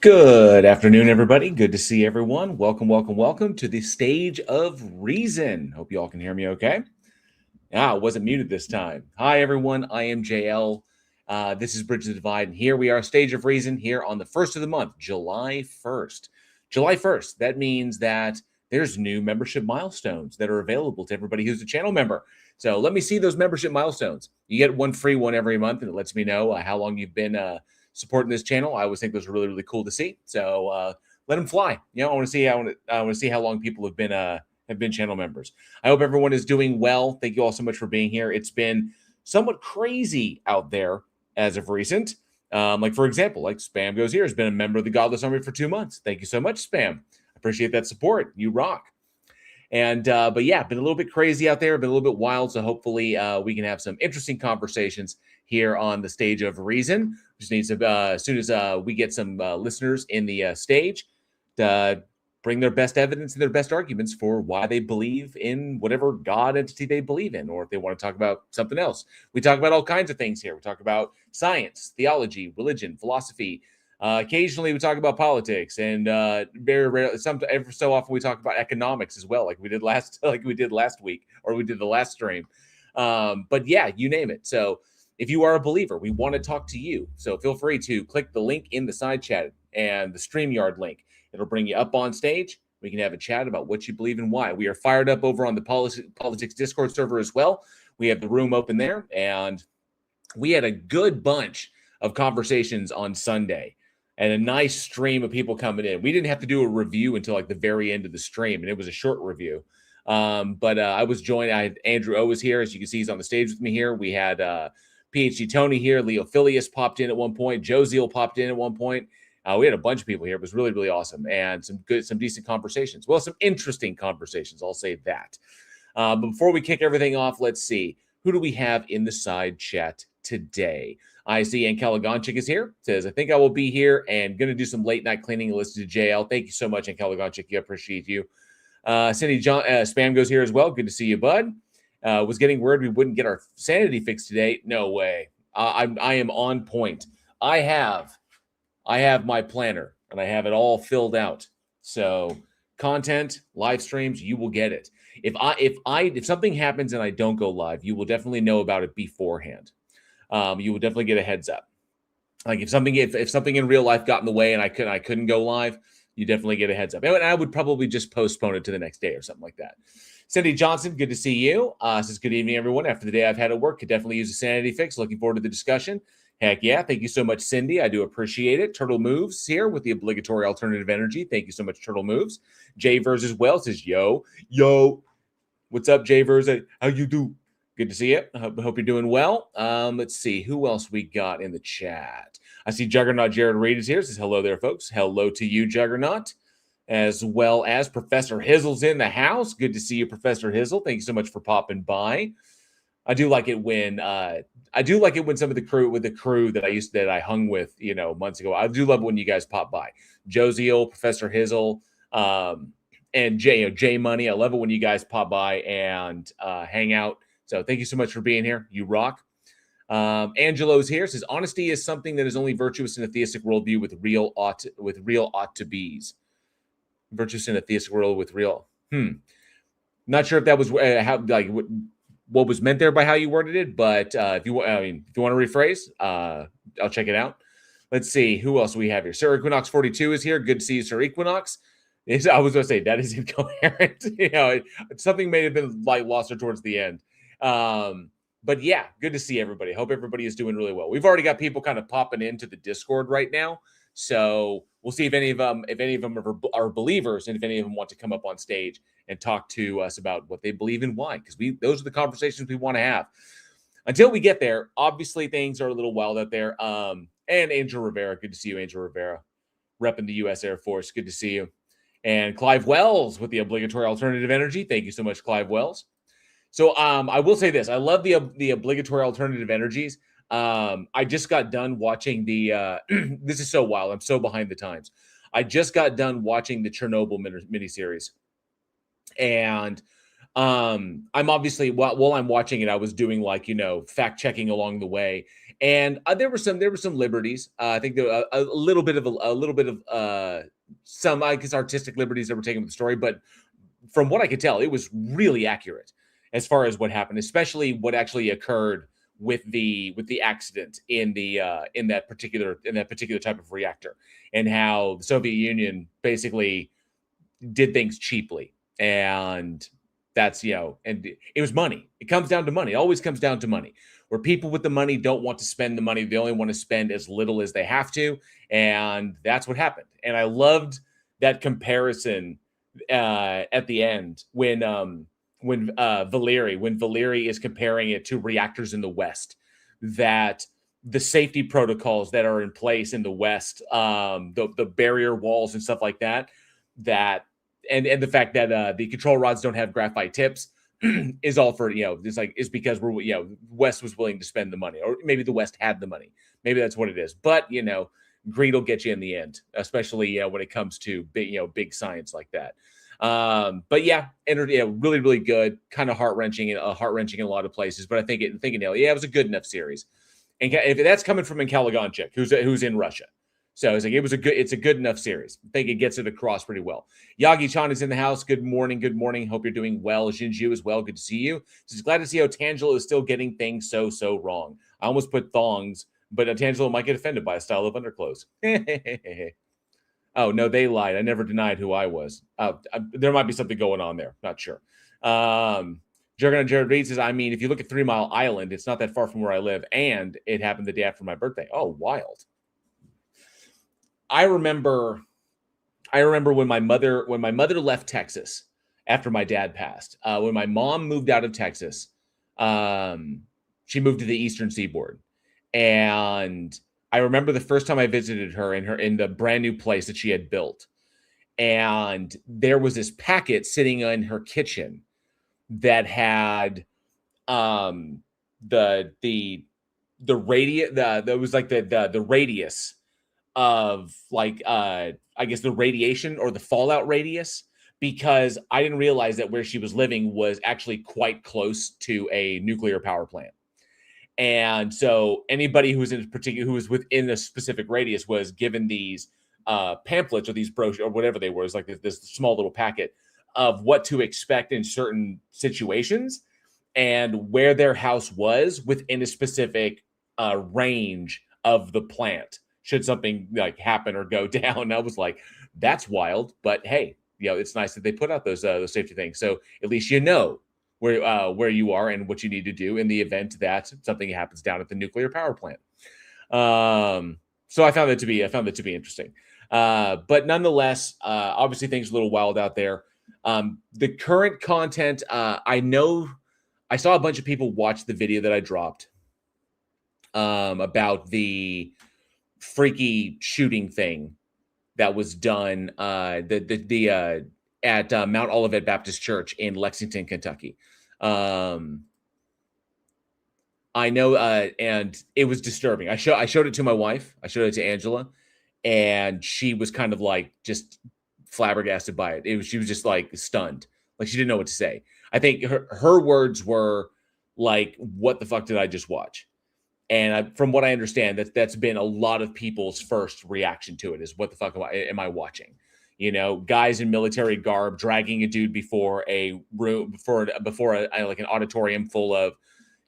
Good afternoon, everybody. Good to see everyone. Welcome to the Stage of Reason. Hope you all can hear me okay. I wasn't muted this time. Hi, everyone. I am JL. This is Bridge the Divide, and here we are, Stage of Reason, here on the first of the month, July 1st. July 1st, that means that there's new membership milestones that are available to everybody who's a channel member. So let me see those membership milestones. You get one free one every month, and it lets me know how long you've been supporting this channel. I always think those are really, really cool to see. So let them fly. I want to see how long people have been channel members. I hope everyone is doing well. Thank you all so much for being here. It's been somewhat crazy out there as of recent. Like, for example, like Spam Goes Here has been a member of the Godless Army for 2 months. Thank you so much, Spam. Appreciate that support. You rock. And but yeah, been a little bit crazy out there, been a little bit wild. So hopefully we can have some interesting conversations here on the Stage of Reason. Just need some as soon as we get some listeners in the stage to bring their best evidence and their best arguments for why they believe in whatever God entity they believe in, or if they want to talk about something else. We talk about all kinds of things here. We talk about science, theology, religion, philosophy. Occasionally, we talk about politics, and very rarely, every so often, we talk about economics as well, like we did last week, or we did the last stream. But yeah, you name it. So if you are a believer, we want to talk to you. So feel free to click the link in the side chat and the StreamYard link. It'll bring you up on stage. We can have a chat about what you believe and why. We are fired up over on the politics Discord server as well. We have the room open there, and we had a good bunch of conversations on Sunday and a nice stream of people coming in. We didn't have to do a review until like the very end of the stream, and it was a short review. But I was joined. I had Andrew O was here. As you can see, he's on the stage with me here. We had PhD Tony here. Leo Phileas popped in at one point. Joe Zeal popped in at one point. We had a bunch of people here. It was really, really awesome, and some decent conversations. Well, some interesting conversations, I'll say that. But before we kick everything off, let's see. Who do we have in the side chat today? I see Ankalagonchik is here. Says, I think I will be here and going to do some late night cleaning and listen to JL. Thank you so much, Ankalagonchik. I appreciate you. Cindy John Spam Goes here as well. Good to see you, bud. Was getting worried we wouldn't get our sanity fixed today. No way. I am on point. I have my planner and I have it all filled out. So content, live streams, you will get it. If something happens and I don't go live, you will definitely know about it beforehand. You will definitely get a heads up. Like if something in real life got in the way and I couldn't go live, you definitely get a heads up. And I would probably just postpone it to the next day or something like that. Cindy Johnson, good to see you. Says good evening, everyone. After the day I've had at work, could definitely use a sanity fix. Looking forward to the discussion. Heck yeah. Thank you so much, Cindy. I do appreciate it. Turtle Moves here with the obligatory alternative energy. Thank you so much, Turtle Moves. Jay Vers as well says, yo. What's up, Jay Vers? How you do? Good to see you. I hope you're doing well. Let's see. Who else we got in the chat? I see Juggernaut Jared Reed is here. Says hello there, folks. Hello to you, Juggernaut. As well as Professor Hizzle's in the house. Good to see you, Professor Hizzle. Thank you so much for popping by. I do like it when some of the crew that I hung with, months ago. I do love it when you guys pop by. Josiel, Professor Hizzle, and J Money. I love it when you guys pop by and hang out. So thank you so much for being here. You rock. Angelo's here. Says honesty is something that is only virtuous in a theistic worldview with real ought to be's. Virtuous in a theistic world with real. Not sure if that was what was meant there by how you worded it, but if you want to rephrase, I'll check it out. Let's see who else we have here. Sir Equinox 42 is here. Good to see you, Sir Equinox. I was going to say that is incoherent. Something may have been lost towards the end. But yeah, good to see everybody. Hope everybody is doing really well. We've already got people kind of popping into the Discord right now, so we'll see if any of them are believers, and if any of them want to come up on stage and talk to us about what they believe and why, because those are the conversations we want to have. Until we get there, obviously things are a little wild out there. And Angel Rivera, good to see you, Angel Rivera, repping the U.S. Air Force. Good to see you. And Clive Wells with the obligatory alternative energy. Thank you so much, Clive Wells. So I will say this. I love the obligatory alternative energies. I just got done watching the this is so wild. I'm so behind the times. I just got done watching the Chernobyl miniseries. And I'm obviously while I'm watching it, I was doing like fact checking along the way, and there were some liberties. I think there were a little bit of a little bit of some, I guess, artistic liberties that were taken with the story, but from what I could tell, it was really accurate as far as what happened, especially what actually occurred with the accident in that particular type of reactor, and how the Soviet Union basically did things cheaply. And that's, and it was money. It comes down to money. It always comes down to money. Where people with the money don't want to spend the money, they only want to spend as little as they have to. And that's what happened. And I loved that comparison at the end when Valeri is comparing it to reactors in the West, that the safety protocols that are in place in the West, the barrier walls and stuff like that, that and the fact that the control rods don't have graphite tips is all for, it's like, is because West was willing to spend the money, or maybe the West had the money. Maybe that's what it is. But greed will get you in the end, especially when it comes to big science like that. But yeah, really, really good, kind of heart-wrenching in a lot of places. But I think it was a good enough series. And if that's coming from Nkalaganchik, who's in Russia. So it's like it's a good enough series. I think it gets it across pretty well. Yagi-chan is in the house. Good morning. Good morning. Hope you're doing well. Jinju as well. Good to see you. Just glad to see how Tangelo is still getting things so wrong. I almost put thongs, but Tangelo might get offended by a style of underclothes. Oh, no, they lied. I never denied who I was. There might be something going on there. Not sure. Jared Reed says, I mean, if you look at 3 Mile Island, it's not that far from where I live, and it happened the day after my birthday. Oh, wild. I remember when my mother left Texas after my dad passed. When my mom moved out of Texas, she moved to the Eastern Seaboard, and I remember the first time I visited her in the brand new place that she had built, and there was this packet sitting in her kitchen that had the radius, that was like the radius of, like, I guess the radiation or the fallout radius, because I didn't realize that where she was living was actually quite close to a nuclear power plant. And so anybody who was within a specific radius was given these pamphlets or these brochures or whatever they were. It's like this small little packet of what to expect in certain situations and where their house was within a specific range of the plant should something like happen or go down. And I was like, that's wild. But hey, it's nice that they put out those safety things. So at least where you are and what you need to do in the event that something happens down at the nuclear power plant. So I found that to be interesting. But nonetheless, obviously things are a little wild out there. The current content, I know I saw a bunch of people watch the video that I dropped about the freaky shooting thing that was done at Mount Olivet Baptist Church in Lexington, Kentucky. I know, and it was disturbing. I showed it to my wife. I showed it to Angela, and she was kind of like just flabbergasted by it. She was just like stunned, like she didn't know what to say. I think her words were like, "What the fuck did I just watch?" And from what I understand, that's been a lot of people's first reaction to it is, "What the fuck am I watching?" Guys in military garb dragging a dude before a room, before like an auditorium full of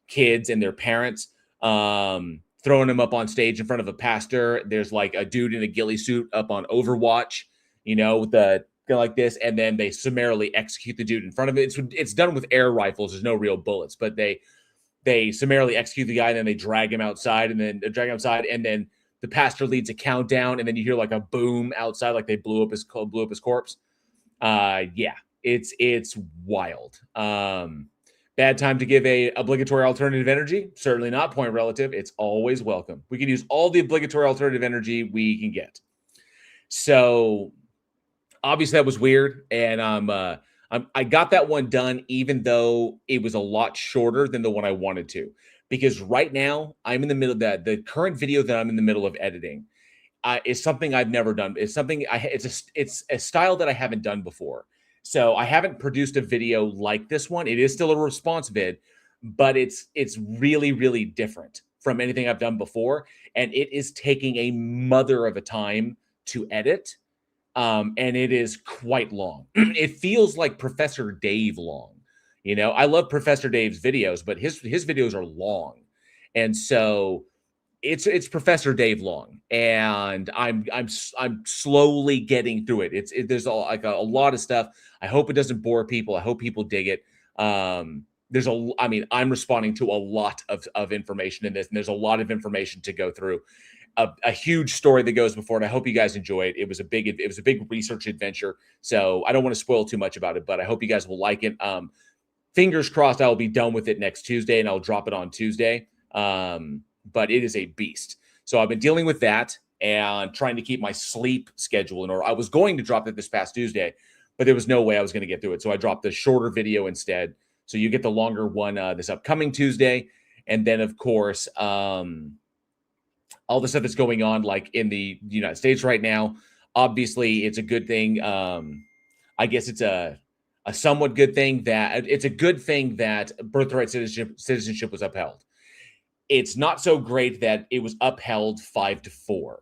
kids and their parents, throwing him up on stage in front of a pastor. There's like a dude in a ghillie suit up on Overwatch, with the like this, and then they summarily execute the dude in front of it. It's done with air rifles. There's no real bullets, but they summarily execute the guy, and then they drag him outside, and then the pastor leads a countdown, and then you hear like a boom outside, like they blew up his corpse. Yeah, it's wild. Bad time to give a obligatory alternative energy? Certainly not. Point relative. It's always welcome. We can use all the obligatory alternative energy we can get. So obviously that was weird, and I got that one done, even though it was a lot shorter than the one I wanted to, because right now I'm in the middle of that. The current video that I'm in the middle of editing is something I've never done. It's something it's a style that I haven't done before. So I haven't produced a video like this one. It is still a response vid, but it's really, really different from anything I've done before. And it is taking a mother of a time to edit. And it is quite long. It feels like Professor Dave long. I love Professor Dave's videos, but his videos are long. And so it's Professor Dave long, and I'm slowly getting through it. There's a lot of stuff. I hope it doesn't bore people. I hope people dig it. I mean, I'm responding to a lot of information in this, and there's a lot of information to go through. A huge story that goes before it. I hope you guys enjoy it. It was a big research adventure. So I don't want to spoil too much about it, but I hope you guys will like it. Fingers crossed, I will be done with it next Tuesday, and I'll drop it on Tuesday. But it is a beast. So I've been dealing with that and trying to keep my sleep schedule in order. I was going to drop it this past Tuesday, but there was no way I was going to get through it. So I dropped the shorter video instead. So you get the longer one this upcoming Tuesday. And then, of course, all the stuff that's going on, like in the United States right now. Obviously, it's a good thing. I guess it's a somewhat good thing that it's a good thing that birthright citizenship was upheld. It's not so great that it was upheld 5-4.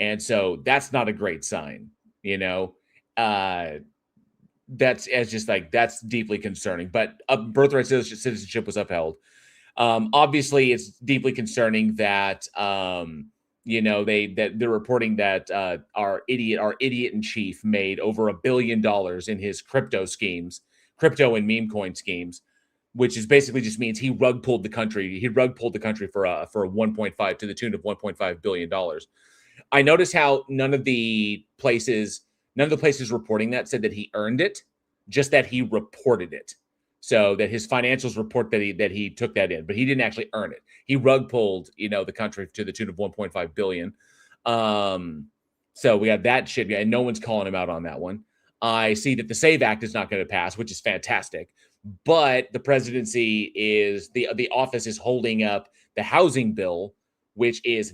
And so that's not a great sign, you know. That's as just like that's deeply concerning. But birthright citizenship was upheld. Obviously, it's deeply concerning that they're reporting that our idiot in chief made over $1 billion in his crypto and meme coin schemes, which is basically just means he rug pulled the country. He rug pulled the country for 1.5 to the tune of $1.5 billion. I noticed how none of the places reporting that said that he earned it, just that he reported it. So that his financials report that he took that in, but he didn't actually earn it. He rug pulled, the country to the tune of 1.5 billion. So we have that shit, and no one's calling him out on that one. I see that the SAVE Act is not going to pass, which is fantastic. But the presidency is the office is holding up the housing bill, which is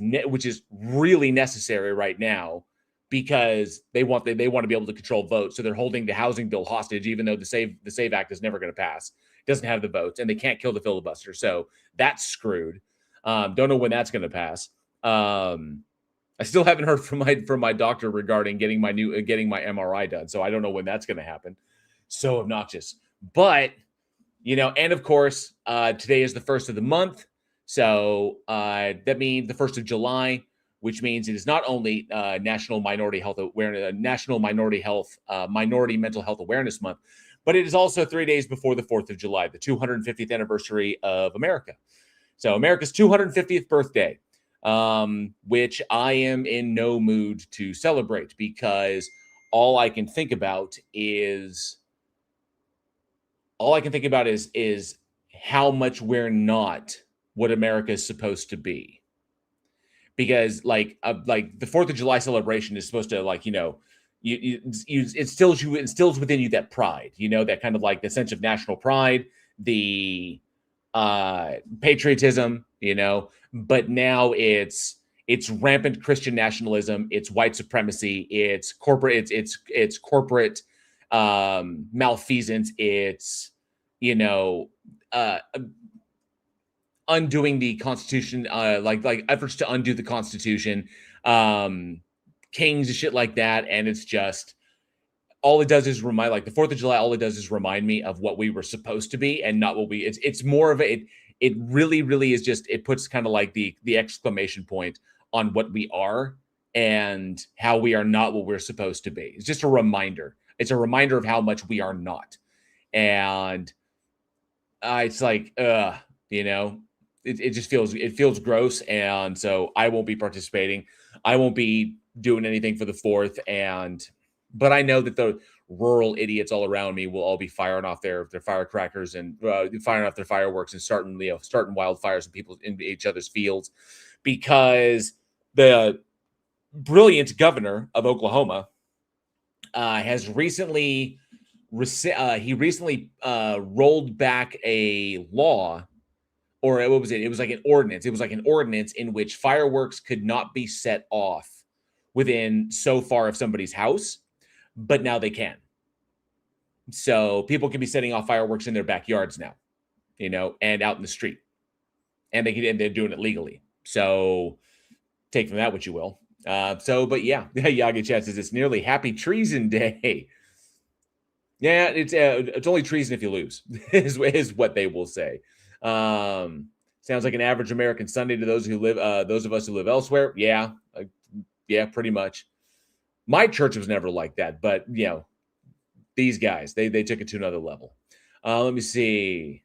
really necessary right now because they want to be able to control votes. So they're holding the housing bill hostage, even though the SAVE Act is never going to pass. It doesn't have the votes, and they can't kill the filibuster. So that's screwed. Don't know when that's going to pass. I still haven't heard from my doctor regarding getting my MRI done. So I don't know when that's going to happen. So obnoxious. But, and of course, today is the first of the month. So that means the 1st of July, which means it is not only National Minority Mental Health Awareness Month, but it is also 3 days before the 4th of July, the 250th anniversary of America. So America's 250th birthday, which I am in no mood to celebrate because all I can think about is how much we're not what America is supposed to be. Because like the 4th of July celebration is supposed to it instills within you that pride, that kind of like the sense of national pride, the patriotism, but now it's rampant Christian nationalism, it's white supremacy, it's corporate, it's corporate malfeasance, it's undoing the Constitution, like efforts to undo the Constitution, kings and shit like that. And it's just all it does is remind, like the 4th of July, all it does is remind me of what we were supposed to be and not what it's more of it really, really is just, it puts kind of like the exclamation point on what we are and how we are not what we're supposed to be. It's just a reminder. It's a reminder of how much we are not. And it's like, it just feels gross. And so I won't be participating. I won't be doing anything for the 4th. But I know that the rural idiots all around me will all be firing off their firecrackers and firing off their fireworks and starting wildfires in each other's fields, because the brilliant governor of Oklahoma has recently rolled back a law, or what was it? It was like an ordinance. It was like an ordinance in which fireworks could not be set off within so far of somebody's house, but now they can. So people can be setting off fireworks in their backyards now, and out in the street, and they're doing it legally. So take from that what you will. But yeah, Yaga Chat says it's nearly Happy Treason Day. Yeah, it's only treason if you lose, is what they will say. Sounds like an average American Sunday to those of us who live elsewhere. Yeah, pretty much. My church was never like that, but these guys, they took it to another level. Let me see.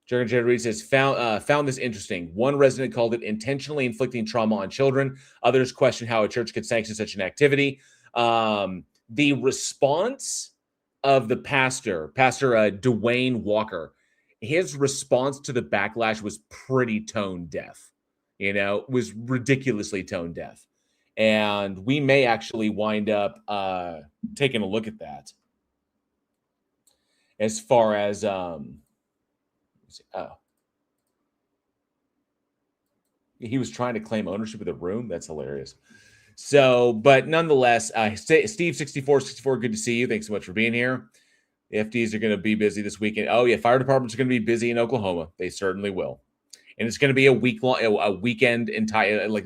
Jurgen Reed says, found this interesting. One resident called it intentionally inflicting trauma on children. Others question how a church could sanction such an activity. The response of the Pastor Dwayne Walker, his response to the backlash was pretty tone deaf. Was ridiculously tone deaf. And we may actually wind up taking a look at that. As far as he was trying to claim ownership of the room. That's hilarious. So, but nonetheless, Steve 6464, good to see you. Thanks so much for being here. The FDs are going to be busy this weekend. Oh yeah, fire departments are going to be busy in Oklahoma. They certainly will, and it's going to be a weekend the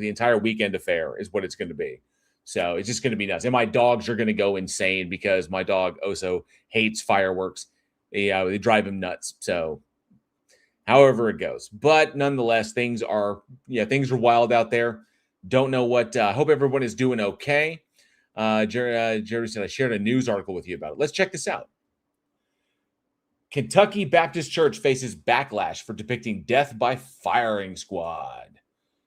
entire weekend affair is what it's going to be. So it's just going to be nuts. And my dogs are going to go insane because my dog also hates fireworks. They drive him nuts. So however it goes, but nonetheless, things are wild out there. Don't know what. Hope everyone is doing okay. Jerry said I shared a news article with you about it. Let's check this out. Kentucky Baptist Church faces backlash for depicting death by firing squad.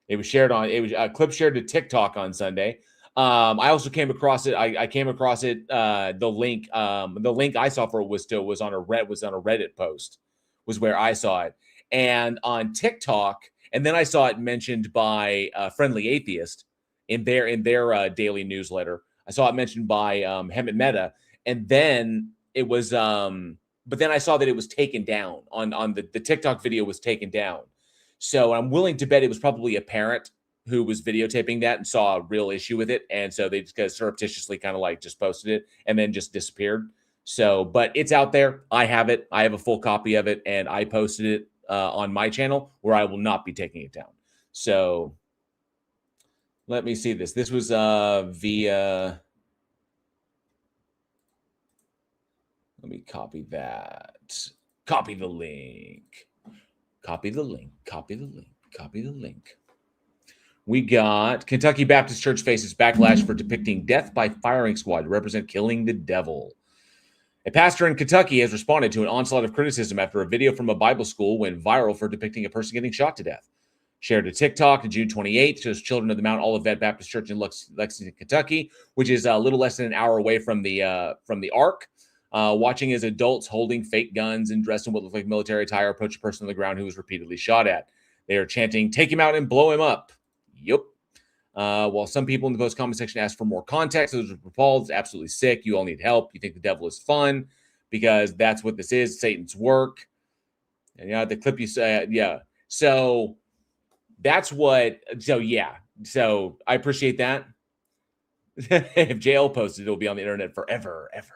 It was a clip shared to TikTok on Sunday. I also came across it. I came across it. The link I saw for it was on a Reddit post. Was where I saw it, and on TikTok, and then I saw it mentioned by Friendly Atheist in their daily newsletter. I saw it mentioned by Hemant Mehta, and then it was. But then I saw that it was taken down on the TikTok video was taken down. So I'm willing to bet it was probably a parent who was videotaping that and saw a real issue with it. And so they just surreptitiously kind of like just posted it and then just disappeared. So, but it's out there. I have it. I have a full copy of it and I posted it on my channel where I will not be taking it down. So let me see this. This was via. Let me copy that. Copy the link. Copy the link. Copy the link. Copy the link. We got Kentucky Baptist Church faces backlash for depicting death by firing squad to represent killing the devil. A pastor in Kentucky has responded to an onslaught of criticism after a video from a Bible school went viral for depicting a person getting shot to death. Shared to TikTok on June 28th, shows children of the Mount Olivet Baptist Church in Lexington, Kentucky, which is a little less than an hour away from the Ark. Watching as adults holding fake guns and dressed in what looked like military attire approach a person on the ground who was repeatedly shot at. They are chanting, "Take him out and blow him up." Yep. While some people in the post comment section asked for more context, those are appalled. It's absolutely sick. You all need help. You think the devil is fun because that's what this is, Satan's work. And the clip you say, yeah. So that's what. So yeah. So I appreciate that. If JL posted, it'll be on the internet forever, ever.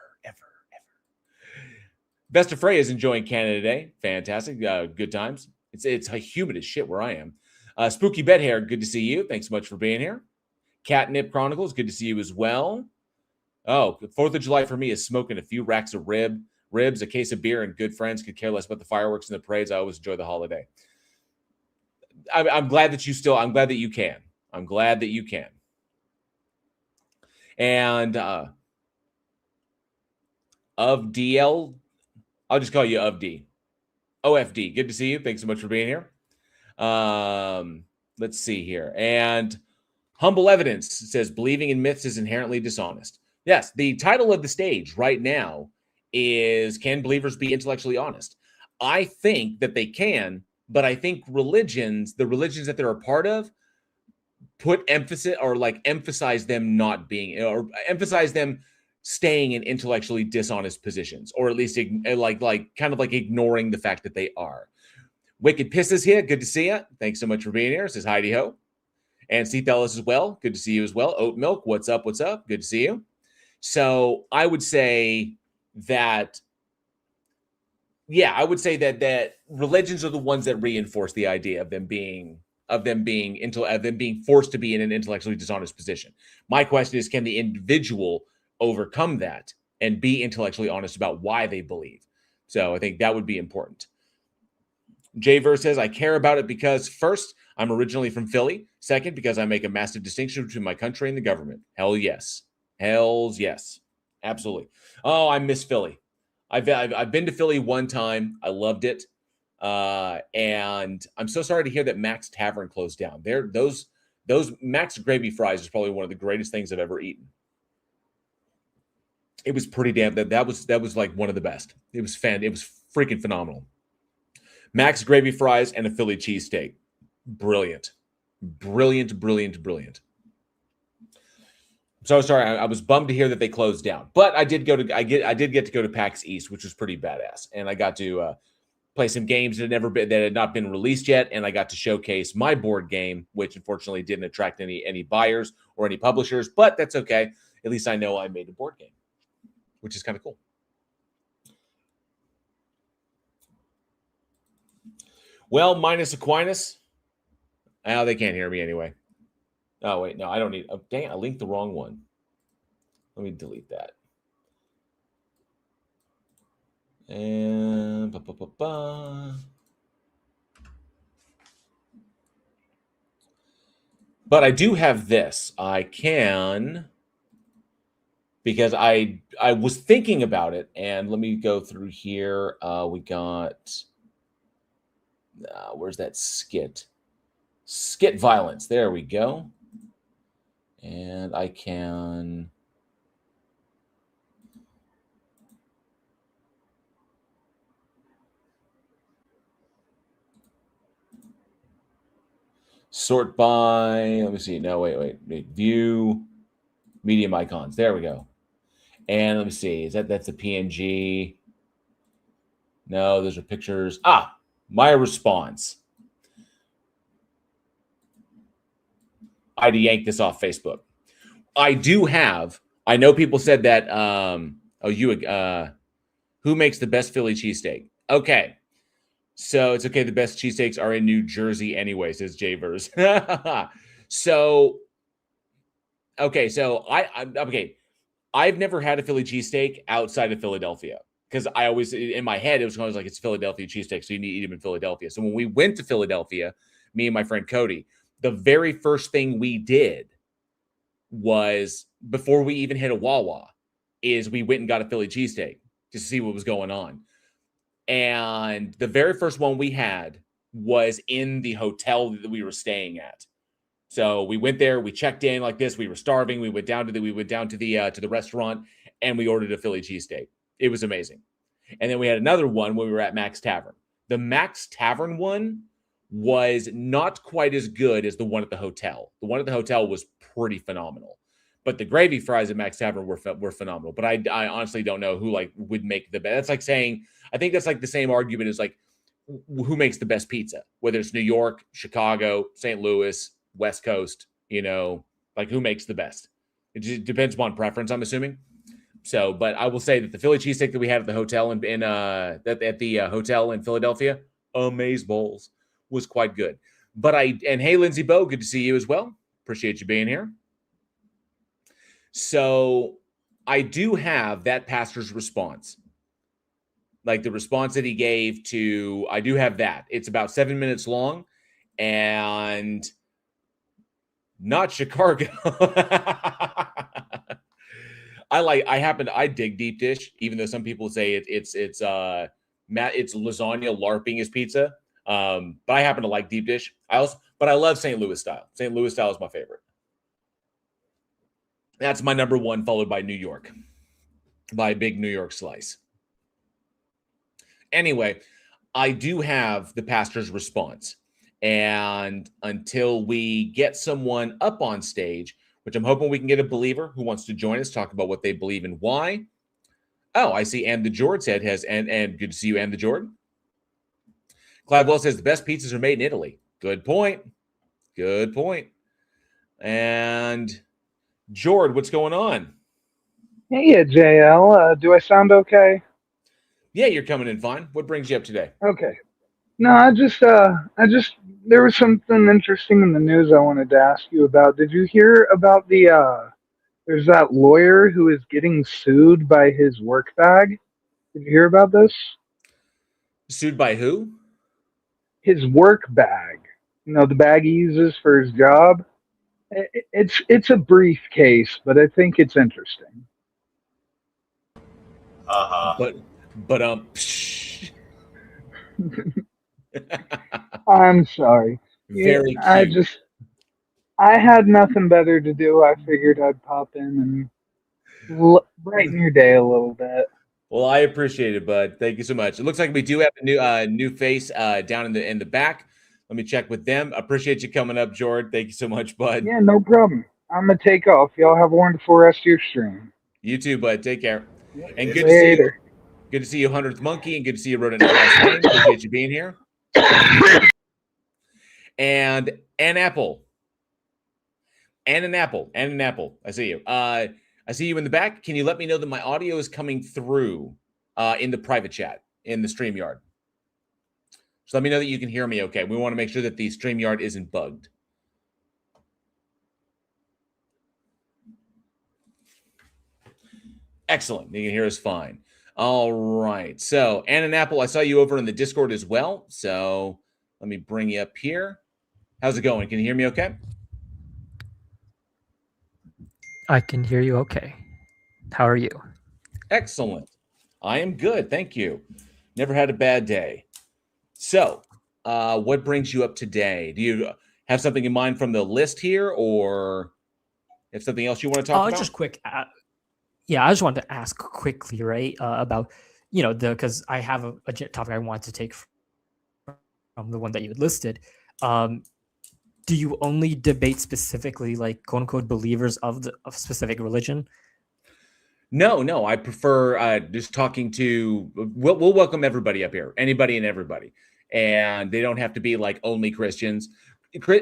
Vesta Frey is enjoying Canada Day. Fantastic. Good times. It's humid as shit where I am. Spooky Bed Hair, good to see you. Thanks so much for being here. Catnip Chronicles, good to see you as well. Oh, the 4th of July for me is smoking a few racks of ribs, a case of beer, and good friends. Could care less about the fireworks and the parades. I always enjoy the holiday. I'm glad that I'm glad that you can. I'm glad that you can. And of DL, I'll just call you of D. OFD, good to see you. Thanks so much for being here. Let's see here. And Humble Evidence says, believing in myths is inherently dishonest. Yes, the title of the stage right now is, can believers be intellectually honest? I think that they can, but I think the religions that they're a part of, put emphasis or emphasize them not being, or emphasize them staying in intellectually dishonest positions, or at least ignoring the fact that they are. Wicked Pisses here. Good to see you. Thanks so much for being here. Says Heidi Ho. And Steve Ellis as well. Good to see you as well. Oat Milk. What's up? What's up? Good to see you. So I would say that yeah, I would say that religions are the ones that reinforce the idea of them being forced to be in an intellectually dishonest position. My question is, can the individual overcome that and be intellectually honest about why they believe? So I think that would be important. Jver says, I care about it because first, I'm originally from Philly. Second, because I make a massive distinction between my country and the government. Hell yes. Hells yes. Absolutely. Oh, I miss Philly. I've been to Philly one time. I loved it. And I'm so sorry to hear that Mac's Tavern closed down. Those Mac's gravy fries is probably one of the greatest things I've ever eaten. It was pretty damn that was like one of the best. It was freaking phenomenal. Mac's gravy fries and a Philly cheesesteak. Brilliant. Brilliant, brilliant, brilliant. So sorry, I was bummed to hear that they closed down. But I did get to go to PAX East, which was pretty badass. And I got to play some games that had not been released yet, and I got to showcase my board game, which unfortunately didn't attract any buyers or any publishers, but that's okay. At least I know I made a board game, which is kind of cool. Well, minus Aquinas. Oh, they can't hear me anyway. Oh, wait, no, I don't need. Oh, dang, I linked the wrong one. Let me delete that. And but I do have this. I can, because I was thinking about it, and let me go through here. We got where's that skit? Skit violence. There we go. And I can. Sort by, let me see. No, wait. View medium icons. There we go. And let me see. That's a PNG? No, those are pictures. My response. I had to yank this off Facebook. I know people said that, who makes the best Philly cheesesteak? Okay. So it's okay. The best cheesesteaks are in New Jersey anyway, says Javers. So, okay. So okay. I've never had a Philly cheesesteak outside of Philadelphia, because I always, in my head, it was always like, it's Philadelphia cheesesteak, so you need to eat them in Philadelphia. So when we went to Philadelphia, me and my friend Cody, the very first thing we did was, before we even hit a Wawa, is we went and got a Philly cheesesteak to see what was going on. And the very first one we had was in the hotel that we were staying at. So we went there, we checked in like this. We were starving. We went down to the restaurant, and we ordered a Philly cheesesteak. It was amazing. And then we had another one when we were at Mac's Tavern. The Mac's Tavern one was not quite as good as the one at the hotel. The one at the hotel was pretty phenomenal. But the gravy fries at Mac's Tavern were phenomenal. But I honestly don't know who would make the best. That's like saying, I think that's like the same argument as like, who makes the best pizza, whether it's New York, Chicago, St. Louis, West Coast, like who makes the best. It just depends upon preference, I'm assuming. So, but I will say that the Philly cheesesteak that we had at the hotel at the hotel in Philadelphia, amazeballs, was quite good. But hey, Lindsay Bowe, good to see you as well. Appreciate you being here. So I do have that pastor's response. Like the response that he gave to, I do have that. It's about 7 minutes long, and not Chicago. I dig deep dish, even though some people say it's lasagna LARPing is pizza. But I happen to like deep dish. But I love St. Louis style. St. Louis style is my favorite. That's my number one, followed by New York, by a big New York slice. Anyway, I do have the pastor's response. And until we get someone up on stage, which I'm hoping we can get a believer who wants to join us, talk about what they believe and why. Oh, I see. And the Jordan said and good to see you, and the Jordan. Cladwell says the best pizzas are made in Italy. Good point. Good point. And Jordan, what's going on? Hey, JL. Do I sound okay? Yeah, you're coming in fine. What brings you up today? Okay. No, there was something interesting in the news I wanted to ask you about. Did you hear about there's that lawyer who is getting sued by his work bag? Did you hear about this? Sued by who? His work bag. The bag he uses for his job. It's a briefcase, but I think it's interesting. Uh-huh. But I'm sorry. Yeah, very cute. I had nothing better to do. I figured I'd pop in and brighten your day a little bit. Well, I appreciate it, bud. Thank you so much. It looks like we do have a new face down in the back. Let me check with them. Appreciate you coming up, Jordan. Thank you so much, bud. Yeah, no problem. I'm gonna take off. Y'all have a wonderful rest of your stream. You too, bud. Take care. Yep. And You good to too. see you. Later. Good to see you, 100th Monkey, and good to see you, Rodent Last Name. Appreciate you being here. And an apple. And an apple. And an apple. I see you. I see you in the back. Can you let me know that my audio is coming through in the private chat in the StreamYard? So let me know that you can hear me okay. We want to make sure that the StreamYard isn't bugged. Excellent. You can hear us fine. All right. So, Ann and Apple, I saw you over in the Discord as well. So let me bring you up here. How's it going? Can you hear me okay? I can hear you okay. How are you? Excellent. I am good. Thank you. Never had a bad day. So, what brings you up today? Do you have something in mind from the list here, or have something else you want to talk about? Just quick. Yeah, I just wanted to ask quickly, right, about because I have a topic I want to take from the one that you had listed. Do you only debate specifically, like, quote unquote, believers of specific religion? No. I prefer just talking to. We'll welcome everybody up here, anybody and everybody, and they don't have to be like only Christians.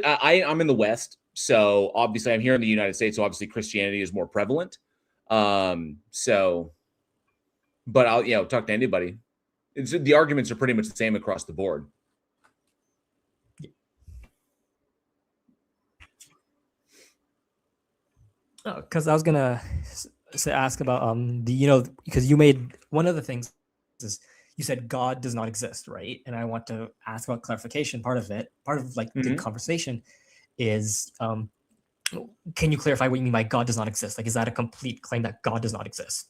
I'm in the West, so obviously I'm here in the United States. So obviously Christianity is more prevalent. So, but I'll talk to anybody. The arguments are pretty much the same across the board. Because I was gonna ask about because you made one of the things is you said God does not exist, right? And I want to ask about clarification. Part of the conversation is can you clarify what you mean by God does not exist? Like, is that a complete claim that God does not exist?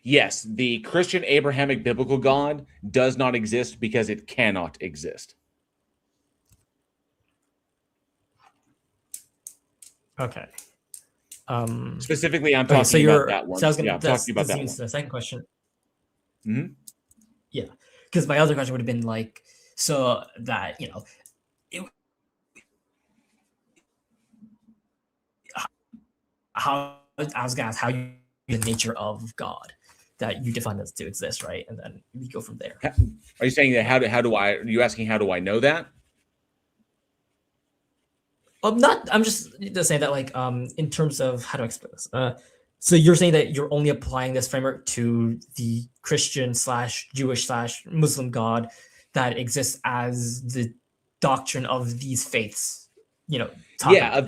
Yes, the Christian Abrahamic biblical God does not exist because it cannot exist. Okay. Specifically, I'm talking about that one. So I was gonna, I'm talking about that one. The second question. Mm-hmm. Yeah, because my other question would have been like, so that how I was gonna ask how you the nature of God that you define as to exist, right? And then we go from there. Are you saying that are you asking how do I know that? I'm just saying that, like, in terms of how do I explain this? So you're saying that you're only applying this framework to the Christian / Jewish / Muslim God that exists as the doctrine of these faiths, Yeah, of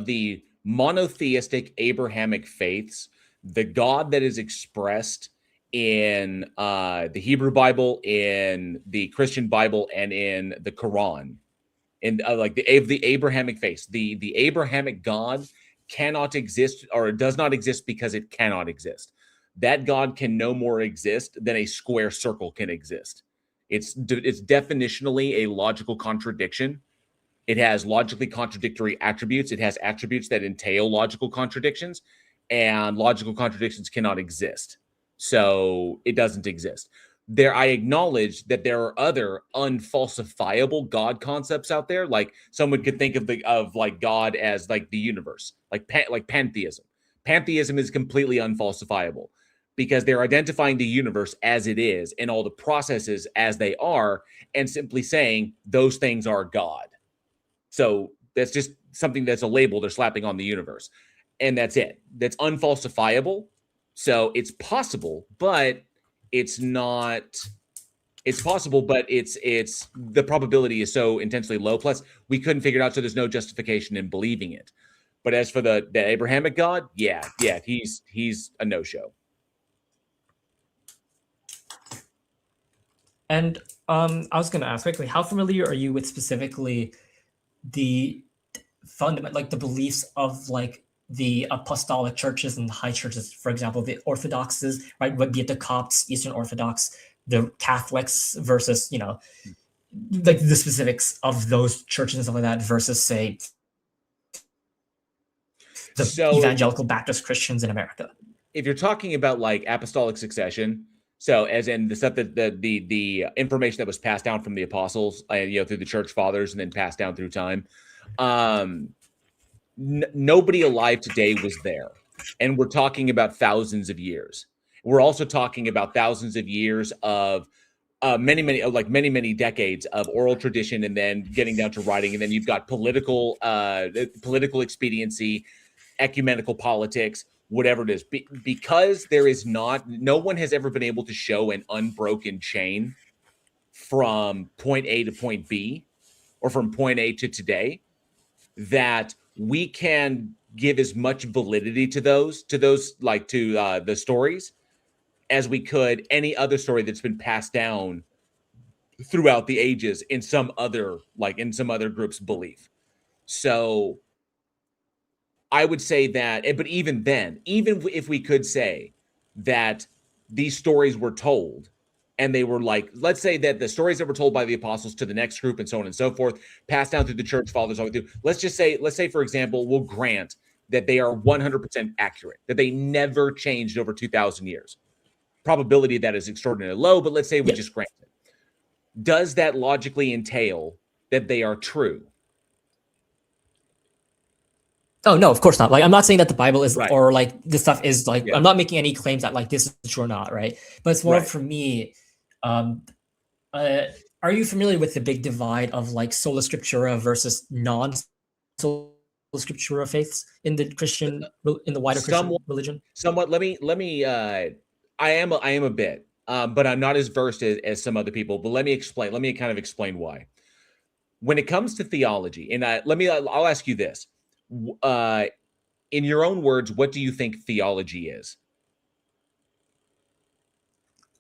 the monotheistic Abrahamic faiths, the God that is expressed in the Hebrew Bible, in the Christian Bible, and in the Quran. And like the Abrahamic faith, the Abrahamic God cannot exist, or does not exist because it cannot exist. That God can no more exist than a square circle can exist. It's definitionally a logical contradiction. It has logically contradictory attributes. It has attributes that entail logical contradictions, and logical contradictions cannot exist. So it doesn't exist. I acknowledge that there are other unfalsifiable God concepts out there. Like someone could think of like God as like the universe, like pantheism. Pantheism is completely unfalsifiable because they're identifying the universe as it is and all the processes as they are, and simply saying those things are God. So that's just something that's a label they're slapping on the universe, and that's it. That's unfalsifiable. So it's possible, but it's not. It's possible, but it's the probability is so intensely low. Plus, we couldn't figure it out, so there's no justification in believing it. But as for the Abrahamic God, yeah, he's a no-show. And I was going to ask quickly, how familiar are you with specifically the fundament, like the beliefs of like the apostolic churches and the high churches, for example, the Orthodoxes, right? But be it the Copts, Eastern Orthodox, the Catholics versus, like the specifics of those churches and stuff like that versus, say, the evangelical Baptist Christians in America. If you're talking about like apostolic succession, so as in the stuff that the information that was passed down from the apostles, through the church fathers and then passed down through time, nobody alive today was there, and we're talking about thousands of years. We're also talking about thousands of years of many decades of oral tradition, and then getting down to writing, and then you've got political expediency, ecumenical politics, whatever it is, because there is no one has ever been able to show an unbroken chain from point A to point B, or from point A to today, that we can give as much validity to those the stories as we could any other story that's been passed down throughout the ages in some other group's belief. So I would say that, but even then, even if we could say that these stories were told, and they were like, let's say that the stories that were told by the apostles to the next group and so on and so forth, passed down through the church fathers all the way through. Let's say, for example, we'll grant that they are 100% accurate, that they never changed over 2,000 years. Probability of that is extraordinarily low, but let's say we just grant it. Does that logically entail that they are true? Oh, no, of course not. Like, I'm not saying that the Bible is, right, or like this stuff is like, I'm not making any claims that like this is true or not, right? But it's more for me, are you familiar with the big divide of like sola scriptura versus non-sola scriptura faiths in the Christian, in the wider Christian religion? Somewhat. Let me. I am a bit, but I'm not as versed as some other people. But let me explain. Let me kind of explain why. When it comes to theology, and I'll ask you this. In your own words, what do you think theology is?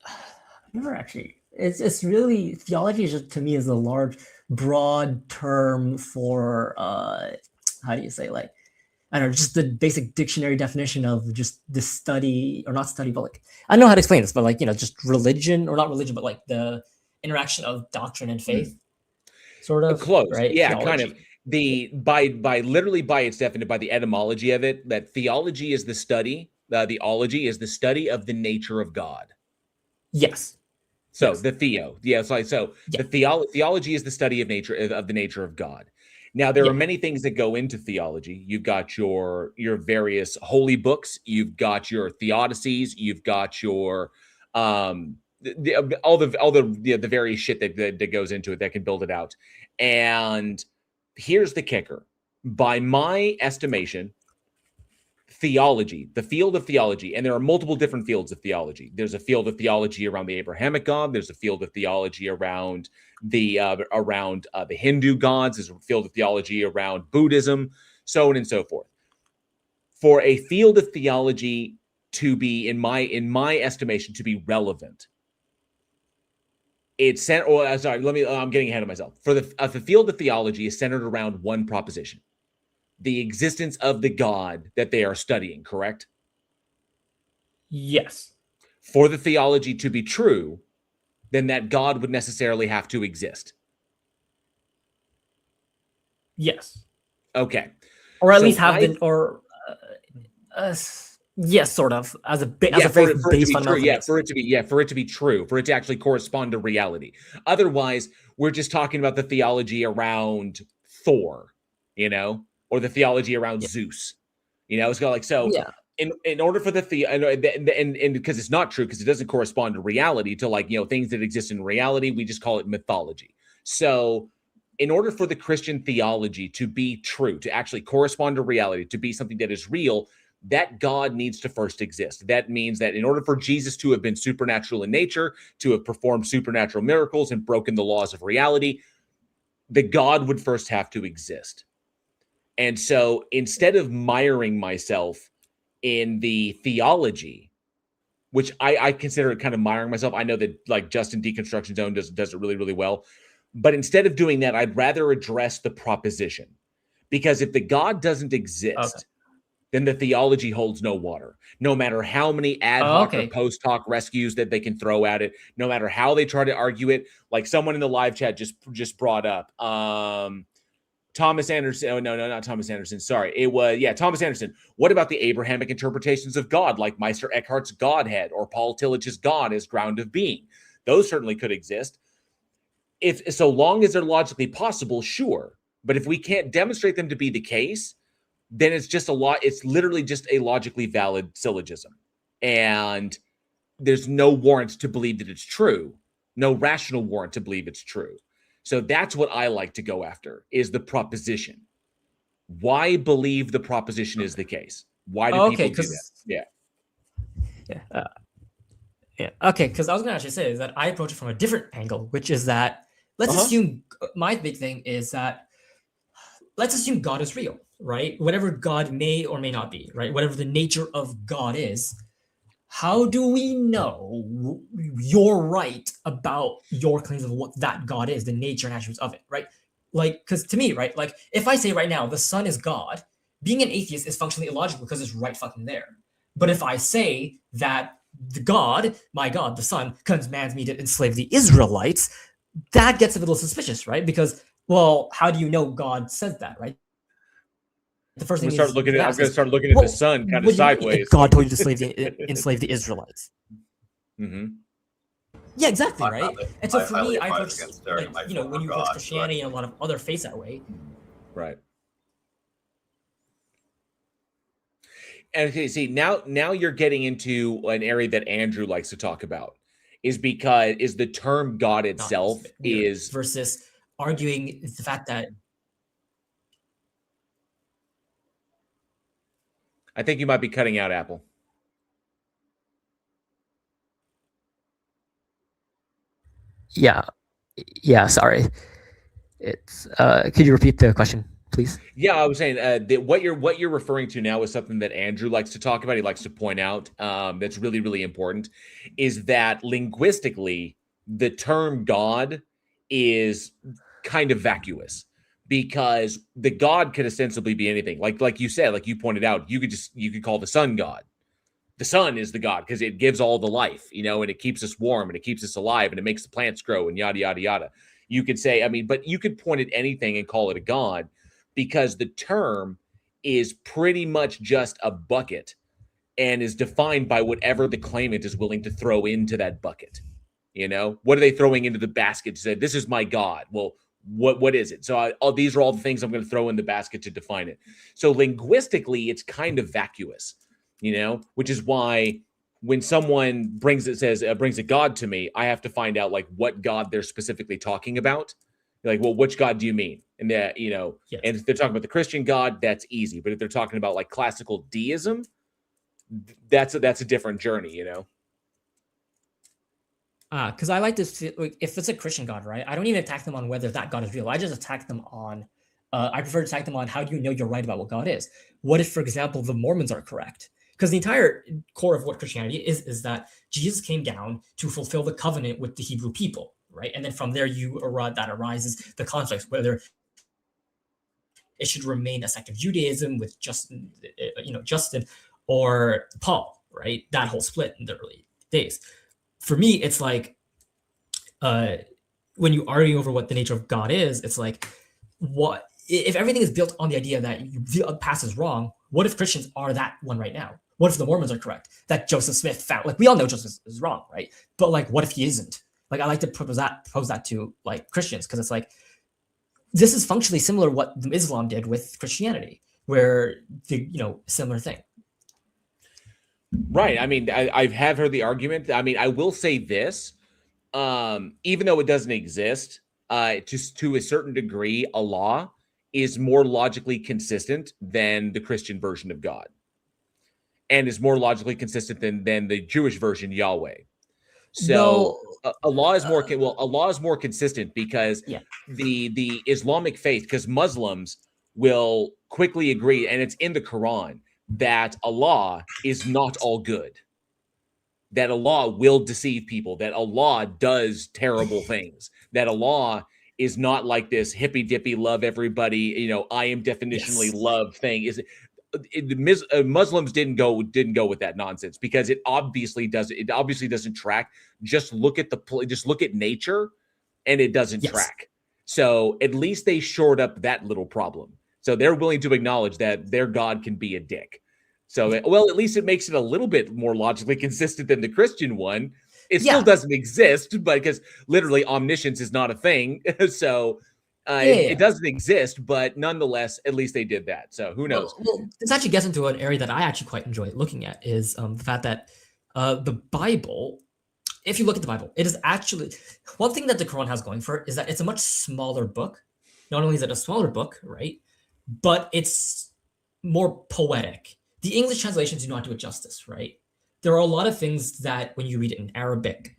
I've never actually. It's really, theology is just, to me, is a large, broad term for how do you say, like, I don't know, just the basic dictionary definition of just the study, or not study, but like, I don't know how to explain this, but like, just religion, or not religion, but like the interaction of doctrine and faith, sort of. Close, right? Yeah, theology. kind of. By literally by its definition, by the etymology of it, that theology is the study. The ology is the study of the nature of God. Yes. So the theo, the theology is the study of the nature of God. Now, there are many things that go into theology. You've got your various holy books. You've got your theodicies. You've got your all the various shit that goes into it that can build it out. And here's the kicker: by my estimation, theology, the field of theology, and there are multiple different fields of theology. There's a field of theology around the Abrahamic God. There's a field of theology around the Hindu gods. There's a field of theology around Buddhism, so on and so forth. For a field of theology to be, in my estimation, to be relevant, I'm getting ahead of myself. For the field of theology is centered around one proposition: the existence of the God that they are studying, correct? Yes. For the theology to be true, then that God would necessarily have to exist. Yes. Okay. Or at least have yes, sort of, as a very base fundamental. For it to be true, for it to actually correspond to reality. Otherwise, we're just talking about the theology around Thor, or the theology around Zeus. It's got like, so in order for and because it's not true, because it doesn't correspond to reality, to things that exist in reality, we just call it mythology. So in order for the Christian theology to be true, to actually correspond to reality, to be something that is real, that God needs to first exist. That means that in order for Jesus to have been supernatural in nature, to have performed supernatural miracles and broken the laws of reality, the God would first have to exist. And so instead of miring myself in the theology, which I consider it kind of miring myself, I know that like Justin Deconstruction Zone does it really, really well. But instead of doing that, I'd rather address the proposition. Because if the God doesn't exist, then the theology holds no water. No matter how many ad hoc or post hoc rescues that they can throw at it, no matter how they try to argue it, like someone in the live chat just brought up Thomas Anderson. Oh, no, not Thomas Anderson. Sorry. It was, Thomas Anderson. What about the Abrahamic interpretations of God, like Meister Eckhart's Godhead or Paul Tillich's God as ground of being? Those certainly could exist. If so long as they're logically possible, sure. But if we can't demonstrate them to be the case, then it's literally just a logically valid syllogism. And there's no warrant to believe that it's true. No rational warrant to believe it's true. So that's what I like to go after, is the proposition. Why believe the proposition is the case? Why do people do that? Yeah. Okay, because I was going to actually say is that I approach it from a different angle, which is that let's assume, my big thing is that let's assume God is real, right? Whatever God may or may not be, right? Whatever the nature of God is, how do we know you're right about your claims of what that God is, the nature and attributes of it, right? Like, because to me, right, like if I say right now the sun is God, being an atheist is functionally illogical because it's right fucking there. But if I say that the God, my God, the sun, commands me to enslave the Israelites, that gets a little suspicious, right? Because, well, how do you know God says that, right? The first thing I'm going to start looking at the sun kind of sideways. God told you to enslave the Israelites. Mm-hmm. Yeah, exactly, right? And so for me, I approach, like, when you approach Christianity and a lot of other faiths that way. Right. And okay, see, now you're getting into an area that Andrew likes to talk about, is the term God itself is versus arguing the fact that. I think you might be cutting out, Apple. Yeah, sorry. It's could you repeat the question, please? Yeah, I was saying that what you're referring to now is something that Andrew likes to talk about. He likes to point out that's really, really important, is that linguistically the term God is kind of vacuous, because the God could ostensibly be anything. Like you said, like you pointed out, you could call the sun God. The sun is the God because it gives all the life, and it keeps us warm and it keeps us alive and it makes the plants grow and yada, yada, yada. You could say, but you could point at anything and call it a God, because the term is pretty much just a bucket and is defined by whatever the claimant is willing to throw into that bucket. What are they throwing into the basket to say, this is my God? Well, what is it? So these are all the things I'm going to throw in the basket to define it. So linguistically, it's kind of vacuous, which is why when someone brings a God to me, I have to find out like what God they're specifically talking about. Like, well, which God do you mean? And that, yes. And if they're talking about the Christian God, that's easy. But if they're talking about like classical deism, that's a different journey, Because I like this. If it's a Christian God, right? I don't even attack them on whether that God is real. I just attack them on. I prefer to attack them on how do you know you're right about what God is? What if, for example, the Mormons are correct? Because the entire core of what Christianity is that Jesus came down to fulfill the covenant with the Hebrew people, right? And then from there, that arises the conflict whether it should remain a sect of Judaism with Justin, or Paul, right? That whole split in the early days. For me, it's like when you argue over what the nature of God is, it's like, what if everything is built on the idea that the past is wrong? What if Christians are that one right now? What if the Mormons are correct? That Joseph Smith found, like, we all know Joseph is wrong, right? But like, what if he isn't? Like, I like to propose that to like Christians, because it's like, this is functionally similar to what Islam did with Christianity, where similar thing. Right. I have heard the argument. I will say this, even though it doesn't exist, just to a certain degree, Allah is more logically consistent than the Christian version of God. and is more logically consistent than the Jewish version Yahweh. So Well, Allah is more Allah is more consistent because yeah. the Islamic faith, because Muslims will quickly agree, and it's in the Quran, that Allah is not all good, that Allah will deceive people, that Allah does terrible things, that Allah is not like this hippy dippy love everybody, I am definitionally Yes. love thing. Muslims didn't go with that nonsense because it obviously doesn't track. Just look at nature, and it doesn't Yes. track. So at least they shored up that little problem. So they're willing to acknowledge that their God can be a dick. So, well, at least it makes it a little bit more logically consistent than the Christian one. It still doesn't exist, but because literally omniscience is not a thing. So it doesn't exist, but nonetheless, at least they did that. So who knows? Well, this actually gets into an area that I actually quite enjoy looking at is the fact that the Bible, if you look at the Bible, it is actually one thing that the Quran has going for it is that it's a much smaller book. Not only is it a smaller book, right, but it's more poetic. The English translations do not do it justice, right? There are a lot of things that when you read it in Arabic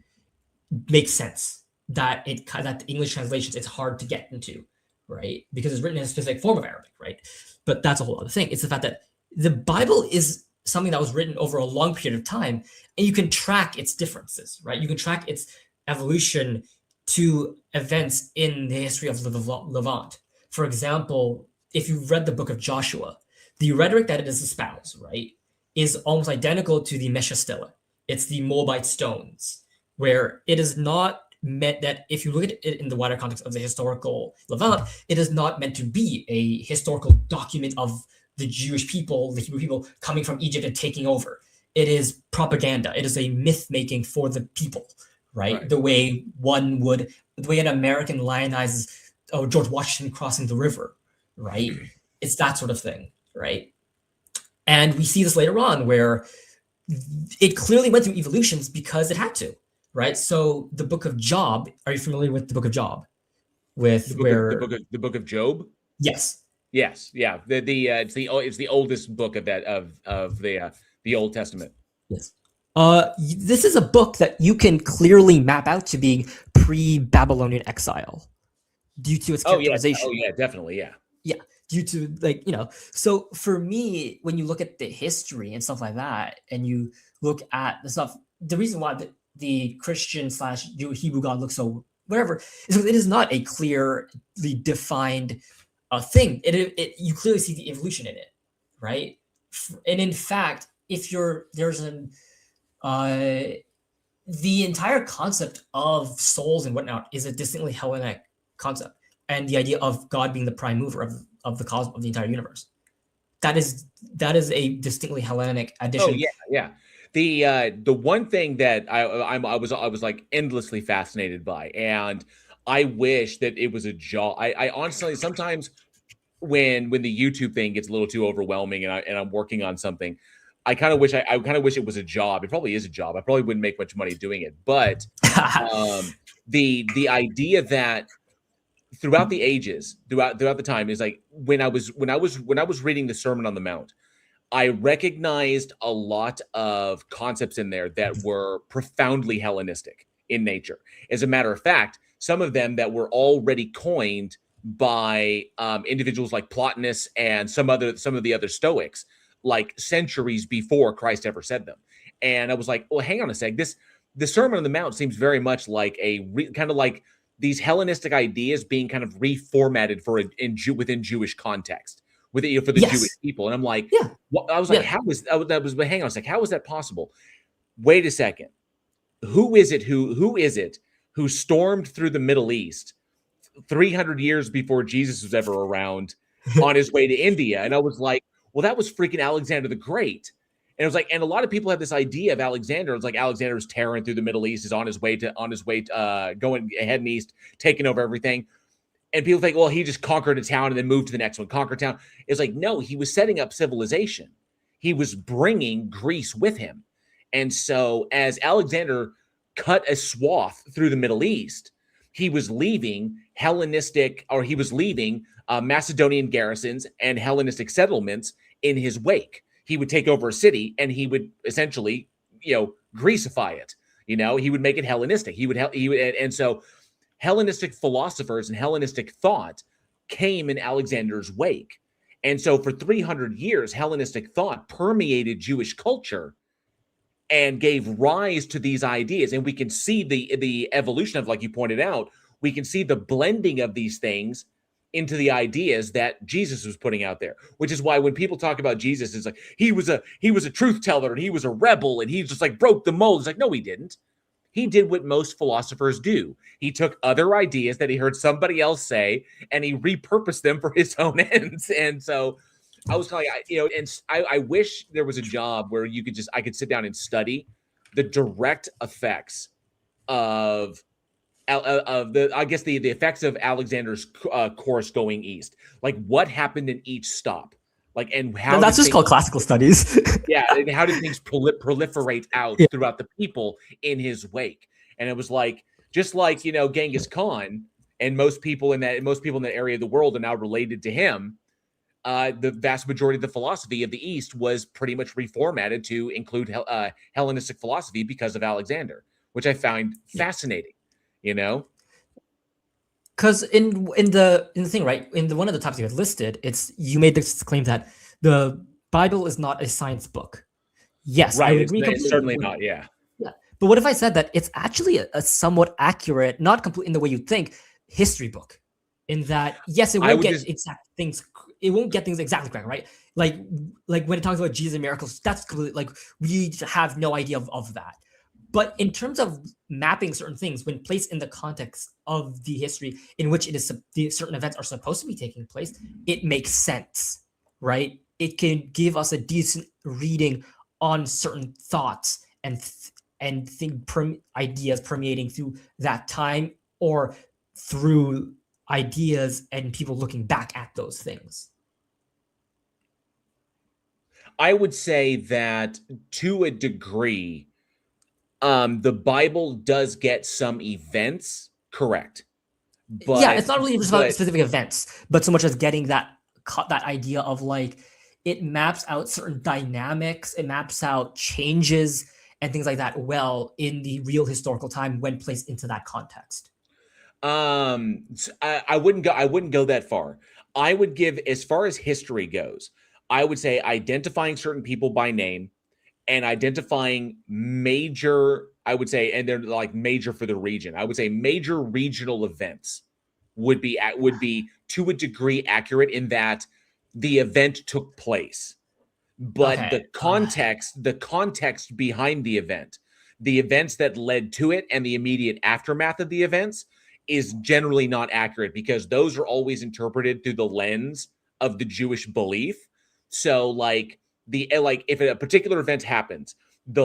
make sense. That the English translations it's hard to get into, right? Because it's written in a specific form of Arabic, right? But that's a whole other thing. It's the fact that the Bible is something that was written over a long period of time, and you can track its differences, right? You can track its evolution to events in the history of the Levant. For example, if you read the book of Joshua, the rhetoric that it is espoused, right, is almost identical to the Mesha Stela. It's the Moabite stones, where it is not meant that if you look at it in the wider context of the historical Levant, it is not meant to be a historical document of the Jewish people, the Hebrew people coming from Egypt and taking over. It is propaganda. It is a myth making for the people, right? The way the way an American lionizes George Washington crossing the river, right? It's that sort of thing, right? And we see this later on where it clearly went through evolutions because it had to. Right. So the book of Job. Are you familiar with the book of Job? The book of Job. Yes. Yes. Yeah. It's the oldest book of the Old Testament. Yes. This is a book that you can clearly map out to being pre-Babylonian exile due to its characterization. Oh yeah, definitely. Yeah. Yeah. Due to so for me, when you look at the history and stuff like that, and you look at the stuff, the reason why the Christian / Hebrew God looks so whatever is because it is not a clearly defined thing. You clearly see the evolution in it, right? And in fact, the entire concept of souls and whatnot is a distinctly Hellenic concept, and the idea of God being the prime mover of the cosmos of the entire universe. That is a distinctly Hellenic addition. Oh yeah. The one thing that I was like endlessly fascinated by, and I wish that it was a job. I honestly sometimes when the YouTube thing gets a little too overwhelming and I'm working on something, I kind of wish it was a job. It probably is a job. I probably wouldn't make much money doing it, but the idea that throughout the ages, throughout the time is like when I was reading the Sermon on the Mount, I recognized a lot of concepts in there that were profoundly Hellenistic in nature. As a matter of fact, some of them that were already coined by individuals like Plotinus and some of the other Stoics, like centuries before Christ ever said them. And I was like, well, hang on a sec. The Sermon on the Mount seems very much like kind of like these Hellenistic ideas being kind of reformatted within Jewish context. For the Jewish people. And I'm like, I was like, how is but hang on a second, how is that possible? Wait a second. Who is it who stormed through the Middle East 300 years before Jesus was ever around on his way to India? And I was like, well, that was freaking Alexander the Great. And it was like, and a lot of people have this idea of Alexander. It's like Alexander's tearing through the Middle East, is on his way going ahead and east, taking over everything. And people think, well, he just conquered a town and then moved to the next one, conquered town. It's like, no, he was setting up civilization. He was bringing Greece with him. And so as Alexander cut a swath through the Middle East, he was leaving Macedonian garrisons and Hellenistic settlements in his wake. he would take over a city and he would essentially, Greecify it. He would make it Hellenistic. And so Hellenistic philosophers and Hellenistic thought came in Alexander's wake. And so for 300 years, Hellenistic thought permeated Jewish culture and gave rise to these ideas. And we can see the evolution of, like you pointed out, we can see the blending of these things into the ideas that Jesus was putting out there, which is why when people talk about Jesus, it's like he was a truth teller and he was a rebel and he just like broke the mold. It's like, no, he didn't. He did what most philosophers do. He took other ideas that he heard somebody else say and he repurposed them for his own ends. And so I was kind of like, and I wish there was a job where I could sit down and study the direct effects of the effects of Alexander's course going east, like what happened in each stop, like, and how that's just called classical studies. Yeah, and how did things proliferate out throughout the people in his wake? And it was like, just like Genghis Khan, and most people in that area of the world are now related to him. The vast majority of the philosophy of the East was pretty much reformatted to include Hellenistic philosophy because of Alexander, which I find fascinating. Because in the thing, right, in one of the topics you had listed, you made this claim that the Bible is not a science book. Yes, right. I would agree. It's certainly not. Yeah. But what if I said that it's actually a somewhat accurate, not complete in the way you think, history book? In that, yes, it won't get exact things. It won't get things exactly correct, right? Like when it talks about Jesus and miracles, that's completely like we have no idea of that. But in terms of mapping certain things, when placed in the context of the history in which certain events are supposed to be taking place, it makes sense, right? It can give us a decent reading on certain thoughts and ideas permeating through that time, or through ideas and people looking back at those things. I would say that to a degree, the Bible does get some events correct. But it's not really just about specific events, but so much as getting that idea of like, it maps out certain dynamics, it maps out changes and things like that well in the real historical time when placed into that context. I wouldn't go that far. I would give, as far as history goes, I would say identifying certain people by name and identifying major, I would say, and they're like major for the region. I would say major regional events would be to a degree accurate in that the event took place. But the context behind the events that led to it and the immediate aftermath of the events is generally not accurate, because those are always interpreted through the lens of the Jewish belief. So like if a particular event happens, the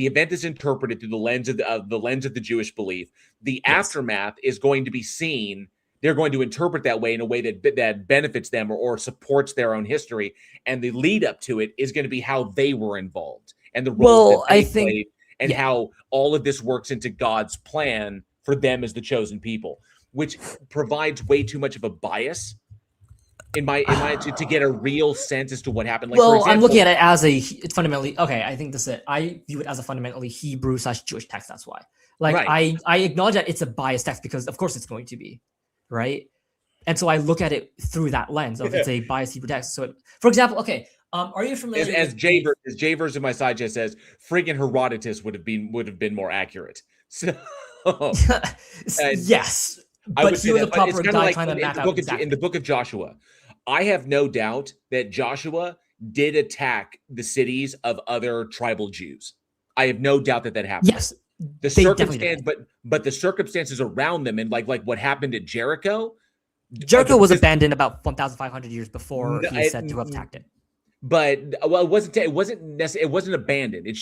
event is interpreted through the lens of the Jewish belief. The aftermath is going to be seen. They're going to interpret that way in a way that benefits them or supports their own history. And the lead up to it is going to be how they were involved and the role that they played, and how all of this works into God's plan for them as the chosen people, which provides way too much of a bias in my to get a real sense as to what happened. Like, well, for example, I'm looking at it as it's fundamentally, okay, I think this is it. I view it as a fundamentally Hebrew/Jewish text. That's why. Like, right. I acknowledge that it's a biased text because of course it's going to be, right? And so I look at it through that lens of it's a biased Hebrew text. So, for example, okay, are you familiar? As J-Verse in my side chat says, friggin' Herodotus would have been more accurate. So yes, I would say that, but it's kind of like in the book of Joshua. I have no doubt that Joshua did attack the cities of other tribal Jews. I have no doubt that happened. Yes, the circumstance, but the circumstances around them, and like what happened at Jericho. Jericho was abandoned about 1,500 years before he is said to have attacked it. But it wasn't abandoned.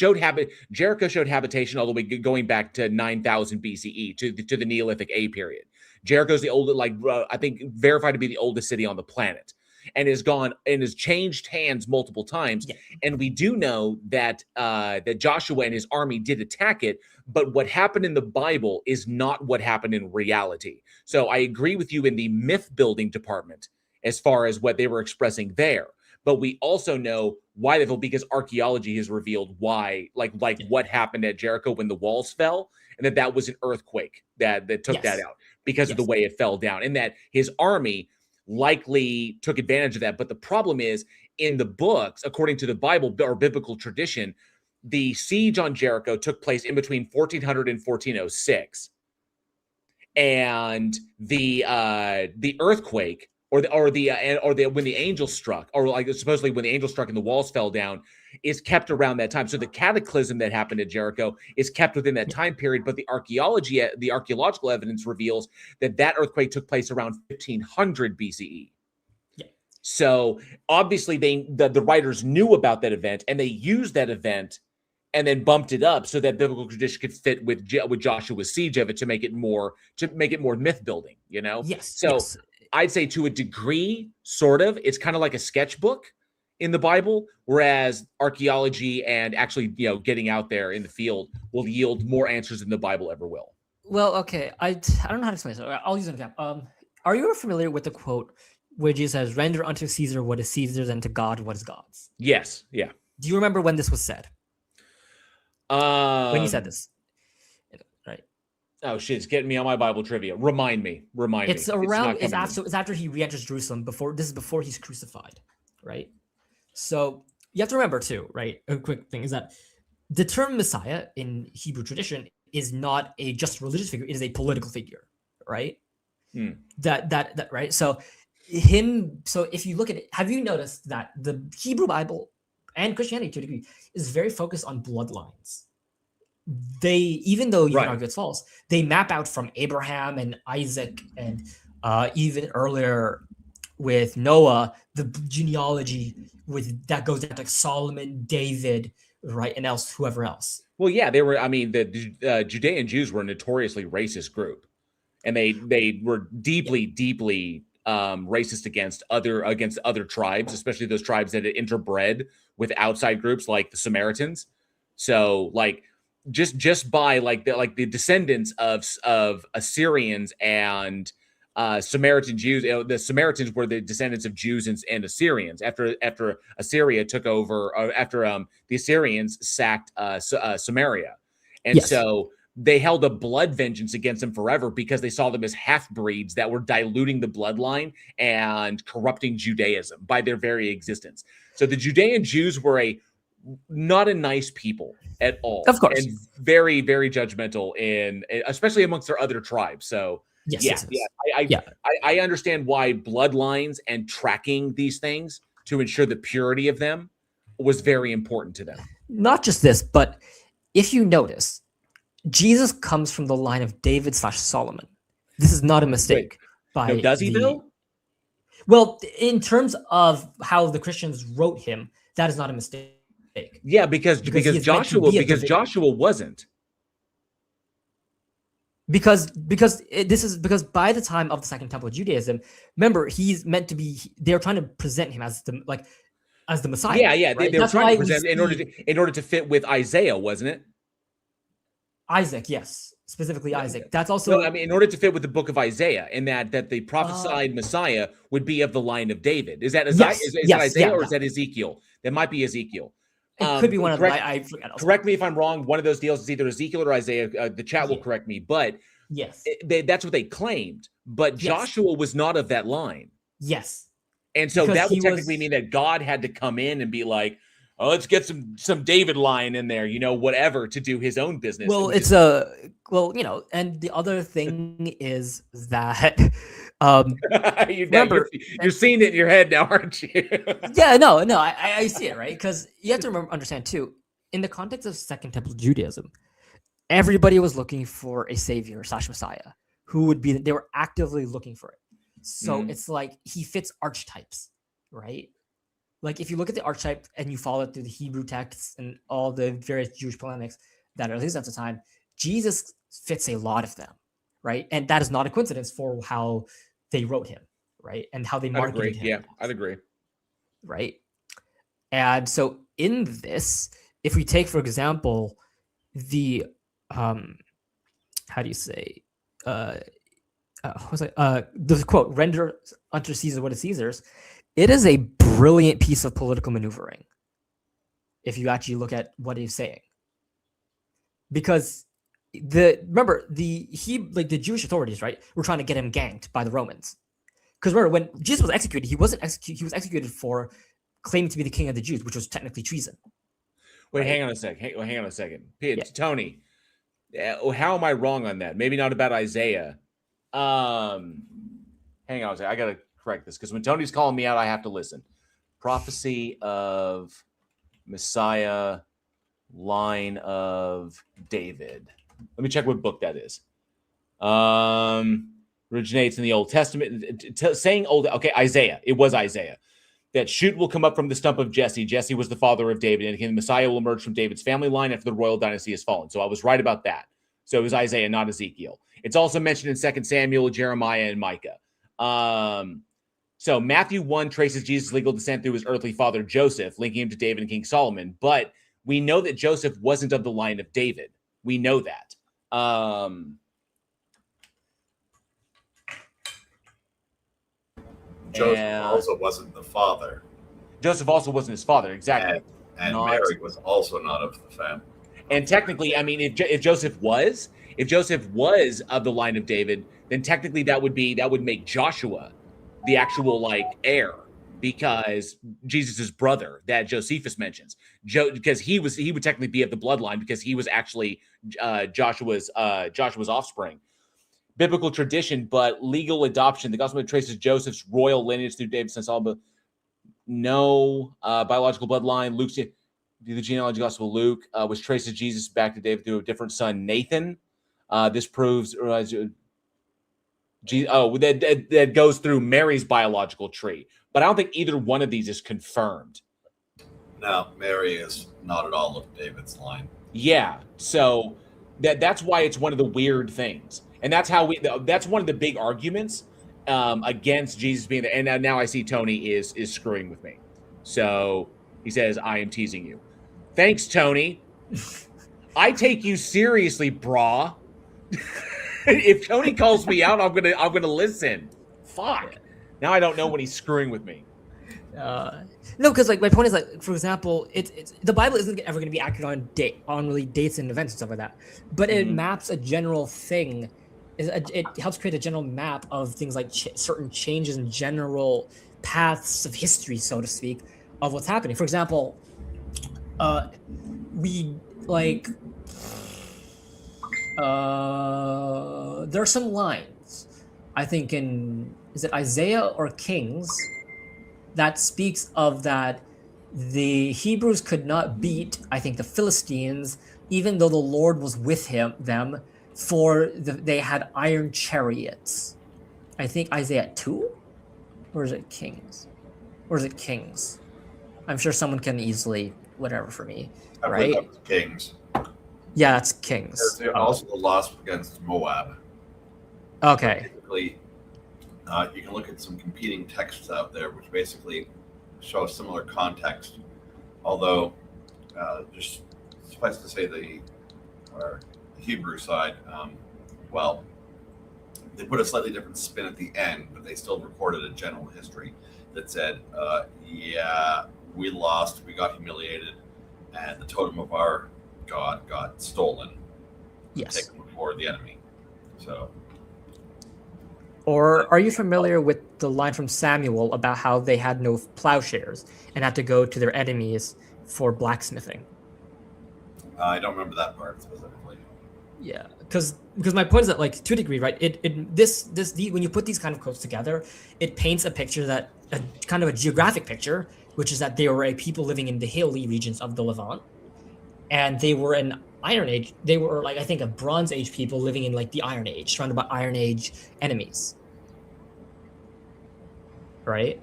Jericho showed habitation all the way going back to 9,000 BCE to the Neolithic A period. Jericho's the oldest, I think verified to be the oldest city on the planet, and has changed hands multiple times. Yeah. And we do know that that Joshua and his army did attack it, but what happened in the Bible is not what happened in reality. So I agree with you in the myth building department as far as what they were expressing there. but we also know why they fell because archaeology has revealed why, like what happened at Jericho when the walls fell, and that was an earthquake that took that out because of the way it fell down, and that his army likely took advantage of that. But the problem is, in the books, according to the Bible or biblical tradition, the siege on Jericho took place in between 1400 and 1406, and the earthquake or the when the angel struck, or like supposedly when the angel struck and the walls fell down, is kept around that time. So the cataclysm that happened at Jericho is kept within that time period, but the archaeological evidence reveals that earthquake took place around 1500 BCE. So obviously the writers knew about that event, and they used that event and then bumped it up so that biblical tradition could fit with Joshua's siege of it to make it more myth building, you know? So I'd say to a degree, sort of, it's kind of like a sketchbook in the Bible, whereas archaeology and actually, getting out there in the field will yield more answers than the Bible ever will. Well, okay. I don't know how to explain this. I'll use an example. Are you familiar with the quote where Jesus says, "Render unto Caesar what is Caesar's, and to God what is God's"? Yes. Yeah. Do you remember when this was said? When he said this, right? Oh shit! It's getting me on my Bible trivia. Remind me. It's around. It's after he re-enters Jerusalem. This is before he's crucified, right? So you have to remember too, right? A quick thing is that the term Messiah in Hebrew tradition is not a just religious figure; it is a political figure, right? That right. So if you look at it, have you noticed that the Hebrew Bible and Christianity to a degree is very focused on bloodlines? Even though you can argue it's false, they map out from Abraham and Isaac and even earlier with Noah, the genealogy that goes down to Solomon, David, right, and whoever else. Well, yeah, they were. I mean, the Judean Jews were a notoriously racist group, and they were deeply racist against other tribes, especially those tribes that had interbred with outside groups like the Samaritans. So, like, just by the descendants of Assyrians and Samaritan Jews, the Samaritans were the descendants of Jews and Assyrians after Assyria took over, after the Assyrians sacked Samaria, and so they held a blood vengeance against them forever because they saw them as half-breeds that were diluting the bloodline and corrupting Judaism by their very existence. So the Judean Jews were not a nice people at all. Of course. And very, very judgmental, especially amongst their other tribes. So I understand why bloodlines and tracking these things to ensure the purity of them was very important to them. Not just this, but if you notice, Jesus comes from the line of David/Solomon. This is not a mistake. Does he though? Well, in terms of how the Christians wrote him, that is not a mistake. Yeah, because Joshua wasn't. Because by the time of the Second Temple of Judaism, remember, he's meant to be. They're trying to present him as the Messiah. Yeah. Right? They were trying to present in order to fit with Isaiah, wasn't it? Isaac, yes, specifically Isaac. That's also. No, I mean, in order to fit with the book of Isaiah, in that the prophesied Messiah would be of the line of David. Is that Isaiah? Or is that Ezekiel? That might be Ezekiel. It could be one of them. I forget. Correct me if I'm wrong. One of those deals is either Ezekiel or Isaiah. The chat will correct me, but that's what they claimed. But Joshua was not of that line. Yes, and so that would technically mean that God had to come in and be like, "Oh, let's get some David line in there, whatever, to do his own business." Well, and the other thing is that. You're seeing it in your head now, aren't you? Yeah, no, I see it, right? Because you have to understand too, in the context of Second Temple Judaism, everybody was looking for a savior / Messiah who would be. They were actively looking for it. So it's like he fits archetypes, right? Like if you look at the archetype and you follow it through the Hebrew texts and all the various Jewish polemics that are released at the time, Jesus fits a lot of them, right? And that is not a coincidence for how they wrote him, right? And how they marketed him. Yeah, I'd agree. Right. And so in this, if we take, for example, the the quote, "Render unto Caesar what is Caesar's," It is a brilliant piece of political maneuvering if you actually look at what he's saying. Because remember the Jewish authorities, right, were trying to get him ganked by the Romans. Because remember, when Jesus was executed, he was executed for claiming to be the king of the Jews, which was technically treason. Wait, right? hang on a second. Tony, how am I wrong on that? Maybe not about Isaiah. Hang on a second. I got to correct this because when Tony's calling me out, I have to listen. Prophecy of Messiah, line of David. Let me check what book that is. Originates in the Old Testament. Saying old, okay, Isaiah. It was Isaiah. That shoot will come up from the stump of Jesse. Jesse was the father of David, and the Messiah will emerge from David's family line after the royal dynasty has fallen. So I was right about that. So it was Isaiah, not Ezekiel. It's also mentioned in 2 Samuel, Jeremiah, and Micah. So Matthew 1 traces Jesus' legal descent through his earthly father, Joseph, linking him to David and King Solomon. But we know that Joseph wasn't of the line of David. We know that. Joseph also wasn't the father. Joseph also wasn't his father, exactly. And Mary was also not of the family. And technically, I mean, if Joseph was of the line of David, then technically that would make Joshua the actual heir, because Jesus's brother that Josephus mentions, because he would technically be of the bloodline because he was actually Joshua's offspring. Biblical tradition, but legal adoption. The gospel traces Joseph's royal lineage through David's son Solomon. No biological bloodline. Luke's the genealogy gospel of Luke, which traces Jesus back to David through a different son, Nathan. This proves that goes through Mary's biological tree, but I don't think either one of these is confirmed. No, Mary is not at all of David's line. Yeah, so that's why it's one of the weird things. And that's one of the big arguments against Jesus being there. And now I see Tony is screwing with me. So he says, I am teasing you. Thanks, Tony. I take you seriously, brah. If Tony calls me out, I'm gonna listen. Fuck. Now I don't know when he's screwing with me. No, because my point is for example, it's the Bible isn't ever going to be accurate on really dates and events and stuff like that, but it maps a general thing. It helps create a general map of things like certain changes in general paths of history, so to speak, of what's happening. For example, there are some lines, I think is it Isaiah or Kings, that speaks of that the Hebrews could not beat, I think, the Philistines, even though the Lord was with them, for they had iron chariots. I think Isaiah 2? Or is it Kings? I'm sure someone can easily, whatever for me. I right? believe that was Kings. Yeah, that's Kings. They also lost against Moab. Okay. Basically, you can look at some competing texts out there which basically show a similar context. Although, just suffice to say, the Hebrew side, they put a slightly different spin at the end, but they still recorded a general history that said, we lost, we got humiliated, and the totem of our God got stolen. Yes. Taken before the enemy. So. Or are you familiar with the line from Samuel about how they had no plowshares and had to go to their enemies for blacksmithing? I don't remember that part specifically. Yeah, because my point is that to a degree, right? When you put these kind of quotes together, it paints a picture that kind of a geographic picture, which is that they were a people living in the hilly regions of the Levant, and they were an Iron Age. They were I think a Bronze Age people living in the Iron Age, surrounded by Iron Age enemies, right?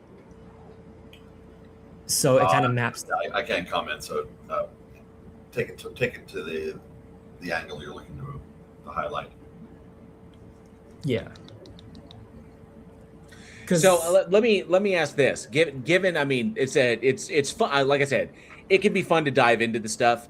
So it kind of maps. I can't comment. So take it to the angle you're looking to highlight. Yeah. So let me ask this. Given, I mean, it's fun. Like I said, it can be fun to dive into the stuff.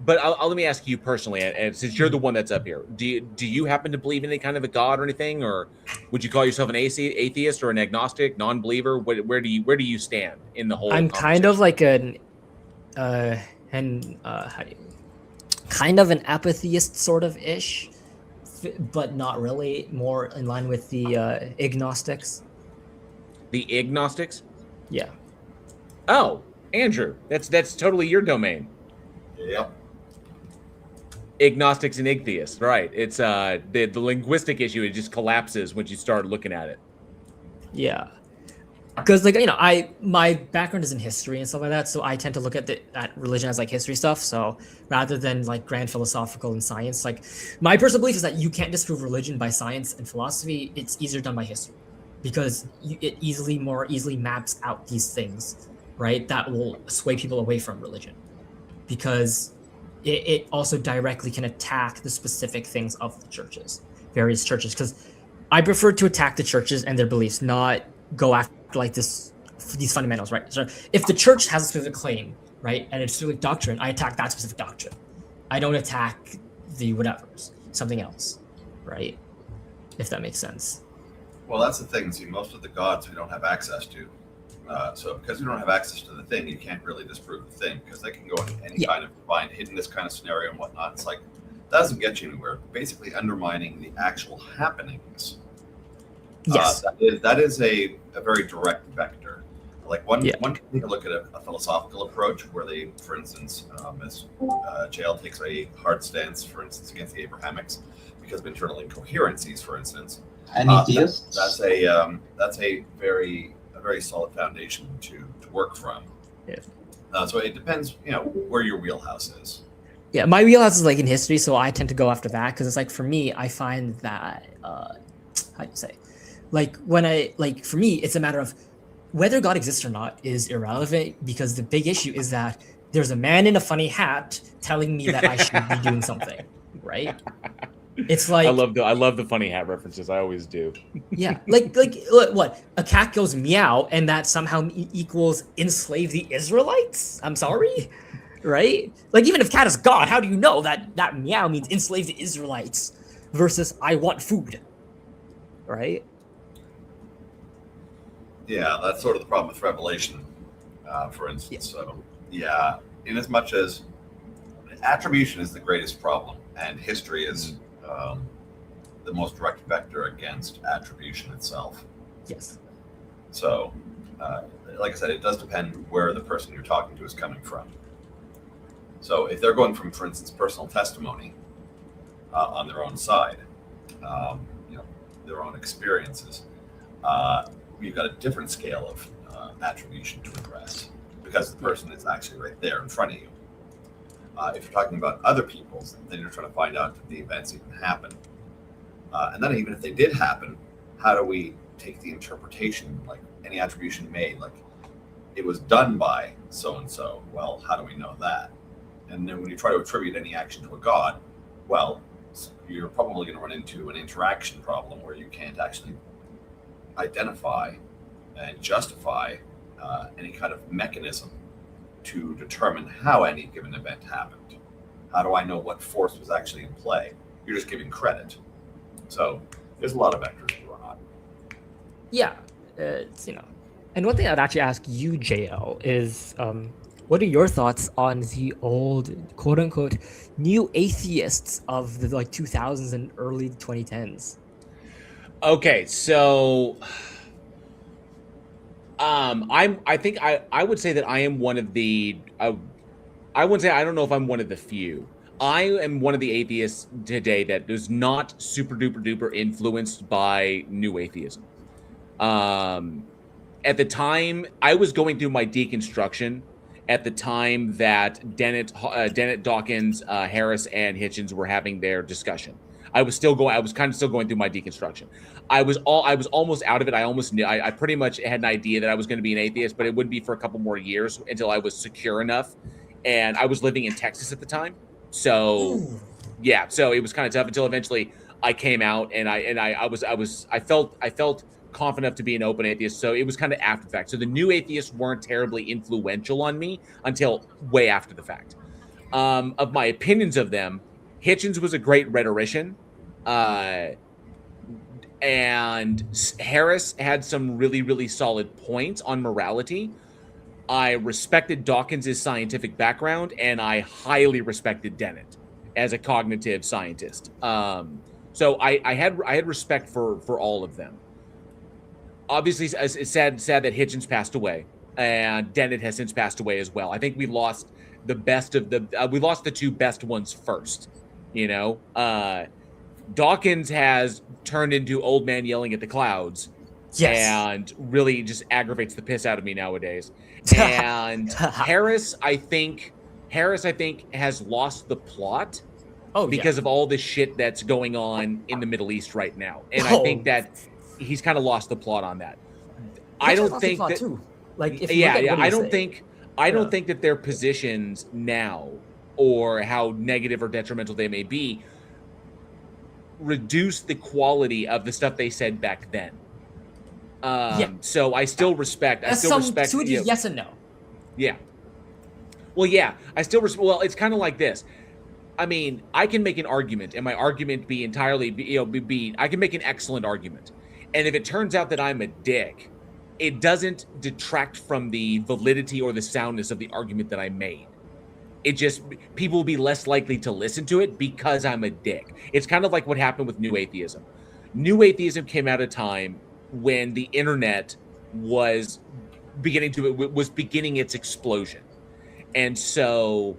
But let me ask you personally, and since you're the one that's up here, do you happen to believe in any kind of a god or anything, or would you call yourself an atheist or an agnostic, non-believer? Where do you stand in the whole I'm kind of conversation? like how do you, kind of an apatheist sort of ish, but not really. More in line with the agnostics. The agnostics? Yeah. Oh, Andrew, that's totally your domain. Yep. Agnostics and atheists, right? It's the linguistic issue. It just collapses once you start looking at it. Yeah. Because my background is in history and stuff like that, so I tend to look at religion as like history stuff. So rather than like grand philosophical and science, like my personal belief is that you can't disprove religion by science and philosophy. It's easier done by history, because it more easily maps out these things, right? That will sway people away from religion, because it also directly can attack the specific things of the churches, various churches. Because I prefer to attack the churches and their beliefs, not go after like these fundamentals, right? So if the church has a specific claim, right, and it's specific doctrine, I attack that specific doctrine. I don't attack the whatever's, something else, right? If that makes sense. Well, that's the thing. See, most of the gods we don't have access to. So because we don't have access to the thing, you can't really disprove the thing, because they can go into any kind of divine hiddenness kind of scenario and whatnot. It's like, that doesn't get you anywhere. Basically undermining the actual happenings. Yes. That is a very direct vector. Like one can take a look at a philosophical approach where they, for instance, as JL takes a hard stance, for instance, against the Abrahamics because of internal incoherencies, for instance. And atheists? That's a very solid foundation to work from. Yeah. So it depends, where your wheelhouse is. Yeah, my wheelhouse is like in history, so I tend to go after that, because it's like, for me, I find that how do you say, like for me, it's a matter of whether God exists or not is irrelevant, because the big issue is that there's a man in a funny hat telling me that I should be doing something, right? It's like, I love the funny hat references. I always do. Yeah, like what? A cat goes meow, and that somehow equals enslave the Israelites? I'm sorry, right? Like, even if cat is God, how do you know that meow means enslave the Israelites versus I want food, right? Yeah, that's sort of the problem with Revelation, for instance. Yeah. So, yeah, in as much as attribution is the greatest problem, and history is the most direct vector against attribution itself. Yes. So, like I said, it does depend where the person you're talking to is coming from. So, if they're going from, for instance, personal testimony on their own side, their own experiences, we've got a different scale of attribution to address, because the person is actually right there in front of you. If you're talking about other people's, then you're trying to find out if the events even happened. And then even if they did happen, how do we take the interpretation, like any attribution made, like it was done by so-and-so? Well, how do we know that? And then when you try to attribute any action to a god, well, you're probably going to run into an interaction problem where you can't actually identify and justify any kind of mechanism to determine how any given event happened. How do I know what force was actually in play? You're just giving credit. So there's a lot of vectors going on. Yeah, it's, and one thing I'd actually ask you, JL, is what are your thoughts on the old quote unquote new atheists of the 2000s and early 2010s? Okay, so I think I would say that I am one of the I wouldn't say, I don't know if I'm one of the few. I am one of the atheists today that is not super duper duper influenced by new atheism. At the time, I was going through my deconstruction at the time that Dennett, Dawkins, Harris, and Hitchens were having their discussion. I was kind of still going through my deconstruction. I was almost out of it. I almost knew. I pretty much had an idea that I was going to be an atheist, but it wouldn't be for a couple more years until I was secure enough. And I was living in Texas at the time, so yeah. So it was kind of tough until eventually I came out, and I felt confident enough to be an open atheist. So it was kind of after the fact. So the new atheists weren't terribly influential on me until way after the fact. Of my opinions of them, Hitchens was a great rhetorician. And Harris had some really, really solid points on morality. I respected Dawkins's scientific background, and I highly respected Dennett as a cognitive scientist. So I had respect for all of them. Obviously, it's sad that Hitchens passed away, and Dennett has since passed away as well. I think we lost the best of we lost the two best ones first. Dawkins has turned into old man yelling at the clouds. Yes. And really just aggravates the piss out of me nowadays. And Harris, I think, has lost the plot because of all this shit that's going on in the Middle East right now. And I think that he's kind of lost the plot on that. I don't think that. Too. Like, if I don't think that their positions now, or how negative or detrimental they may be, reduce the quality of the stuff they said back then. So I still respect. Yes and no. Yeah. Well, yeah. I still respect. Well, it's kind of like this. I mean, I can make an argument, and my argument be entirely, I can make an excellent argument, and if it turns out that I'm a dick, it doesn't detract from the validity or the soundness of the argument that I made. It just, people will be less likely to listen to it because I'm a dick. It's kind of like what happened with New Atheism. New Atheism came out of a time when the internet was beginning its explosion. And so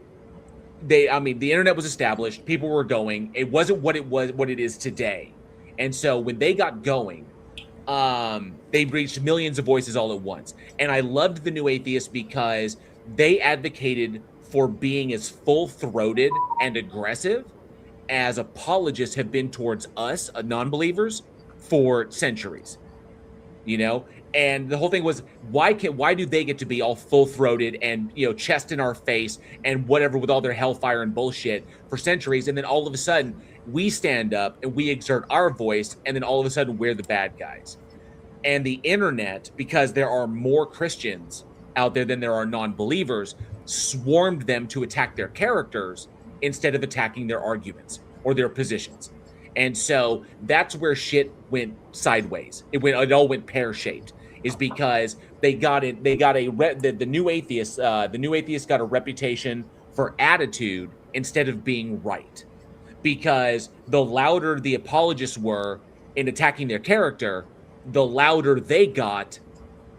the internet was established, people were going, it wasn't what it is today. And so when they got going, they reached millions of voices all at once. And I loved the New Atheists because they advocated for being as full-throated and aggressive as apologists have been towards us, non-believers, for centuries. And the whole thing was, why do they get to be all full-throated and, chest in our face and whatever with all their hellfire and bullshit for centuries, and then all of a sudden we stand up and we exert our voice, and then all of a sudden we're the bad guys. And the internet, because there are more Christians out there than there are non-believers, swarmed them to attack their characters instead of attacking their arguments or their positions. And so that's where shit went sideways. It all went pear-shaped, is because the New Atheists got a reputation for attitude instead of being right. Because the louder the apologists were in attacking their character, the louder they got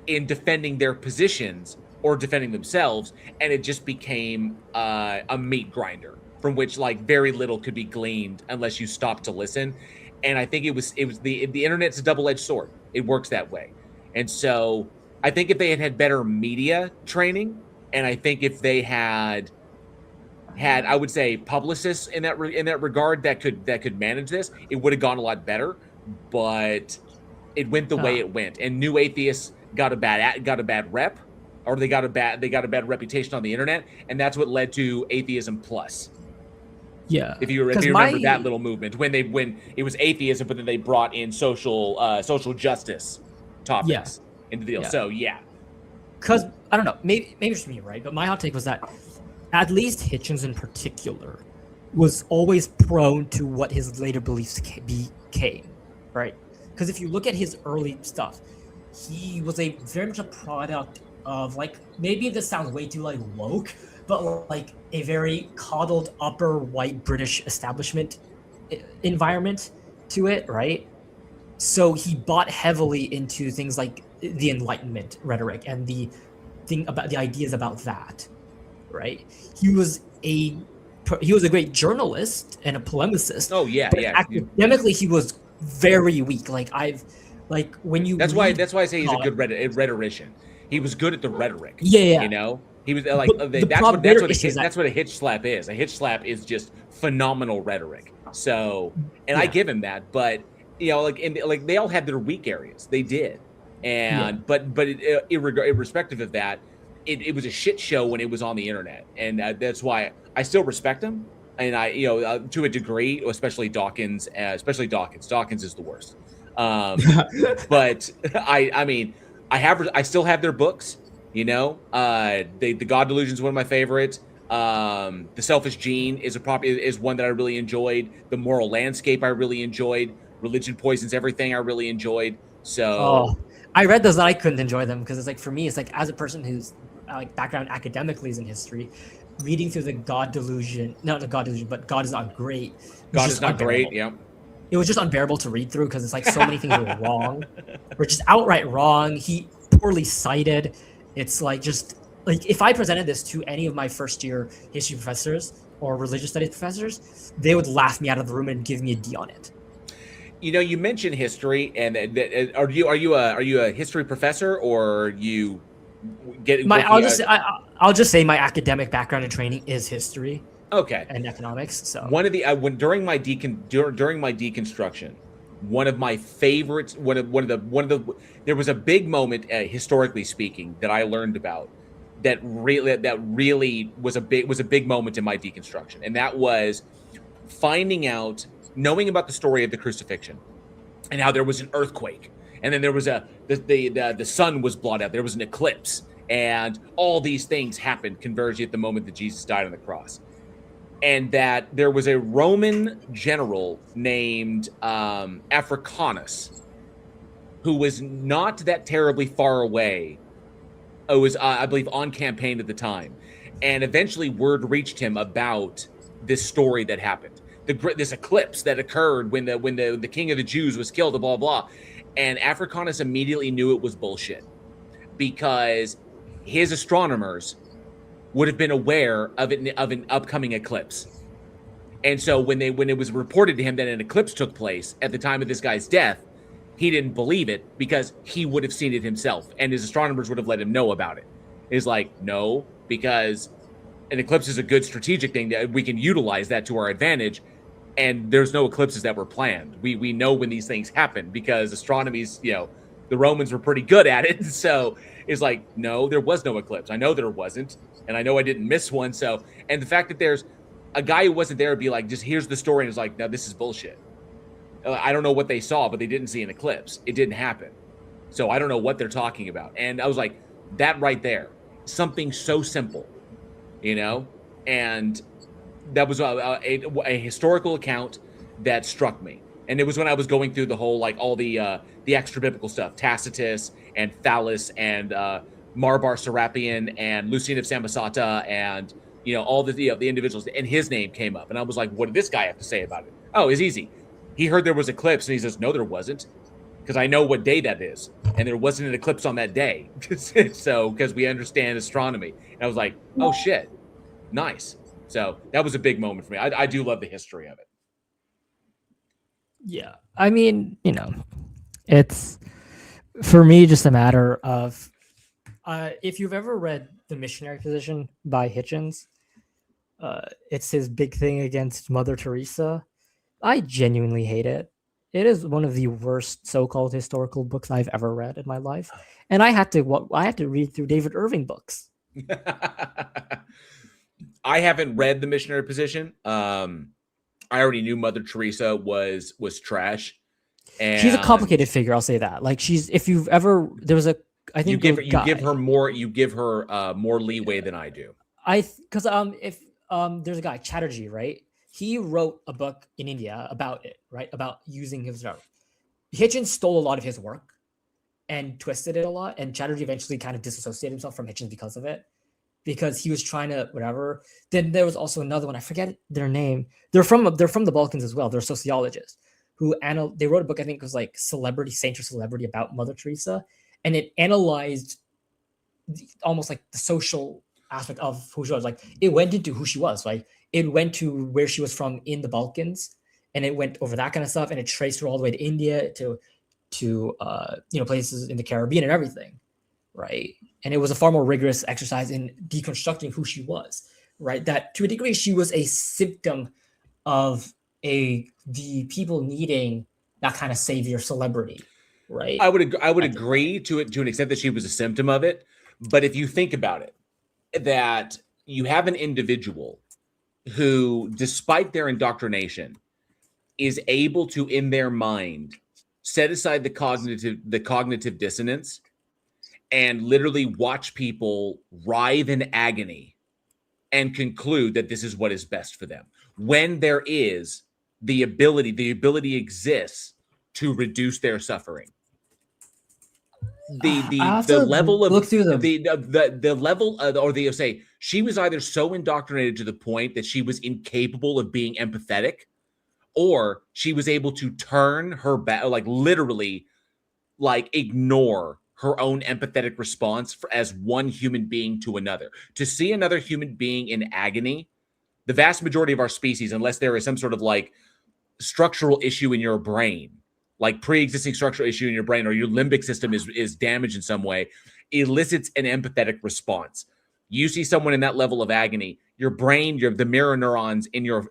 in defending their positions or defending themselves, and it just became a meat grinder from which very little could be gleaned unless you stopped to listen. And I think it was the internet's a double-edged sword. It works that way. And so I think if they had better media training, and I think if they had I would say publicists in that regard that could manage this, it would have gone a lot better. But it went the way it went, and New Atheists got a bad rep, or they got a bad reputation on the internet, and that's what led to Atheism Plus. Yeah, if you remember that little movement when it was atheism, but then they brought in social justice topics into the deal. So because I don't know, maybe it's me, right? But my hot take was that at least Hitchens in particular was always prone to what his later beliefs became, right? Because if you look at his early stuff, he was very much a product of maybe this sounds way too woke, but a very coddled upper white British establishment environment to it, right? So he bought heavily into things like the Enlightenment rhetoric and the thing about the ideas about that, right? He was a great journalist and a polemicist. Oh yeah, but academically he was very weak. When you that's why I say he's a good rhetorician. He was good at the rhetoric. Yeah. He was that's what a hitch slap is. A hitch slap is just phenomenal rhetoric. So, and I give him that, but they all had their weak areas. They did, and but irrespective of that, it was a shit show when it was on the internet, and that's why I still respect him. And I, to a degree, especially Dawkins. Dawkins is the worst. But I still have their books. The God Delusion is one of my favorites. The Selfish Gene is one that I really enjoyed. The Moral Landscape I really enjoyed. Religion Poisons Everything I really enjoyed. So Oh, I read those and I couldn't enjoy them because it's like, for me, it's like, as a person who's like background academically is in history, reading through the God delusion, not the God delusion, but God is not great, was God just is not unbearable. great. Yeah. It was just unbearable to read through because it's like so many things were wrong, were just outright wrong. He poorly cited. It's like, just like, if I presented this to any of my first year history professors or religious studies professors, they would laugh me out of the room and give me a D on it. You know, you mentioned history, and are you a history professor, or you get My working? I'll just say my academic background and training is history Okay. and economics. So One of the when during my deconstruction, one of my favorites, there was a big moment, historically speaking, that I learned about that really was a big moment in my deconstruction, and that was knowing about the story of the crucifixion and how there was an earthquake, and then there was the sun was blotted out, there was an eclipse, and all these things happened converging at the moment that Jesus died on the cross, and that there was a Roman general named Africanus who was not that terribly far away. It was, I believe, on campaign at the time, and eventually word reached him about this story that happened, this eclipse that occurred when the king of the Jews was killed, blah blah, and Africanus immediately knew it was bullshit because his astronomers would have been aware of an upcoming eclipse. And so when it was reported to him that an eclipse took place at the time of this guy's death, he didn't believe it because he would have seen it himself, and his astronomers would have let him know about it. It's like, no, because an eclipse is a good strategic thing that we can utilize that to our advantage. And there's no eclipses that were planned. We know when these things happen because astronomy's, the Romans were pretty good at it. So it's like, no, there was no eclipse. I know there wasn't, and I know I didn't miss one. So, and the fact that there's a guy who wasn't there would be like, just here's the story, and it's like, no, this is bullshit. I don't know what they saw, but they didn't see an eclipse. It didn't happen. So I don't know what they're talking about. And I was like, that right there, something so simple, and that was a historical account that struck me. And it was when I was going through the whole, like, all the extra biblical stuff, Tacitus and Thallus and Marbar Serapion and Lucian of Samosata and all the individuals, and his name came up, and I was like, what did this guy have to say about it? Oh, it's easy. He heard there was an eclipse, and he says, no, there wasn't, because I know what day that is, and there wasn't an eclipse on that day. So, because we understand astronomy. And I was like, oh shit, nice. So that was a big moment for me. I do love the history of it. yeah, I mean, it's, for me, just a matter of, if you've ever read The Missionary Position by Hitchens, it's his big thing against Mother Teresa. I genuinely hate it. It is one of the worst so-called historical books I've ever read in my life, and I had to read through David Irving books. I haven't read The Missionary Position. I already knew Mother Teresa was trash. And she's a complicated figure, I'll say that. Like, if you've ever, there was a, I think you give her more leeway than I do. Because if there's a guy, Chatterjee, right? He wrote a book in India about it, right? About using his art. Hitchens stole a lot of his work and twisted it a lot, and Chatterjee eventually kind of disassociated himself from Hitchens because of it, because he was trying to whatever. Then there was also another one, I forget their name. They're from the Balkans as well. They're sociologists who they wrote a book, I think it was like Saint or Celebrity, about Mother Teresa, and it analyzed almost like the social aspect of who she was. Like, it went into who she was, like it went to where she was from in the Balkans, and it went over that kind of stuff, and it traced her all the way to India, to places in the Caribbean and everything, right? And it was a far more rigorous exercise in deconstructing who she was, right? That to a degree she was a symptom of the people needing that kind of savior celebrity, right? I would agree to an extent that she was a symptom of it, but if you think about it, that you have an individual who, despite their indoctrination, is able to, in their mind, set aside the cognitive dissonance and literally watch people writhe in agony and conclude that this is what is best for them. When there is the ability exists to reduce their suffering. The level of look through the level of, or they say she was either so indoctrinated to the point that she was incapable of being empathetic, or she was able to turn her back, like literally, like ignore her own empathetic response as one human being to another. To see another human being in agony, the vast majority of our species, unless there is some sort of like structural issue in your brain, like pre-existing structural issue in your brain, or your limbic system is damaged in some way, elicits an empathetic response. You see someone in that level of agony, your brain, the mirror neurons in your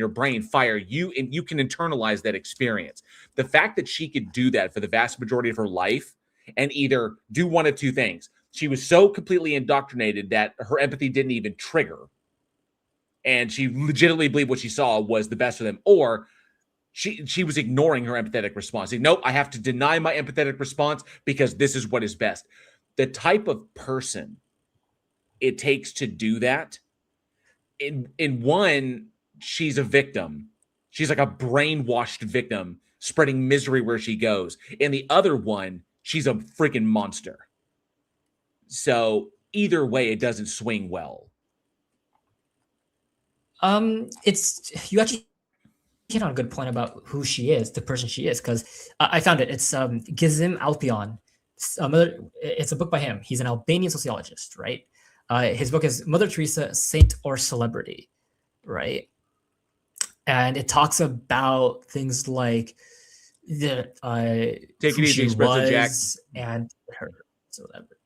brain fire. You can internalize that experience. The fact that she could do that for the vast majority of her life and either do one of two things. She was so completely indoctrinated that her empathy didn't even trigger, and she legitimately believed what she saw was the best for them, or she was ignoring her empathetic response. Saying, nope, I have to deny my empathetic response because this is what is best. The type of person it takes to do that, in one, she's a victim. She's like a brainwashed victim spreading misery where she goes. In the other one, she's a freaking monster. So either way, it doesn't swing well. It's you actually hit on a good point about who she is, the person she is, because I found it. It's Gizim Alpion. It's a book by him. He's an Albanian sociologist, right? His book is Mother Teresa, Saint or Celebrity, right? And it talks about things like the Take it easy, Espresso Jack, and her celebrity.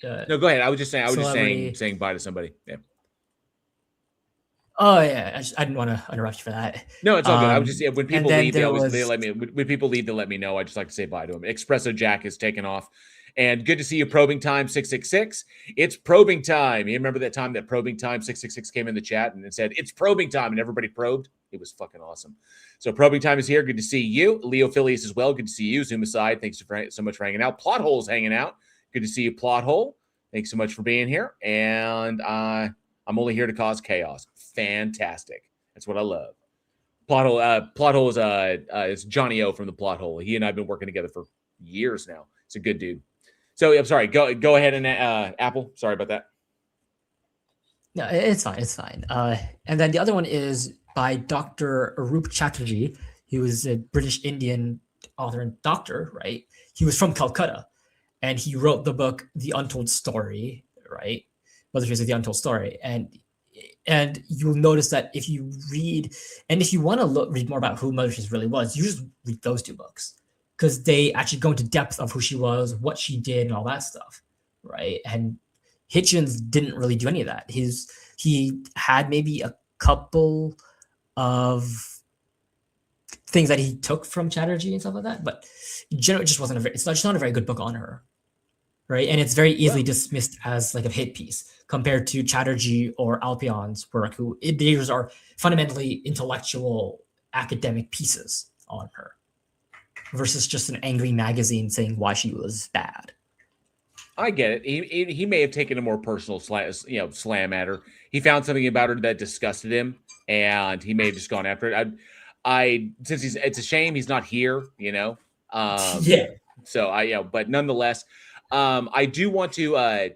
No, go ahead. I was just saying bye to somebody. Yeah. Oh yeah, I didn't want to interrupt you for that. No, it's all good. I was just when people leave, they let me. When people leave, they let me know. I just like to say bye to them. Espresso Jack is taken off, and good to see you. Probing Time 666. It's probing time. You remember that time that Probing Time 666 came in the chat and it said it's probing time, and everybody probed. It was fucking awesome. So Probing Time is here. Good to see you, Leo Phileas as well. Good to see you. Zoom aside. Thanks so much for hanging out. Plot Hole's hanging out. Good to see you, Plot Hole. Thanks so much for being here. And I'm only here to cause chaos. Fantastic. That's what I love. Plot Hole is Johnny O from the Plot Hole. He and I have been working together for years now. It's a good dude. So I'm sorry. Go ahead and Apple. Sorry about that. No, it's fine. It's fine. And then the other one is by Dr. Arup Chatterjee. He was a British Indian author and doctor, right? He was from Calcutta, and he wrote the book The Untold Story, right? Mother Teresa, The Untold Story, and you'll notice that if you read, and if you want to read more about who Mother Teresa really was, you just read those two books, because they actually go into depth of who she was, what she did, and all that stuff, right? And Hitchens didn't really do any of that. He had maybe a couple of things that he took from Chatterjee and stuff like that, but in general, it just wasn't it's just not a very good book on her, right? And it's very easily dismissed as like a hit piece compared to Chatterjee or Alpion's work, who these are fundamentally intellectual academic pieces on her, versus just an angry magazine saying why she was bad. I get it. He may have taken a more personal slam at her. He found something about her that disgusted him, and he may have just gone after it. It's a shame he's not here, yeah. So but nonetheless, I do want to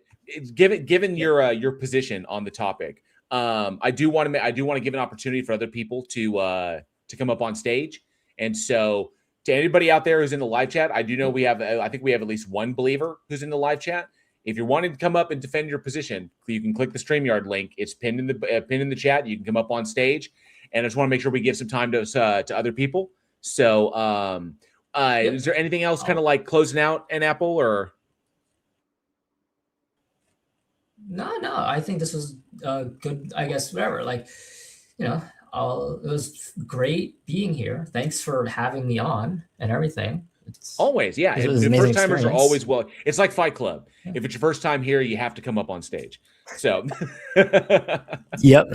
given your position on the topic, I do want to give an opportunity for other people to come up on stage. And so to anybody out there who's in the live chat, I do know I think we have at least one believer who's in the live chat. If you're wanting to come up and defend your position, you can click the StreamYard link. It's pinned in the chat. You can come up on stage, and I just want to make sure we give some time to other people. So, is there anything else kind of like closing out an Apple or? No. I think this was good. I guess whatever. Like, it was great being here. Thanks for having me on and everything. Always, yeah. The first timers are always well. It's like Fight Club. Yeah. If it's your first time here, you have to come up on stage. So, yep.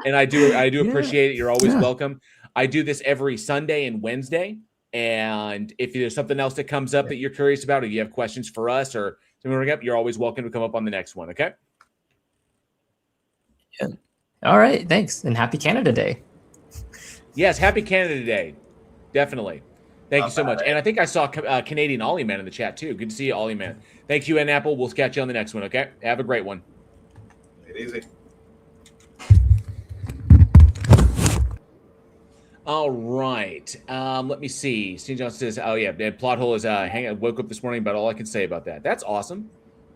And I do appreciate it. You're always welcome. I do this every Sunday and Wednesday. And if there's something else that comes up that you're curious about, or you have questions for us, or something up, you're always welcome to come up on the next one. Okay. All right, thanks, and happy Canada Day. Yes, happy Canada Day. Definitely. Thank you so much. And I think I saw Canadian Ollie Man in the chat too. Good to see you, Ollie Man. Thank you, and Apple. We'll catch you on the next one, okay? Have a great one. Take it easy. All right. Let me see. Steve Johnson says, "Oh yeah, the plot hole is woke up this morning, but all I can say about that. That's awesome.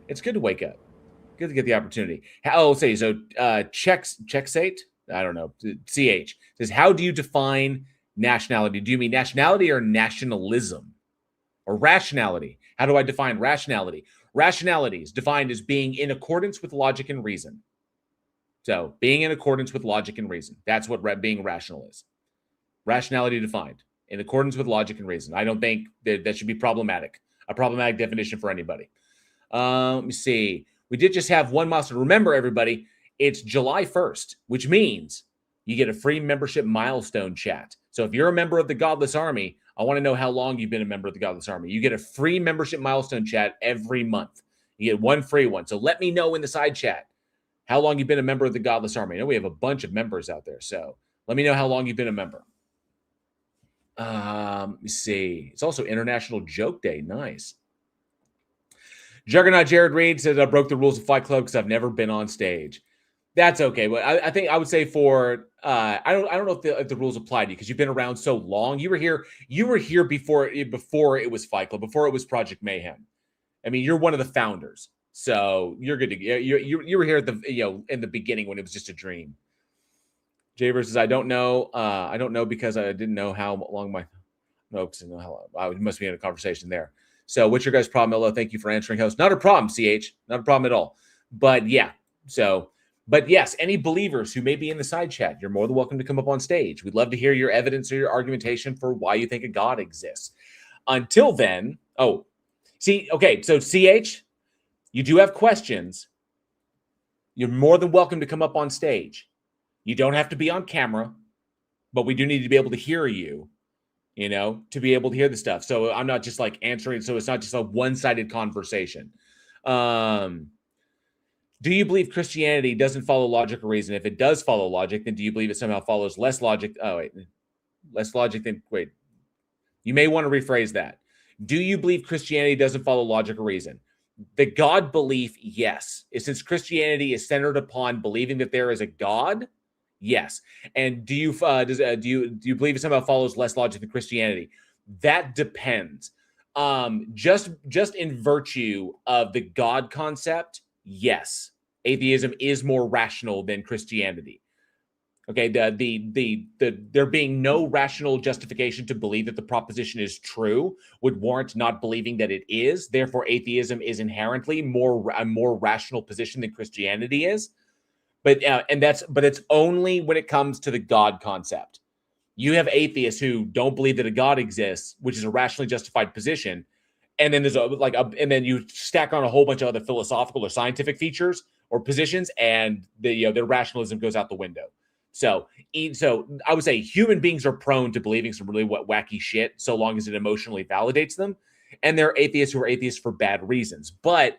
It's good to wake up. Good to get the opportunity. How say so? Checksate. I don't know. CH says, how do you define nationality? Do you mean nationality or nationalism or rationality? How do I define rationality? Rationality is defined as being in accordance with logic and reason. So being in accordance with logic and reason. That's what being rational is. Rationality defined in accordance with logic and reason. I don't think that should be problematic. A problematic definition for anybody. Let me see. We did just have one milestone. Remember, everybody, it's July 1st, which means you get a free membership milestone chat. So if you're a member of the Godless Army, I want to know how long you've been a member of the Godless Army. You get a free membership milestone chat every month. You get one free one. So let me know in the side chat how long you've been a member of the Godless Army. I know we have a bunch of members out there. So let me know how long you've been a member. Let me see. It's also International Joke Day. Nice. Juggernaut Jared Reed says, I broke the rules of Fight Club because I've never been on stage. That's okay. But I think I would say for I don't know if the rules apply to you because you've been around so long. You were here before it was Fight Club, before it was Project Mayhem. I mean, you're one of the founders. So you're good to you were here at the in the beginning when it was just a dream. Jay versus I don't know. I don't know because I didn't know how long my because I know how I must be in a conversation there. So what's your guys' problem, Ella? Thank you for answering, host. Not a problem, CH. Not a problem at all. But yeah, but yes, any believers who may be in the side chat, you're more than welcome to come up on stage. We'd love to hear your evidence or your argumentation for why you think a God exists. Until then, okay, so CH, you do have questions. You're more than welcome to come up on stage. You don't have to be on camera, but we do need to be able to hear you. To be able to hear the stuff. So I'm not just like answering. So it's not just a one-sided conversation. Do you believe Christianity doesn't follow logic or reason? If it does follow logic, then do you believe it somehow follows less logic? Less logic than, you may want to rephrase that. Do you believe Christianity doesn't follow logic or reason? The God belief, yes. Since Christianity is centered upon believing that there is a God, yes. And do you believe it somehow follows less logic than Christianity? That depends. Just in virtue of the God concept, yes. Atheism is more rational than Christianity. Okay, there being no rational justification to believe that the proposition is true would warrant not believing that it is. Therefore, atheism is inherently a more rational position than Christianity is. But it's only when it comes to the God concept. You have atheists who don't believe that a God exists, which is a rationally justified position, and then and then you stack on a whole bunch of other philosophical or scientific features or positions, and their rationalism goes out the window. So I would say human beings are prone to believing some really wacky shit, so long as it emotionally validates them, and there are atheists who are atheists for bad reasons, but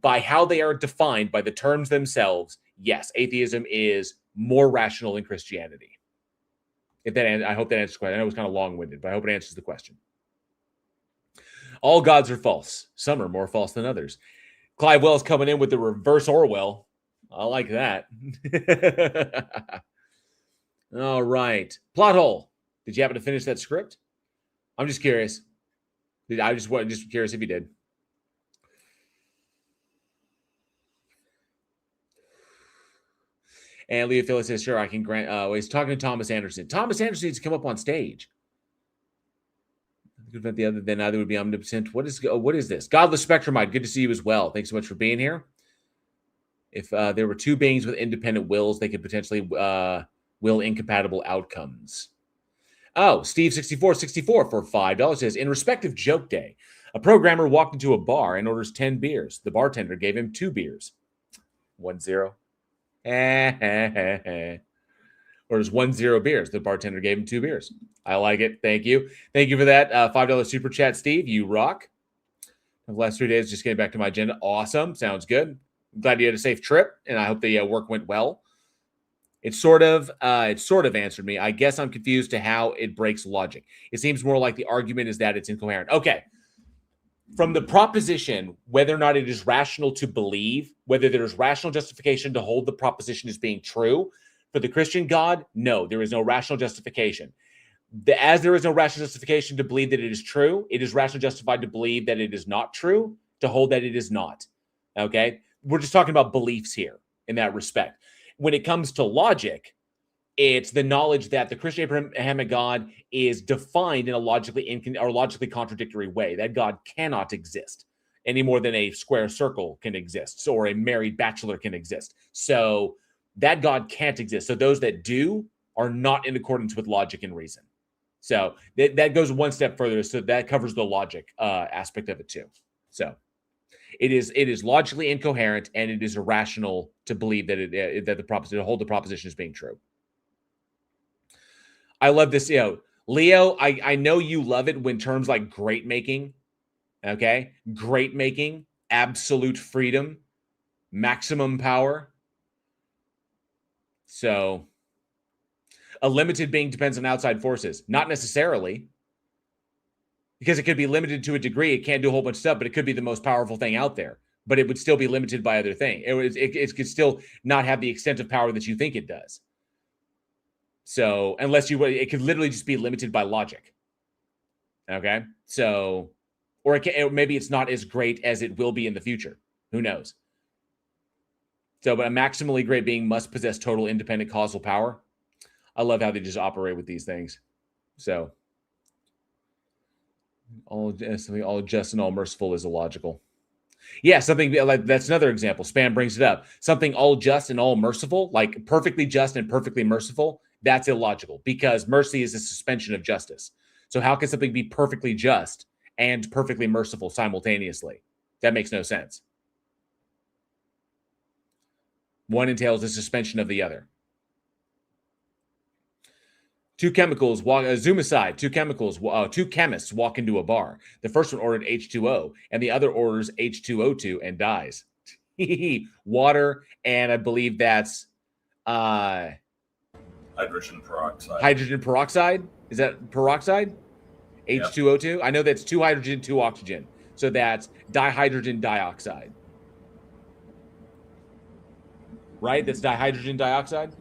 by how they are defined by the terms themselves, yes, atheism is more rational than Christianity. I hope that answers the question. I know it was kind of long-winded, but I hope it answers the question. All gods are false. Some are more false than others. Clive Wells coming in with the reverse Orwell. I like that. All right. Plot hole. Did you happen to finish that script? I'm just curious. Just curious if you did. And Leah Phillips says, sure, I can grant. He's talking to Thomas Anderson. Thomas Anderson needs to come up on stage. The other than either would be omnipotent. What is this? Godless Spectrumite. Good to see you as well. Thanks so much for being here. If there were two beings with independent wills, they could potentially will incompatible outcomes. Oh, Steve6464 for $5 says, in respect of Joke Day, a programmer walked into a bar and orders 10 beers. The bartender gave him 2 beers. 1-0. Orders 1-0 beers. The bartender gave him 2 beers. I like it. Thank you. Thank you for that. $5 super chat, Steve. You rock. The last 3 days, just getting back to my agenda. Awesome. Sounds good. I'm glad you had a safe trip, and I hope the work went well. It sort of answered me. I guess I'm confused to how it breaks logic. It seems more like the argument is that it's incoherent. Okay. From the proposition, whether or not it is rational to believe, whether there is rational justification to hold the proposition as being true, for the Christian God, no, there is no rational justification. As there is no rational justification to believe that it is true, it is rational justified to believe that it is not true, to hold that it is not. Okay? We're just talking about beliefs here in that respect. When it comes to logic, it's the knowledge that the Christian Abrahamic God is defined in a logically contradictory way. That God cannot exist any more than a square circle can exist, or a married bachelor can exist. So that God can't exist. So those that do are not in accordance with logic and reason. So that goes one step further. So that covers the logic aspect of it too. So it is logically incoherent, and it is irrational to believe that the proposition, to hold the proposition as being true. I love this, Leo. I know you love it when terms like great making, okay, great making, absolute freedom, maximum power. So a limited being depends on outside forces, not necessarily. Because it could be limited to a degree. It can't do a whole bunch of stuff, but it could be the most powerful thing out there. But it would still be limited by other things. It could still not have the extent of power that you think it does. So it could literally just be limited by logic. Okay? So, or maybe it's not as great as it will be in the future. Who knows? So, but a maximally great being must possess total independent causal power. I love how they just operate with these things. So, all just and all merciful is illogical. Yeah, something like that's another example. Spam brings it up. Something all just and all merciful, like perfectly just and perfectly merciful, that's illogical because mercy is a suspension of justice. So how can something be perfectly just and perfectly merciful simultaneously? That makes no sense. One entails a suspension of the other. Two chemists walk into a bar. The first one ordered H2O, and the other orders H2O2 and dies. Water, and I believe that's hydrogen peroxide. Hydrogen peroxide? Is that peroxide? H2O2? I know that's 2 hydrogen, 2 oxygen. So that's dihydrogen dioxide. Right? That's dihydrogen dioxide?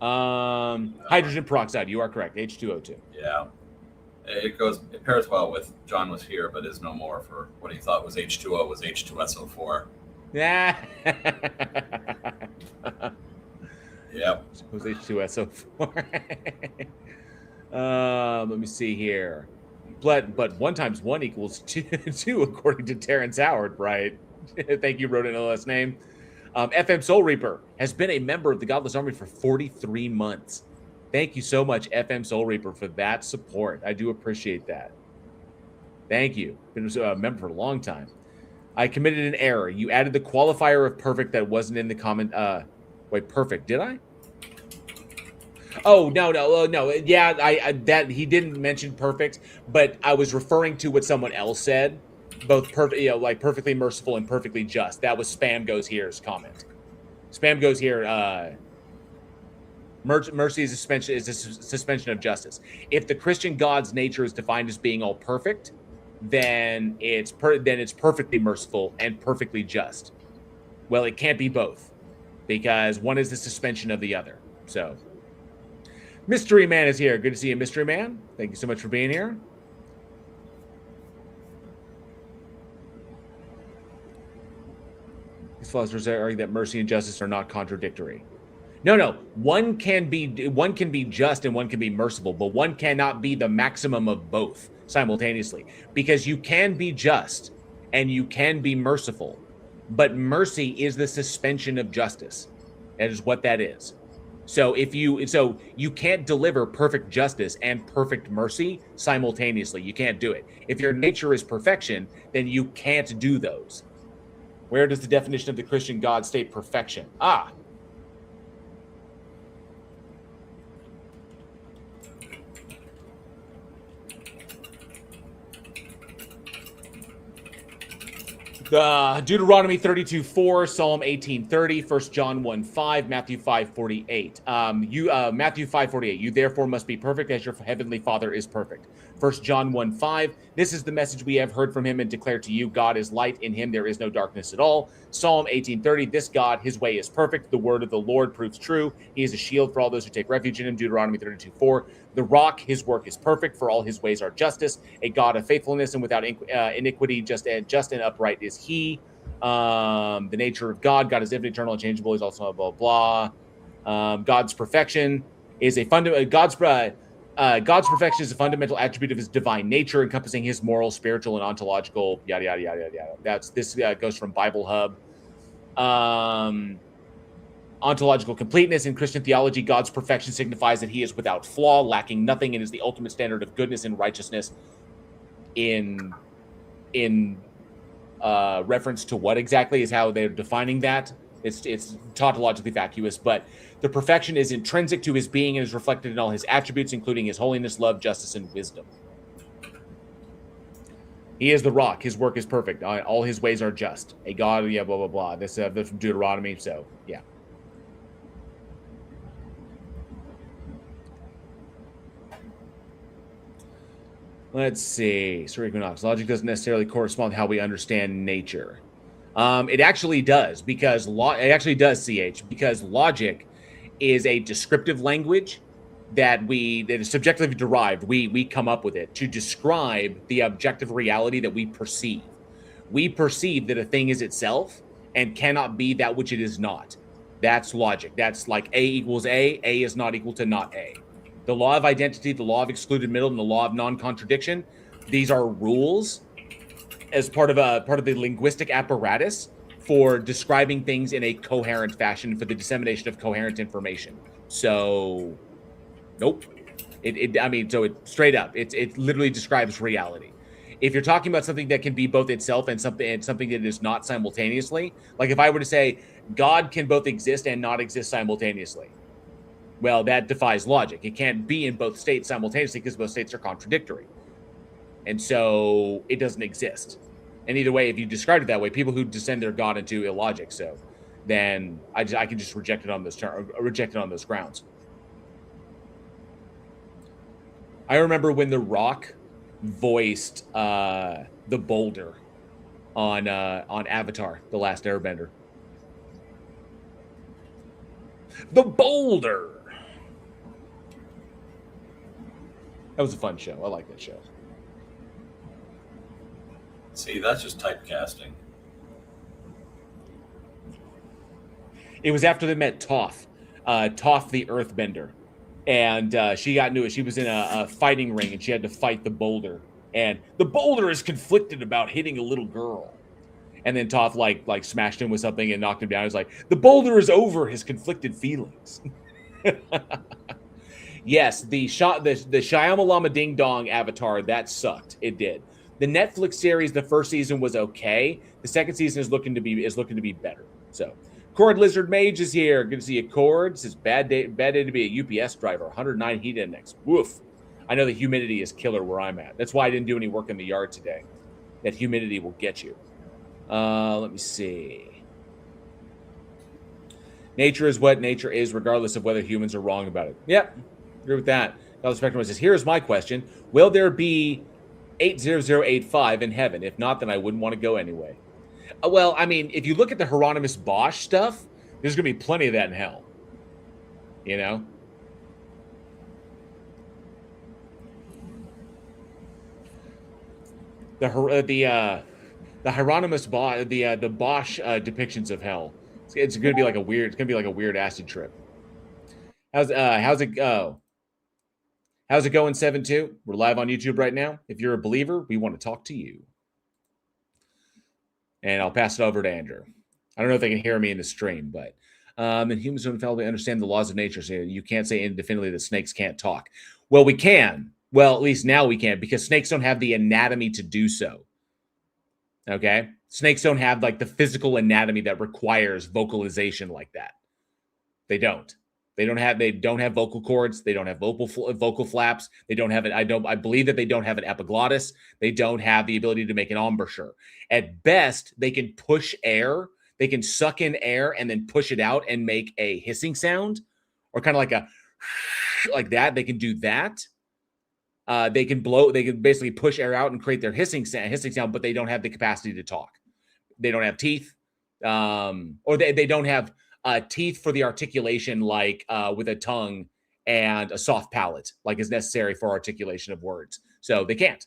Hydrogen peroxide. You are correct. H2O2. Yeah. It pairs well with John was here, but is no more, for what he thought was H2O was H2SO4. Yeah. Yep. It was H2SO4. Let me see here. But 1 times 1 equals 2, according to Terrence Howard, right? Thank you, wrote in a last name. FM Soul Reaper has been a member of the Godless Army for 43 months. Thank you so much, FM Soul Reaper, for that support. I do appreciate that. Thank you. Been a member for a long time. I committed an error. You added the qualifier of perfect that wasn't in the comment. Wait, perfect. Did I? Oh, no. Yeah, that he didn't mention perfect, but I was referring to what someone else said. Both perfect, like perfectly merciful and perfectly just. That was Spam Goes Here's comment. Spam Goes Here. Mercy is a suspension of justice. If the Christian God's nature is defined as being all perfect, then it's perfectly merciful and perfectly just. Well, it can't be both because one is the suspension of the other. So, Mystery Man is here. Good to see you, Mystery Man. Thank you so much for being here. These philosophers argue that mercy and justice are not contradictory. No. One can be just and one can be merciful, but one cannot be the maximum of both simultaneously. Because you can be just and you can be merciful, but mercy is the suspension of justice. That is what that is. So you can't deliver perfect justice and perfect mercy simultaneously. You can't do it. If your nature is perfection, then you can't do those. Where does the definition of the Christian God state perfection? Deuteronomy 32:4, Psalm 18:30, 1 John 1:5, Matthew 5:48. Matthew 5:48. You therefore must be perfect as your heavenly Father is perfect. 1 John 1:5. This is the message we have heard from him and declare to you: God is light, in him there is no darkness at all. Psalm 18:30. This God, his way is perfect. The word of the Lord proves true. He is a shield for all those who take refuge in him. Deuteronomy 32:4. The rock, his work is perfect, for all his ways are justice. A God of faithfulness and without iniquity, just and upright is he. The nature of God. God is infinite, eternal, unchangeable. He's also blah, blah, blah. God's perfection is a fundamental. God's perfection is a fundamental attribute of his divine nature, encompassing his moral, spiritual, and ontological, yada, yada, yada, yada. This goes from Bible Hub. Ontological completeness in Christian theology. God's perfection signifies that he is without flaw, lacking nothing, and is the ultimate standard of goodness and righteousness. In reference to what exactly is how they're defining that. It's tautologically vacuous, but the perfection is intrinsic to his being and is reflected in all his attributes, including his holiness, love, justice, and wisdom. He is the rock. His work is perfect. All his ways are just. A God, yeah, blah, blah, blah. This from Deuteronomy, so, yeah. Let's see. Sir Equinox. Logic doesn't necessarily correspond to how we understand nature. It actually does, because it actually does, CH, because logic is a descriptive language that is subjectively derived. We come up with it to describe the objective reality that we perceive. We perceive that a thing is itself and cannot be that which it is not. That's logic. That's like A equals A is not equal to not A. The law of identity, the law of excluded middle, and the law of non-contradiction, these are rules as part of the linguistic apparatus for describing things in a coherent fashion for the dissemination of coherent information. So, nope. So it straight up, it literally describes reality. If you're talking about something that can be both itself and something that is not simultaneously, like if I were to say God can both exist and not exist simultaneously, well, that defies logic. It can't be in both states simultaneously because both states are contradictory. And so it doesn't exist. And either way, if you describe it that way, people who descend their God into illogic, so then I can just reject it on those grounds. I remember when The Rock voiced the boulder on Avatar: The Last Airbender. The boulder. That was a fun show. I like that show. See, that's just typecasting. It was after they met Toph the Earthbender. And she got into it. She was in a fighting ring, and she had to fight the boulder. And the boulder is conflicted about hitting a little girl. And then Toph like smashed him with something and knocked him down. He's like, the boulder is over his conflicted feelings. Yes, the Shyamalan Ding Dong Avatar, that sucked. It did. The Netflix series, the first season was okay. The second season is looking to be better. So, Cord Lizard Mage is here. Good to see you, Cord. It says bad day to be a UPS driver. 109 heat index. Woof. I know the humidity is killer where I'm at. That's why I didn't do any work in the yard today. That humidity will get you. Let me see. Nature is what nature is, regardless of whether humans are wrong about it. Yep. Agree with that. Dollar Spectrum says, here's my question. Will there be 80085 in heaven? If not, then I wouldn't want to go anyway. Well, I mean, if you look at the Hieronymus Bosch stuff, there's going to be plenty of that in hell. You know? The Hieronymus Bosch, the Bosch depictions of hell. It's going to be like a weird acid trip. How's it go? How's it going, 7-2? We're live on YouTube right now. If you're a believer, we want to talk to you. And I'll pass it over to Andrew. I don't know if they can hear me in the stream, but and humans don't infallibly understand the laws of nature. So you can't say indefinitely that snakes can't talk. Well, we can. Well, at least now we can, because snakes don't have the anatomy to do so. Okay? Snakes don't have like the physical anatomy that requires vocalization like that. They don't. They don't have vocal cords. They don't have vocal flaps. They don't have it. I believe that they don't have an epiglottis. They don't have the ability to make an embouchure. At best, they can push air. They can suck in air and then push it out and make a hissing sound, or kind of like a like that. They can do that. They can blow. They can basically push air out and create their hissing sound, but they don't have the capacity to talk. They don't have teeth, or they don't have teeth for the articulation, like with a tongue and a soft palate, like is necessary for articulation of words. So they can't.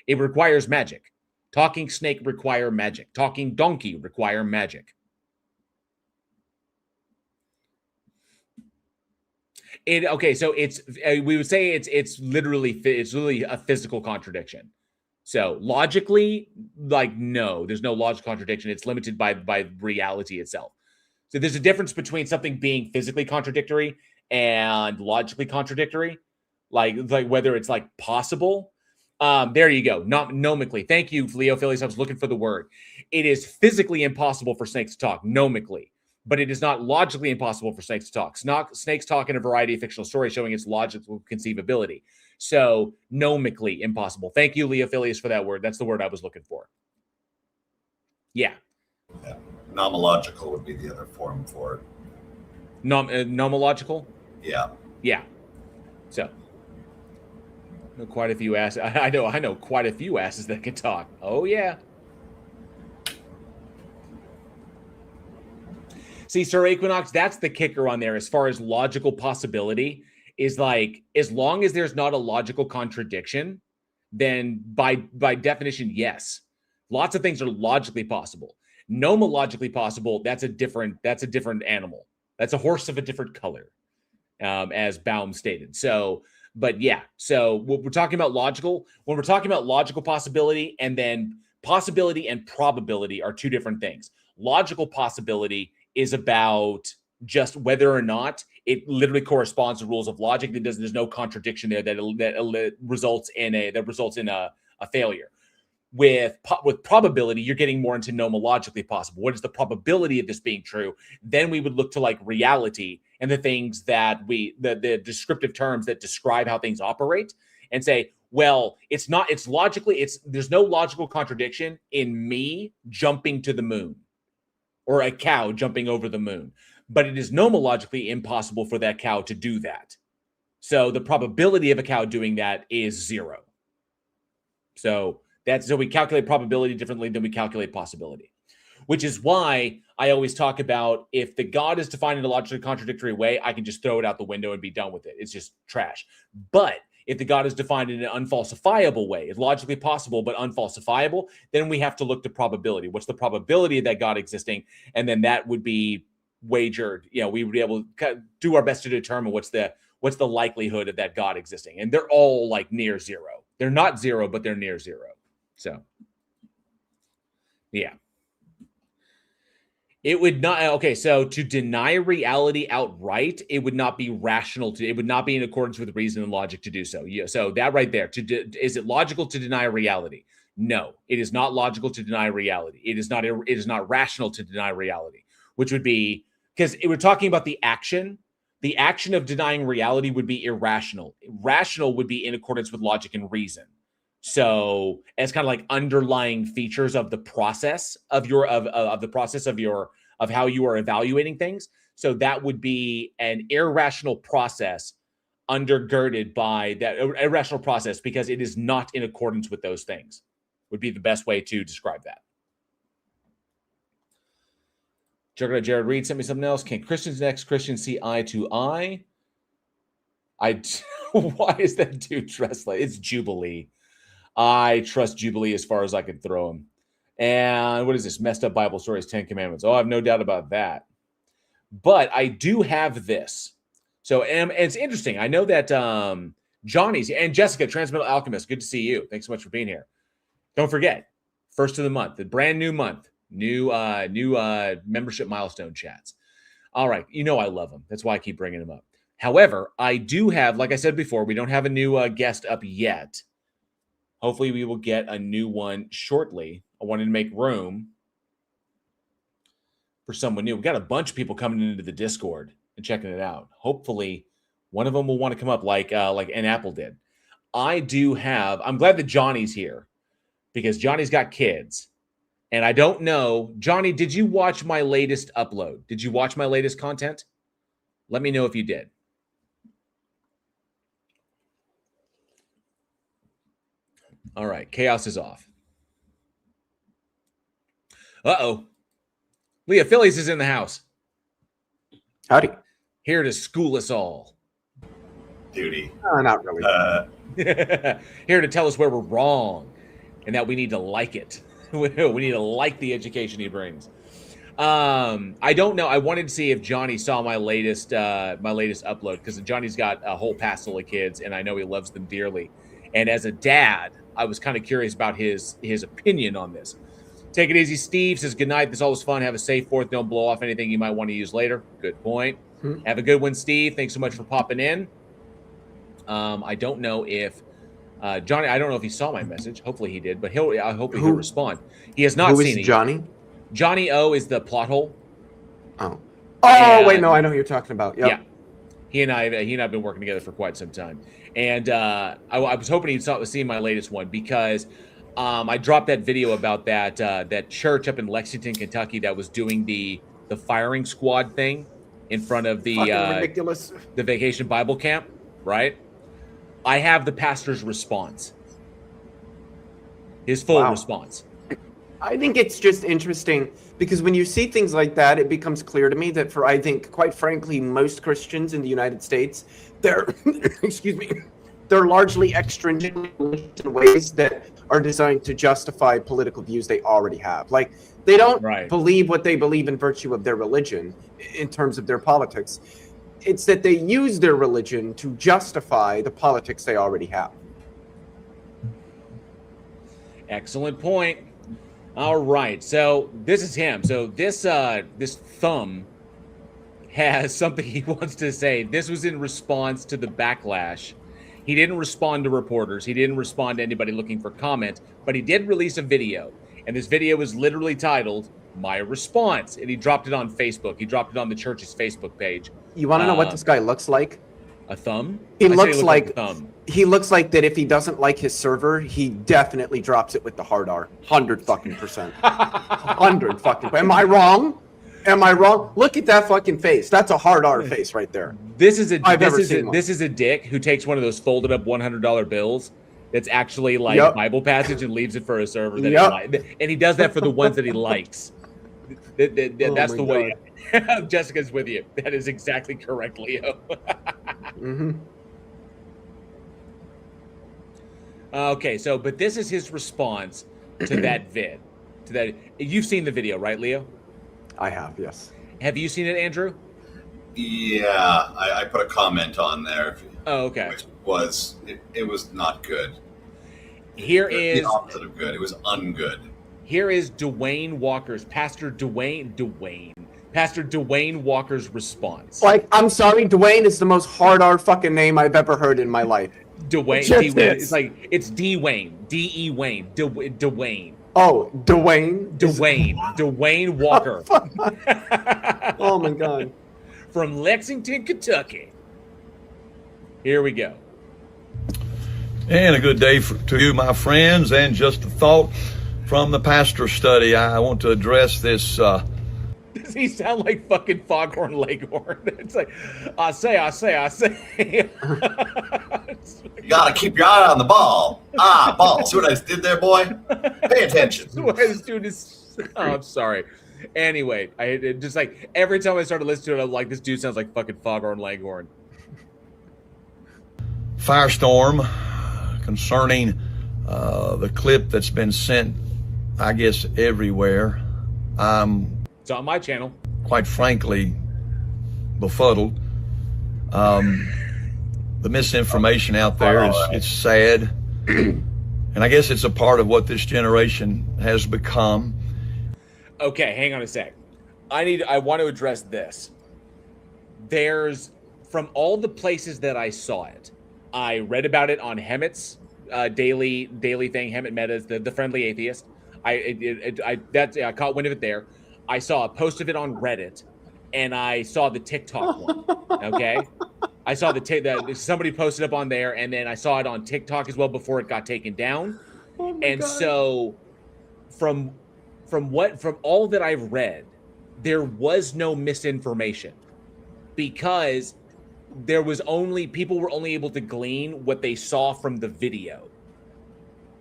It requires magic. Talking snake require magic. Talking donkey require magic. So it's we would say it's literally a physical contradiction. So logically, like, no, there's no logical contradiction. It's limited by reality itself. So there's a difference between something being physically contradictory and logically contradictory, like whether it's like possible. There you go. Not nomically. Thank you, Leo Phillies. I was looking for the word. It is physically impossible for snakes to talk nomically, but it is not logically impossible for snakes to talk. Snakes talk in a variety of fictional stories showing its logical conceivability. So nomically impossible. Thank you, Leo Phillies, for that word. That's the word I was looking for. Yeah. Nomological would be the other form for it. Nomological? Yeah. Yeah. So, I know quite a few asses. I know quite a few asses that can talk. Oh, yeah. See, Sir Equinox, that's the kicker on there as far as logical possibility is like, as long as there's not a logical contradiction, then by definition, yes. Lots of things are logically possible. Nomologically possible, that's a different animal. That's a horse of a different color, as Baum stated. So, but yeah, so we're talking about logical. When we're talking about logical possibility, and then possibility and probability are two different things. Logical possibility is about just whether or not it literally corresponds to rules of logic. There's no contradiction there that results in a failure. With probability, you're getting more into nomologically possible. What is the probability of this being true? Then we would look to like reality and the things that the descriptive terms that describe how things operate, and say, well, there's no logical contradiction in me jumping to the moon or a cow jumping over the moon, but it is nomologically impossible for that cow to do that. So the probability of a cow doing that is 0. So we calculate probability differently than we calculate possibility, which is why I always talk about if the God is defined in a logically contradictory way, I can just throw it out the window and be done with it. It's just trash. But if the God is defined in an unfalsifiable way, it's logically possible but unfalsifiable, then we have to look to probability. What's the probability of that God existing? And then that would be wagered. We would be able to do our best to determine what's the likelihood of that God existing. And they're all like near 0. They're not 0, but they're near 0. So, yeah. It would not, okay, so to deny reality outright, it would not be rational it would not be in accordance with reason and logic to do so. Yeah, so that right there, is it logical to deny reality? No, it is not logical to deny reality. It is not rational to deny reality, which would be, because we're talking about the action of denying reality would be irrational. Rational would be in accordance with logic and reason. So as kind of like underlying features of the process of how you are evaluating things. So that would be an irrational process undergirded by that irrational process because it is not in accordance with those things would be the best way to describe that. Juggernaut Jared Reed sent me something else. Can Christians and ex-Christians see eye to eye? Why is that dude dressed like it's Jubilee? I trust Jubilee as far as I can throw him. And what is this? Messed up Bible stories, 10 Commandments. Oh, I have no doubt about that. But I do have this. So, and it's interesting. I know that Johnny's and Jessica, Transmetal Alchemist, good to see you. Thanks so much for being here. Don't forget, first of the month, the brand new month, new membership milestone chats. All right. I love them. That's why I keep bringing them up. However, I do have, like I said before, we don't have a new guest up yet. Hopefully we will get a new one shortly. I wanted to make room for someone new. We got a bunch of people coming into the Discord. and checking it out. Hopefully, one of them will want to come up like an Apple did. I'm glad that Johnny's here because Johnny's got kids. And I don't know, Johnny, did you watch my latest upload? Did you watch my latest content? Let me know if you did. All right, chaos is off. Uh-oh. Leah Phillies is in the house. Howdy. Here to school us all. Duty. Not really. Here to tell us where we're wrong and that we need to like it. We need to like the education he brings. I don't know. I wanted to see if Johnny saw my latest upload because Johnny's got a whole passel of kids and I know he loves them dearly. And as a dad, I was kind of curious about his opinion on this. Take it easy. Steve says, good night. This is always fun. Have a safe 4th. Don't blow off anything you might want to use later. Good point. Have a good one, Steve. Thanks so much for popping in. I don't know if Johnny, I don't know if he saw my message. Hopefully he did, but I hope he'll respond. He has not Who seen is it. Johnny? Johnny O is the plot hole. Oh, And- wait, no, I know who you're talking about. Yep. Yeah. He and I have been working together for quite some time. And I was hoping he'd see my latest one because I dropped that video about that church up in Lexington, Kentucky that was doing the firing squad thing in front of the Ridiculous. the vacation Bible camp, right? I have the pastor's response. His full response. I think it's just interesting because when you see things like that, it becomes clear to me that for, I think, quite frankly, most Christians in the United States, they're, excuse me, they're largely extrinsic in ways that are designed to justify political views they already have. Like, they don't believe what they believe in virtue of their religion in terms of their politics. It's that they use their religion to justify the politics they already have. Excellent point. All right, so this is him. So this thumb has something he wants to say. This was in response to the backlash. He didn't respond to reporters. He didn't respond to anybody looking for comment, but he did release a video. And this video was literally titled, My Response. And he dropped it on Facebook. He dropped it on the church's Facebook page. You want to know what this guy looks like? A thumb? He looks like a thumb. He looks like that if he doesn't like his server, he definitely drops it with the hard R. 100%. 100 fucking. Am I wrong? Am I wrong? Look at that fucking face. That's a hard R face right there. This is a dick who takes one of those folded up $100 bills that's actually like a Bible passage and leaves it for a server that he likes. And he does that for the ones that he likes. That's the way. Jessica's with you. That is exactly correct, Leo. Okay, so but this is his response to that vid. To that, you've seen the video, right, Leo? I have, yes. Have you seen it, Andrew? Yeah, I put a comment on there. Oh, okay. Which was it was not good. Here The is opposite of good. It was ungood. Here is Dwayne Walker's Pastor Dwayne Walker's response. Like, I'm sorry, Dwayne is the most hard R fucking name I've ever heard in my life. Dwayne. It's like it's D Wayne, D-E Wayne, Dwayne. Oh, Dwayne. Dwayne Walker. Oh my God. From Lexington, Kentucky. Here we go. And a good day to you, my friends, and just a thought from the pastor study. I want to address this. Does he sound like fucking Foghorn Leghorn? It's like, I say. You gotta keep your eye on the ball. Ball. See what I just did there, boy? Pay attention. This dude is. Oh, I'm sorry. Anyway, just like every time I started listening to it, I'm like, this dude sounds like fucking Foghorn Leghorn. Firestorm concerning the clip that's been sent, I guess, everywhere. It's on my channel. Quite frankly, befuddled. The misinformation out there it's sad. And I guess it's a part of what this generation has become. Okay, hang on a sec. I want to address this. There's, from all the places that I saw it, I read about it on Hemmett's daily thing. Hemmett Meta's the friendly atheist. I caught wind of it there. I saw a post of it on Reddit, and I saw the TikTok one. Okay, I saw that somebody posted up on there, and then I saw it on TikTok as well before it got taken down. Oh my And God. so, from all that I've read, there was no misinformation because people were only able to glean what they saw from the video.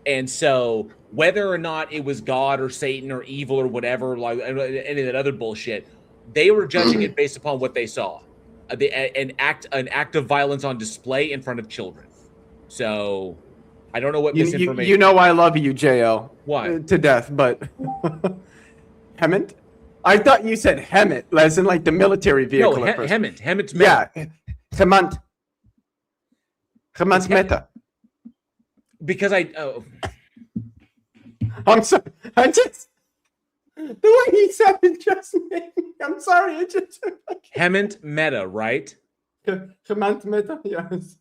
And so whether or not it was God or Satan or evil or whatever, like any of that other bullshit, they were judging it based upon what they saw. An act of violence on display in front of children. So I don't know what misinformation. You know I love you, JL. Why? To death, but Hemant? I thought you said Hemet, as in like the military vehicle. No, Hemant. Hemit's yeah, meta. Hemant. Hemant's It's meta. Because I'm sorry. I just the way he said it just made me. I'm sorry. It just Hemant meta, right? Hemant meta. Yes.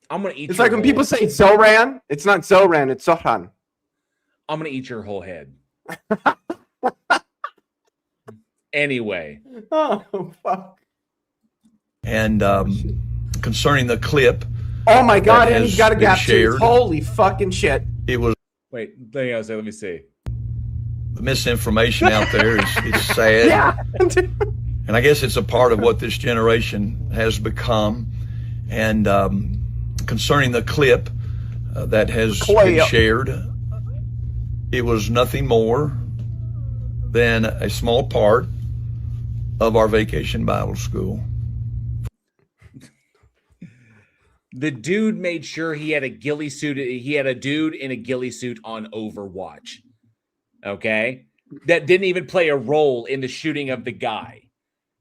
I'm gonna eat. It's like when people say Zoran, it's not Zoran, it's Zohan. I'm gonna eat your whole head. Anyway. Oh fuck. And concerning the clip. Oh my God! that And has he's got a been gap shared, tooth. Holy fucking shit! It was Wait, let me see. the misinformation out there is sad. Yeah. And I guess it's a part of what this generation has become. And concerning the clip that has been shared, it was nothing more than a small part of our Vacation Bible School. The dude made sure he had a ghillie suit. He had a dude in a ghillie suit on Overwatch. Okay? That didn't even play a role in the shooting of the guy.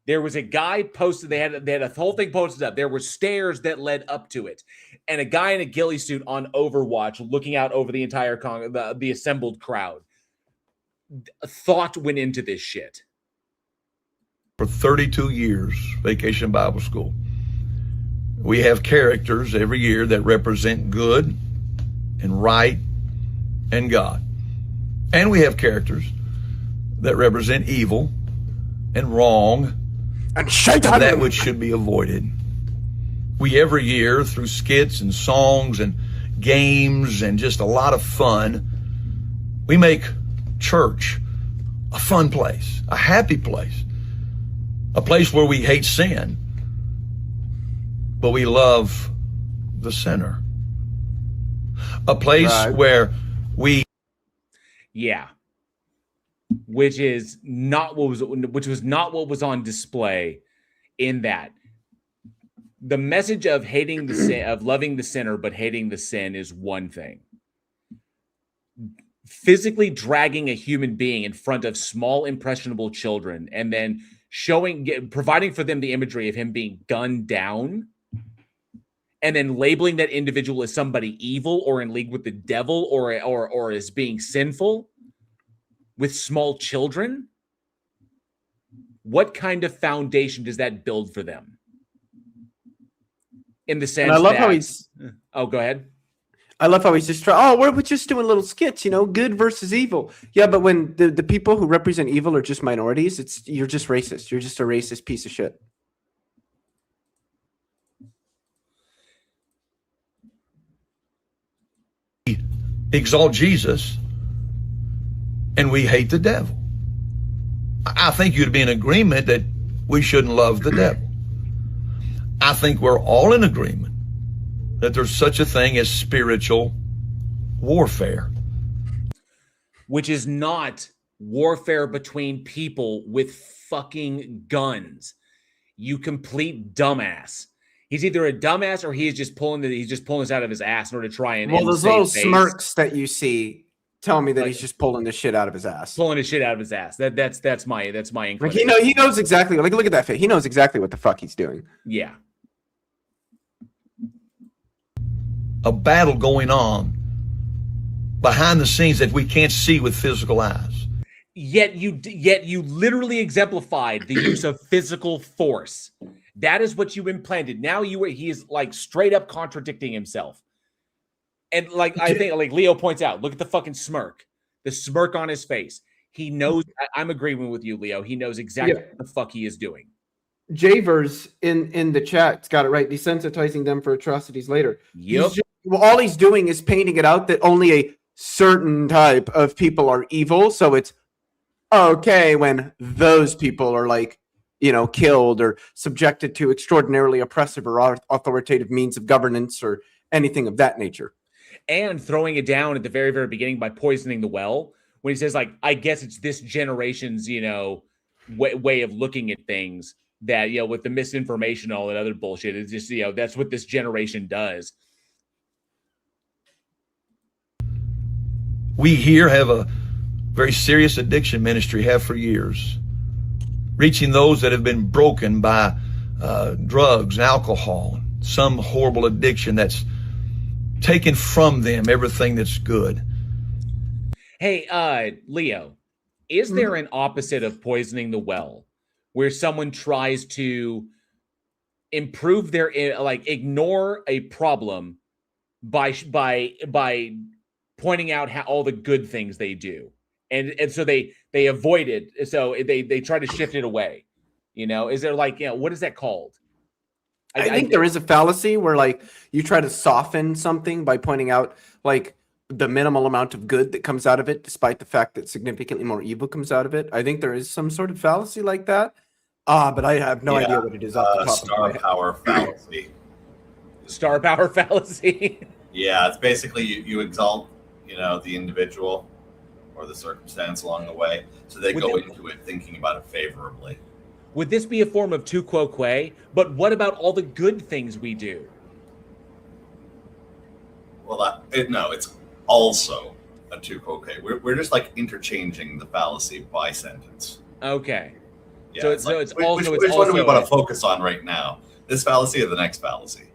There was a guy posted, they had a whole thing posted up. There were stairs that led up to it. And a guy in a ghillie suit on Overwatch looking out over the entire the assembled crowd. Thought went into this shit. For 32 years, Vacation Bible School, we have characters every year that represent good and right and God. And we have characters that represent evil and wrong and that which should be avoided. We every year, through skits and songs and games and just a lot of fun, we make church a fun place, a happy place, a place where we hate sin, but we love the sinner. A place where we... Yeah. Which was not what was on display in that. The message of hating the sin, of loving the sinner but hating the sin is one thing. Physically dragging a human being in front of small impressionable children and then providing for them the imagery of him being gunned down and then labeling that individual as somebody evil or in league with the devil or as being sinful with small children, what kind of foundation does that build for them? In the sense, and I love how he's. Oh, go ahead. I love how he's just trying. Oh, we're just doing little skits, good versus evil. Yeah, but when the people who represent evil are just minorities, you're just racist. You're just a racist piece of shit. Exalt Jesus and we hate the devil. I think you'd be in agreement that we shouldn't love the devil. I think we're all in agreement that there's such a thing as spiritual warfare. Which is not warfare between people with fucking guns. You complete dumbass. He's either a dumbass or he's just pulling this out of his ass in order to try and. Well, those little smirks that you see tell me that he's just pulling the shit out of his ass. Pulling the shit out of his ass. That's my inclination. Like he knows exactly. Like look at that face. He knows exactly what the fuck he's doing. Yeah. A battle going on behind the scenes that we can't see with physical eyes. Yet you literally exemplified the use of physical force. That is what you implanted. Now he is like straight up contradicting himself. And like I think like Leo points out, look at the fucking smirk. The smirk on his face. He knows. I'm agreeing with you, Leo. He knows exactly what the fuck he is doing. Javers in the chat's got it right. Desensitizing them for atrocities later. Yep. All he's doing is painting it out that only a certain type of people are evil. So it's okay when those people are like, killed or subjected to extraordinarily oppressive or authoritative means of governance or anything of that nature. And throwing it down at the very, very beginning by poisoning the well, when he says, like, I guess it's this generation's, way of looking at things that, with the misinformation, all that other bullshit, it's just, that's what this generation does. We here have a very serious addiction ministry, have for years, reaching those that have been broken by drugs and alcohol, some horrible addiction that's taken from them everything that's good. Hey, Leo, is there an opposite of poisoning the well where someone tries to improve their, ignore a problem by pointing out all the good things they do? And so they avoid it. So they try to shift it away. Is there what is that called? I think there is a fallacy where you try to soften something by pointing out the minimal amount of good that comes out of it, despite the fact that significantly more evil comes out of it. I think there is some sort of fallacy like that. But I have no idea what it is off the top star of my head. power fallacy. Star power fallacy. Yeah, it's basically you exalt, the individual or the circumstance along the way, so they go into it thinking about it favorably. Would this be a form of tu quo que? But what about all the good things we do? Well, it's also a tu quo que. We're just interchanging the fallacy by sentence. Okay. Yeah, So it's also which one do we want to focus on right now? This fallacy or the next fallacy?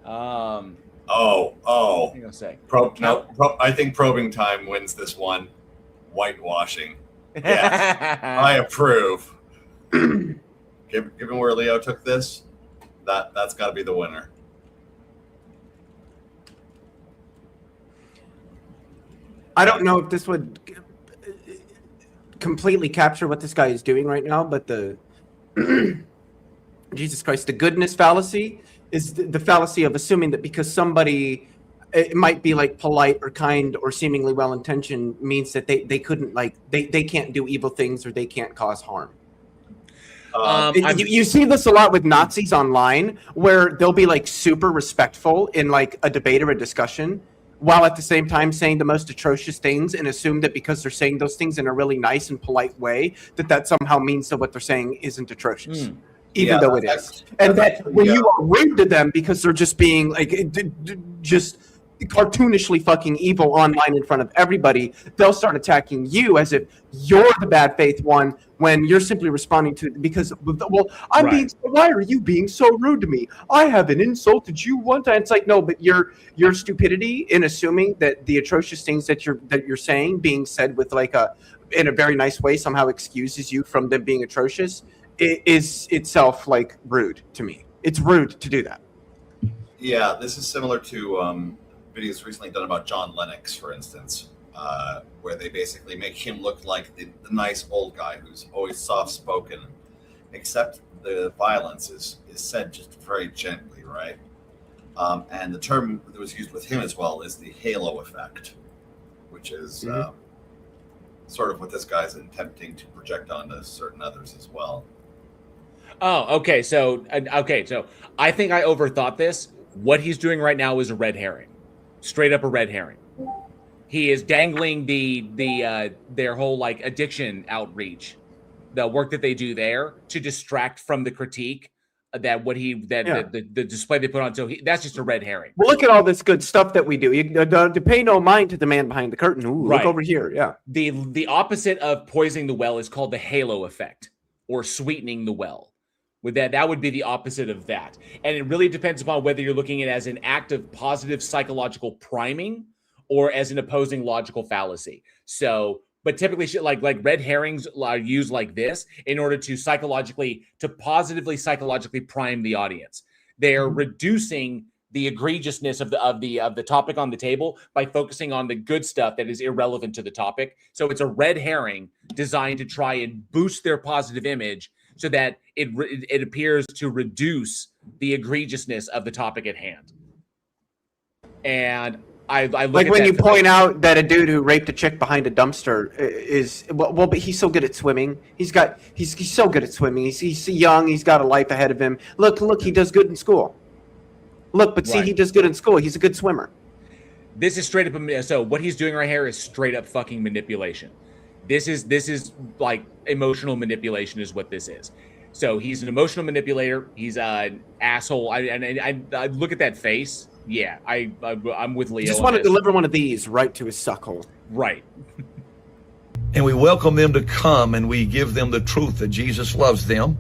Hang Oh. on a sec. I think probing time wins this one. Whitewashing. Yes, I approve. Given where Leo took this, that's got to be the winner. I don't know if this would completely capture what this guy is doing right now, but the Jesus Christ, the goodness fallacy is the fallacy of assuming that because somebody it might be polite or kind or seemingly well-intentioned means that they couldn't they can't do evil things or they can't cause harm. You see this a lot with Nazis online where they'll be super respectful in a debate or a discussion while at the same time saying the most atrocious things and assume that because they're saying those things in a really nice and polite way that somehow means that what they're saying isn't atrocious. Even though it is. And that when you are rude to them because they're just being just cartoonishly fucking evil online in front of everybody, they'll start attacking you as if you're the bad faith one when you're simply responding to because why are you being so rude to me? I haven't insulted you one time. It's no, but your stupidity in assuming that the atrocious things that you're saying being said with in a very nice way somehow excuses you from them being atrocious is itself rude to me. It's rude to do that. Yeah, this is similar to videos recently done about John Lennox, for instance, where they basically make him look like the nice old guy who's always soft-spoken, except the violence is said just very gently, right? And the term that was used with him as well is the halo effect, which is sort of what this guy's attempting to project onto certain others as well. Oh, okay. So I think I overthought this. What he's doing right now is a red herring. Straight up a red herring. He is dangling their whole addiction outreach, the work that they do there to distract from the critique the display they put on. So that's just a red herring. Well, look at all this good stuff that we do. You to pay no mind to the man behind the curtain. Ooh, right. Look over here. Yeah. The opposite of poisoning the well is called the halo effect or sweetening the well. With that would be the opposite of that. And it really depends upon whether you're looking at it as an act of positive psychological priming or as an opposing logical fallacy. So, but typically shit like red herrings are used like this in order to positively psychologically prime the audience. They are reducing the egregiousness of the topic on the table by focusing on the good stuff that is irrelevant to the topic. So it's a red herring designed to try and boost their positive image so that it appears to reduce the egregiousness of the topic at hand. And I look like at when that you point out that a dude who raped a chick behind a dumpster is well, but he's so good at swimming. He's so good at swimming. He's young. He's got a life ahead of him. Look, he does good in school. Look, but see, Right. he does good in school. He's a good swimmer. This is straight up. So what he's doing right here is straight up fucking manipulation. This is like emotional manipulation is what this is. So he's an emotional manipulator. He's an asshole. I look at that face. Yeah, I'm with Leo. You just on want to this. deliver one of these right to his suckhole. Right. And we welcome them to come, and we give them the truth that Jesus loves them.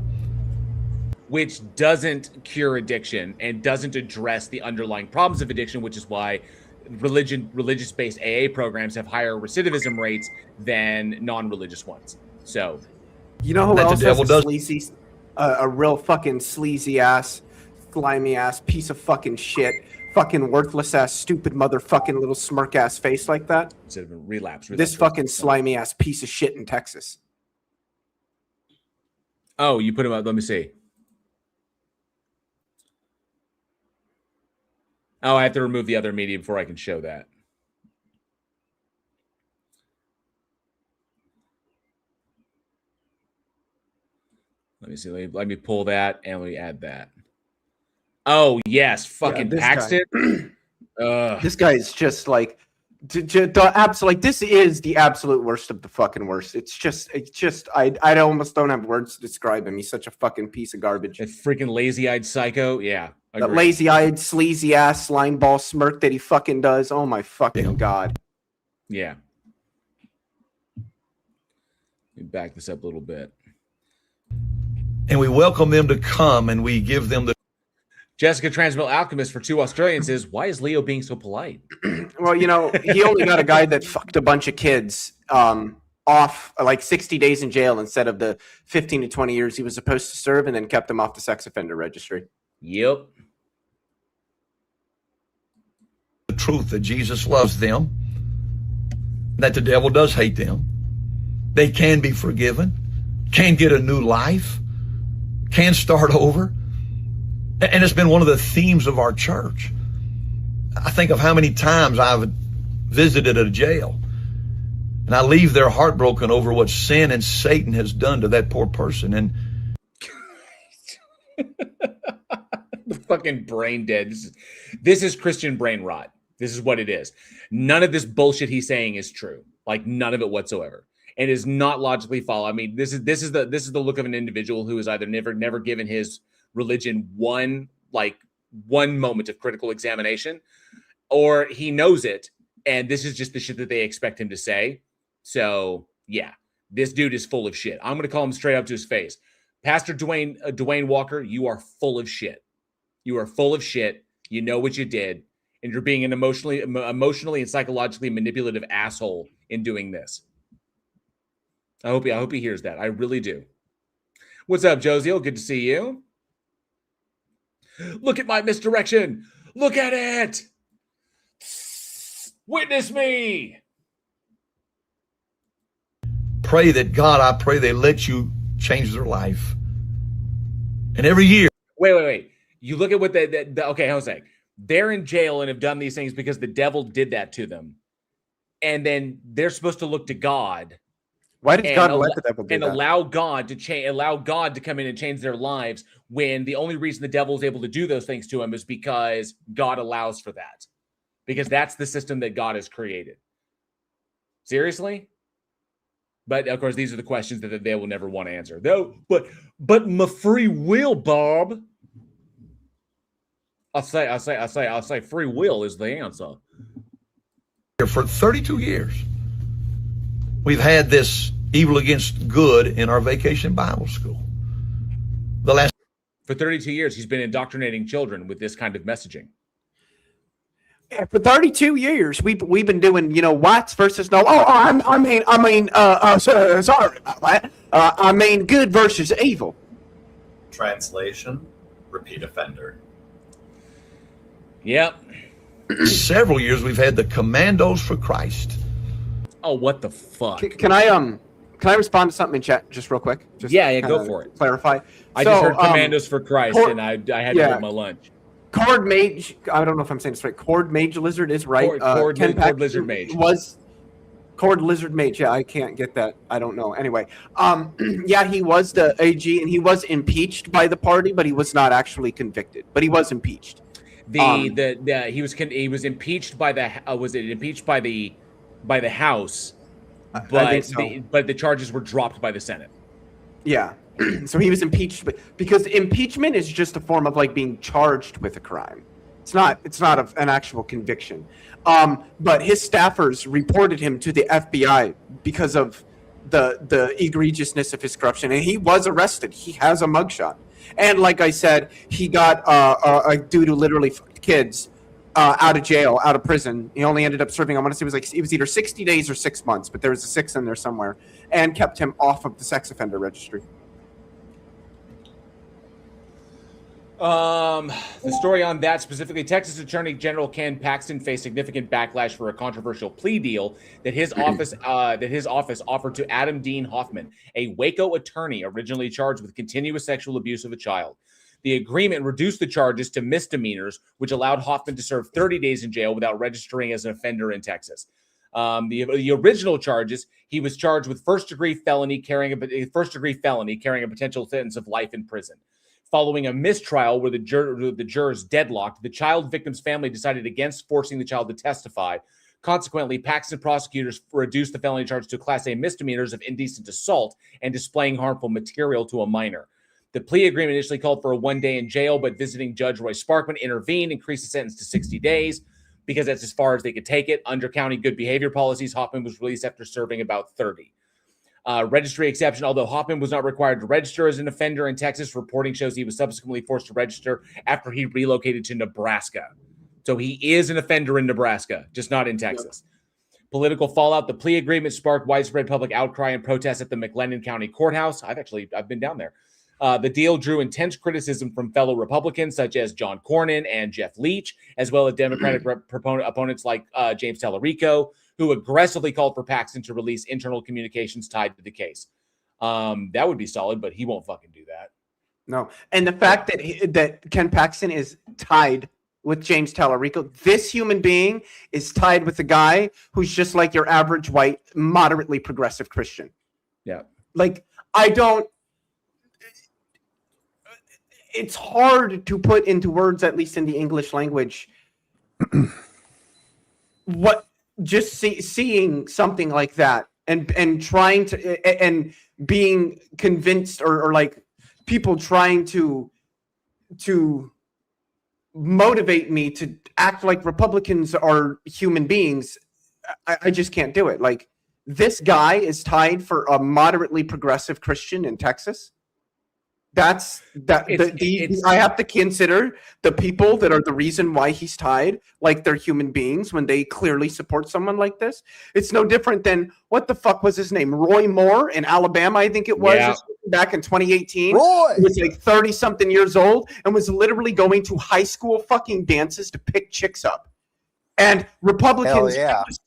Which doesn't cure addiction and doesn't address the underlying problems of addiction, which is why religious-based AA programs have higher recidivism rates than non-religious ones. So, You know who That the else devil has does- sleazy, a real fucking sleazy ass, slimy ass piece of fucking shit, fucking worthless ass, stupid motherfucking little smirk ass face like that? instead of a relapse. This fucking slimy ass piece of shit in Texas. Oh, you put him up. Let me see. Oh, I have to remove the other media before I can show that. Let me see. Let me pull that and let me add that. Oh, yes. Fucking this guy. Paxton. Ugh. This guy is just like this is the absolute worst of the fucking worst. It's just I almost don't have words to describe him. He's such a fucking piece of garbage. That freaking lazy-eyed psycho. Yeah. That agreed. lazy-eyed, sleazy ass slime ball smirk that he fucking does. Oh my fucking god. Yeah. Let me back this up a little bit. And we welcome them to come, and we give them the Jessica Transmill Alchemist for 2 Australians says, why is Leo being so polite? Well, you know, he only got a guy that fucked a bunch of kids off like 60 days in jail instead of the 15 to 20 years he was supposed to serve, and then kept him off the sex offender registry. Yep. truth that Jesus loves them, that the devil does hate them. They can be forgiven, can get a new life, can start over. And it's been one of the themes of our church. I think of how many times I've visited a jail, and I leave there heartbroken over what sin and Satan has done to that poor person. And the fucking brain dead. This is Christian brain rot. This is what it is. None of this bullshit he's saying is true. Like none of it whatsoever. And is not logically follow. I mean, this is the look of an individual who has either never given his religion one moment of critical examination, or he knows it, and this is just the shit that they expect him to say. So yeah, this dude is full of shit. I'm gonna call him straight up to his face. Pastor Dwayne Walker, you are full of shit. You are full of shit. You know what you did, and you're being an emotionally and psychologically manipulative asshole in doing this. I hope he hears that. I really do. What's up, Josiel? Good to see you. Look at my misdirection. Look at it. Witness me. pray that God, I pray they let you change their life. And every year. Wait. You look at what okay, Jose. They're in jail and have done these things because the devil did that to them. And then they're supposed to look to God. Why did God let the devil do that? Allow God to come in and change their lives, when the only reason the devil is able to do those things to him is because God allows for that. Because that's the system that God has created. Seriously? But of course, these are the questions that they will never want to answer. No, but my free will, Bob. I'll say free will is the answer. For 32 years, we've had this evil against good in our vacation Bible school. For 32 years, he's been indoctrinating children with this kind of messaging. Yeah, for 32 years, we've been doing, whites versus no. Sorry about that. I mean, good versus evil. Translation: repeat offender. Yep. Several years we've had the Commandos for Christ. Oh, what the fuck? Can I respond to something in chat just real quick? Just Yeah, go for it. Clarify. I just heard Commandos for Christ, and I had to yeah. eat my lunch. Cord Mage, I don't know if I'm saying this right. Cord Mage Lizard is right. Cord Lizard Mage. Was Cord Lizard Mage. Yeah, I can't get that. I don't know. Anyway, yeah, he was the AG, and he was impeached by the party, but he was not actually convicted. But he was impeached. He was impeached by the was it impeached by the House, but but the charges were dropped by the Senate. Yeah. So he was impeached, because impeachment is just a form of like being charged with a crime. It's not an actual conviction. But his staffers reported him to the FBI because of the egregiousness of his corruption, and he was arrested. He has a mugshot, and like I said, he got a dude who literally fucked kids out of jail, out of prison. He only ended up serving, I want to say it was either 60 days or 6 months, but there was a 6 in there somewhere, and kept him off of the sex offender registry. The story on that specifically, Texas Attorney General Ken Paxton faced significant backlash for a controversial plea deal that his office offered to Adam Dean Hoffman, a Waco attorney originally charged with continuous sexual abuse of a child. The agreement reduced the charges to misdemeanors, which allowed Hoffman to serve 30 days in jail without registering as an offender in Texas. The original charges, he was charged with first-degree felony carrying a potential sentence of life in prison. Following a mistrial where the jurors deadlocked, the child victim's family decided against forcing the child to testify. Consequently, Paxton prosecutors reduced the felony charge to Class A misdemeanors of indecent assault and displaying harmful material to a minor. The plea agreement initially called for a 1 day in jail, but visiting Judge Roy Sparkman intervened, increased the sentence to 60 days because that's as far as they could take it. Under county good behavior policies, Hoffman was released after serving about 30. Registry exception, although Hoffman was not required to register as an offender in Texas, reporting shows he was subsequently forced to register after he relocated to Nebraska. So he is an offender in Nebraska, just not in Texas. Yep. Political fallout. The plea agreement sparked widespread public outcry and protests at the McLennan County Courthouse. I've been down there. The deal drew intense criticism from fellow Republicans such as John Cornyn and Jeff Leach, as well as Democratic opponents like James Tallarico, who aggressively called for Paxton to release internal communications tied to the case. That would be solid, but he won't fucking do that. No. And the fact that Ken Paxton is tied with James Tallarico, this human being is tied with a guy who's just like your average white, moderately progressive Christian. Yeah. Like, it's hard to put into words, at least in the English language, what just seeing something like that and trying to and being convinced or like people trying to motivate me to act like Republicans are human beings. I just can't do it. Like, this guy is tied for a moderately progressive Christian in Texas. I have to consider the people that are the reason why he's tied, like they're human beings when they clearly support someone like this. It's no different than, what the fuck was his name? Roy Moore in Alabama, I think it was, back in 2018. Roy! He was like 30-something years old and was literally going to high school fucking dances to pick chicks up. And Republicans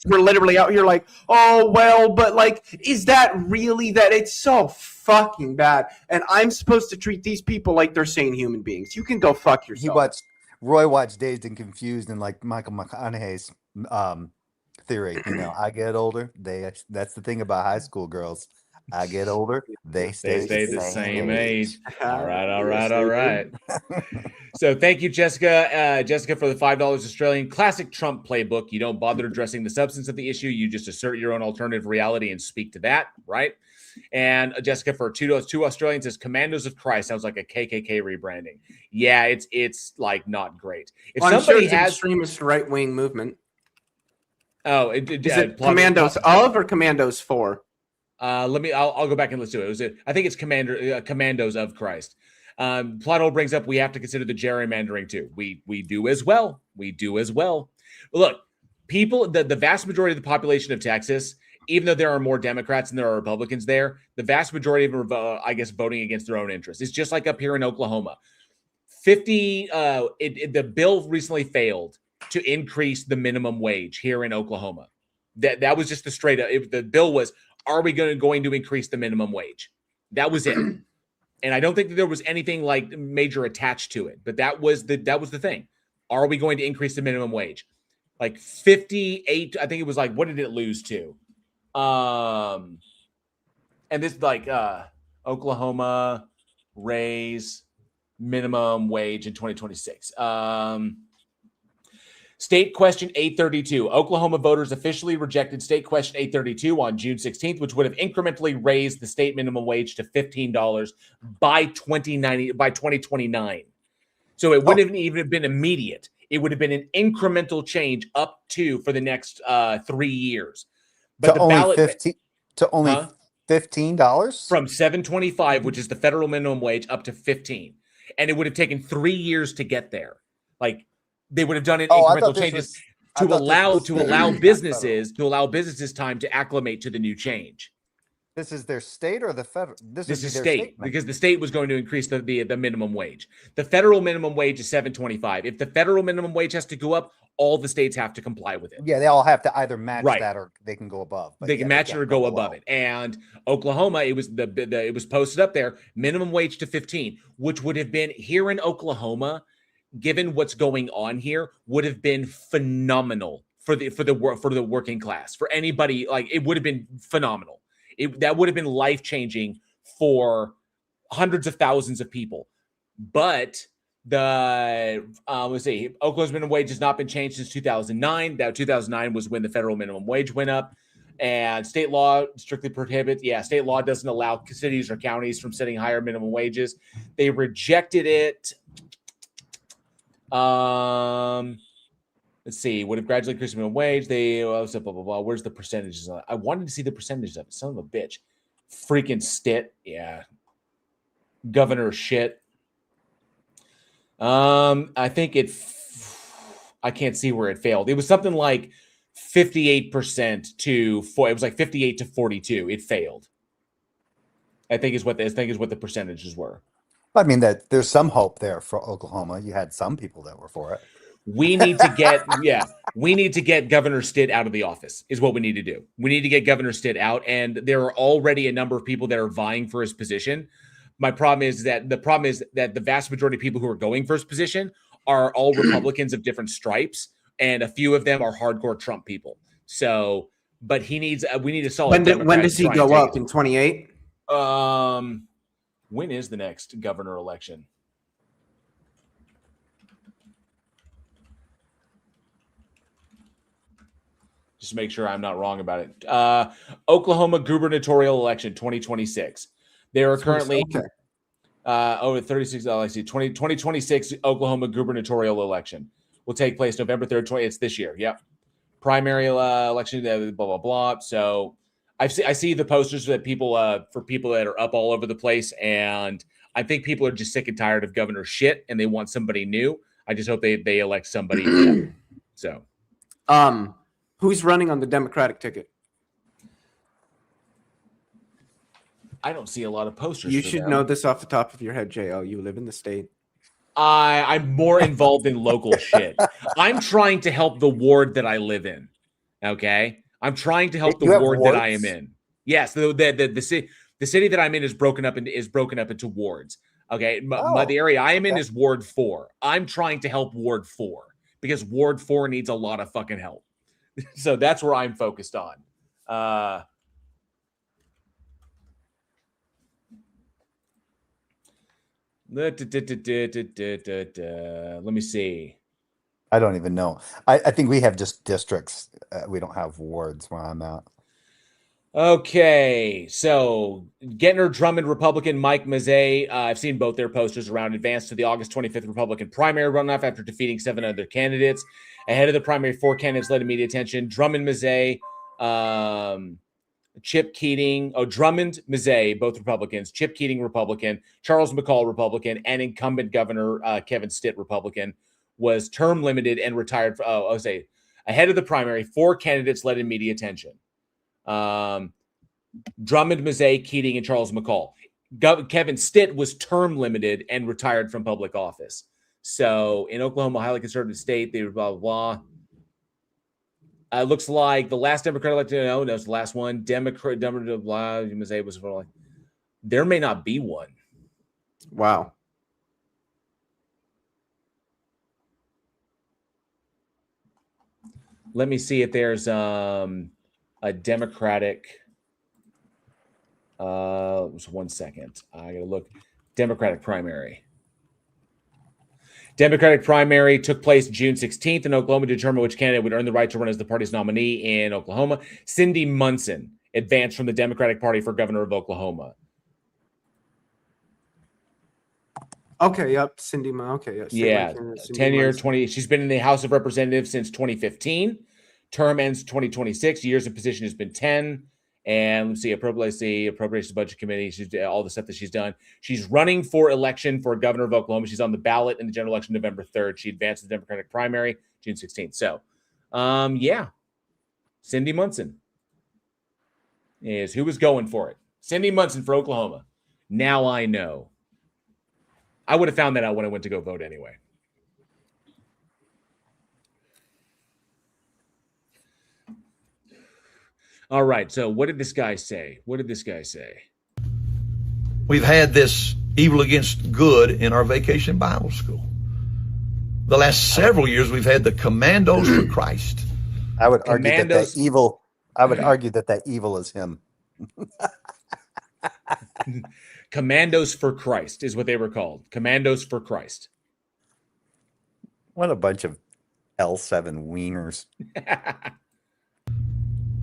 were literally out here like, oh, well, but like, is that really that? It's so fucking bad. And I'm supposed to treat these people like they're sane human beings. You can go fuck yourself. Roy watched Dazed and Confused and like Michael McConaughey's theory. You know, I get older. That's the thing about high school girls. I get older, they stay the same age. All right. So thank you, Jessica. Jessica, for the $5 Australian. Classic Trump playbook. You don't bother addressing the substance of the issue. You just assert your own alternative reality and speak to that, right? And Jessica, for $2 Australian, says Commandos of Christ. Sounds like a KKK rebranding. Yeah, it's like not great. If somebody has an extremist right-wing movement. Oh, is it Commandos of or Commandos for? I'll go back and let's do it. I think it's Commandos of Christ. Plot hole brings up we have to consider the gerrymandering too. We do as well. Look, people, the vast majority of the population of Texas, even though there are more Democrats than there are Republicans there, the vast majority of them are, I guess, voting against their own interests. It's just like up here in Oklahoma. the bill recently failed to increase the minimum wage here in Oklahoma. That was just the straight up. The bill was, are we going to increase the minimum wage? That was it. And I don't think that there was anything like major attached to it, but that was the thing. Are we going to increase the minimum wage? Like 58, I think it was like, what did it lose to? And this like Oklahoma raise minimum wage in 2026. State question 832. Oklahoma voters officially rejected state question 832 on June 16th, which would have incrementally raised the state minimum wage to $15 by 2029. So it wouldn't have even been immediate. It would have been an incremental change up to for the next 3 years. But to the only ballot 15 to only $15 from $7.25, which is the federal minimum wage, up to 15, and it would have taken 3 years to get there. Like they would have done it incremental changes to allow businesses time to acclimate to the new change. This is their state or the federal? This is state because the state was going to increase the minimum wage. The federal minimum wage is $7.25. If the federal minimum wage has to go up, all the states have to comply with it. Yeah, they all have to either match that or they can go above. They can match it or go above it. And Oklahoma, it was it was posted up there, minimum wage to 15, which would have been here in Oklahoma, given what's going on here, would have been phenomenal for the working class, for anybody. Like it would have been phenomenal. That would have been life-changing for hundreds of thousands of people. But let's see, Oklahoma's minimum wage has not been changed since 2009. That 2009 was when the federal minimum wage went up. And state law strictly prohibits. Yeah, state law doesn't allow cities or counties from setting higher minimum wages. They rejected it. Let's see. Would have gradually increased the minimum wage. They blah, blah, blah, blah. Where's the percentages? I wanted to see the percentages of it. Son of a bitch. Freaking Stitt. Yeah. Governor shit. I think I can't see where it failed. It was something like 58% to 4. It was like 58 to 42. It failed. I think is what the percentages were. I mean, that there's some hope there for Oklahoma. You had some people that were for it. We need to get Governor Stitt out of the office is what we need to do. We need to get Governor Stitt out. And there are already a number of people that are vying for his position. The problem is that the vast majority of people who are going for his position are all Republicans of different stripes. And a few of them are hardcore Trump people. So, but we need a solid. When does he go up in 28? When is the next governor election? Just make sure I'm not wrong about it. Oklahoma gubernatorial election 2026. There are currently over 36. I see 2026 Oklahoma gubernatorial election will take place November 3rd. It's this year. Yep. Primary election. Blah blah blah. So I see the posters that people for people that are up all over the place, and I think people are just sick and tired of governor shit, and they want somebody new. I just hope they elect somebody. So, who's running on the Democratic ticket? I don't see a lot of posters. You should know this off the top of your head, JL. You live in the state. I'm more involved in local shit. I'm trying to help the ward that I live in. Okay, I'm trying to help the ward that I am in. Yes, the city that I'm in is broken up into wards. Okay, the area I am in is Ward 4. I'm trying to help Ward 4 because Ward 4 needs a lot of fucking help. So that's where I'm focused on. Let me see. I don't even know. I think we have just districts. We don't have wards where I'm at. Okay, so Gettner Drummond Republican, Mike Mazzei. I've seen both their posters around. Advanced to the August 25th Republican primary runoff after defeating 7 other candidates. Ahead of the primary, 4 candidates led to media attention. Drummond, Mazzei, Chip Keating. Drummond, Mazzei, both Republicans. Chip Keating, Republican. Charles McCall, Republican. And incumbent Governor Kevin Stitt, Republican, was term limited and retired. Ahead of the primary, 4 candidates led in media attention. Drummond, Mazzei, Keating, and Charles McCall. Kevin Stitt was term limited and retired from public office. So in Oklahoma, highly conservative state, they were blah, blah, blah. Looks like the last Democrat elected, no, that's the last one. Democrat, blah, you must say it was like, there may not be one. Wow. Let me see if there's a Democratic. Just 1 second. I gotta look. Democratic primary. Democratic primary took place June 16th in Oklahoma to determine which candidate would earn the right to run as the party's nominee in Oklahoma. Cindy Munson advanced from the Democratic Party for governor of Oklahoma. Okay, yep. Cindy. Okay, yeah. Cindy 10-year, Munson. 20. She's been in the House of Representatives since 2015. Term ends 2026. Years of position has been 10. And let's see, Appropriations Budget Committee. She's all the stuff that she's done. She's running for election for governor of Oklahoma. She's on the ballot in the general election November 3rd. She advanced the Democratic primary June 16th. So, yeah, Cindy Munson is who was going for it. Cindy Munson for Oklahoma. Now I know. I would have found that out when I went to go vote anyway. All right. So what did this guy say? We've had this evil against good in our vacation Bible school. The last several years, we've had the Commandos for Christ. I would argue that evil. I would argue that evil is him. Commandos for Christ is what they were called. Commandos for Christ. What a bunch of L7 wieners.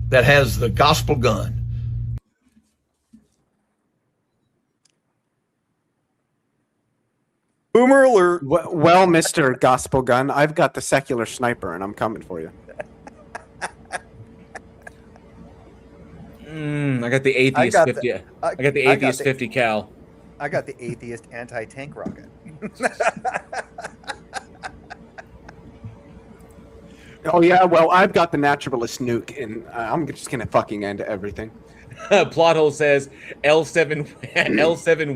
That has the gospel gun. Boomer alert. Well, Mr. Gospel Gun, I've got the secular sniper, and I'm coming for you. I got the atheist 50. I got the atheist 50 cal. I got the atheist anti-tank rocket. Oh yeah, well I've got the naturalist nuke, and I'm just gonna fucking end everything. Plot hole says L7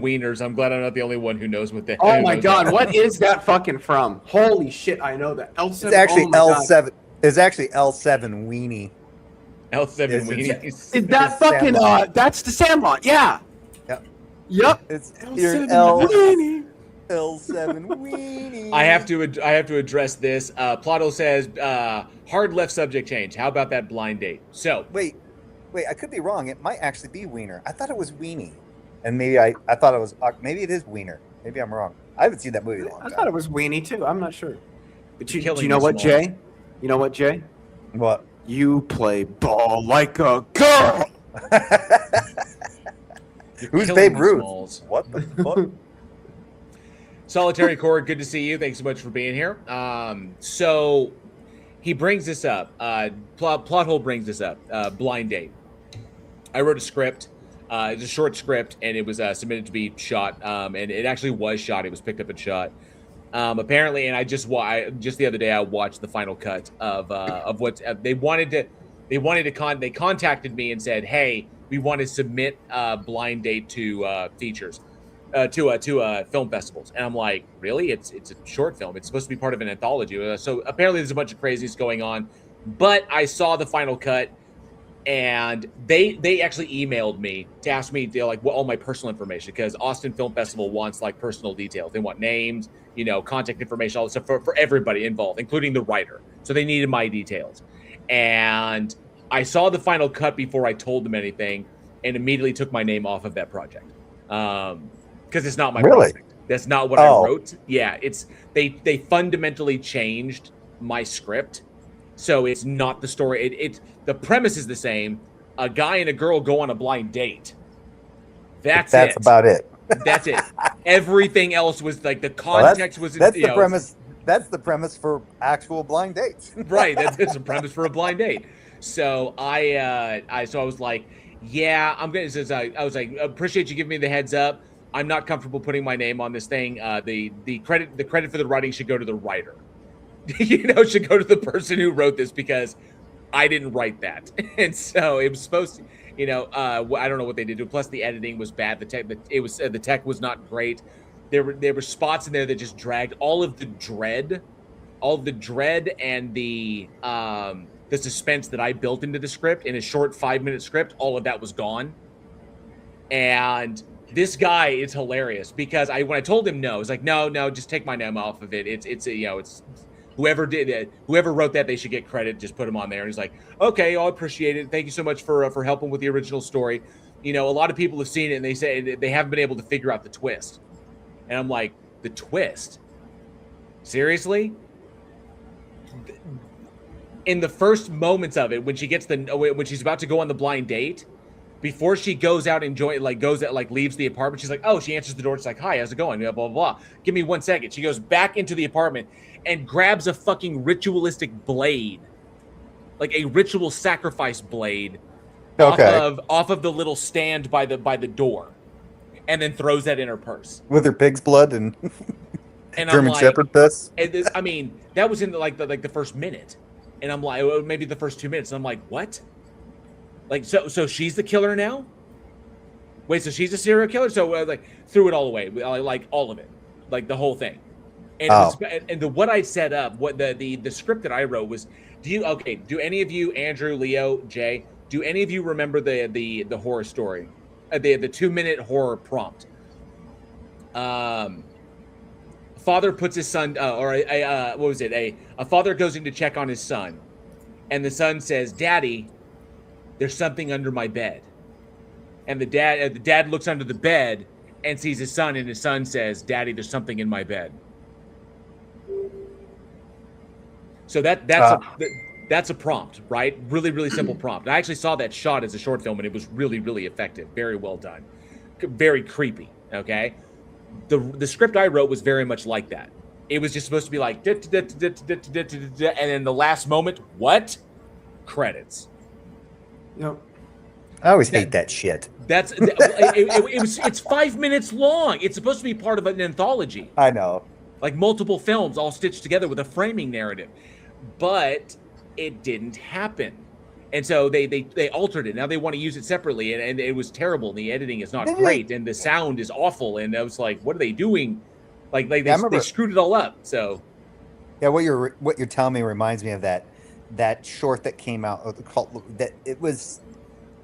wieners. I'm glad I'm not the only one who knows what that. Oh my god, what is that fucking from? Holy shit, I know that. L7. It's actually L7. God. It's actually L7 weenie. L7 weenies. Is that fucking that's the Sandlot? Yeah. Yep. It's L7 weenie. L7 weenie. I have to address this. Plot hole says hard left subject change. How about that blind date? So Wait, I could be wrong. It might actually be wiener. I thought it was weenie. And maybe I thought it was, maybe it is wiener. Maybe I'm wrong. I haven't seen that movie in a long time. I thought it was weenie too. I'm not sure. But do you Killing know the what, smalls. Jay? You know what, Jay? What? You play ball like a girl. Who's killing Babe the Ruth? smalls. What the fuck? Solitary Cord, good to see you. Thanks so much for being here. So he brings this up. Plot hole brings this up. Blind date. I wrote a script. It's a short script, and it was submitted to be shot. And it actually was shot. It was picked up and shot. Apparently, and just the other day I watched the final cut of what they wanted to. They contacted me and said, "Hey, we want to submit Blind Date to features, to film festivals." And I'm like, "Really? It's a short film. It's supposed to be part of an anthology." So apparently, there's a bunch of crazies going on. But I saw the final cut, and they actually emailed me to ask me all my personal information, because Austin Film Festival wants like personal details. They want names, contact information, all this stuff for everybody involved, including the writer. So they needed my details. And I saw the final cut before I told them anything, and immediately took my name off of that project. Because it's not my project. That's not what I wrote. Yeah, they fundamentally changed my script. So it's not the story. The premise is the same. A guy and a girl go on a blind date. That's about it. That's it. Everything else was like the context was. That's the premise. That's the premise for actual blind dates. Right. That's the premise for a blind date. So I was like, yeah, I'm gonna. I was like, appreciate you giving me the heads up. I'm not comfortable putting my name on this thing. The credit for the writing should go to the writer. Should go to the person who wrote this, because I didn't write that. And so it was supposed to, I don't know what they did to it. Plus the editing was bad. The tech was not great. there were spots in there that just dragged all of the dread and the suspense that I built into the script in a short 5-minute script. All of that was gone. And this guy is hilarious because when I told him no, he's like, no, just take my name off of it. It's whoever did it, whoever wrote that, they should get credit. Just put him on there. And he's like, okay, I'll appreciate it. Thank you so much for helping with the original story. A lot of people have seen it and they say they haven't been able to figure out the twist. And I'm like, the twist? Seriously? In the first moments of it, when she's about to go on the blind date, before she goes out and leaves the apartment, she's like, oh, she answers the door. She's like, hi, how's it going? Blah, blah, blah. Give me 1 second. She goes back into the apartment and grabs a fucking ritualistic blade, like a ritual sacrifice blade, off of the little stand by the door, and then throws that in her purse with her pig's blood and German Shepherd piss. I mean, that was in the first minute, and I'm like, maybe the first 2 minutes. And I'm like, what? Like, so she's the killer now? Wait, so she's a serial killer? So threw it all away, like all of it, like the whole thing. And what I set up, what the script that I wrote was, do any of you, Andrew, Leo, Jay, do any of you remember the horror story, the 2-minute horror prompt? Father puts his son, what was it? A father goes in to check on his son, and the son says, "Daddy, there's something under my bed." And the dad looks under the bed and sees his son, and his son says, "Daddy, there's something in my bed." So that's a prompt, right? Really, really simple prompt. I actually saw that shot as a short film, and it was really, really effective. Very well done. Very creepy. Okay. The script I wrote was very much like that. It was just supposed to be like, and in the last moment, what? Credits. Yep. I always hate that shit. It's 5 minutes long. It's supposed to be part of an anthology. I know. Like multiple films all stitched together with a framing narrative. But it didn't happen. And so they altered it. Now they want to use it separately, and it was terrible. The editing is not great, and the sound is awful. And I was like, what are they doing? They screwed it all up. So yeah, what you're telling me reminds me of that short that came out called that it was.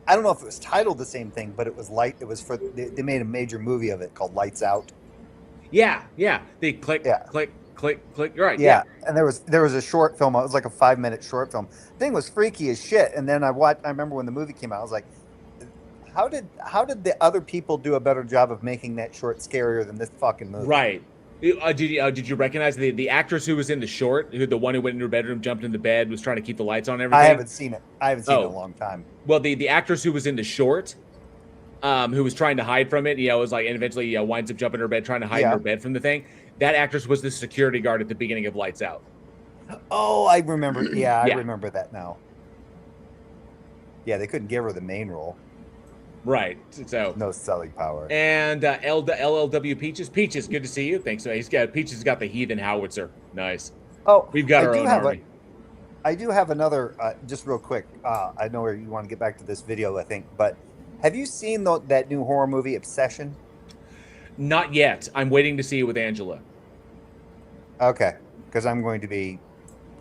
I don't know if it was titled the same thing, but it was they made a major movie of it called Lights Out. Yeah. They click. Right. Yeah. And there was a short film. It was like a 5-minute short film. The thing was freaky as shit. And then I remember when the movie came out, I was like, how did the other people do a better job of making that short scarier than this fucking movie? Right. Did you recognize the actress who was in the short, the one who went in her bedroom, jumped in the bed, was trying to keep the lights on and everything? I haven't seen it. it in a long time. Well, the actress who was in the short, who was trying to hide from it, was like, and eventually winds up jumping in her bed, trying to hide in her bed from the thing. That actress was the security guard at the beginning of Lights Out. Oh, I remember. Yeah, I remember that now. Yeah, they couldn't give her the main role. Right. So no selling power. And LLW Peaches, good to see you. Thanks. So Peaches has got the heathen howitzer. Nice. Oh, we've got our own army. I do have another. Just real quick. I know where you want to get back to this video, I think, but have you seen that new horror movie Obsession? Not yet. I'm waiting to see it with Angela. Okay, because I'm going to be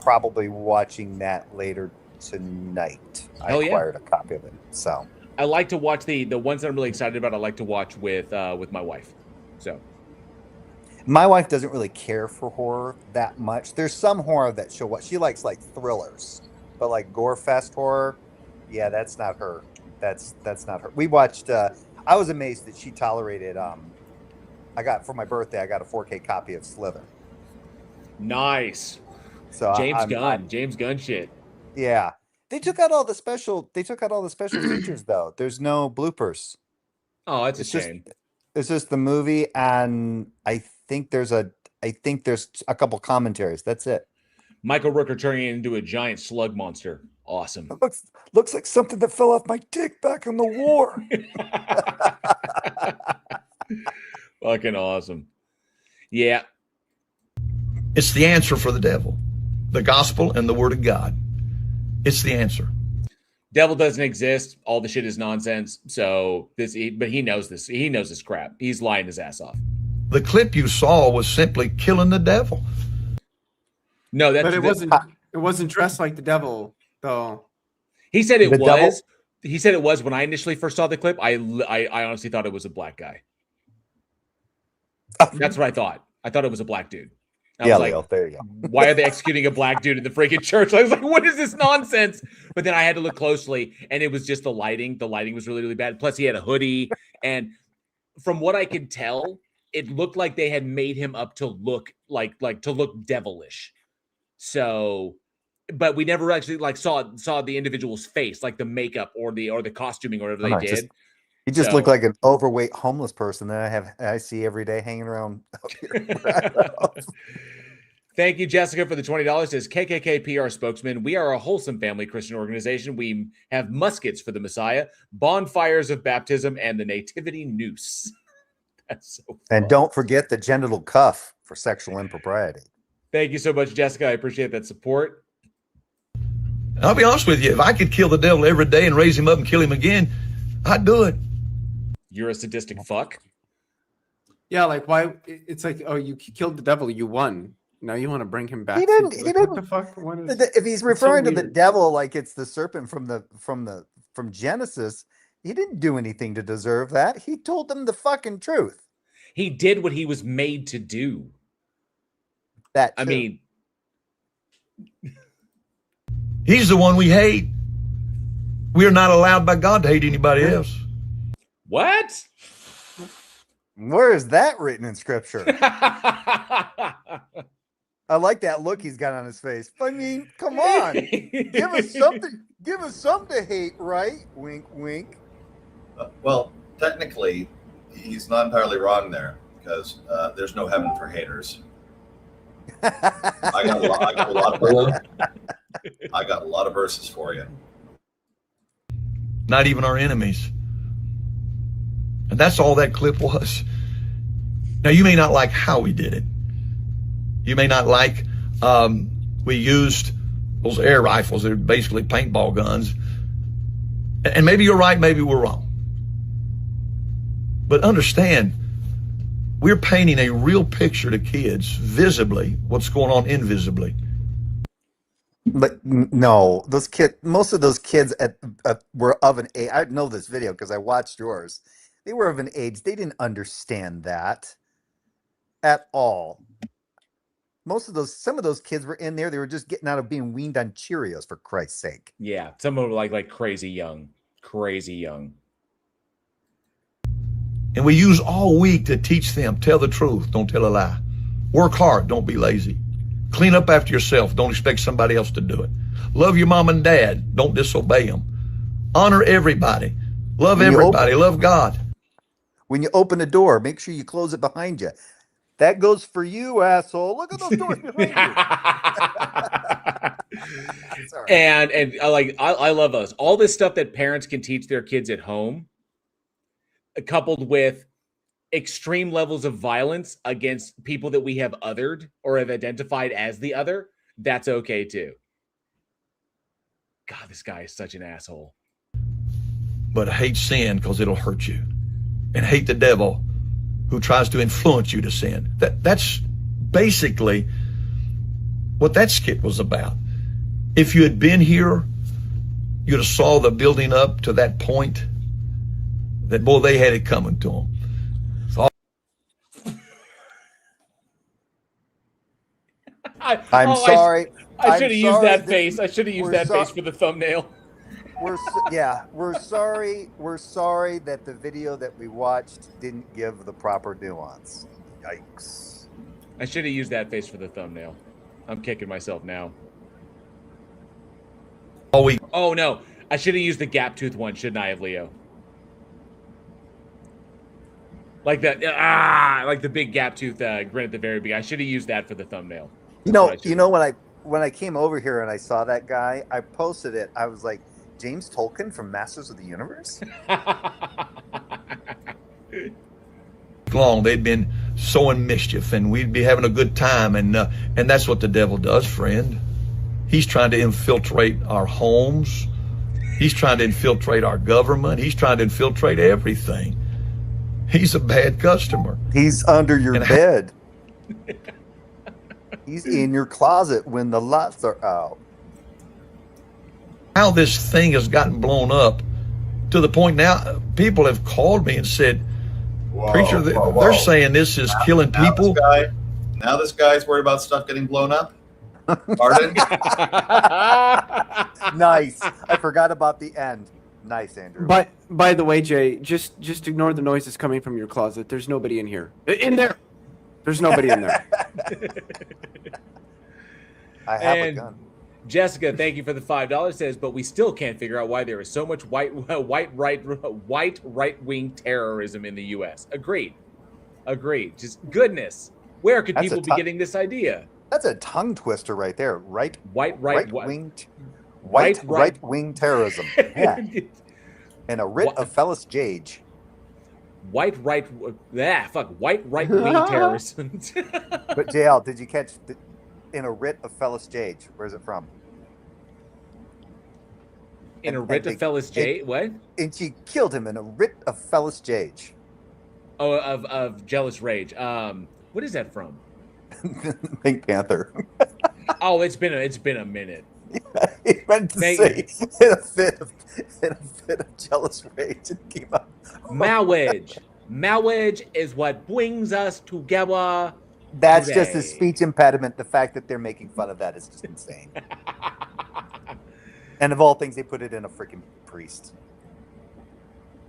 probably watching that later tonight. I acquired a copy of it, so. I like to watch the ones that I'm really excited about. I like to watch with my wife. So, my wife doesn't really care for horror that much. There's some horror that she'll watch. She likes like thrillers, but like gore fest horror, yeah, that's not her. That's not her. We watched. I was amazed that she tolerated. For my birthday, I got a 4K copy of Slither. Nice. So James Gunn shit. Yeah. They took out all the special features though. There's no bloopers. Oh, it's a shame. It's just the movie, and I think there's a couple commentaries. That's it. Michael Rooker turning into a giant slug monster. Awesome. It looks like something that fell off my dick back in the war. Fucking awesome. Yeah. It's the answer for the devil. The gospel and the word of God. It's the answer. Devil doesn't exist. All the shit is nonsense. So but he knows this. He knows this crap. He's lying his ass off. The clip you saw was simply killing the devil. No, But it wasn't dressed like the devil, though. He said it The devil- was. He said it was when I initially first saw the clip. I honestly thought it was a black guy. That's what I thought. I thought it was a black dude. I Yeah, was Leo, like, there you go. why are they executing a black dude in the freaking church? I was like, what is this nonsense? But then I had to look closely, and it was just the lighting. The lighting was really, really bad. Plus, he had a hoodie, and from what I could tell, it looked like they had made him up to look like to look devilish. So, but we never actually saw the individual's face, like the makeup or the costuming or whatever they did. He just looked like an overweight homeless person that I see every day hanging around out here. Thank you, Jessica, for the $20. Says KKK PR spokesman. We are a wholesome family Christian organization. We have muskets for the Messiah, bonfires of baptism, and the nativity noose. That's so fun. And don't forget the genital cuff for sexual impropriety. Thank you so much, Jessica. I appreciate that support. I'll be honest with you. If I could kill the devil every day and raise him up and kill him again, I'd do it. You're a sadistic fuck. Yeah, like why? It's like, oh, you killed the devil, you won. Now you want to bring him back? He didn't. What the fuck? If he's referring so to the weird. devil like it's the serpent from Genesis, he didn't do anything to deserve that. He told them the fucking truth. He did what he was made to do. That I too. mean, He's the one we hate. We are not allowed by God to hate anybody else. what? Where is that written in scripture? I like that look he's got on his face. I mean, come on. Give us something. Give us something to hate, right? Wink, wink. Well, technically, he's not entirely wrong there because there's no heaven for haters. I got a lot of verses for you. Not even our enemies. And that's all that clip was. Now, you may not like how we did it. You may not like we used those air rifles. They're basically paintball guns. And maybe you're right, maybe we're wrong. But understand, we're painting a real picture to kids, visibly, what's going on invisibly. But no, those kids, most of those kids were of an age. I know this video because I watched yours. They were of an age. They didn't understand that at all. Some of those kids were in there. They were just getting out of being weaned on Cheerios, for Christ's sake. Yeah, some of them were like crazy young. And we use all week to teach them, tell the truth, don't tell a lie. Work hard, don't be lazy. Clean up after yourself, don't expect somebody else to do it. Love your mom and dad, don't disobey them. Honor everybody. Love everybody, love God. When you open a door, make sure you close it behind you. That goes for you, asshole. Look at those doors behind you. Sorry. And I love us. All this stuff that parents can teach their kids at home, coupled with extreme levels of violence against people that we have othered or have identified as the other, that's okay too. God, this guy is such an asshole. But hate sin because it'll hurt you. And hate the devil who tries to influence you to sin. That's basically what that skit was about. If you had been here, you'd have saw the building up to that point that, boy, they had it coming to them. I'm sorry. I should have used that face. I should have used that face for the thumbnail. We're sorry. We're sorry that the video that we watched didn't give the proper nuance. Yikes. I should have used that face for the thumbnail. I'm kicking myself now. Oh no, I should have used the gap tooth one, shouldn't I have, Leo? Like that, like the big gap tooth grin at the very beginning. I should have used that for the thumbnail. You know when I came over here and I saw that guy, I posted it. I was like, James Tolkien from Masters of the Universe? Long they'd been sowing mischief and we'd be having a good time, and that's what the devil does, friend. He's trying to infiltrate our homes. He's trying to infiltrate our government. He's trying to infiltrate everything. He's a bad customer. He's under your And- bed. He's in your closet when the lights are out. How this thing has gotten blown up to the point now people have called me and said, Whoa, preacher, they're saying this is killing people. Now this guy's worried about stuff getting blown up. Pardon? Nice. I forgot about the end. Nice, Andrew. But by the way, Jay, just ignore the noises coming from your closet. There's nobody in here. In there. There's nobody in there. I have a And gun. Jessica, thank you for the $5. Says, but we still can't figure out why there is so much white right wing terrorism in the U.S. Agreed. Just goodness. Where could That's people be getting this idea? That's a tongue twister right there. Right wing terrorism. Yeah. And a writ of Fellis Jage. White right wing terrorism. But JL, did you catch in a writ of Fellis Jage? Where's it from? In a writ of Fellis Jage? What? And she killed him in a writ of Fellis Jage. Oh, of jealous rage. What is that from? Pink Panther. Oh, it's been a minute. He meant to say in a fit of jealous rage and came out. Marriage. Marriage is what brings us together. That's today. just a speech impediment. The fact that they're making fun of that is just insane. And of all things, they put it in a freaking priest.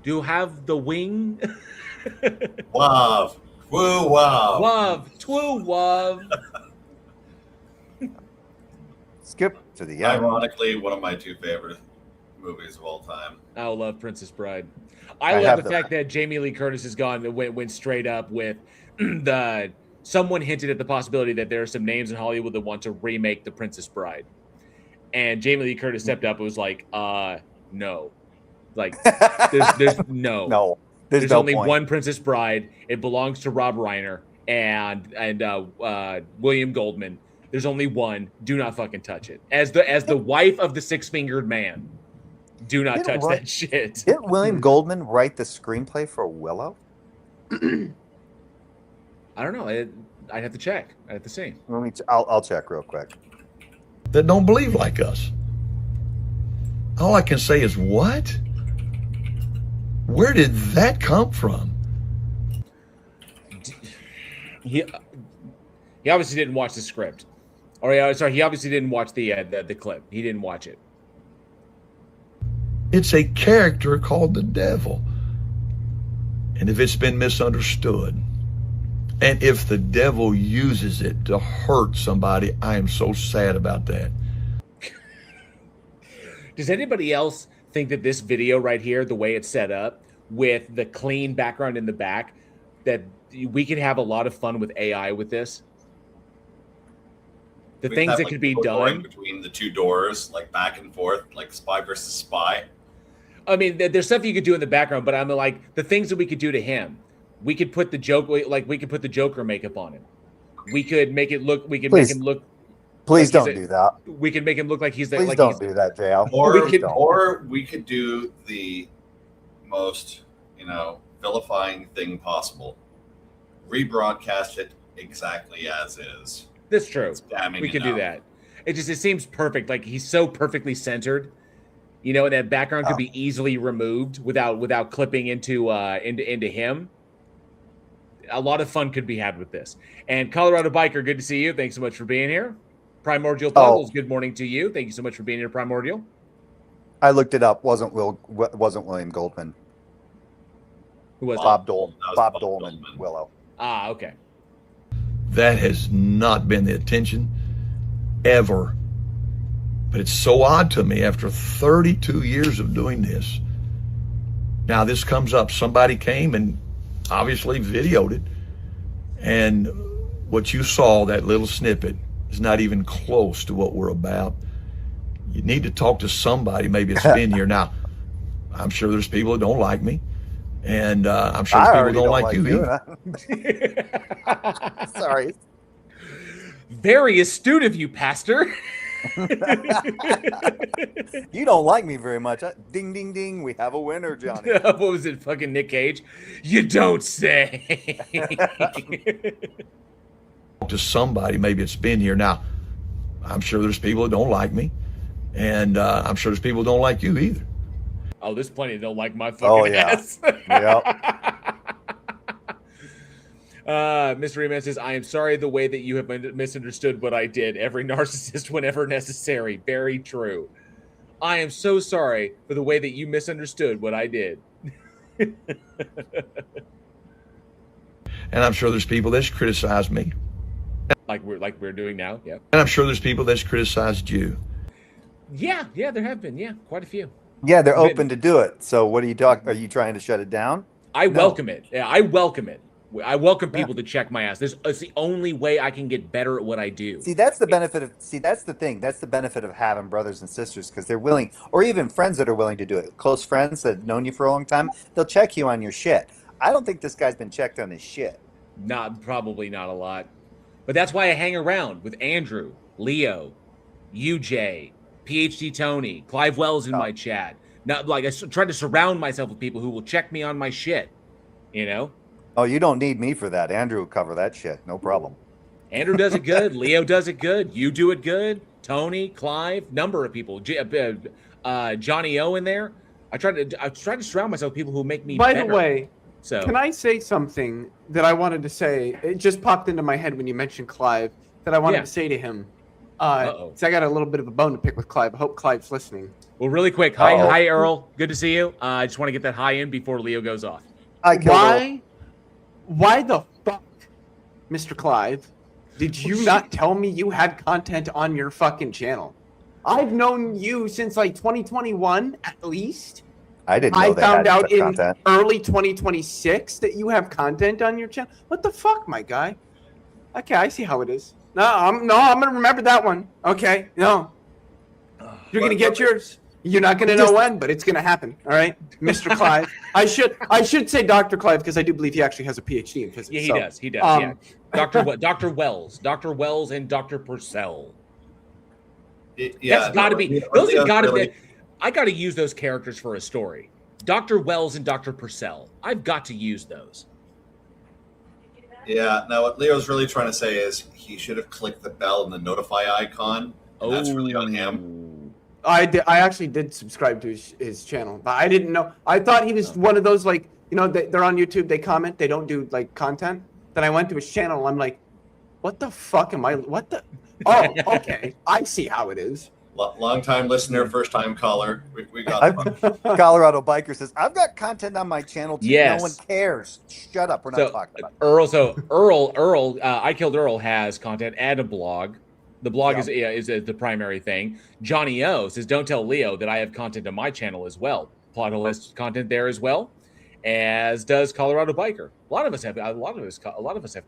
Do you have the wing? Love. Woo, wow. Love. True love. Skip to the end. Ironically, one of my two favorite movies of all time. I love Princess Bride. I love the fact that Jamie Lee Curtis has went straight up with someone hinted at the possibility that there are some names in Hollywood that want to remake The Princess Bride. And Jamie Lee Curtis stepped up and was like, no. Like, there's no. No. There's no only point. one Princess Bride. It belongs to Rob Reiner and William Goldman. There's only one. Do not fucking touch it. As the wife of the six-fingered man, do not touch that shit. Didn't William Goldman write the screenplay for Willow? I don't know. I'd have to check. I'd have to see. I'll check real quick. That don't believe like us. All I can say is, what? Where did that come from? He obviously didn't watch the script. Or sorry, he obviously didn't watch the clip. He didn't watch it. It's a character called the devil. And if it's been misunderstood, and if the devil uses it to hurt somebody, I am so sad about that. Does anybody else think that this video right here, the way it's set up, with the clean background in the back, that we could have a lot of fun with AI with this? The things that could be done between the two doors, like back and forth, like spy versus spy. I mean, there's stuff you could do in the background, but I'm like, the things that we could do to him. We could put the Joker makeup on him. We could make it look. We could make him look. Please don't do that. We could make him look like he's the. Please don't do that, JL. Or we could do the most, vilifying thing possible. Rebroadcast it exactly as is. That's true. We could do that. It seems perfect. Like, he's so perfectly centered. And that background could be easily removed without clipping into him. A lot of fun could be had with this. And Colorado Biker, good to see you. Thanks so much for being here. Primordial Puzzles, good morning to you. Thank you so much for being here, Primordial. I looked it up. Wasn't William Goldman. Who was Bob Dolman? Bob Dolman. Willow. Ah, okay. That has not been the intention ever. But it's so odd to me after 32 years of doing this. Now this comes up. Somebody came and obviously videoed it. And what you saw, that little snippet, is not even close to what we're about. You need to talk to somebody. Maybe it's been here. Now, I'm sure there's people that don't like me. And I'm sure there's people that don't like you either. Sorry. Very astute of you, Pastor. You don't like me very much. Ding, ding, ding. We have a winner, Johnny. What was it? Fucking Nick Cage? You don't say. To somebody, maybe it's been here. Now, I'm sure there's people that don't like me, and I'm sure there's people that don't like you either. Oh, there's plenty that don't like my fucking ass. Mr. Reman says, I am sorry the way that you have misunderstood what I did. Every narcissist whenever necessary. Very true. I am so sorry for the way that you misunderstood what I did. And I'm sure there's people that's criticized me. Like we're doing now, yeah. And I'm sure there's people that's criticized you. Yeah, there have been, quite a few. Yeah, they're open to do it. So what are you talking? Are you trying to shut it down? I welcome it. Yeah, I welcome it. I welcome people to check my ass. It's the only way I can get better at what I do. See, that's the benefit of. See, that's the thing. That's the benefit of having brothers and sisters because they're willing, or even friends that are willing to do it. Close friends that have known you for a long time, they'll check you on your shit. I don't think this guy's been checked on his shit. Probably not a lot. But that's why I hang around with Andrew, Leo, UJ, PhD Tony, Clive Wells in my chat. Not like I try to surround myself with people who will check me on my shit. You know? Oh, you don't need me for that. Andrew will cover that shit. No problem. Andrew does it good. Leo does it good. You do it good. Tony, Clive, number of people. Johnny O in there. I try to surround myself with people who make me better. By the way, so can I say something that I wanted to say? It just popped into my head when you mentioned Clive that I wanted to say to him. So I got a little bit of a bone to pick with Clive. I hope Clive's listening. Well, really quick. Hi, Earl. Good to see you. I just want to get that high in before Leo goes off. Why the fuck, Mr. Clive, did you not tell me you had content on your fucking channel? I've known you since like 2021 at least. I didn't know that. I found out in early 2026 that you have content on your channel. What the fuck, my guy? Okay, I see how it is. I'm gonna remember that one. Okay, no, you're gonna get yours. You're not gonna know when, but it's gonna happen. All right, Mr. Clive. I should say Dr. Clive because I do believe he actually has a PhD in physics. Yeah, he does. He does. Yeah, Dr. Wells, and Dr. Purcell. That's got to be. Those have got to be. I got to use those characters for a story. Dr. Wells and Dr. Purcell. I've got to use those. Yeah. Now, what Leo's really trying to say is he should have clicked the bell and the notify icon. And that's really on him. I actually did subscribe to his channel, but I didn't know. I thought he was one of those, like, you know, they're on YouTube, they comment, they don't do like content. Then I went to his channel, I'm like, what the fuck am I? What the? Oh, okay, I see how it is. Long time listener, first time caller. We got Colorado Biker says, I've got content on my channel too. Yes. No one cares. Shut up. We're not talking about it. Earl, I Killed Earl has content and a blog. The blog is the primary thing. Johnny O says, don't tell Leo that I have content on my channel as well. Plot list content there as well, as does Colorado Biker. A lot of us have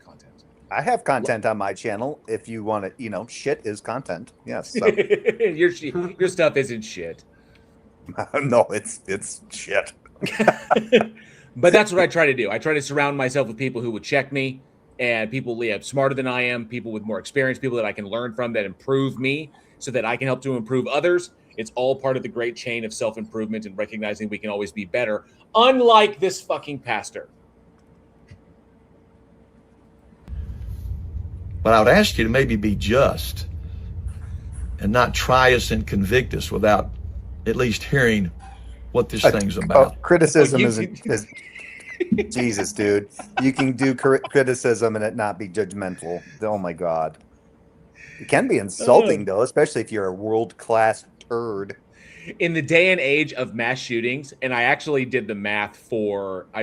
content. I have content on my channel. If you want to, you know, shit is content. Yes. So. your stuff isn't shit. No, it's shit. But that's what I try to do. I try to surround myself with people who would check me, and people smarter than I am, people with more experience, people that I can learn from that improve me so that I can help to improve others. It's all part of the great chain of self-improvement and recognizing we can always be better, unlike this fucking pastor. But I would ask you to maybe be just and not try us and convict us without at least hearing what this thing's about. Criticism is Jesus, dude. You can do criticism and it not be judgmental. Oh my God. It can be insulting though, especially if you're a world-class turd. In the day and age of mass shootings, and I actually did the math for I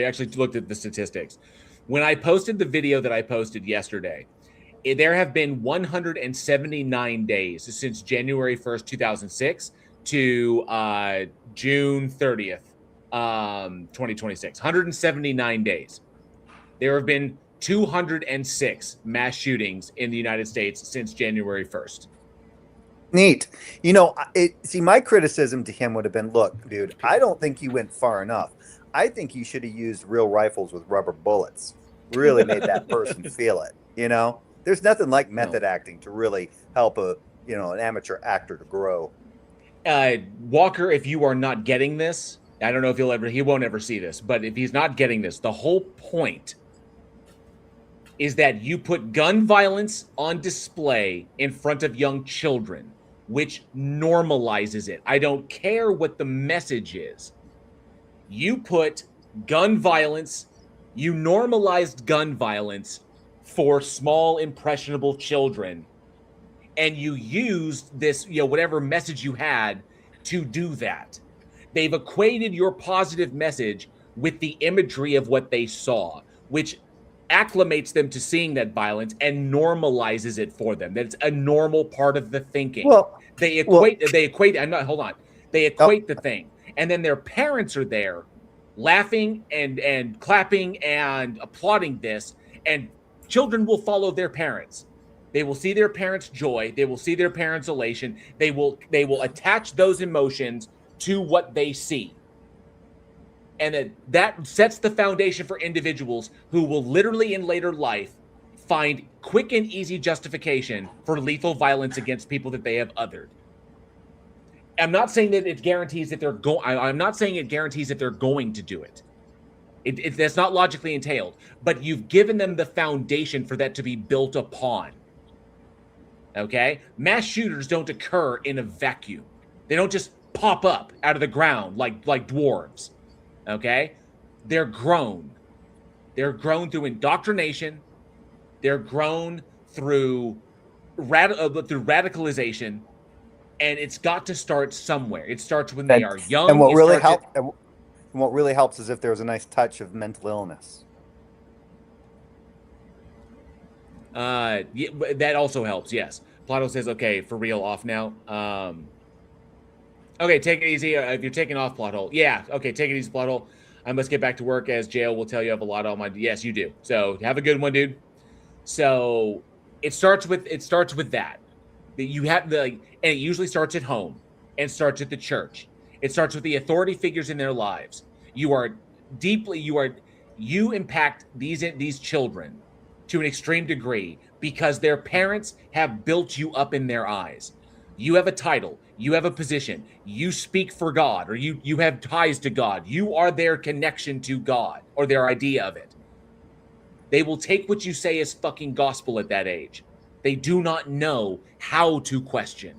actually looked at the statistics. When I posted the video that I posted yesterday, there have been 179 days since January 1st, 2006 to June 30th, 2026. 179 days. There have been 206 mass shootings in the United States since January 1st. Neat. You know, see, my criticism to him would have been, look, dude, I don't think you went far enough. I think you should have used real rifles with rubber bullets. Really made that person feel it. You know, there's nothing like method acting to really help a an amateur actor to grow. Walker, if you are not getting this, I don't know if he won't ever see this, but if he's not getting this, the whole point is that you put gun violence on display in front of young children, which normalizes it. I don't care what the message is. You put gun violence, you normalized gun violence for small, impressionable children, and you used this, whatever message you had to do that. They've equated your positive message with the imagery of what they saw, which acclimates them to seeing that violence and normalizes it for them. That it's a normal part of the thinking. They equate the thing. And then their parents are there laughing and clapping and applauding this, and children will follow their parents. They will see their parents' joy. They will see their parents' elation. They will attach those emotions to what they see. And that sets the foundation for individuals who will literally in later life find quick and easy justification for lethal violence against people that they have othered. I'm not saying that it guarantees that they're going. I'm not saying it guarantees that they're going to do it. That's not logically entailed. But you've given them the foundation for that to be built upon. Okay, mass shooters don't occur in a vacuum. They don't just pop up out of the ground like dwarves. Okay, they're grown. They're grown through indoctrination. They're grown through radicalization, and it's got to start somewhere. It starts when they are young. And what really helps is if there's a nice touch of mental illness. That also helps. Yes, Plato says, "Okay, for real, off now." Okay, take it easy. If you're taking off, plot hole. Yeah, okay, take it easy, plot hole. I must get back to work, as JL will tell you I have a lot on my. Yes, you do. So have a good one, dude. So it starts with that. You have and it usually starts at home and starts at the church. It starts with the authority figures in their lives. You impact these children to an extreme degree because their parents have built you up in their eyes. You have a title, you have a position, you speak for God, or you have ties to God. You are their connection to God, or their idea of it. They will take what you say as fucking gospel at that age. They do not know how to question.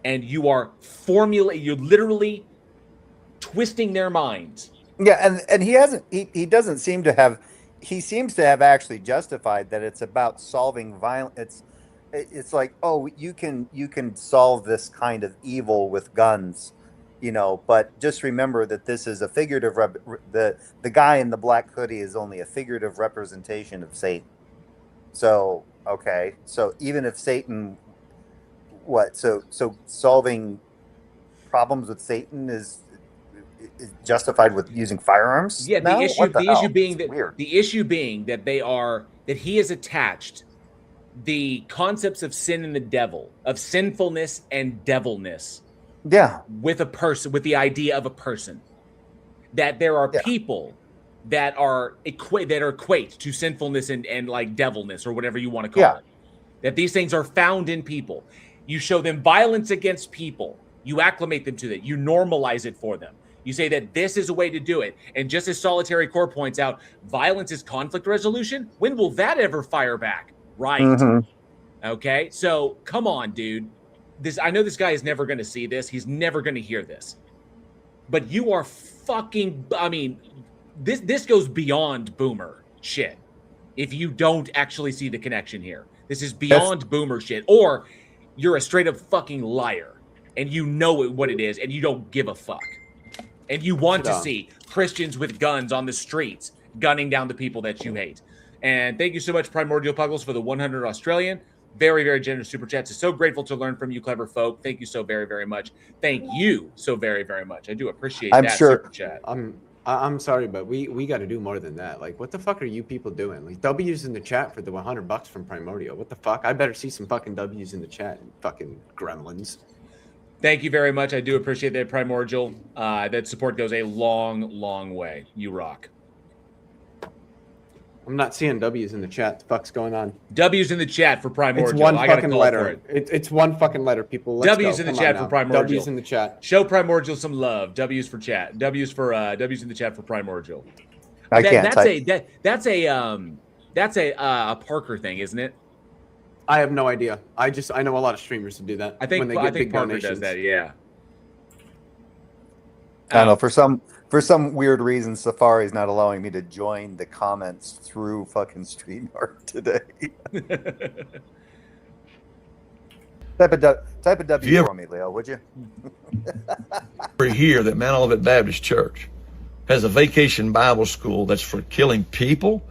And you're literally twisting their minds. Yeah, and he doesn't seem to have, he seems to have actually justified that it's about solving violence. It's like, oh, you can solve this kind of evil with guns, but just remember that this is a figurative the guy in the black hoodie is only a figurative representation of Satan. So okay, so even if Satan, so solving problems with Satan is justified with using firearms? Yeah, now? the issue being that he has attached the concepts of sin and the devil, of sinfulness and devilness, with a person, with the idea of a person, that there are people that equate to sinfulness and like devilness, or whatever you want to call it. That these things are found in people. You show them violence against people. You acclimate them to that. You normalize it for them. You say that this is a way to do it. And just as Solitary Core points out, violence is conflict resolution. When will that ever fire back? Right. Mm-hmm. Okay. So come on, dude. I know this guy is never going to see this. He's never going to hear this. But you are fucking. I mean, this goes beyond boomer shit. If you don't actually see the connection here, this is beyond boomer shit. Or you're a straight up fucking liar, and you know what it is, and you don't give a fuck, and you want to see Christians with guns on the streets gunning down the people that you hate. And thank you so much, Primordial Puggles, for the 100 Australian. Very, very generous super chats. It's so grateful to learn from you, clever folk. Thank you so very, very much. Thank you so very, very much. I do appreciate that super chat. I'm sorry, but we got to do more than that. Like, what the fuck are you people doing? Like, W's in the chat for the $100 from Primordial. What the fuck? I better see some fucking W's in the chat, fucking gremlins. Thank you very much. I do appreciate that, Primordial. That support goes a long, long way. You rock. I'm not seeing W's in the chat. The fuck's going on? W's in the chat for Primordial. It's one I gotta fucking call letter. for it. It's one fucking letter, people. Let's W's go. in the Come chat on for now. Primordial. W's in the chat. Show Primordial some love. W's for chat. W's in the chat for Primordial. I can't type. That's a Parker thing, isn't it? I have no idea. I know a lot of streamers who do that. I think when they get big Parker donations. does that. Yeah. I don't know. For some weird reason, Safari's not allowing me to join the comments through fucking StreamYard today. Type a W for me, Leo, would you? We're here that Mount Olivet Baptist Church has a vacation Bible school that's for killing people.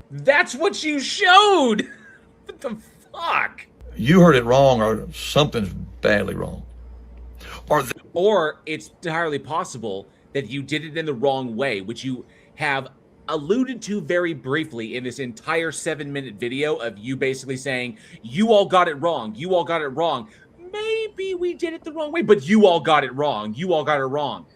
That's what you showed. What the fuck? You heard it wrong, or something's badly wrong. Or it's entirely possible that you did it in the wrong way, which you have alluded to very briefly in this entire 7-minute video of you basically saying, you all got it wrong. You all got it wrong. Maybe we did it the wrong way, but you all got it wrong. You all got it wrong.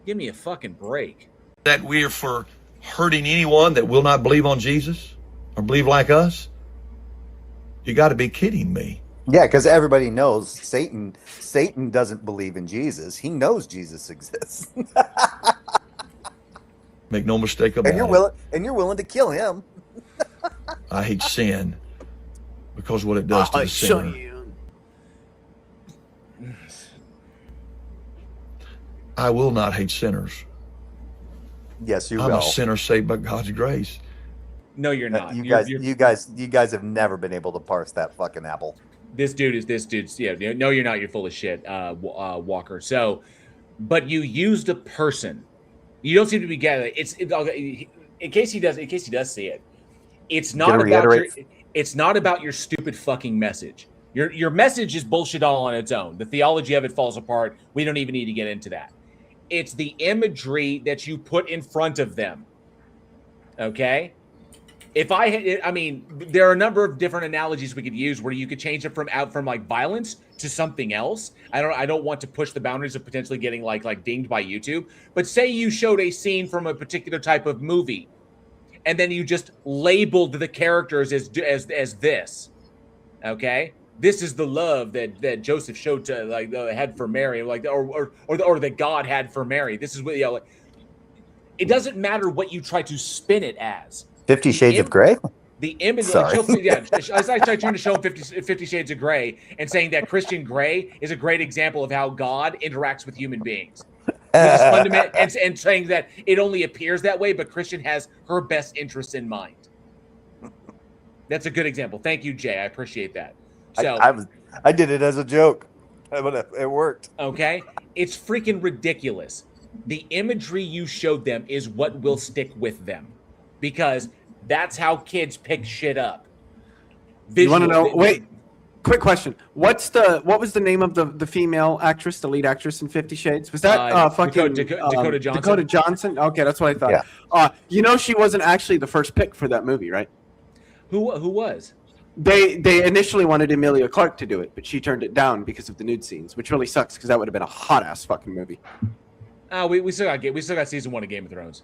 Give me a fucking break. That we're for hurting anyone that will not believe on Jesus or believe like us? You got to be kidding me. Yeah, because everybody knows Satan doesn't believe in Jesus. He knows Jesus exists. Make no mistake about it. And you're willing to kill him. I hate sin because what it does to the sinner. I will not hate sinners. Yes, you I'm will. a sinner saved by God's grace. No, you're not. You guys have never been able to parse that fucking apple. This dude's. Yeah, no, you're not. You're full of shit, Walker. So, but you used a person. You don't seem to be getting it. In case he does see it. It's not about your stupid fucking message. Your message is bullshit all on its own. The theology of it falls apart. We don't even need to get into that. It's the imagery that you put in front of them. Okay? I mean, there are a number of different analogies we could use where you could change it from like violence to something else. I don't want to push the boundaries of potentially getting like dinged by YouTube. But say you showed a scene from a particular type of movie, and then you just labeled the characters as this. Okay, this is the love that Joseph showed to had for Mary, or that God had for Mary. This is what it doesn't matter what you try to spin it as. 50 Shades of Grey? The image, Sorry. I started trying to show him 50 Shades of Grey and saying that Christian Grey is a great example of how God interacts with human beings. And saying that it only appears that way, but Christian has her best interests in mind. That's a good example. Thank you, Jay. I appreciate that. So I did it as a joke. It worked. Okay? It's freaking ridiculous. The imagery you showed them is what will stick with them. Because that's how kids pick shit up. You want to know? Wait, quick question. What was the name of the female actress, the lead actress in 50 Shades? Was that fucking Dakota Johnson? Dakota Johnson? Okay, that's what I thought. Yeah. She wasn't actually the first pick for that movie, right? Who was? They initially wanted Emilia Clarke to do it, but she turned it down because of the nude scenes, which really sucks because that would have been a hot ass fucking movie. We still got season 1 of Game of Thrones.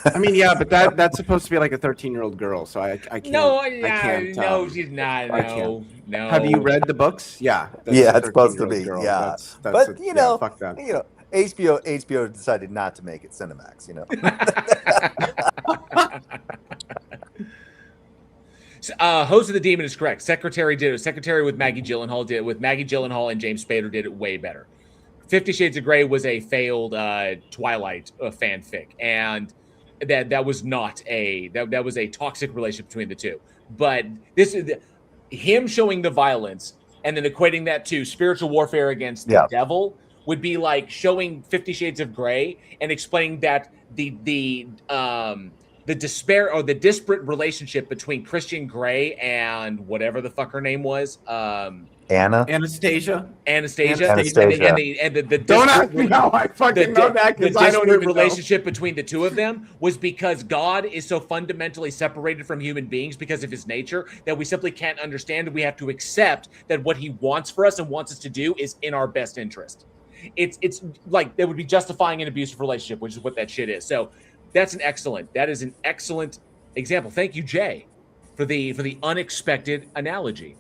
I mean, yeah, but that's supposed to be like a 13-year-old girl, so I can't. No, I can't, no, she's not. No. Have you read the books? Yeah. Yeah, it's supposed to be. Girl. Yeah, That's fuck that. HBO decided not to make it Cinemax. Host of the Demon is correct. Secretary did it. Secretary with Maggie Gyllenhaal did it. With Maggie Gyllenhaal and James Spader did it way better. 50 Shades of Grey was a failed Twilight fanfic, and that was not that was a toxic relationship between the two. But this is him showing the violence and then equating that to spiritual warfare against the devil would be like showing 50 Shades of Grey and explaining that the despair or the disparate relationship between Christian Grey and whatever the fuck her name was. Anastasia. And the don't ask me how I fucking know that because I don't even know. Relationship between the two of them was because God is so fundamentally separated from human beings because of his nature that we simply can't understand. We have to accept that what he wants for us and wants us to do is in our best interest. It's like they would be justifying an abusive relationship, which is what that shit is. So That is an excellent example. Thank you, Jay, for the unexpected analogy.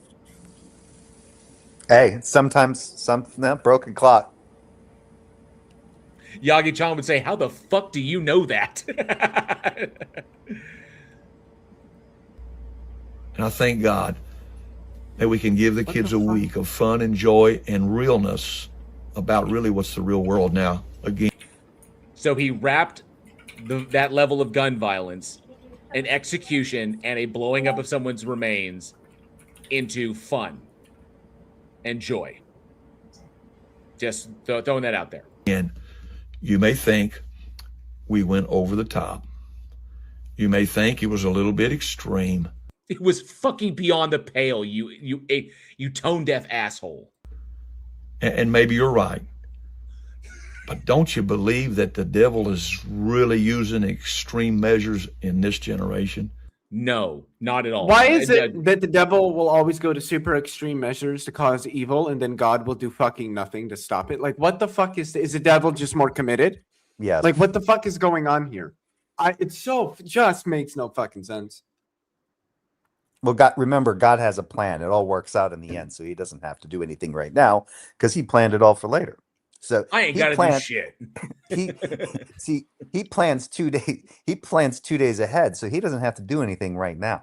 Hey, sometimes broken clock. Yagi-chan would say, "How the fuck do you know that?" And I thank God that we can give the kids a week of fun and joy and realness about really what's the real world now. Again. So he wrapped that level of gun violence, an execution, and a blowing up of someone's remains into fun and joy. Just throwing that out there. And you may think we went over the top. You may think it was a little bit extreme. It was fucking beyond the pale, you tone deaf asshole. And maybe you're right. But don't you believe that the devil is really using extreme measures in this generation? No, not at all. Why is it that the devil will always go to super extreme measures to cause evil, and then God will do fucking nothing to stop it? Like, what the fuck is the devil just more committed? Yes. Like, what the fuck is going on here? Just makes no fucking sense. Well, remember, God has a plan. It all works out in the end, so he doesn't have to do anything right now because he planned it all for later. So I ain't got to do shit. He plans 2 days. He plans 2 days ahead, so he doesn't have to do anything right now.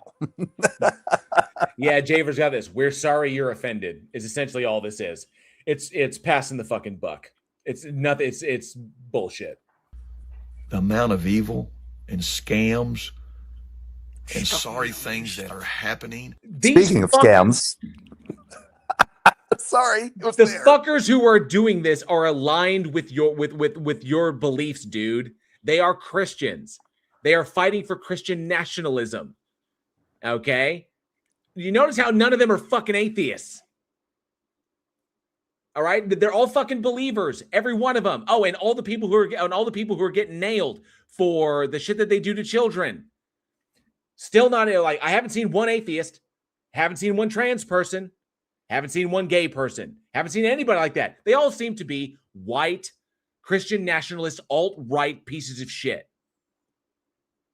Yeah, Javer's got this. We're sorry you're offended. Is essentially all this is. It's passing the fucking buck. It's nothing. It's bullshit. The amount of evil and scams and sorry things that are happening. Speaking of scams. Sorry. The fuckers who are doing this are aligned with your beliefs, dude. They are Christians. They are fighting for Christian nationalism. Okay? You notice how none of them are fucking atheists. All right? They're all fucking believers. Every one of them. Oh, and all the people who are getting nailed for the shit that they do to children. Still not like I haven't seen one atheist, haven't seen one trans person. Haven't seen one gay person. Haven't seen anybody like that. They all seem to be white, Christian nationalist, alt-right pieces of shit.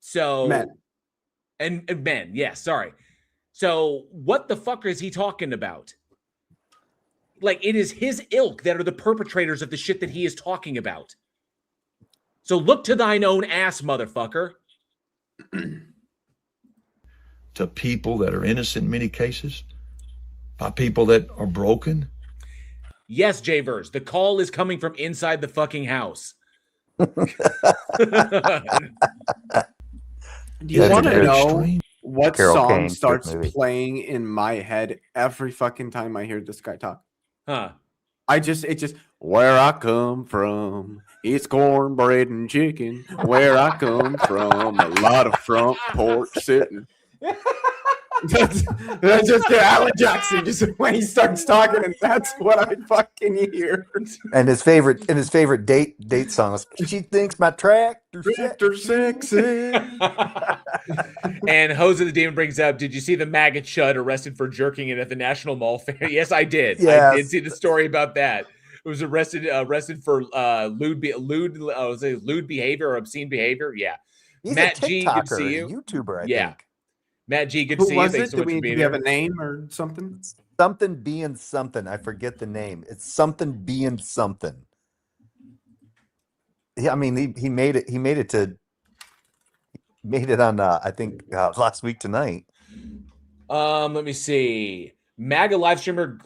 So, men. And men, yeah, sorry. So, what the fuck is he talking about? Like, it is his ilk that are the perpetrators of the shit that he is talking about. So, look to thine own ass, motherfucker. To people that are innocent in many cases. By people that are broken? Yes, Javers, the call is coming from inside the fucking house. Do you want to know what song starts playing in my head every fucking time I hear this guy talk? Huh. Where I come from, it's cornbread and chicken. Where I come from, a lot of front porch sitting. That's just Alan Jackson, just when he starts talking, and that's what I fucking hear. And his favorite date song is "She Thinks My Tractor Sexy." And Jose the Demon brings up, did you see the maggot chud arrested for jerking it at the National Mall Fair? Yes, I did. Yes. I did see the story about that. It was arrested for lewd behavior or obscene behavior. Yeah. He's Matt a G, TikToker, good to see you. YouTuber, I think. Matt G, good to see you. Thanks so much for being here. Do we have a name or something? Something being something. I forget the name. It's something being something. Yeah, I mean, he made it. He made it on. I think last week tonight. Let me see. MAGA live streamer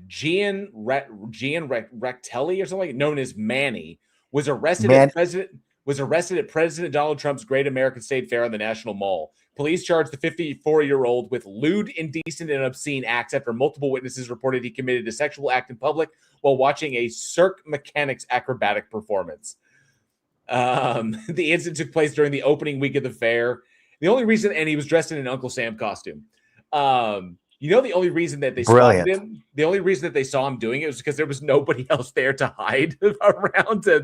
Gian Rectelli or something, known as Manny, was arrested at President Donald Trump's Great American State Fair on the National Mall. Police charged the 54-year-old with lewd, indecent, and obscene acts after multiple witnesses reported he committed a sexual act in public while watching a Cirque Mechanics acrobatic performance. The incident took place during the opening week of the fair. The only reason, and he was dressed in an Uncle Sam costume. The only reason that they stopped him, the only reason that they saw him doing it was because there was nobody else there to hide around. So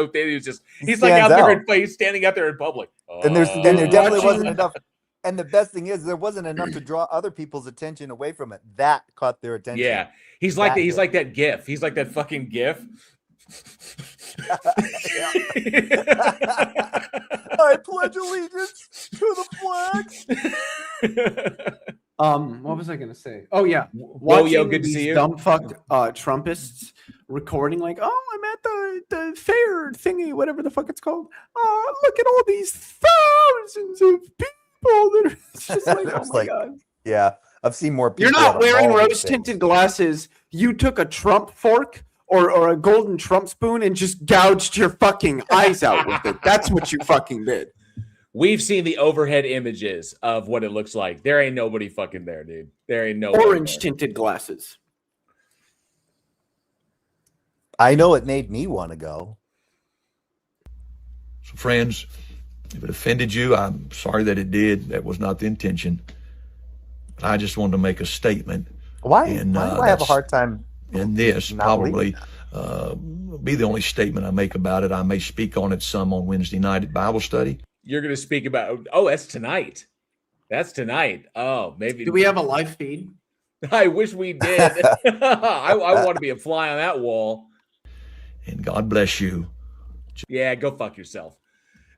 thin, he's like out there, he's standing out there in public. And there definitely wasn't enough. And the best thing is, there wasn't enough to draw other people's attention away from it. That caught their attention. Yeah, he's like that GIF. He's like that fucking GIF. I pledge allegiance to the flag. What was I gonna say? Oh yeah, Well, yo, watching good to see these you. dumb fuck Trumpists recording like, oh, I'm at the fair thingy, whatever the fuck it's called. Oh, look at all these thousands of people that are. It's just like, oh It's my like, god. Yeah, I've seen more people. You're not at a wearing mall these rose tinted days. glasses. You took a Trump fork or a golden Trump spoon and just gouged your fucking eyes out with it. That's what you fucking did. We've seen the overhead images of what it looks like. There ain't nobody fucking there, dude. There ain't nobody Orange there. tinted glasses. I know it made me want to go. So, friends, if it offended you, I'm sorry that it did. That was not the intention. But I just wanted to make a statement. Why? And, why do I have a that's- hard time? And this not probably believing be the only statement I make about it. I may speak on it some on Wednesday night at Bible study. You're going to speak about, oh, that's tonight. That's tonight. Oh, maybe. Do we have a live feed? I wish we did. I want to be a fly on that wall. And God bless you. Yeah, go fuck yourself.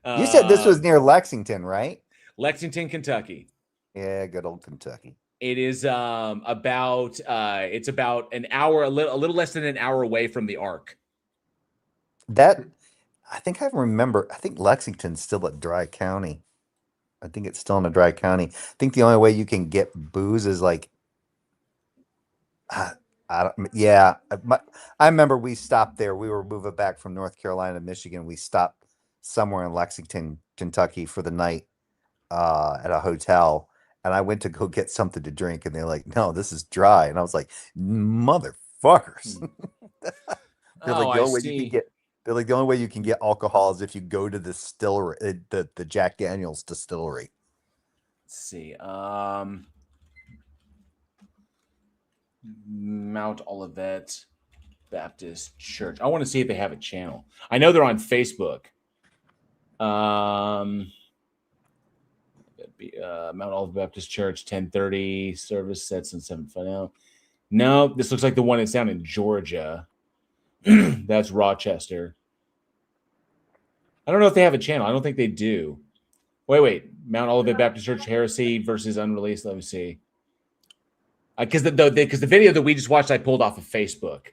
You said this was near Lexington, right? Lexington, Kentucky. Yeah, good old Kentucky. It is about it's about an hour, a little less than an hour away from the Ark. That I think I remember. I think Lexington's still at Dry County. I think it's still in a Dry County. I think the only way you can get booze is like, I don't. Yeah, I remember we stopped there. We were moving back from North Carolina to Michigan. We stopped somewhere in Lexington, Kentucky for the night at a hotel. And I went to go get something to drink, and they're like, "No, this is dry." And I was like, "Motherfuckers!" They're like, the only way you can get. They're like, the only way you can get alcohol is if you go to the distillery, the Jack Daniel's distillery. Let's see. Mount Olivet Baptist Church. I want to see if they have a channel. I know they're on Facebook. Mount Olivet Baptist Church, 10:30 service sets on 7 now. No, this looks like the one that's down in Georgia. That's Rochester. I don't know if they have a channel. I don't think they do. Wait. Mount Olivet Baptist Church Heresy versus Unreleased. Let me see. Because the video that we just watched, I pulled off of Facebook.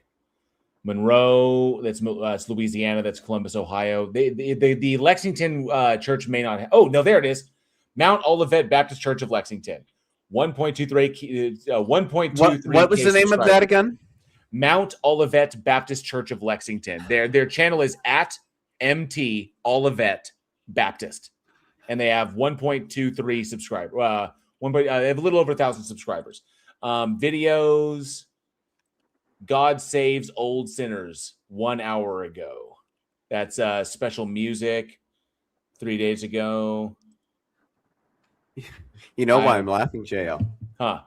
Monroe, that's Louisiana. That's Columbus, Ohio. The Lexington church may not have. Oh, no, there it is. Mount Olivet Baptist Church of Lexington. 1.23. What was the name of that again? Mount Olivet Baptist Church of Lexington. Their channel is at MT Olivet Baptist, and they have 1.23 subscribers. They have a little over 1,000 subscribers. Videos. God saves old sinners 1 hour ago. That's special music 3 days ago. You know why I'm laughing, JL? Huh?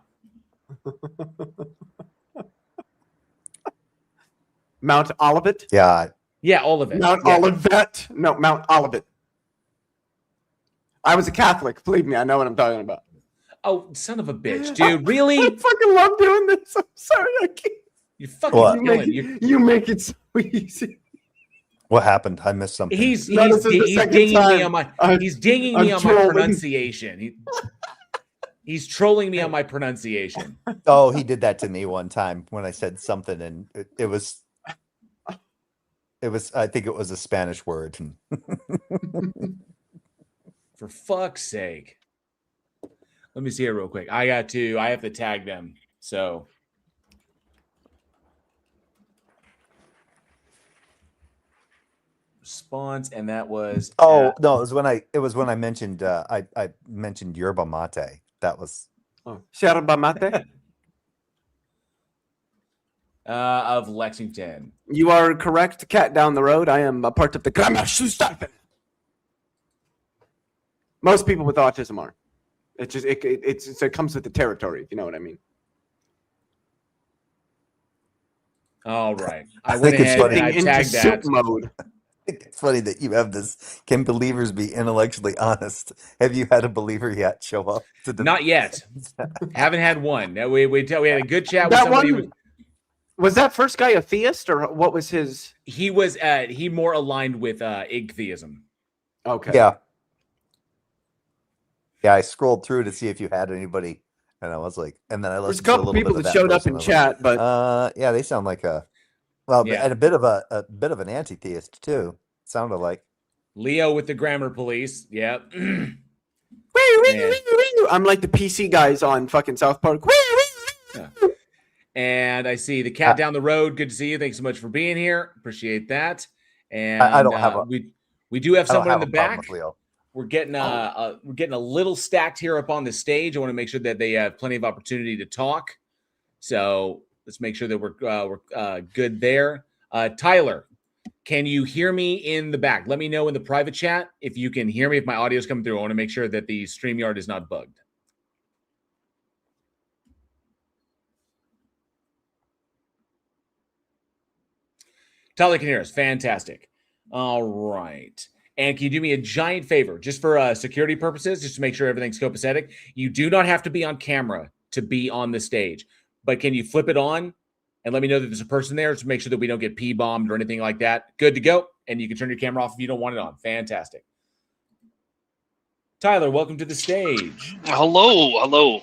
Mount Olivet? Yeah, all of it. Mount Olivet? No, Mount Olivet. I was a Catholic. Believe me, I know what I'm talking about. Oh, son of a bitch, dude! Really? I fucking love doing this. I'm sorry, I can't. You're fucking killing. You make it so easy. What happened? I missed something. He's dinging me on my pronunciation. He's trolling me on my pronunciation. Oh, he did that to me one time when I said something, and it was. I think it was a Spanish word. For fuck's sake. Let me see it real quick. I have to tag them. So response, and that was no, it was when I mentioned I mentioned yerba mate. That was yerba mate. Of Lexington. You are correct, cat down the road. I am a part of the Grammarsstaffen. Most people with autism are. It just it comes with the territory, if you know what I mean. All right. I think it's funny. I tagged that. Mode. I think it's funny that you have this. Can believers be intellectually honest? Have you had a believer yet show up? Not yet. Haven't had one. We had a good chat with somebody. Was that first guy a theist, or what was his? He was he more aligned with Igtheism. Okay. Yeah. Yeah, I scrolled through to see if you had anybody, and I was like, and then I There's a listened to a couple little people bit of that that showed up person, in I was like, chat, but yeah, they sound like well, Yeah. and a bit of an anti-theist too. Sounded like. Leo with the grammar police. Yep. I'm like the PC guys on fucking South Park. Yeah. And I see the cat down the road. Good to see you. Thanks so much for being here. Appreciate that. And I don't have we do have I don't someone in have the a problem back. with Leo. We're getting a little stacked here up on the stage. I want to make sure that they have plenty of opportunity to talk. So let's make sure that we're good there. Tyler, can you hear me in the back? Let me know in the private chat if you can hear me, if my audio is coming through. I want to make sure that the StreamYard is not bugged. Tyler can hear us. Fantastic. All right. And can you do me a giant favor, just for security purposes, just to make sure everything's copacetic? You do not have to be on camera to be on the stage, but can you flip it on and let me know that there's a person there to make sure that we don't get P-bombed or anything like that? Good to go. And you can turn your camera off if you don't want it on. Fantastic. Tyler, welcome to the stage. Hello.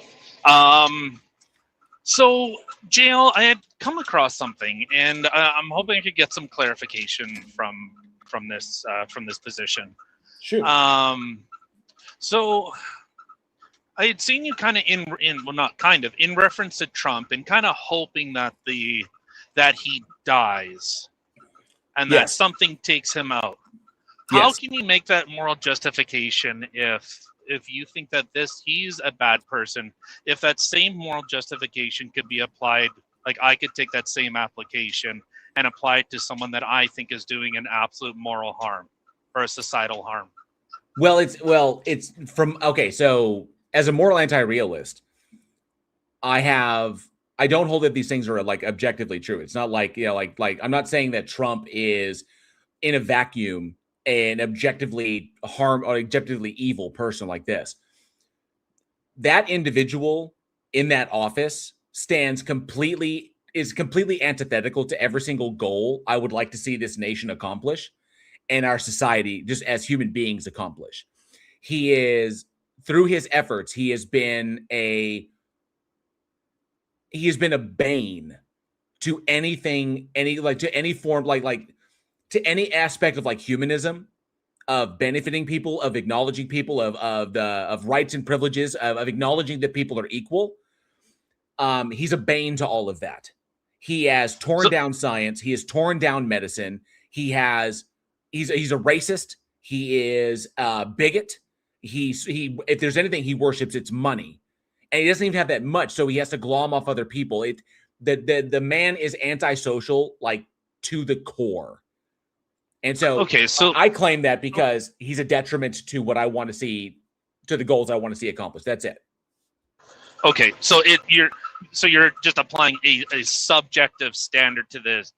So, JL, I had come across something, and I'm hoping I could get some clarification from this position. Sure. So I had seen you kind of in reference to Trump, and kind of hoping that he dies, and that Yes. something takes him out. How Yes. can you make that moral justification if you think that he's a bad person, if that same moral justification could be applied, like I could take that same application and apply it to someone that I think is doing an absolute moral harm or a societal harm? It's from, okay, so as a moral anti-realist, I don't hold that these things are like objectively true. It's not like, like I'm not saying that Trump is in a vacuum an objectively objectively evil person like this. That individual in that office is completely antithetical to every single goal I would like to see this nation accomplish and our society just as human beings accomplish. He is, through his efforts, he has been a bane to anything, to any form, to any aspect of like humanism, of benefiting people, of acknowledging people, of rights and privileges, of acknowledging that people are equal. He's a bane to all of that. He has torn down science. He has torn down medicine. He's a racist. He is a bigot. If there's anything he worships, it's money, and he doesn't even have that much, so he has to glom off other people. The man is antisocial, like to the core. And so, I claim that because he's a detriment to what I want to see, to the goals I want to see accomplished. That's it. Okay, so you're just applying a subjective standard to this.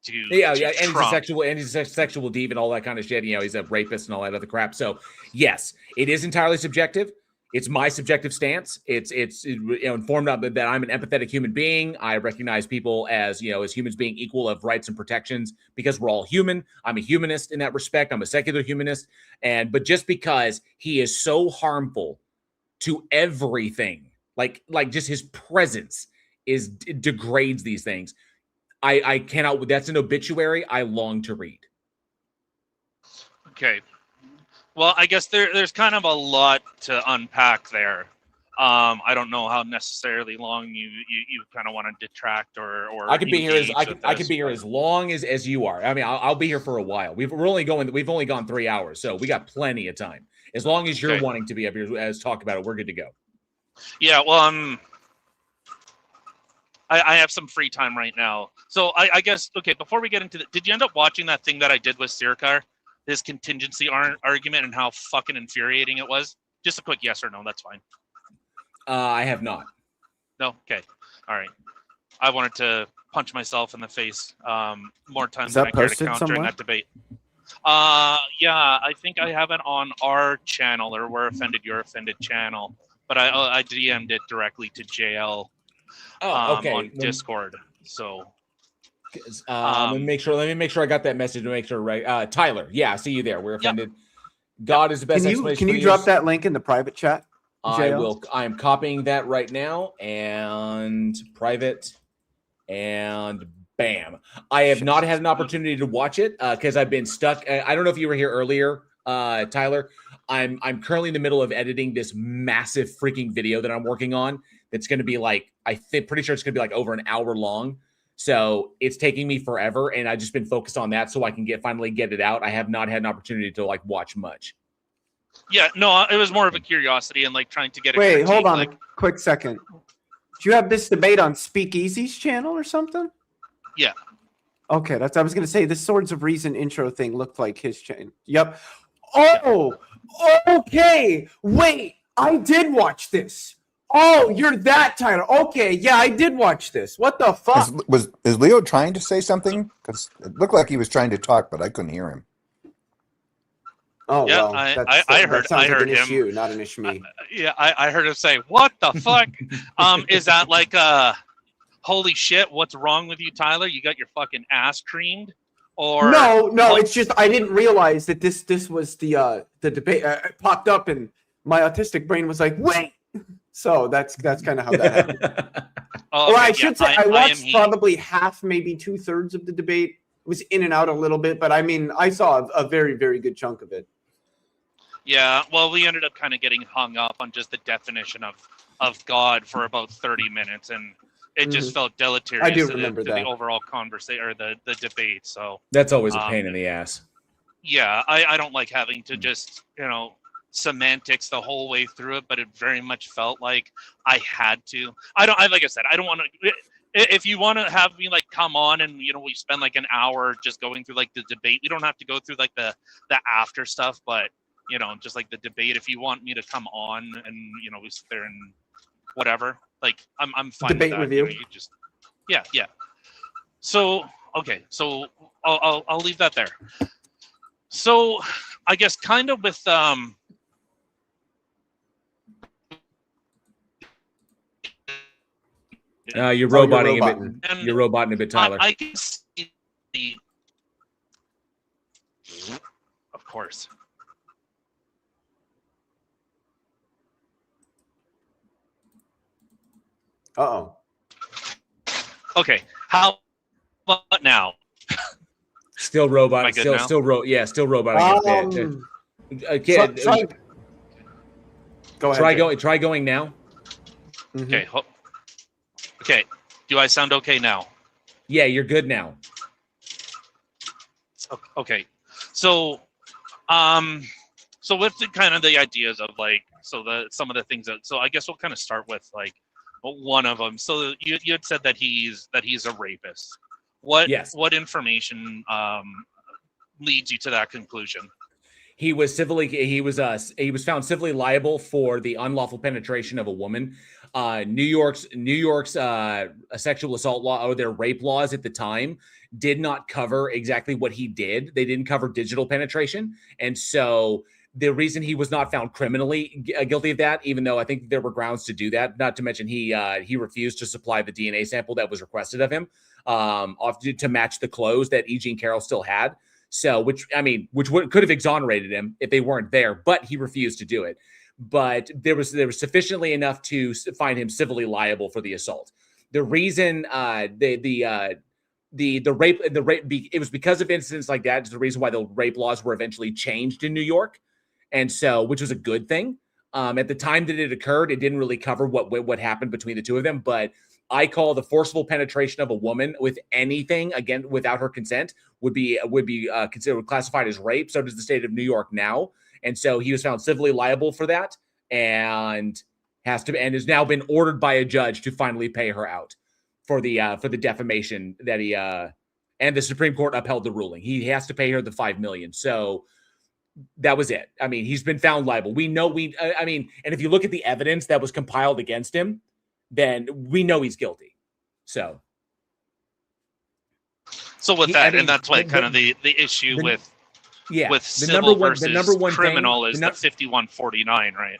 And he's a sexual deviant, all that kind of shit. He's a rapist and all that other crap. So yes, it is entirely subjective. It's my subjective stance. It's informed of that I'm an empathetic human being. I recognize people as humans being equal of rights and protections because we're all human. I'm a humanist in that respect. I'm a secular humanist. But just because he is so harmful to everything, like just his presence degrades these things. I cannot. That's an obituary I long to read. Okay. Well, I guess there's kind of a lot to unpack there. I don't know how necessarily long you kind of want to detract or I could be here as long as you are. I mean, I'll be here for a while. We've only gone 3 hours, so we got plenty of time. As long as you're wanting to be up here as talk about it, we're good to go. Yeah, well, I have some free time right now, so I guess before we get into did you end up watching that thing that I did with Sirkar? His contingency argument and how fucking infuriating it was? Just a quick yes or no, that's fine. I have not. No? Okay. All right. I wanted to punch myself in the face more times than I care to count during that debate. Yeah, I think I have it on our channel, or We're Offended, You're Offended channel, but I DM'd it directly to JL on Discord, so... let me make sure I got that message to make sure, right? Tyler, yeah, I see you there. We're offended. God is the best explanation. Can you drop that link in the private chat? I am copying that right now and private, and bam. I have not had an opportunity to watch it because I've been stuck. I don't know if you were here earlier, Tyler. I'm currently in the middle of editing this massive freaking video that I'm working on. That's going to be like, pretty sure it's going to be like over an hour long. So it's taking me forever, and I've just been focused on that so I can finally get it out. I have not had an opportunity to like watch much. Yeah, no, it was more of a curiosity and like trying to get. Wait, hold on a quick second. Do you have this debate on Speakeasy's channel or something? Yeah. Okay, I was gonna say the Swords of Reason intro thing looked like his channel. Yep. Oh, okay. Wait, I did watch this. Oh, you're that Tyler. Okay, yeah, I did watch this. What the fuck? Is Leo trying to say something? Because it looked like he was trying to talk, but I couldn't hear him. Oh, yeah, well, I heard an him. Issue, not an issue. Me. I heard him say, "What the fuck?" Is that like holy shit? What's wrong with you, Tyler? You got your fucking ass creamed? Or no, it's just I didn't realize that this was the debate. It popped up and my autistic brain was like, wait. So that's kind of how that happened. Oh, or I should say I watched probably half, maybe 2/3 of the debate. It was in and out a little bit, but I mean, I saw a very, very good chunk of it. Yeah, well, we ended up kind of getting hung up on just the definition of God for about 30 minutes, and it just felt deleterious I do remember to the overall conversation or the debate. So that's always a pain in the ass. Yeah, I don't like having to just, semantics the whole way through it, but it very much felt like I had to. Like I said, I don't want to. If you want to have me like come on and we spend like an hour just going through like the debate, we don't have to go through like the after stuff, but just like the debate. If you want me to come on and we sit there and whatever, like I'm fine. Debate with that. review. You just yeah. So okay, so I'll leave that there. So I guess kind of with you're roboting a bit. You're roboting a bit, Tyler. I can see of course. Uh-oh. Okay. How about now? Still robot. Still roboting a bit. Okay. Go ahead. Try going now. Okay. Okay. Do I sound okay now? Yeah, you're good now. Okay. So with the kind of the ideas of like, some of the things so I guess we'll kind of start with like one of them. So you had said that he's a rapist. What information leads you to that conclusion? He was found civilly liable for the unlawful penetration of a woman. New York's sexual assault law, or their rape laws at the time, did not cover exactly what he did. They didn't cover digital penetration, and so the reason he was not found criminally guilty of that, even though I think there were grounds to do that, not to mention he refused to supply the DNA sample that was requested of him, to match the clothes that E. Jean Carroll still had. So, which could have exonerated him if they weren't there, but he refused to do it. But there was sufficiently enough to find him civilly liable for the assault. The reason the rape it was because of incidents like that is the reason why the rape laws were eventually changed in New York, and so which was a good thing. At the time that it occurred, it didn't really cover what happened between the two of them, but I call the forceful penetration of a woman with anything, again, without her consent, would be considered classified as rape. So does the state of New York now. And so he was found civilly liable for that and has now been ordered by a judge to finally pay her out for the defamation that he and the Supreme Court upheld the ruling. He has to pay her the $5 million. So that was it. I mean, he's been found liable. And if you look at the evidence that was compiled against him, then we know he's guilty. So with that, and that's why kind of the issue with civil versus criminal is the 5149, right?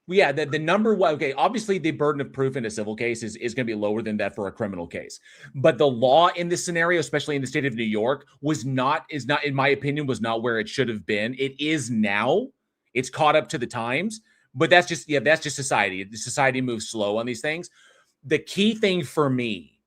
Yeah, the number one. Okay, obviously the burden of proof in a civil case is going to be lower than that for a criminal case. But the law in this scenario, especially in the state of New York, is not, in my opinion, was not where it should have been. It is now. It's caught up to the times. But that's just society. Society moves slow on these things. The key thing for me,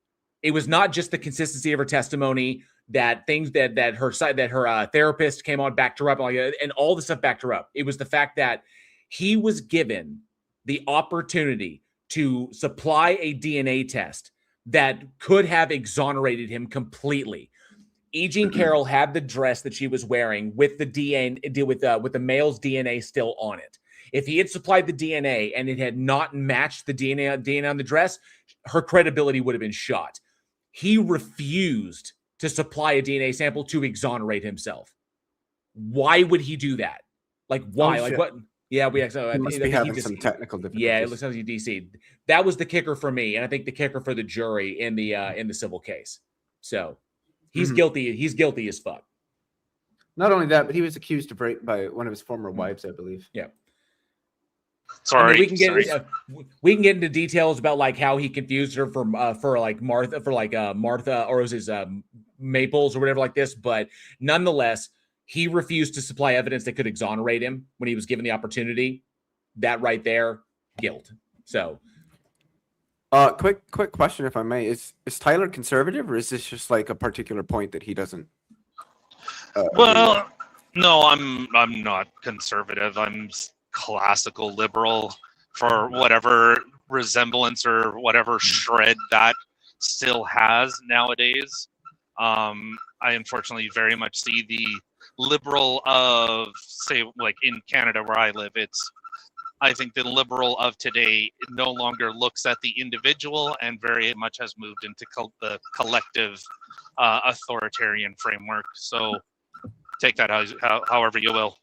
it was not just the consistency of her testimony, that things that her therapist came on, backed her up, and all the stuff backed her up. It was the fact that he was given the opportunity to supply a DNA test that could have exonerated him completely. E. Jean Carroll had the dress that she was wearing with the DNA, with the male's DNA still on it. If he had supplied the DNA and it had not matched the DNA on the dress, her credibility would have been shot. He refused to supply a DNA sample to exonerate himself. Why would he do that? Like, why? Like, what? Yeah, we actually he must be having some technical difficulties. Yeah, it looks like he DC'd. That was the kicker for me, and I think the kicker for the jury in the civil case. So he's guilty. He's guilty as fuck. Not only that, but he was accused of rape by one of his former wives, I believe. Yeah. Sorry, I mean, we can get into details about like how he confused her for Martha, or was his Maples or whatever like this, but nonetheless, he refused to supply evidence that could exonerate him when he was given the opportunity. That right there, guilt. So, quick question, if I may: is Tyler conservative, or is this just like a particular point that he doesn't? Well, no, I'm not conservative. I'm classical liberal, for whatever resemblance or whatever shred that still has nowadays. I unfortunately very much see the liberal of, say, like in Canada where I live, I think the liberal of today no longer looks at the individual and very much has moved into the collective authoritarian framework. So take that however you will.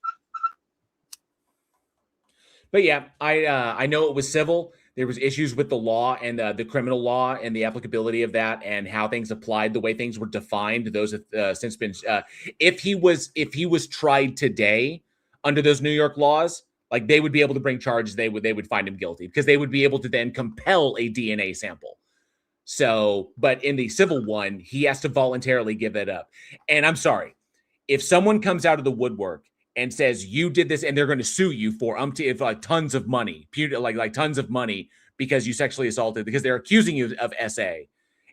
But yeah, I know it was civil. There was issues with the law and the criminal law and the applicability of that and how things applied, the way things were defined. Those have since been. If he was tried today under those New York laws, like they would be able to bring charges. They would find him guilty because they would be able to then compel a DNA sample. So, but in the civil one, he has to voluntarily give it up. And I'm sorry, if someone comes out of the woodwork and says you did this, and they're going to sue you for like tons of money, like tons of money because you sexually assaulted, because they're accusing you of SA,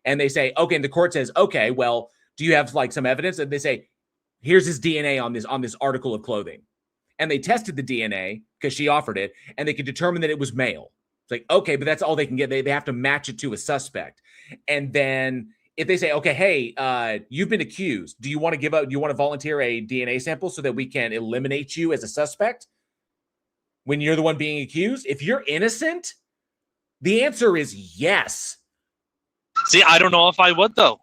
and they say, okay, and the court says, okay, well, do you have like some evidence? And they say, here's his DNA on this article of clothing, and they tested the DNA because she offered it, and they could determine that it was male. It's like, okay, but that's all they can get. They have to match it to a suspect, and then if they say, okay, hey, you've been accused. Do you want to give up? Do you want to volunteer a DNA sample so that we can eliminate you as a suspect when you're the one being accused? If you're innocent, the answer is yes. See, I don't know if I would, though.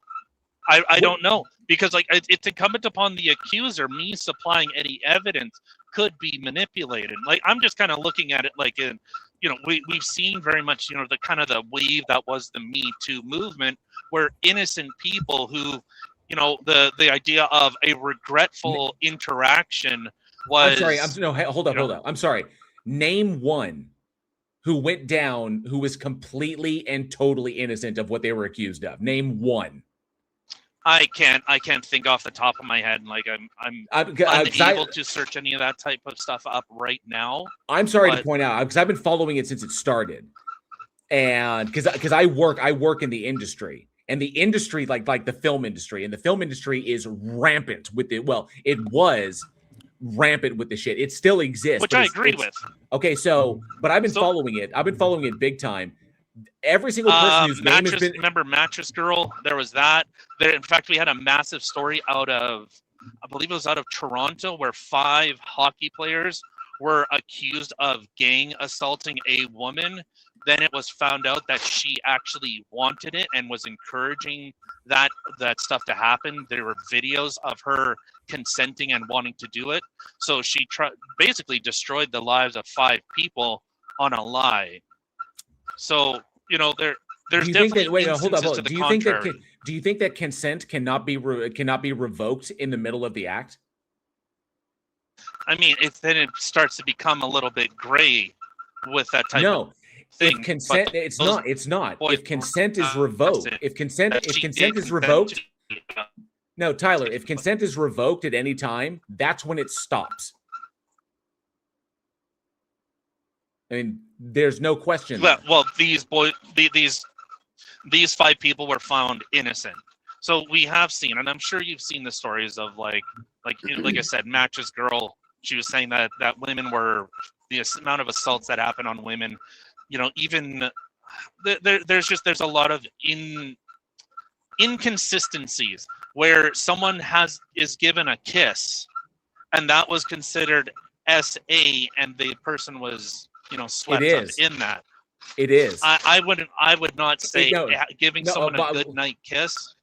I don't know, because like it's incumbent upon the accuser. Me supplying any evidence could be manipulated. Like, I'm just kind of looking at it like in, we've seen very much, the kind of the wave that was the Me Too movement, where innocent people who, the idea of a regretful interaction was. I'm sorry. Hold up. I'm sorry. Name one who went down who was completely and totally innocent of what they were accused of. Name one. I can't think off the top of my head. Like I'm unable to search any of that type of stuff up right now. I'm sorry to point out, because I've been following it since it started, and because I work in the industry, and the industry like the film industry, and the film industry is rampant with it. Well, it was rampant with the shit. It still exists, which I agree with. Okay, so but I've been following it. I've been following it big time. Every single person whose name has been. Remember Mattress Girl? There was that. In fact, we had a massive story out of, I believe it was out of Toronto, where 5 hockey players were accused of gang assaulting a woman. Then it was found out that she actually wanted it and was encouraging that stuff to happen. There were videos of her consenting and wanting to do it. So she basically destroyed the lives of 5 people on a lie. So, there's definitely instances to the contrary. Do you think that consent cannot be revoked in the middle of the act? I mean, then it starts to become a little bit gray with that type of thing. If consent, it's not. If consent is revoked, if consent is revoked, no, Tyler, if consent is revoked at any time, that's when it stops. I mean, there's no question. Well, these 5 people were found innocent. So we have seen, and I'm sure you've seen the stories of like I said, Match's girl. She was saying that women were the amount of assaults that happen on women. Even there's a lot of inconsistencies where someone is given a kiss, and that was considered SA, and the person was swept up in that. It is. I would not say giving someone a good night kiss.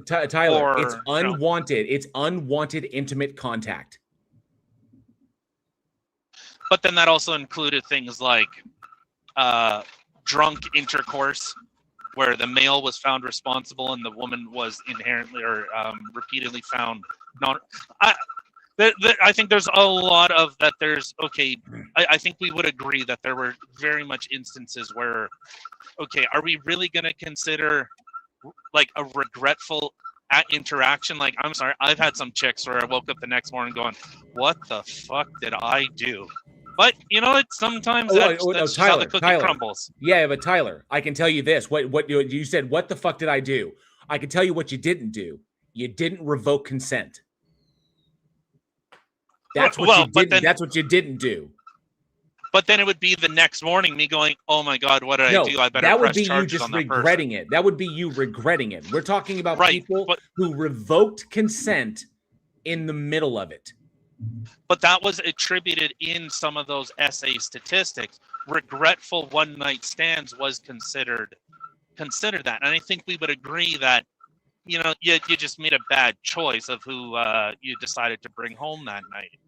Tyler, it's unwanted. It's unwanted intimate contact. But then that also included things like drunk intercourse, where the male was found responsible and the woman was inherently or repeatedly found not. I think there's a lot of that. I think we would agree that there were very much instances where, are we really going to consider like a regretful interaction? Like, I'm sorry, I've had some chicks where I woke up the next morning going, what the fuck did I do? But sometimes that's how the cookie crumbles. Yeah, but Tyler, I can tell you this. What you said, what the fuck did I do? I can tell you what you didn't do. You didn't revoke consent. That's what you didn't do. But then it would be the next morning me going, oh my God, what did I do? I better press charges on that person. That would be you just regretting it. That would be you regretting it. We're talking about people who revoked consent in the middle of it. But that was attributed in some of those SA statistics. Regretful one-night stands was considered that. And I think we would agree that, you just made a bad choice of who you decided to bring home that night.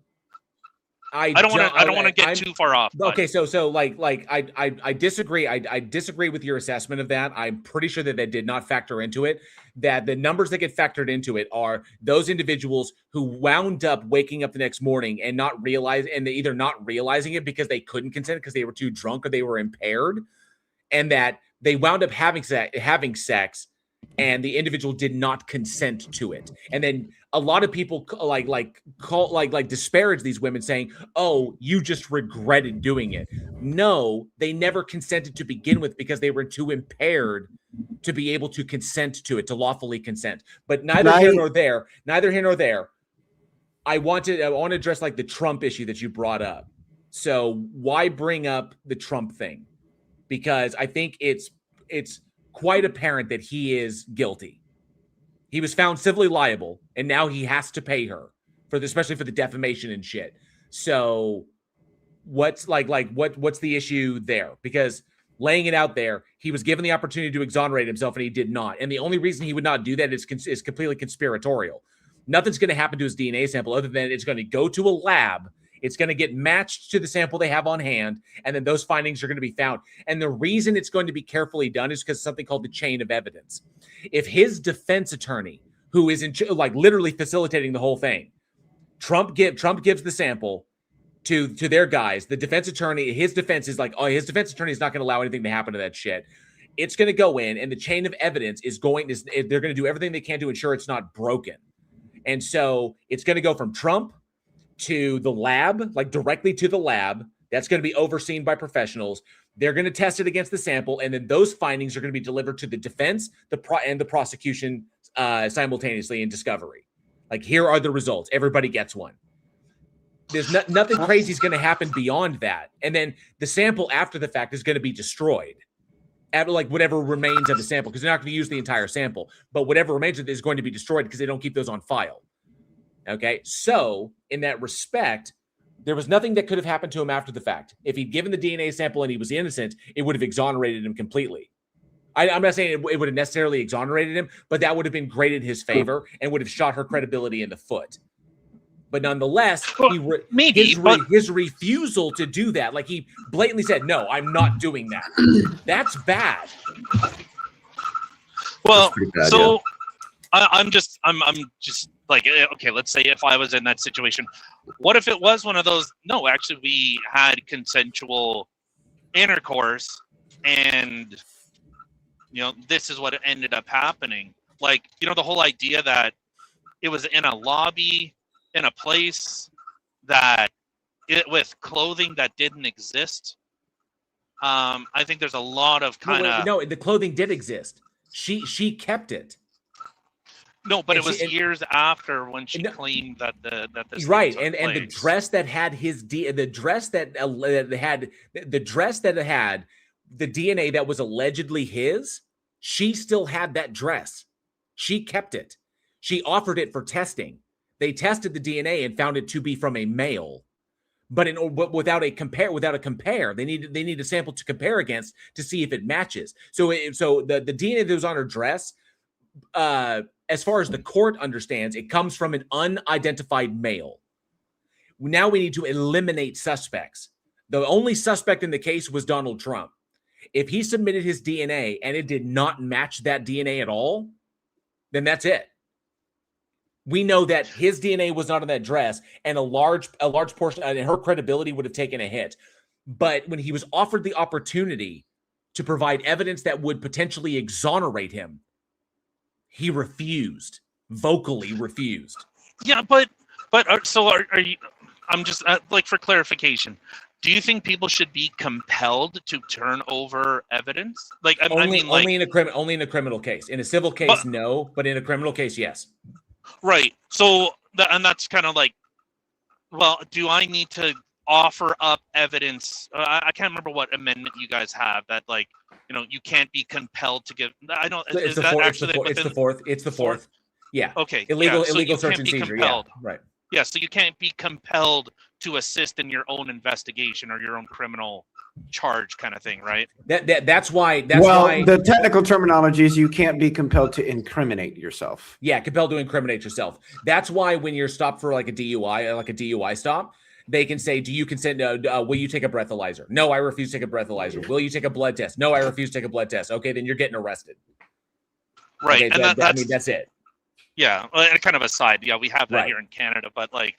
I don't want to get too far off. Okay, so I disagree. I disagree with your assessment of that. I'm pretty sure that did not factor into it. That the numbers that get factored into it are those individuals who wound up waking up the next morning and they either not realizing it because they couldn't consent because they were too drunk or they were impaired, and that they wound up having sex and the individual did not consent to it. And then a lot of people disparage these women saying, oh, you just regretted doing it. No, they never consented to begin with because they were too impaired to be able to consent to it, to lawfully consent. But neither here nor there. I want to address the Trump issue that you brought up. So why bring up the Trump thing? Because I think it's quite apparent that he is guilty. He was found civilly liable, and now he has to pay her especially for the defamation and shit. So what's the issue there? Because laying it out there, he was given the opportunity to exonerate himself and he did not. And the only reason he would not do that is completely conspiratorial. Nothing's going to happen to his DNA sample other than it's going to go to a lab. It's going to get matched to the sample they have on hand, and then those findings are going to be found. And the reason it's going to be carefully done is because something called the chain of evidence. If his defense attorney, who is literally facilitating the whole thing, Trump gives the sample to their guys, the defense attorney, his defense is his defense attorney is not going to allow anything to happen to that shit. It's going to go in, and the chain of evidence they're going to do everything they can to ensure it's not broken. And so it's going to go from Trump to the lab, directly to the lab. That's going to be overseen by professionals. They're going to test it against the sample, and then those findings are going to be delivered to the defense, and the prosecution simultaneously in discovery. Here are the results. Everybody gets one. There's nothing crazy is going to happen beyond that. And then the sample after the fact is going to be destroyed. Whatever remains of the sample, because they're not going to use the entire sample, but whatever remains of it is going to be destroyed because they don't keep those on file. Okay, so in that respect, there was nothing that could have happened to him after the fact. If he'd given the DNA sample and he was innocent, it would have exonerated him completely. I'm not saying it would have necessarily exonerated him, but that would have been great in his favor and would have shot her credibility in the foot. But nonetheless, his refusal to do that, he blatantly said, no, I'm not doing that. That's bad. Well, bad, so yeah. I'm just okay, let's say if I was in that situation, what if it was one of those, no, actually we had consensual intercourse and, this is what ended up happening. The whole idea that it was in a lobby, in a place with clothing that didn't exist. I think there's a lot of kind of no. The clothing did exist. She kept it. No, but And it was years after when she claimed that this right, thing took and the place. dress that had the dress that had the DNA that was allegedly his, she still had that dress. She kept it. She offered it for testing. They tested the DNA and found it to be from a male, but without a compare, they need a sample to compare against to see if it matches. So the DNA that was on her dress, as far as the court understands, it comes from an unidentified male. Now we need to eliminate suspects. The only suspect in the case was Donald Trump. If he submitted his DNA and it did not match that DNA at all, then that's it. We know that his DNA was not on that dress, and a large portion, and her credibility would have taken a hit. But when he was offered the opportunity to provide evidence that would potentially exonerate him, he refused, vocally refused. Yeah, but so are you? I'm just like, for clarification. Do you think people should be compelled to turn over evidence? Like, only in a criminal case. In a civil case, no, but in a criminal case, yes. Right. So that's kind of like, well, do I need to offer up evidence? I can't remember what amendment you guys have that, like, you can't be compelled to give. I don't. It's the fourth. Yeah. Okay. Illegal so search and seizure. Yeah. Right. Yeah. So you can't be compelled to assist in your own investigation or your own criminal charge, kind of thing, right? That's why. The technical terminology is you can't be compelled to incriminate yourself. Yeah, compelled to incriminate yourself. That's why when you're stopped for like a DUI stop, they can say, "Do you consent? Will you take a breathalyzer?" No, I refuse to take a breathalyzer. Will you take a blood test? No, I refuse to take a blood test. Okay, then you're getting arrested. Right, okay, and that's it. Yeah, kind of aside. Yeah, we have that here in Canada, but like,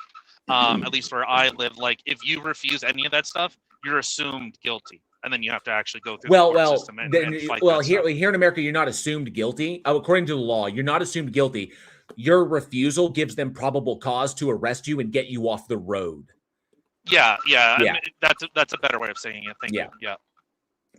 at least where I live, like, if you refuse any of that stuff, you're assumed guilty, and then you have to actually go through the court system and fight here in America, you're not assumed guilty. According to the law, you're not assumed guilty. Your refusal gives them probable cause to arrest you and get you off the road. Yeah. I mean, that's a better way of saying it. Thank you. Yeah.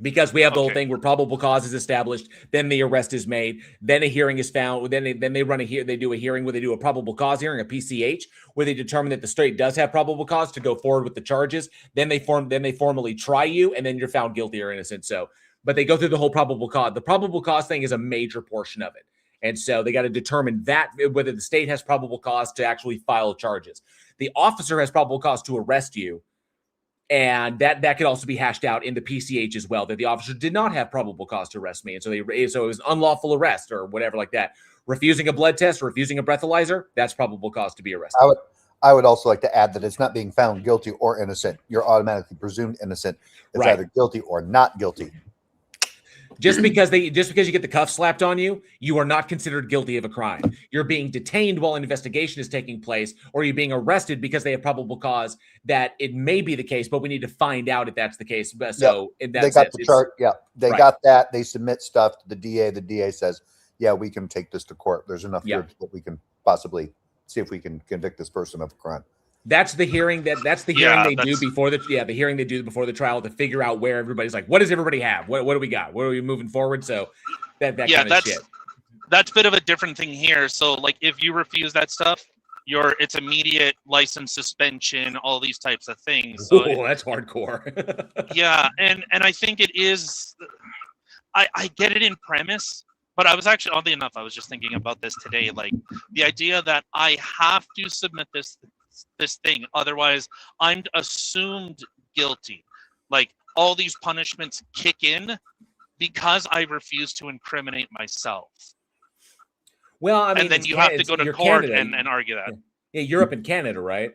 Because we have the whole thing where probable cause is established, then the arrest is made, then a hearing is found, then they do a hearing where they do a probable cause hearing, a PCH, where they determine that the state does have probable cause to go forward with the charges. Then they formally try you, and then you're found guilty or innocent. So, but they go through the whole probable cause. The probable cause thing is a major portion of it. And so they got to determine that whether the state has probable cause to actually file charges. The officer has probable cause to arrest you. And that could also be hashed out in the PCH as well, that the officer did not have probable cause to arrest me. And so it was unlawful arrest or whatever like that. Refusing a blood test, refusing a breathalyzer, that's probable cause to be arrested. I would also like to add that it's not being found guilty or innocent. You're automatically presumed innocent. It's either guilty or not guilty. Just because you get the cuff slapped on you, you are not considered guilty of a crime. You're being detained while an investigation is taking place, or you're being arrested because they have probable cause that it may be the case, but we need to find out if that's the case. So they got the chart. Yeah, they got that. They submit stuff to the DA. The DA says, "Yeah, we can take this to court. There's enough here that we can possibly see if we can convict this person of a crime." That's the hearing they do before the trial to figure out where everybody's like, what does everybody have? What do we got? What are we moving forward? So that kind of shit. That's a bit of a different thing here. So like, if you refuse that stuff, it's immediate license suspension, all these types of things. So that's hardcore. Yeah, and I think it is. I get it in premise, but I was actually, oddly enough, I was just thinking about this today. Like, the idea that I have to submit this thing, otherwise I'm assumed guilty. Like, all these punishments kick in because I refuse to incriminate myself. Well, I mean, and then you have to go to court and argue that. Yeah, Europe and Canada, right?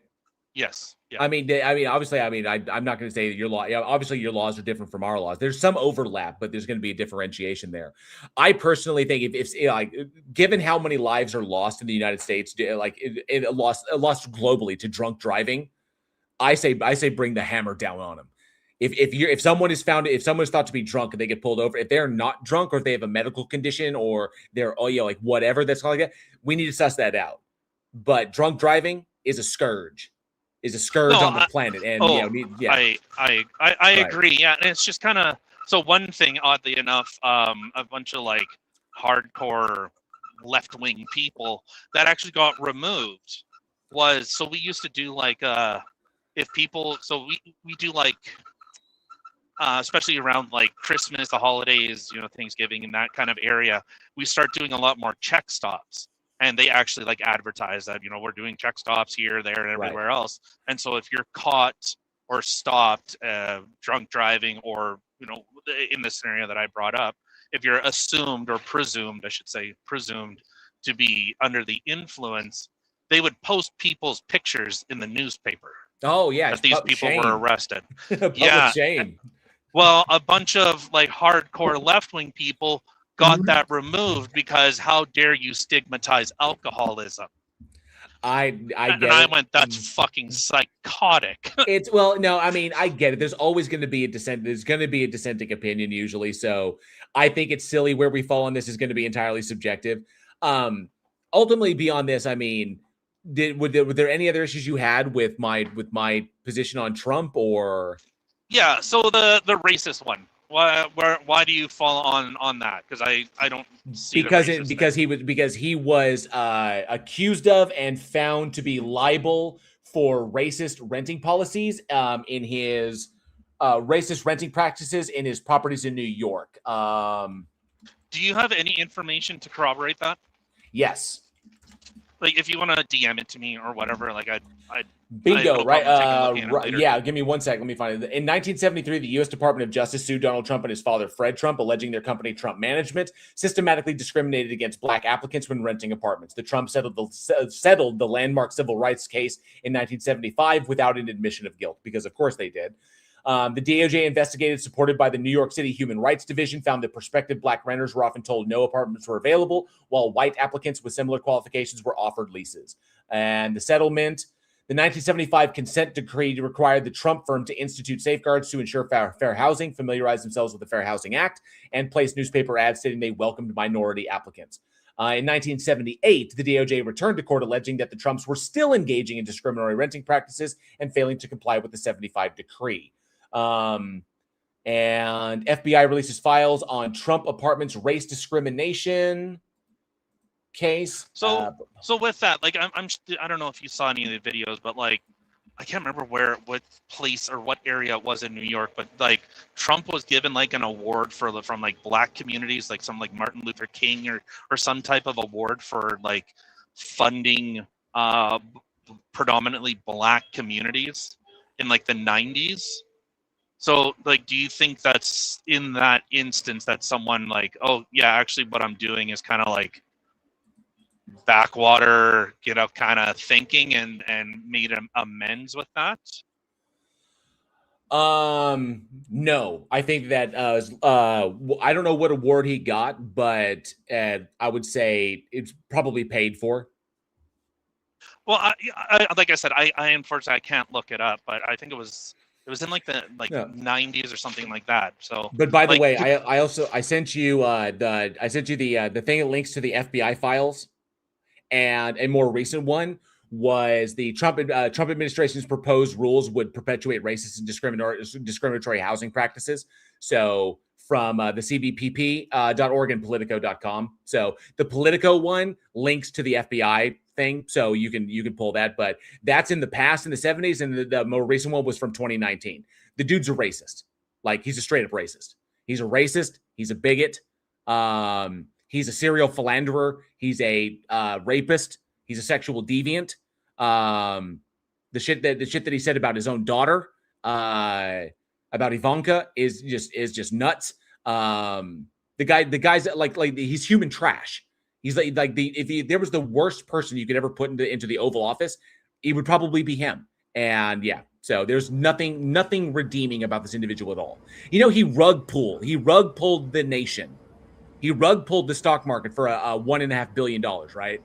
Yes. Yeah. I mean, obviously, I'm not going to say that your law. Yeah, obviously, your laws are different from our laws. There's some overlap, but there's going to be a differentiation there. I personally think if like, given how many lives are lost in the United States, like lost globally to drunk driving, I say bring the hammer down on them. If someone is thought to be drunk and they get pulled over, if they're not drunk or if they have a medical condition or they're like whatever that's called like that, we need to suss that out. But drunk driving is a scourge. is a scourge on the planet. And I agree. Yeah, and it's just kind of so one thing, oddly enough, a bunch of like hardcore left-wing people that actually got removed was, so we used to do like if people, so we do like especially around like Christmas, the holidays, Thanksgiving, in that kind of area, we start doing a lot more check stops. And they actually like advertise that, we're doing check stops here, there, and everywhere else. And so if you're caught or stopped drunk driving, or, in the scenario that I brought up, if you're assumed, or presumed, I should say, presumed to be under the influence, they would post people's pictures in the newspaper. Oh, yeah. That these people were arrested. Public shame. Well, a bunch of like hardcore left-wing people got that removed because how dare you stigmatize alcoholism? I went, that's fucking psychotic. I get it. There's always going to be a dissent. There's going to be a dissenting opinion usually. So I think it's silly. Where we fall on this is going to be entirely subjective. Ultimately, beyond this, I mean, were there any other issues you had with my position on Trump, or? Yeah. So the racist one. Why do you fall on that? Because I don't see because he was accused of and found to be liable for racist renting policies in his racist renting practices in his properties in New York. Do you have any information to corroborate that? Yes. Like, if you want to DM it to me or whatever, like Bingo, right? Yeah, give me 1 second. Let me find it. In 1973, the U.S. Department of Justice sued Donald Trump and his father, Fred Trump, alleging their company, Trump Management, systematically discriminated against black applicants when renting apartments. The Trump settled the landmark civil rights case in 1975 without an admission of guilt, because of course they did. The DOJ investigated, supported by the New York City Human Rights Division, found that prospective black renters were often told no apartments were available, while white applicants with similar qualifications were offered leases. And the settlement, the 1975 consent decree required the Trump firm to institute safeguards to ensure fair housing, familiarize themselves with the Fair Housing Act, and place newspaper ads stating they welcomed minority applicants. In 1978, the DOJ returned to court alleging that the Trumps were still engaging in discriminatory renting practices and failing to comply with the 75 decree. And FBI releases files on Trump apartments race discrimination case. So with that, like, I don't know if you saw any of the videos, but like, I can't remember what place or what area it was in New York, but like Trump was given like an award from like black communities, like some like Martin Luther King or some type of award for like funding predominantly black communities in like the 90s. So, like, do you think that's in that instance that someone like, oh, yeah, actually what I'm doing is kind of like backwater, kind of thinking and made amends with that? No, I think that, I don't know what award he got, but I would say it's probably paid for. Well, I like I said, I unfortunately I can't look it up, but I think it was in like the 90s or something like that. So, but by the way, I sent you the thing that links to the FBI files, and a more recent one was the Trump administration's proposed rules would perpetuate racist and discriminatory housing practices. So from the cbpp.org and politico.com. So the Politico one links to the FBI thing, so you can pull that, but that's in the past, in the 70s, and the more recent one was from 2019. The dude's a racist. Like, he's a straight up racist. He's a racist. He's a bigot. He's a serial philanderer. He's a rapist. He's a sexual deviant. The shit that he said about his own daughter, about Ivanka, is just nuts. The guy's like he's human trash. He's like if there was the worst person you could ever put into the Oval Office, it would probably be him. And yeah, so there's nothing redeeming about this individual at all. He rug pulled the nation. He rug pulled the stock market for a $1.5 billion, right?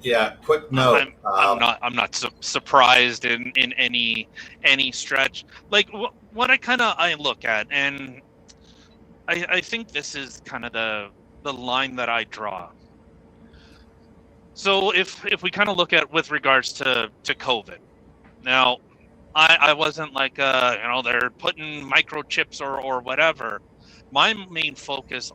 Yeah. Quick note. I'm not surprised in any stretch. Like what I look at, and I think this is kind of the line that I draw. So if we kind of look at with regards to COVID, now I wasn't like they're putting microchips or whatever. My main focus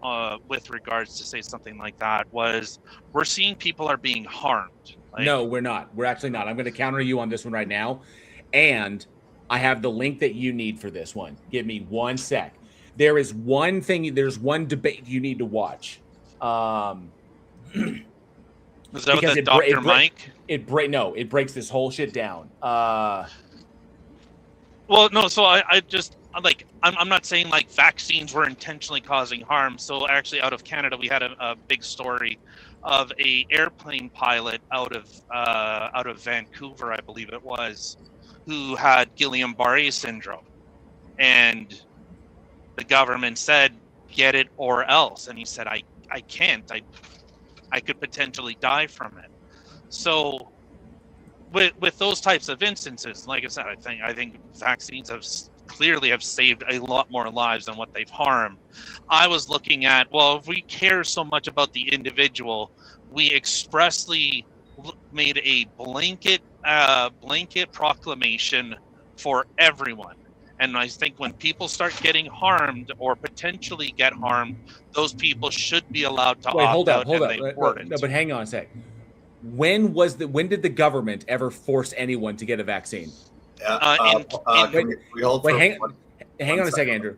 with regards to say something like that was we're seeing people are being harmed. Like, no, we're not. We're actually not. I'm going to counter you on this one right now. And I have the link that you need for this one. Give me 1 sec. There is one thing, there's one debate you need to watch. Is that with the Dr. Mike? It breaks this whole shit down. Well, no, so I just like I'm not saying like vaccines were intentionally causing harm. So actually, out of Canada, we had a big story of a airplane pilot out of Vancouver, I believe it was, who had Guillain-Barré syndrome, and the government said, "Get it or else," and he said, "I can't. I could potentially die from it." So with those types of instances, like I said, I think vaccines have clearly saved a lot more lives than what they've harmed. I was looking at, well, if we care so much about the individual, we expressly made a blanket proclamation for everyone. And I think when people start getting harmed or potentially get harmed, those people should be allowed to opt out. Hold up. No, but hang on a sec. When did the government ever force anyone to get a vaccine? Hang on a second, Andrew.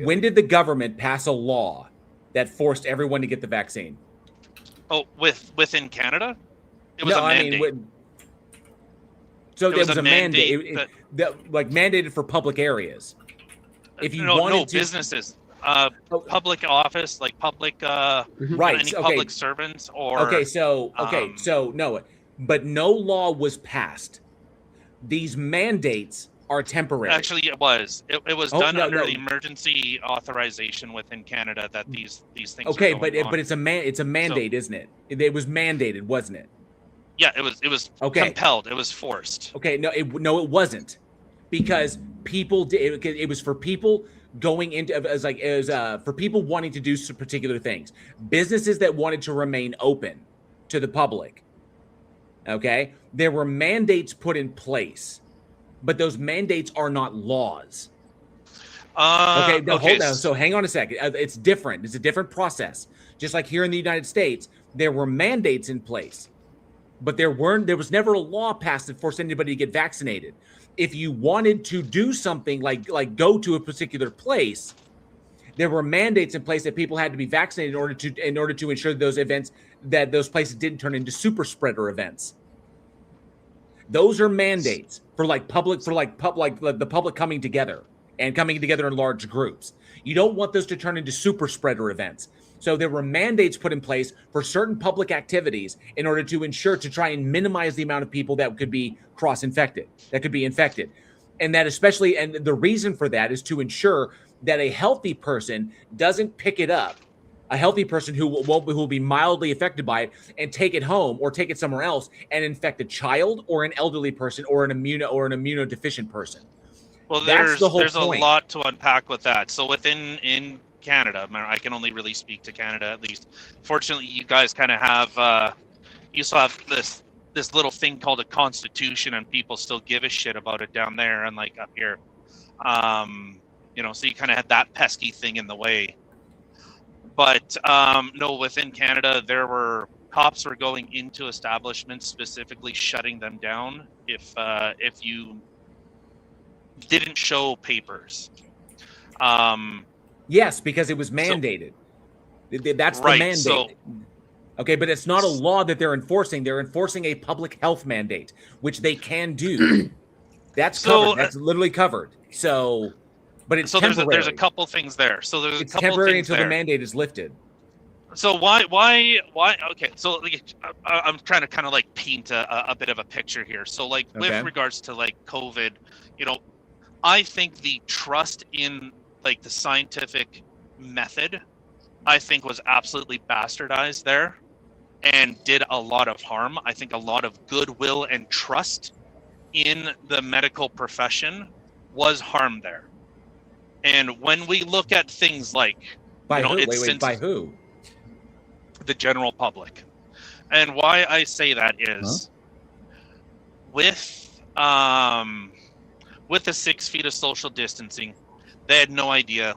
When did the government pass a law that forced everyone to get the vaccine? Oh, within Canada? It was a mandate. So there was a mandate, like mandated for public areas. If you wanted to, businesses, public office, like public, right? Any public servants or no, but no law was passed. These mandates are temporary. Actually, it was. It was done under the emergency authorization within Canada that these things. Okay, but it's a mandate, isn't it? It was mandated, wasn't it? Yeah, it was compelled. It was forced. Okay, no, it wasn't, because people did. It was for people going into for people wanting to do some particular things. Businesses that wanted to remain open to the public. Okay, there were mandates put in place, but those mandates are not laws. Hold on. So hang on a second. It's different. It's a different process. Just like here in the United States, there were mandates in place, but there was never a law passed that forced anybody to get vaccinated. If you wanted to do something like go to a particular place, there were mandates in place that people had to be vaccinated in order to ensure that those places didn't turn into super spreader events. Those are mandates for the public coming together in large groups. You don't want those to turn into super spreader events. So there were mandates put in place for certain public activities in order to try and minimize the amount of people that could be infected. And the reason for that is to ensure that a healthy person doesn't pick it up, a healthy person who will be mildly affected by it and take it home or take it somewhere else and infect a child or an elderly person or an immunodeficient person. Well, there's a lot to unpack with that. So in Canada, I can only really speak to Canada at least. Fortunately, you guys kind of have you still have this little thing called a constitution, and people still give a shit about it down there, unlike up here. So you kind of had that pesky thing in the way. But no, within Canada, there were cops were going into establishments specifically shutting them down if you didn't show papers. Yes, because it was mandated. That's the mandate. Okay, but it's not a law that they're enforcing. They're enforcing a public health mandate, which they can do. That's covered. That's literally covered. So, but it's temporary. There's a couple things there. So it's temporary until the mandate is lifted. So why? Okay, so I'm trying to kind of like paint a bit of a picture here. So with regards to COVID, I think the trust in the scientific method, I think, was absolutely bastardized there and did a lot of harm. I think a lot of goodwill and trust in the medical profession was harmed there. And when we look at things like by who? By who? The general public. And why I say that is with the 6 feet of social distancing, they had no idea.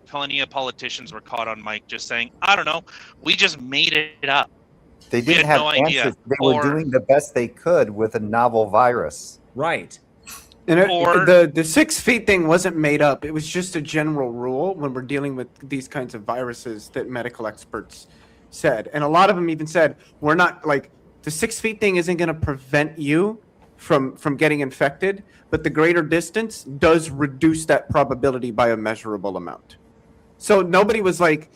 Plenty of politicians were caught on mic just saying, I don't know, we just made it up. They didn't have answers. They were doing the best they could with a novel virus. Right. And the 6 feet thing wasn't made up. It was just a general rule when we're dealing with these kinds of viruses that medical experts said. And a lot of them even said, we're not like the 6 feet thing isn't going to prevent you from getting infected, but the greater distance does reduce that probability by a measurable amount. So nobody was like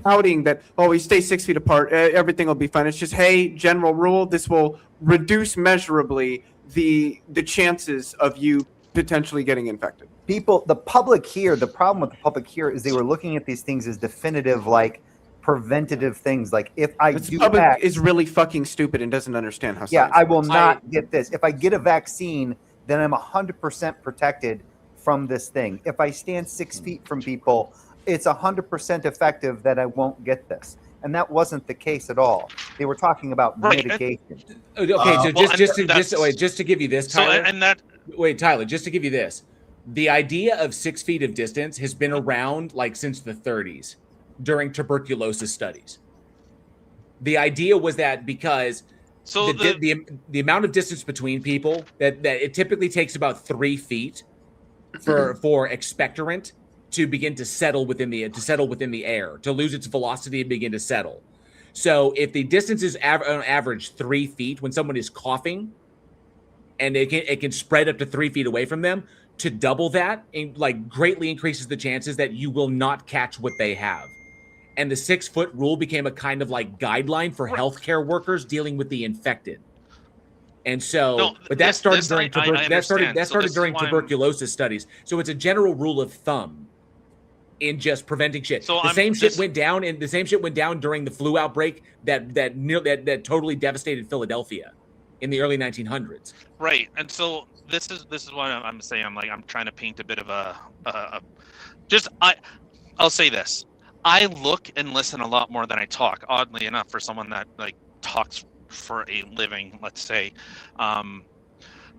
touting that, oh, we stay 6 feet apart, everything will be fine. It's just, hey, general rule, this will reduce measurably the chances of you potentially getting infected. The public here, the problem with the public here is they were looking at these things as definitive, like preventative things. Like if I do public X, is really fucking stupid and doesn't understand how. Yeah, I will not get this. If I get a vaccine, then I'm 100% protected from this thing. If I stand 6 feet from people, it's 100% effective that I won't get this. And that wasn't the case at all. They were talking about mitigation. Okay, so just to give you this, Tyler. Tyler, just to give you this, the idea of 6 feet of distance has been around like since the 30s during tuberculosis studies. The idea was that because the amount of distance between people that it typically takes about 3 feet for expectorant to begin to settle within the air, to lose its velocity and begin to settle. So if the distance is on average 3 feet when someone is coughing, and it can spread up to 3 feet away from them, to double that greatly increases the chances that you will not catch what they have. And the 6 foot rule became a kind of like guideline for healthcare workers dealing with the infected. And so, that started during tuberculosis studies. So it's a general rule of thumb in just preventing shit. So the same shit went down during the flu outbreak that totally devastated Philadelphia in the early 1900s. Right. And so this is what I'm saying. I'm trying to paint a bit of I'll say this. I look and listen a lot more than I talk, oddly enough, for someone that talks for a living, let's say.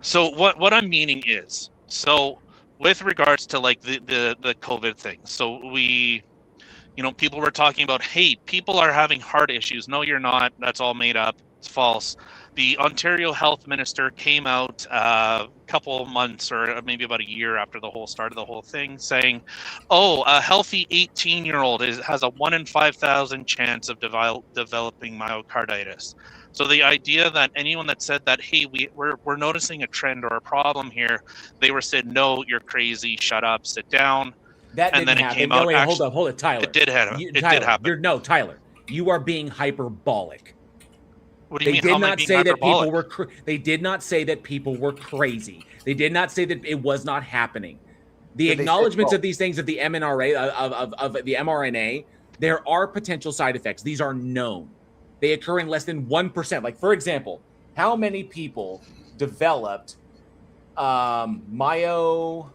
So what I'm meaning is, with regards to the COVID thing, so people were talking about, hey, people are having heart issues. No, you're not. That's all made up. It's false. The Ontario health minister came out a couple of months or maybe about a year after the whole start of the whole thing saying, oh, a healthy 18-year-old has a 1 in 5,000 chance of developing myocarditis. So the idea that anyone that said that, hey, we're noticing a trend or a problem here, they were said, no, you're crazy, shut up, sit down. That didn't happen. It came out. Wait, hold up, Tyler. It did happen. Tyler, you are being hyperbolic. What do you mean? They did not say that people were. They did not say that people were crazy. They did not say that it was not happening. The acknowledgments of these things of the mRNA of the mRNA, there are potential side effects. These are known. They occur in less than 1%. Like, for example, how many people developed myocarditis?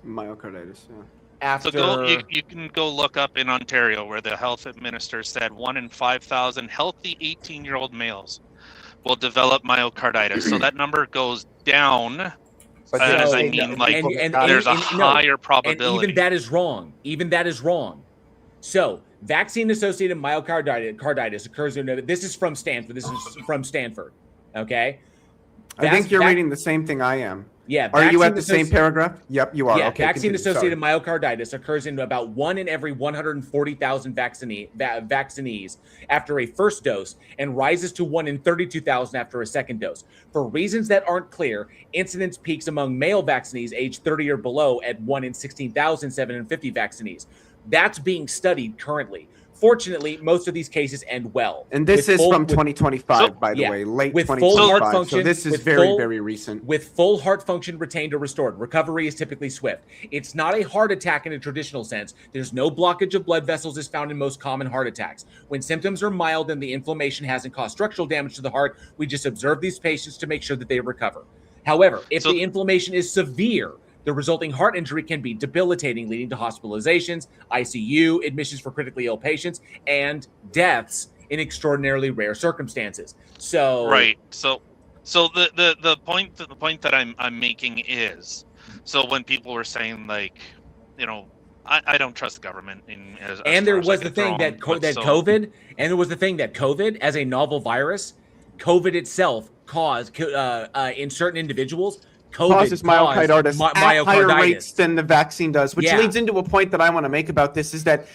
Myocarditis, yeah. So you can go look up in Ontario where the health minister said 1 in 5,000 healthy 18-year-old males will develop myocarditis. So that number goes down. There's a higher probability. And even that is wrong. So vaccine-associated myocarditis occurs in. This is from Stanford. Okay. I think you're reading the same thing I am. Yeah. Are you at the same paragraph? Yep, you are. Yeah, okay, vaccine-associated myocarditis occurs in about 1 in every 140,000 vaccinees after a first dose and rises to 1 in 32,000 after a second dose. For reasons that aren't clear, incidence peaks among male vaccinees aged 30 or below at 1 in 16,750 vaccinees. That's being studied currently. Fortunately, most of these cases end well. And this is from 2025, by the way, late 2025. So this is very recent. With full heart function retained or restored. Recovery is typically swift. It's not a heart attack in a traditional sense. There's no blockage of blood vessels is found in most common heart attacks. When symptoms are mild and the inflammation hasn't caused structural damage to the heart, we just observe these patients to make sure that they recover. However, if the inflammation is severe, The resulting heart injury can be debilitating, leading to hospitalizations, ICU, admissions for critically ill patients, and deaths in extraordinarily rare circumstances. So right. So the point that I'm making is, so when people were saying like, you know, I don't trust the government and there was the thing that COVID, and there was the thing that COVID as a novel virus, COVID itself caused in certain individuals, COVID causes myocarditis at higher rates than the vaccine does, which leads into a point that I want to make about this, is that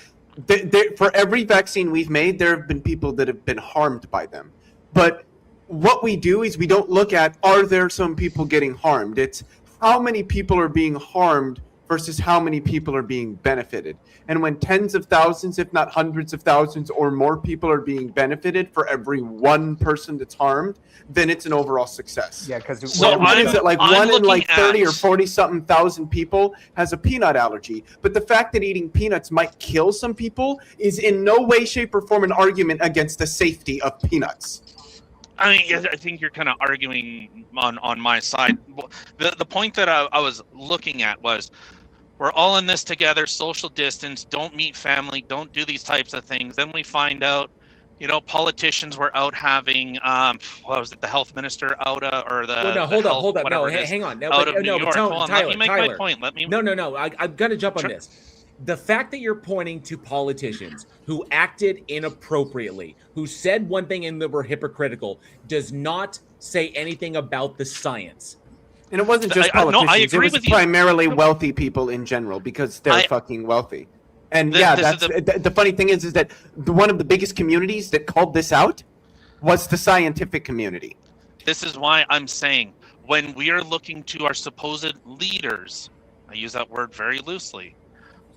for every vaccine we've made, there have been people that have been harmed by them. But what we do is we don't look at, are there some people getting harmed? It's how many people are being harmed versus how many people are being benefited. And when tens of thousands, if not hundreds of thousands or more people are being benefited for every one person that's harmed, then it's an overall success. Yeah, because what is it, like one in like 30 or 40 something thousand people has a peanut allergy. But the fact that eating peanuts might kill some people is in no way, shape, or form an argument against the safety of peanuts. I mean, I think you're kind of arguing on my side. The point that I was looking at was, we're all in this together, social distance, don't meet family, don't do these types of things. Then we find out, you know, politicians were out having, what was it, the health minister out, or the. Well, no, hold up. No, hang on. No, out of New York. Tyler, let me make my point. No. I've got to jump on this. The fact that you're pointing to politicians who acted inappropriately, who said one thing and that were hypocritical, does not say anything about the science. And it wasn't just politicians. No, I agree with you. Primarily wealthy people in general, because they're fucking wealthy. And the funny thing is that one of the biggest communities that called this out was the scientific community. This is why I'm saying, when we are looking to our supposed leaders, I use that word very loosely,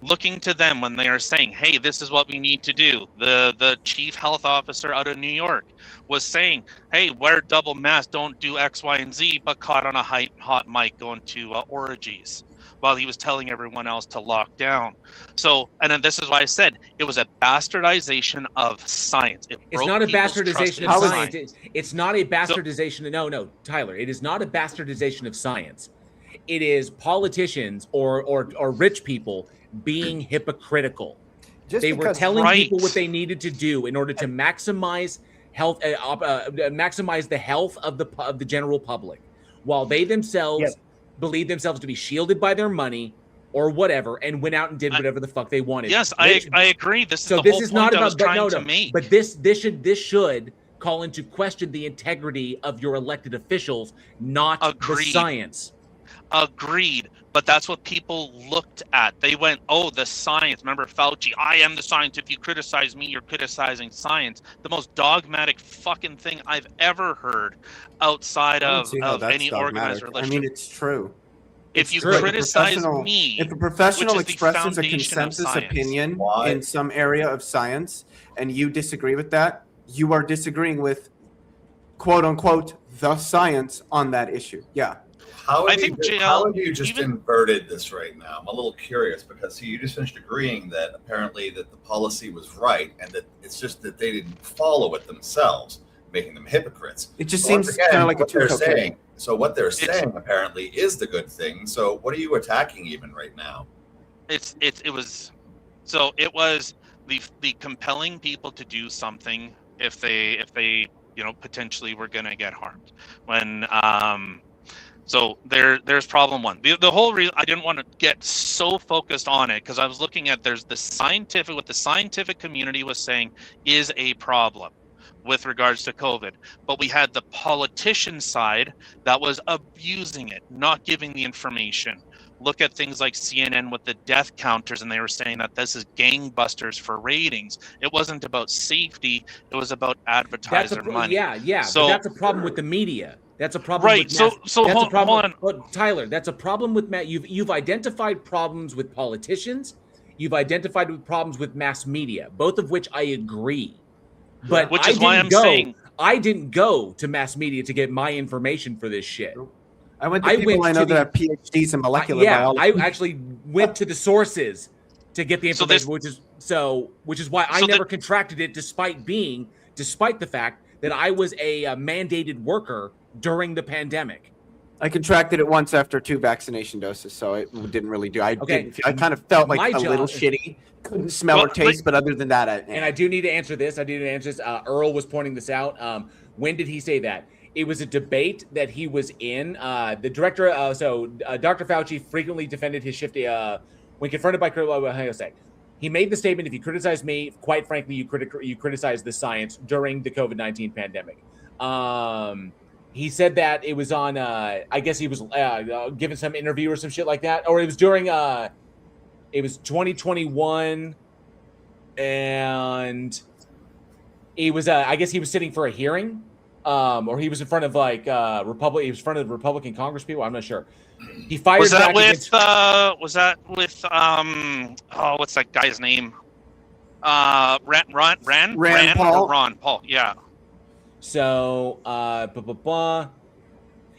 looking to them when they are saying, hey, this is what we need to do. The chief health officer out of New York was saying, hey, wear double mask, don't do X, Y, and Z, but caught on a hot mic going to orgies while he was telling everyone else to lock down. So, and then this is why I said it was a bastardization of science. It's not a bastardization of science. It's not a bastardization. No, Tyler, it is not a bastardization of science. It is politicians or rich people being hypocritical. They were telling people what they needed to do in order to maximize health, maximize the health of the general public, while they themselves believed themselves to be shielded by their money or whatever, and went out and did whatever the fuck they wanted. Yes, I agree. This is not about trying to make. But this should call into question the integrity of your elected officials, not the science. Agreed. But that's what people looked at. They went, oh, the science. Remember Fauci, I am the science. If you criticize me, you're criticizing science. The most dogmatic fucking thing I've ever heard outside of any organized religion. I mean, it's true. If you criticize me, if a professional expresses a consensus opinion in some area of science and you disagree with that, you are disagreeing with, quote unquote, the science on that issue. Yeah. How have you just inverted this right now? I'm a little curious, because you just finished agreeing that apparently that the policy was right, and that it's just that they didn't follow it themselves, making them hypocrites. It just seems kind of like they're saying. So what they're saying apparently is the good thing. So what are you attacking even right now? It was the compelling people to do something if they potentially were going to get harmed. When so there's problem one. The whole reason I didn't want to get so focused on it, because I was looking at what the scientific community was saying is a problem with regards to COVID. But we had the politician side that was abusing it, not giving the information. Look at things like CNN with the death counters, and they were saying that this is gangbusters for ratings. It wasn't about safety. It was about advertiser money. Yeah. So but that's a problem with the media. That's a problem. Right. Hold on. Tyler, that's a problem with you've identified problems with politicians. You've identified problems with mass media, both of which I agree. But which is why I'm saying I didn't go to mass media to get my information for this shit. I went to people I know that have PhDs in molecular biology. I actually went to the sources to get the information, which is why I never contracted it, despite the fact that I was a mandated worker during the pandemic. I contracted it once after 2 vaccination doses, so it didn't really do. I kind of felt like a little shitty. Couldn't smell or taste, but other than that, and I do need to answer this. Earl was pointing this out. When did he say that? It was a debate that he was in. The director, Dr. Fauci frequently defended his shift when confronted by he made the statement, if you criticize me, quite frankly, you criticize the science during the COVID-19 pandemic. He said that it was on, I guess he was giving some interview or some shit like that. Or it was during, it was 2021. And he was, I guess he was sitting for a hearing. Or he was in front of he was in front of the Republican Congress people. I'm not sure. He fired. Was that what's that guy's name? Rand Paul. Ron Paul. Yeah. So,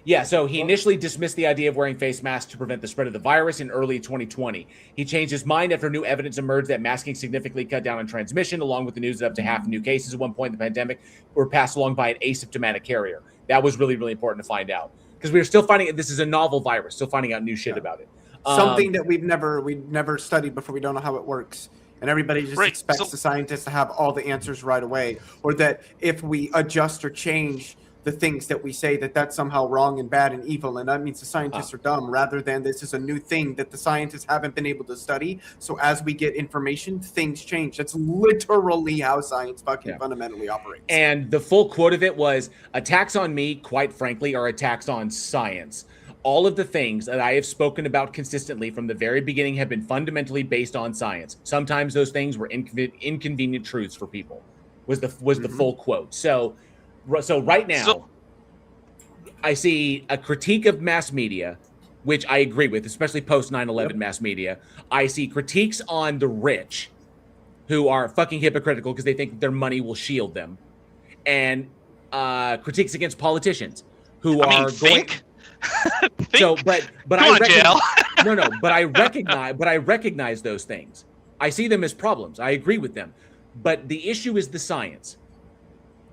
yeah, so he initially dismissed the idea of wearing face masks to prevent the spread of the virus in early 2020. He changed his mind after new evidence emerged that masking significantly cut down on transmission, along with the news that up to half new cases at one point in the pandemic were passed along by an asymptomatic carrier. That was really, really important to find out, because we were still finding this is a novel virus, still finding out new shit about it. Something that we've never studied before. We don't know how it works. And everybody just expects the scientists to have all the answers right away, or that if we adjust or change the things that we say, that's somehow wrong and bad and evil, and that means the scientists are dumb, rather than this is a new thing that the scientists haven't been able to study. So as we get information, things change. That's literally how science fundamentally operates. And the full quote of it was, attacks on me, quite frankly, are attacks on science. All of the things that I have spoken about consistently from the very beginning have been fundamentally based on science. Sometimes those things were inconvenient truths for people, was the full quote. So right now, I see a critique of mass media, which I agree with, especially post 9/11 mass media. I see critiques on the rich, who are fucking hypocritical because they think their money will shield them, and critiques against politicians who are going. So, but I recognize those things. I see them as problems. I agree with them, but the issue is the science.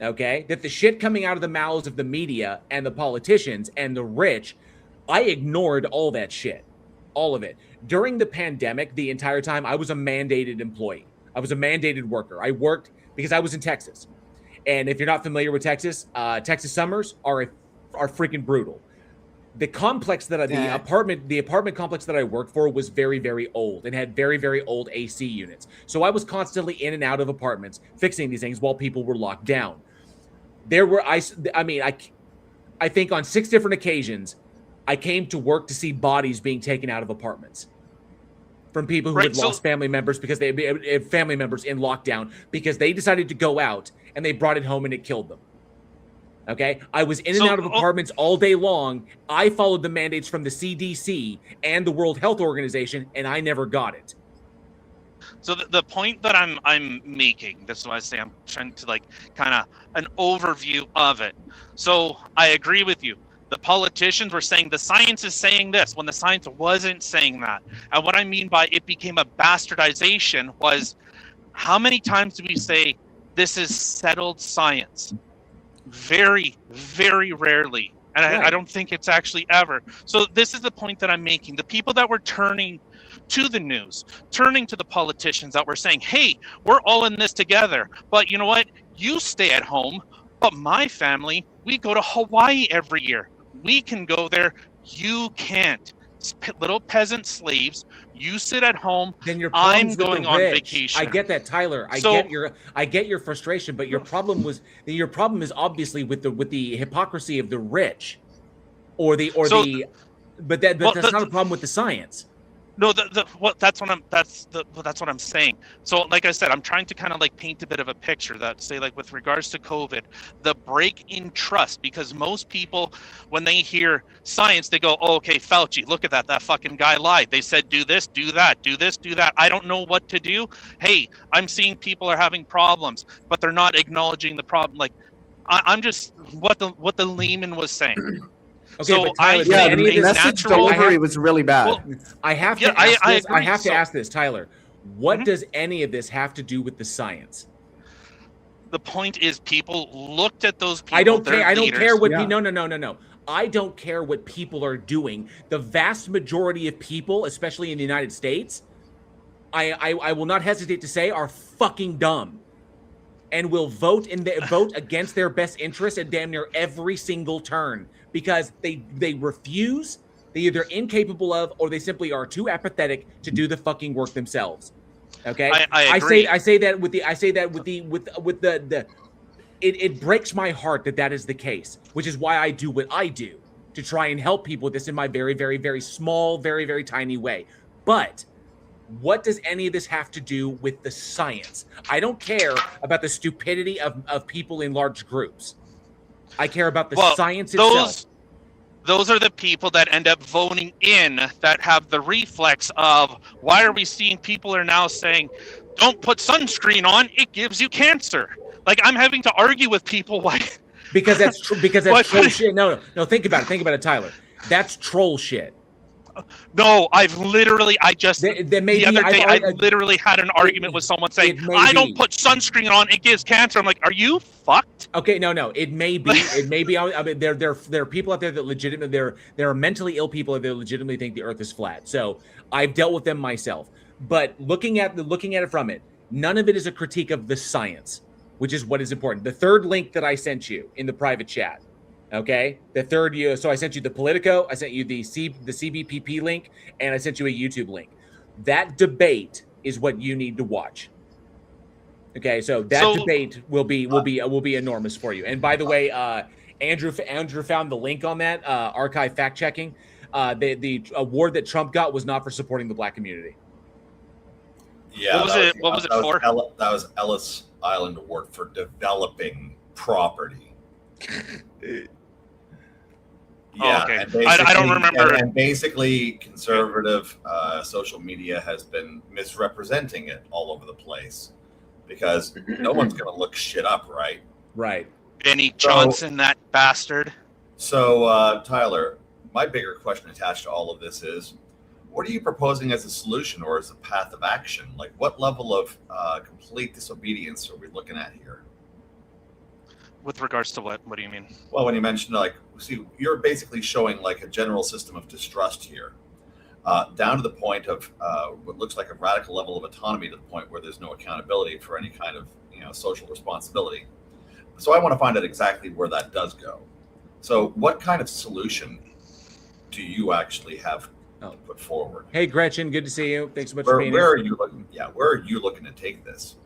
Okay, that the shit coming out of the mouths of the media and the politicians and the rich, I ignored all that shit, all of it during the pandemic. The entire time I was a mandated employee. I was a mandated worker. I worked because I was in Texas, and if you're not familiar with Texas, Texas summers are freaking brutal. The complex that the apartment complex that I worked for was very, very old and had very, very old AC units. So I was constantly in and out of apartments fixing these things while people were locked down. There were, I think on 6 different occasions, I came to work to see bodies being taken out of apartments from people who had lost family members because they had family members in lockdown because they decided to go out and they brought it home and it killed them. Okay, I was in and out of apartments all day long. I followed the mandates from the CDC and the World Health Organization, and I never got it. So the point that I'm making, this is why I say I'm trying to kind of an overview of it. So I agree with you. The politicians were saying the science is saying this when the science wasn't saying that. And what I mean by it became a bastardization was, how many times do we say this is settled science? Very, very rarely. And I don't think it's actually ever. So this is the point that I'm making. The people that were turning to the news, turning to the politicians that were saying, hey, we're all in this together. But you know what? You stay at home. But my family, we go to Hawaii every year. We can go there. You can't. Little peasant slaves. You sit at home. Then I'm going on vacation. I get that, Tyler. I get your frustration, but your problem is obviously with the hypocrisy of the rich, but that's not a problem with the science. No, that's what I'm saying. So, like I said, I'm trying to kind of paint a bit of a picture that say with regards to COVID, the break in trust, because most people, when they hear science, they go, oh, okay, Fauci, look at that fucking guy lied. They said, do this, do that, do this, do that. I don't know what to do. Hey, I'm seeing people are having problems, but they're not acknowledging the problem. I'm just what the layman was saying. Okay, so the message delivery was really bad. Well, I have to ask this, Tyler. What does any of this have to do with the science? The point is, people looked at those people. I don't care what. No. I don't care what people are doing. The vast majority of people, especially in the United States, I will not hesitate to say, are fucking dumb, and will vote against their best interest at damn near every single turn, because they refuse. They either incapable of, or they simply are too apathetic to do the fucking work themselves. Okay, I agree. I say that with the it breaks my heart that is the case, which is why I do what I do, to try and help people with this in my very, very, very small, very, very tiny way. But what does any of this have to do with the science? I don't care about the stupidity of people in large groups. I care about the science itself. Those are the people that end up voting in, that have the reflex of, why are we seeing people are now saying, don't put sunscreen on, it gives you cancer. Like, I'm having to argue with people why. Because that's true. Because that's troll shit. No. Think about it. Think about it, Tyler. That's troll shit. No, I literally had an argument with someone saying, I don't put sunscreen on, it gives cancer. I'm like, are you fucked? Okay, no. It may be. I mean, there are people out there that legitimately, there are mentally ill people that legitimately think the Earth is flat. So I've dealt with them myself. But looking at it from it, none of it is a critique of the science, which is what is important. The third link that I sent you in the private chat, okay? So I sent you the Politico, I sent you the CBPP link, and I sent you a YouTube link. That debate is what you need to watch. Okay, so debate will be enormous for you. And by the way, Andrew found the link on that archive fact checking. The award that Trump got was not for supporting the Black community. Yeah, what was it for? That was Ellis Island Award for developing property. Yeah, okay. I don't remember. And basically, conservative social media has been misrepresenting it all over the place, because no one's going to look shit up, right? Right. Benny Johnson, that bastard. So, Tyler, my bigger question attached to all of this is, what are you proposing as a solution or as a path of action? Like, what level of complete disobedience are we looking at here? With regards to what? What do you mean? Well, when you mentioned, like, see, you're basically showing like a general system of distrust here, down to the point of what looks like a radical level of autonomy, to the point where there's no accountability for any kind of social responsibility. So I want to find out exactly where that does go. So what kind of solution do you actually have to put forward? Hey, Gretchen, good to see you. Thanks so much for being here. Where are you looking? Yeah, where are you looking to take this?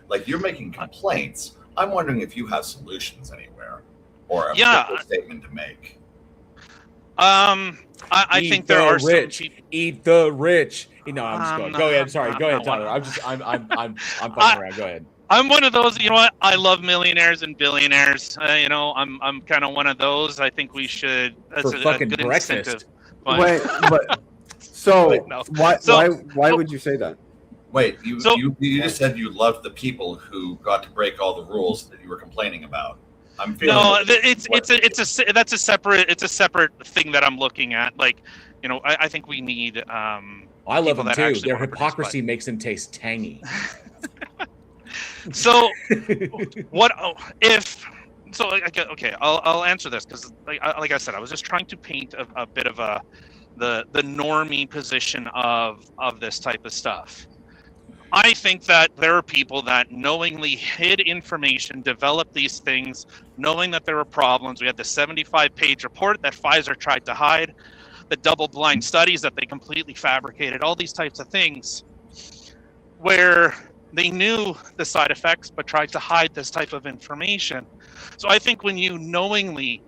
Like, you're making complaints. I'm wondering if you have solutions anywhere, or a simple statement to make. I think there are rich. some Eat the rich. No, I'm just going. Go ahead. Sorry. Go ahead, Tyler. I'm fucking around. Go ahead. I'm one of those. You know what? I love millionaires and billionaires. I'm kind of one of those. I think we should. That's for fucking good breakfast. Incentive. Why would you say that? Wait, you just said you loved the people who got to break all the rules that you were complaining about. I'm feeling that's a separate thing that I'm looking at. Like, I think we need. I love them too. Their hypocrisy makes them taste tangy. So, what if? So, okay, I'll answer this, because, like I said, I was just trying to paint a bit of the normie position of this type of stuff. I think that there are people that knowingly hid information, developed these things, knowing that there were problems. We had the 75-page report that Pfizer tried to hide, the double-blind studies that they completely fabricated, all these types of things, where they knew the side effects but tried to hide this type of information. So I think when you knowingly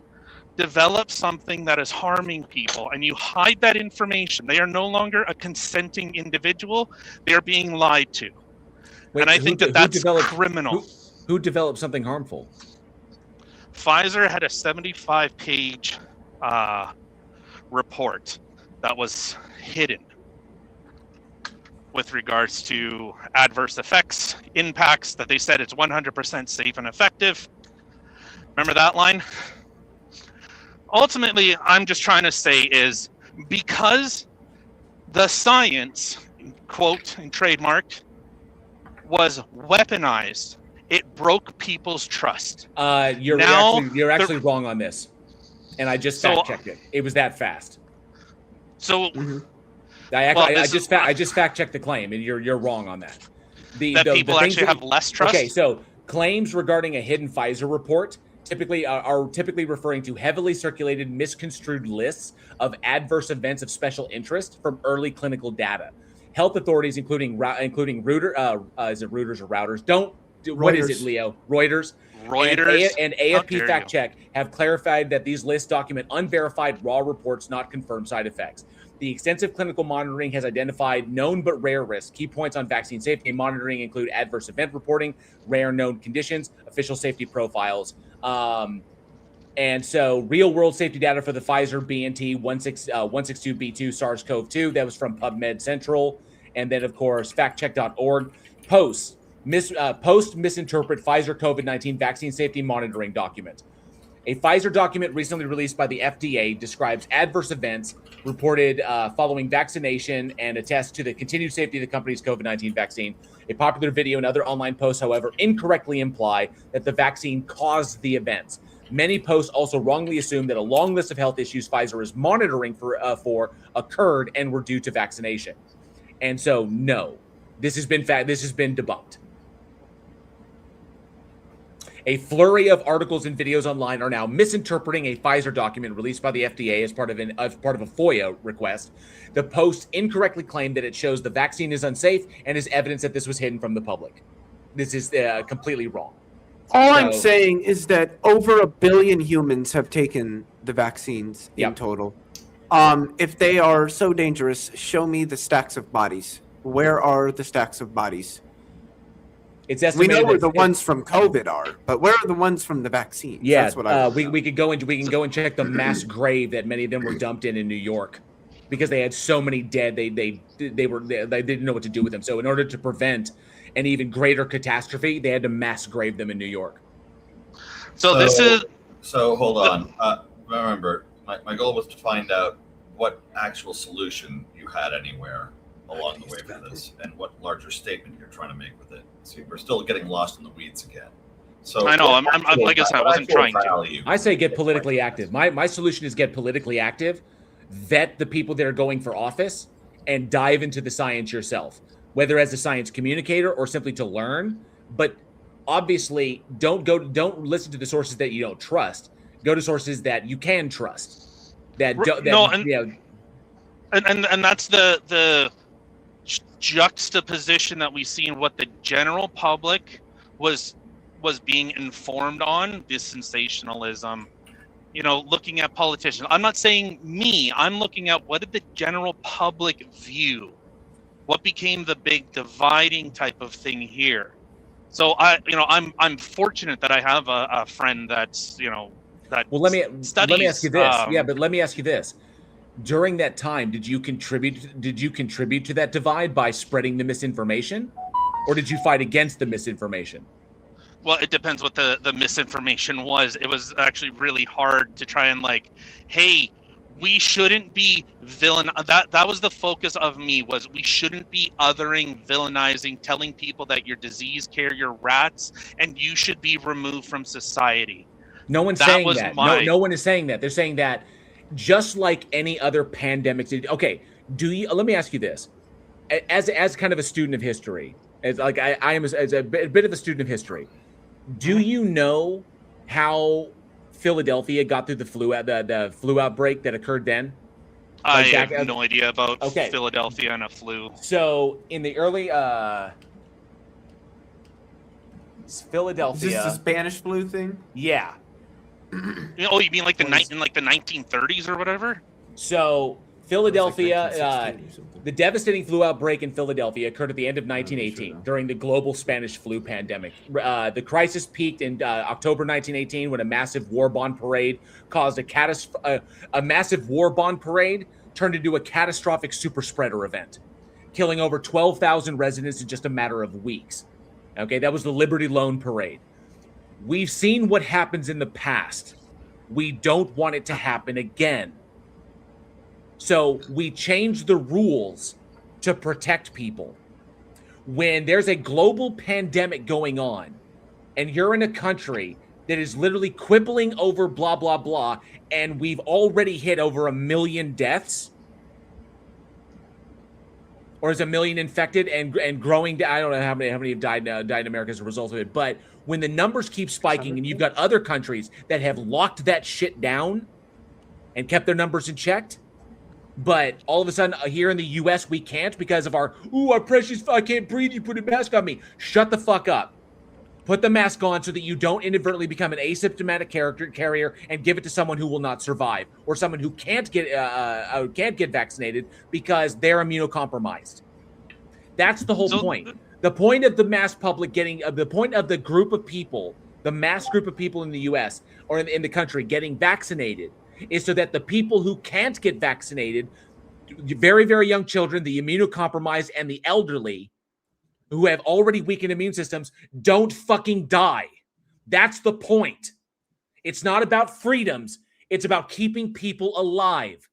develop something that is harming people and you hide that information, they are no longer a consenting individual. They are being lied to. Wait, and I think that's criminal. Who developed something harmful? Pfizer had a 75-page report that was hidden with regards to adverse effects, impacts, that they said it's 100% safe and effective. Remember that line? Ultimately, I'm just trying to say is, because the science, quote and trademarked, was weaponized, it broke people's trust. You're actually wrong on this. and I just fact checked it. It was that fast. So, I just fact checked the claim, and you're wrong on that. The people actually have less trust. Okay, so claims regarding a hidden Pfizer report are typically referring to heavily circulated, misconstrued lists of adverse events of special interest from early clinical data. Health authorities, including Reuters, is it Reuters or Routers? What is it, Leo? Reuters. And AFP Fact Check have clarified that these lists document unverified raw reports, not confirmed side effects. The extensive clinical monitoring has identified known but rare risks. Key points on vaccine safety and monitoring include adverse event reporting, rare known conditions, official safety profiles. And so real-world safety data for the Pfizer BNT 162b2 SARS-CoV-2, that was from PubMed Central. And then, of course, factcheck.org. Post misinterpret Pfizer COVID-19 vaccine safety monitoring document. A Pfizer document recently released by the FDA describes adverse events reported following vaccination and attests to the continued safety of the company's COVID-19 vaccine. A popular video and other online posts, however, incorrectly imply that the vaccine caused the events. Many posts also wrongly assume that a long list of health issues Pfizer is monitoring for occurred and were due to vaccination. And so, no, this has been debunked. A flurry of articles and videos online are now misinterpreting a Pfizer document released by the FDA as part of a FOIA request. The posts incorrectly claim that it shows the vaccine is unsafe and is evidence that this was hidden from the public. This is completely wrong. All I'm saying is that over 1 billion humans have taken the vaccines in total. If they are so dangerous, show me the stacks of bodies. Where are the stacks of bodies? It's estimated we know where the ones from COVID are, but where are the ones from the vaccine? Yeah, that's what we can go and check the mass grave that many of them were dumped in New York, because they had so many dead. They didn't know what to do with them. So in order to prevent an even greater catastrophe, they had to mass grave them in New York. So hold on. Remember, my goal was to find out what actual solution you had anywhere along the way for this, and what larger statement you're trying to make with it. See, we're still getting lost in the weeds again. So I know. I'm like I said, I wasn't trying to. I say get politically active. My solution is get politically active, vet the people that are going for office, and dive into the science yourself, whether as a science communicator or simply to learn. But obviously, don't listen to the sources that you don't trust. Go to sources that you can trust. And that's the juxtaposition that we see in what the general public was being informed on, this sensationalism, looking at politicians. I'm not saying me, I'm looking at what did the general public view, what became the big dividing type of thing here. So I'm fortunate that I have a friend that's that let me ask you this. But let me ask you this. During that time, did you contribute to that divide by spreading the misinformation, or did you fight against the misinformation? Well, it depends what the misinformation was. It was actually really hard to try and hey, we shouldn't be that was the focus of me, was we shouldn't be othering, villainizing, telling people that your disease carrier rats and you should be removed from society. No one's saying that. No one is saying that. They're saying that just like any other pandemic. Okay, let me ask you this. As kind of a student of history, as I am as a bit of a student of history, do you know how Philadelphia got through the flu outbreak that occurred then? I have no idea about Philadelphia and a flu. So in the early Philadelphia, is this the Spanish flu thing? Yeah. Oh, you mean like the 1930s or whatever? So Philadelphia, the devastating flu outbreak in Philadelphia occurred at the end of 1918 during the global Spanish flu pandemic. The crisis peaked in October 1918 when a massive war bond parade caused a massive war bond parade turned into a catastrophic super spreader event, killing over 12,000 residents in just a matter of weeks. Okay, that was the Liberty Loan Parade. We've seen what happens in the past. We don't want it to happen again. So we change the rules to protect people. When there's a global pandemic going on and you're in a country that is literally quibbling over blah, blah, blah, and we've already hit over 1 million deaths? Or is 1 million infected and growing? I don't know how many have died in America as a result of it. But when the numbers keep spiking and you've got other countries that have locked that shit down and kept their numbers in check, but all of a sudden here in the U.S. we can't because of our precious, I can't breathe, you put a mask on me. Shut the fuck up. Put the mask on so that you don't inadvertently become an asymptomatic carrier and give it to someone who will not survive, or someone who can't get vaccinated because they're immunocompromised. That's the whole point. The point of the mass public the point of the group of people, the mass group of people in the U.S. or in the country getting vaccinated, is so that the people who can't get vaccinated, very, very young children, the immunocompromised, and the elderly, who have already weakened immune systems, don't fucking die. That's the point. It's not about freedoms. It's about keeping people alive.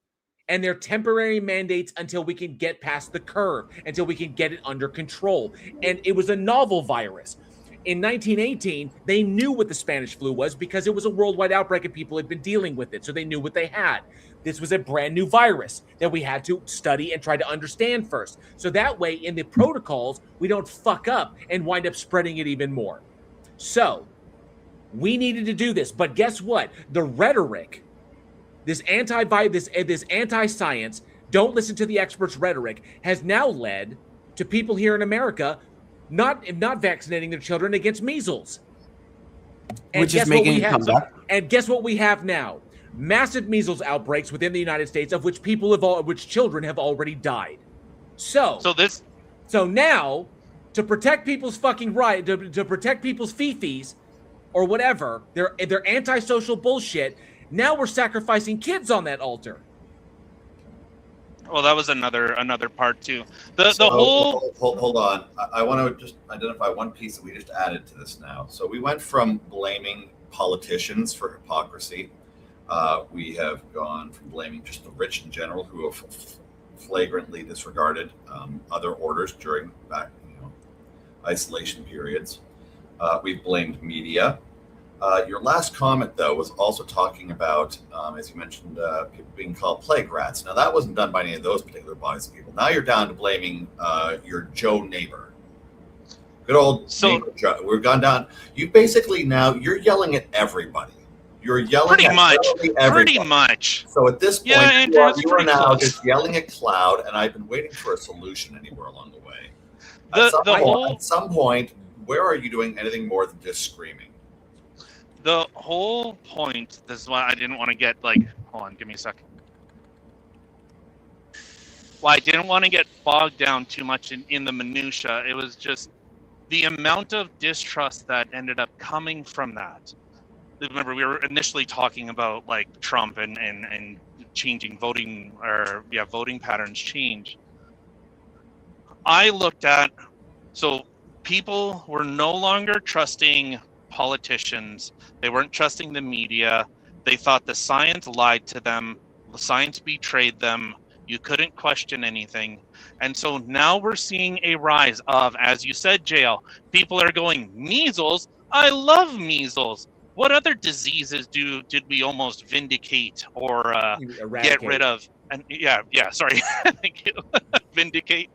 And they're temporary mandates until we can get past the curve, until we can get it under control. And it was a novel virus. In 1918, they knew what the Spanish flu was because it was a worldwide outbreak and people had been dealing with it. So they knew what they had. This was a brand new virus that we had to study and try to understand first. So that way, in the protocols, we don't fuck up and wind up spreading it even more. So we needed to do this. But guess what? The rhetoric, this anti-science, don't listen to the experts rhetoric, has now led to people here in America not vaccinating their children against measles. And which is making it come back. And guess what we have now? Massive measles outbreaks within the United States, of which children have already died. So now, to protect people's fucking right, to protect people's fifis or whatever, their antisocial bullshit, now we're sacrificing kids on that altar. Well, that was another part too. Hold on. I want to just identify one piece that we just added to this now. So we went from blaming politicians for hypocrisy. We have gone from blaming just the rich in general, who have flagrantly disregarded other orders during isolation periods. We've blamed media. Your last comment, though, was also talking about, as you mentioned, people being called plague rats. Now, that wasn't done by any of those particular bodies of people. Now you're down to blaming your Joe neighbor. Good old neighbor Joe. We've gone down. You basically now, you're yelling at everybody. You're yelling pretty much. So at this point, Andrew, you are now just yelling at cloud, and I've been waiting for a solution anywhere along the way. At some point, where are you doing anything more than just screaming? The whole point, this is why I didn't want to get hold on, give me a second. Well, I didn't want to get bogged down too much in the minutia. It was just the amount of distrust that ended up coming from that. Remember, we were initially talking about Trump and changing voting patterns change. I looked at, so people were no longer trusting politicians. They weren't trusting the media. They thought the science lied to them. The science betrayed them. You couldn't question anything. And so now we're seeing a rise of, as you said, JL, people are going, measles? I love measles. What other diseases did we almost vindicate or get rid of? And sorry, thank you. Vindicate.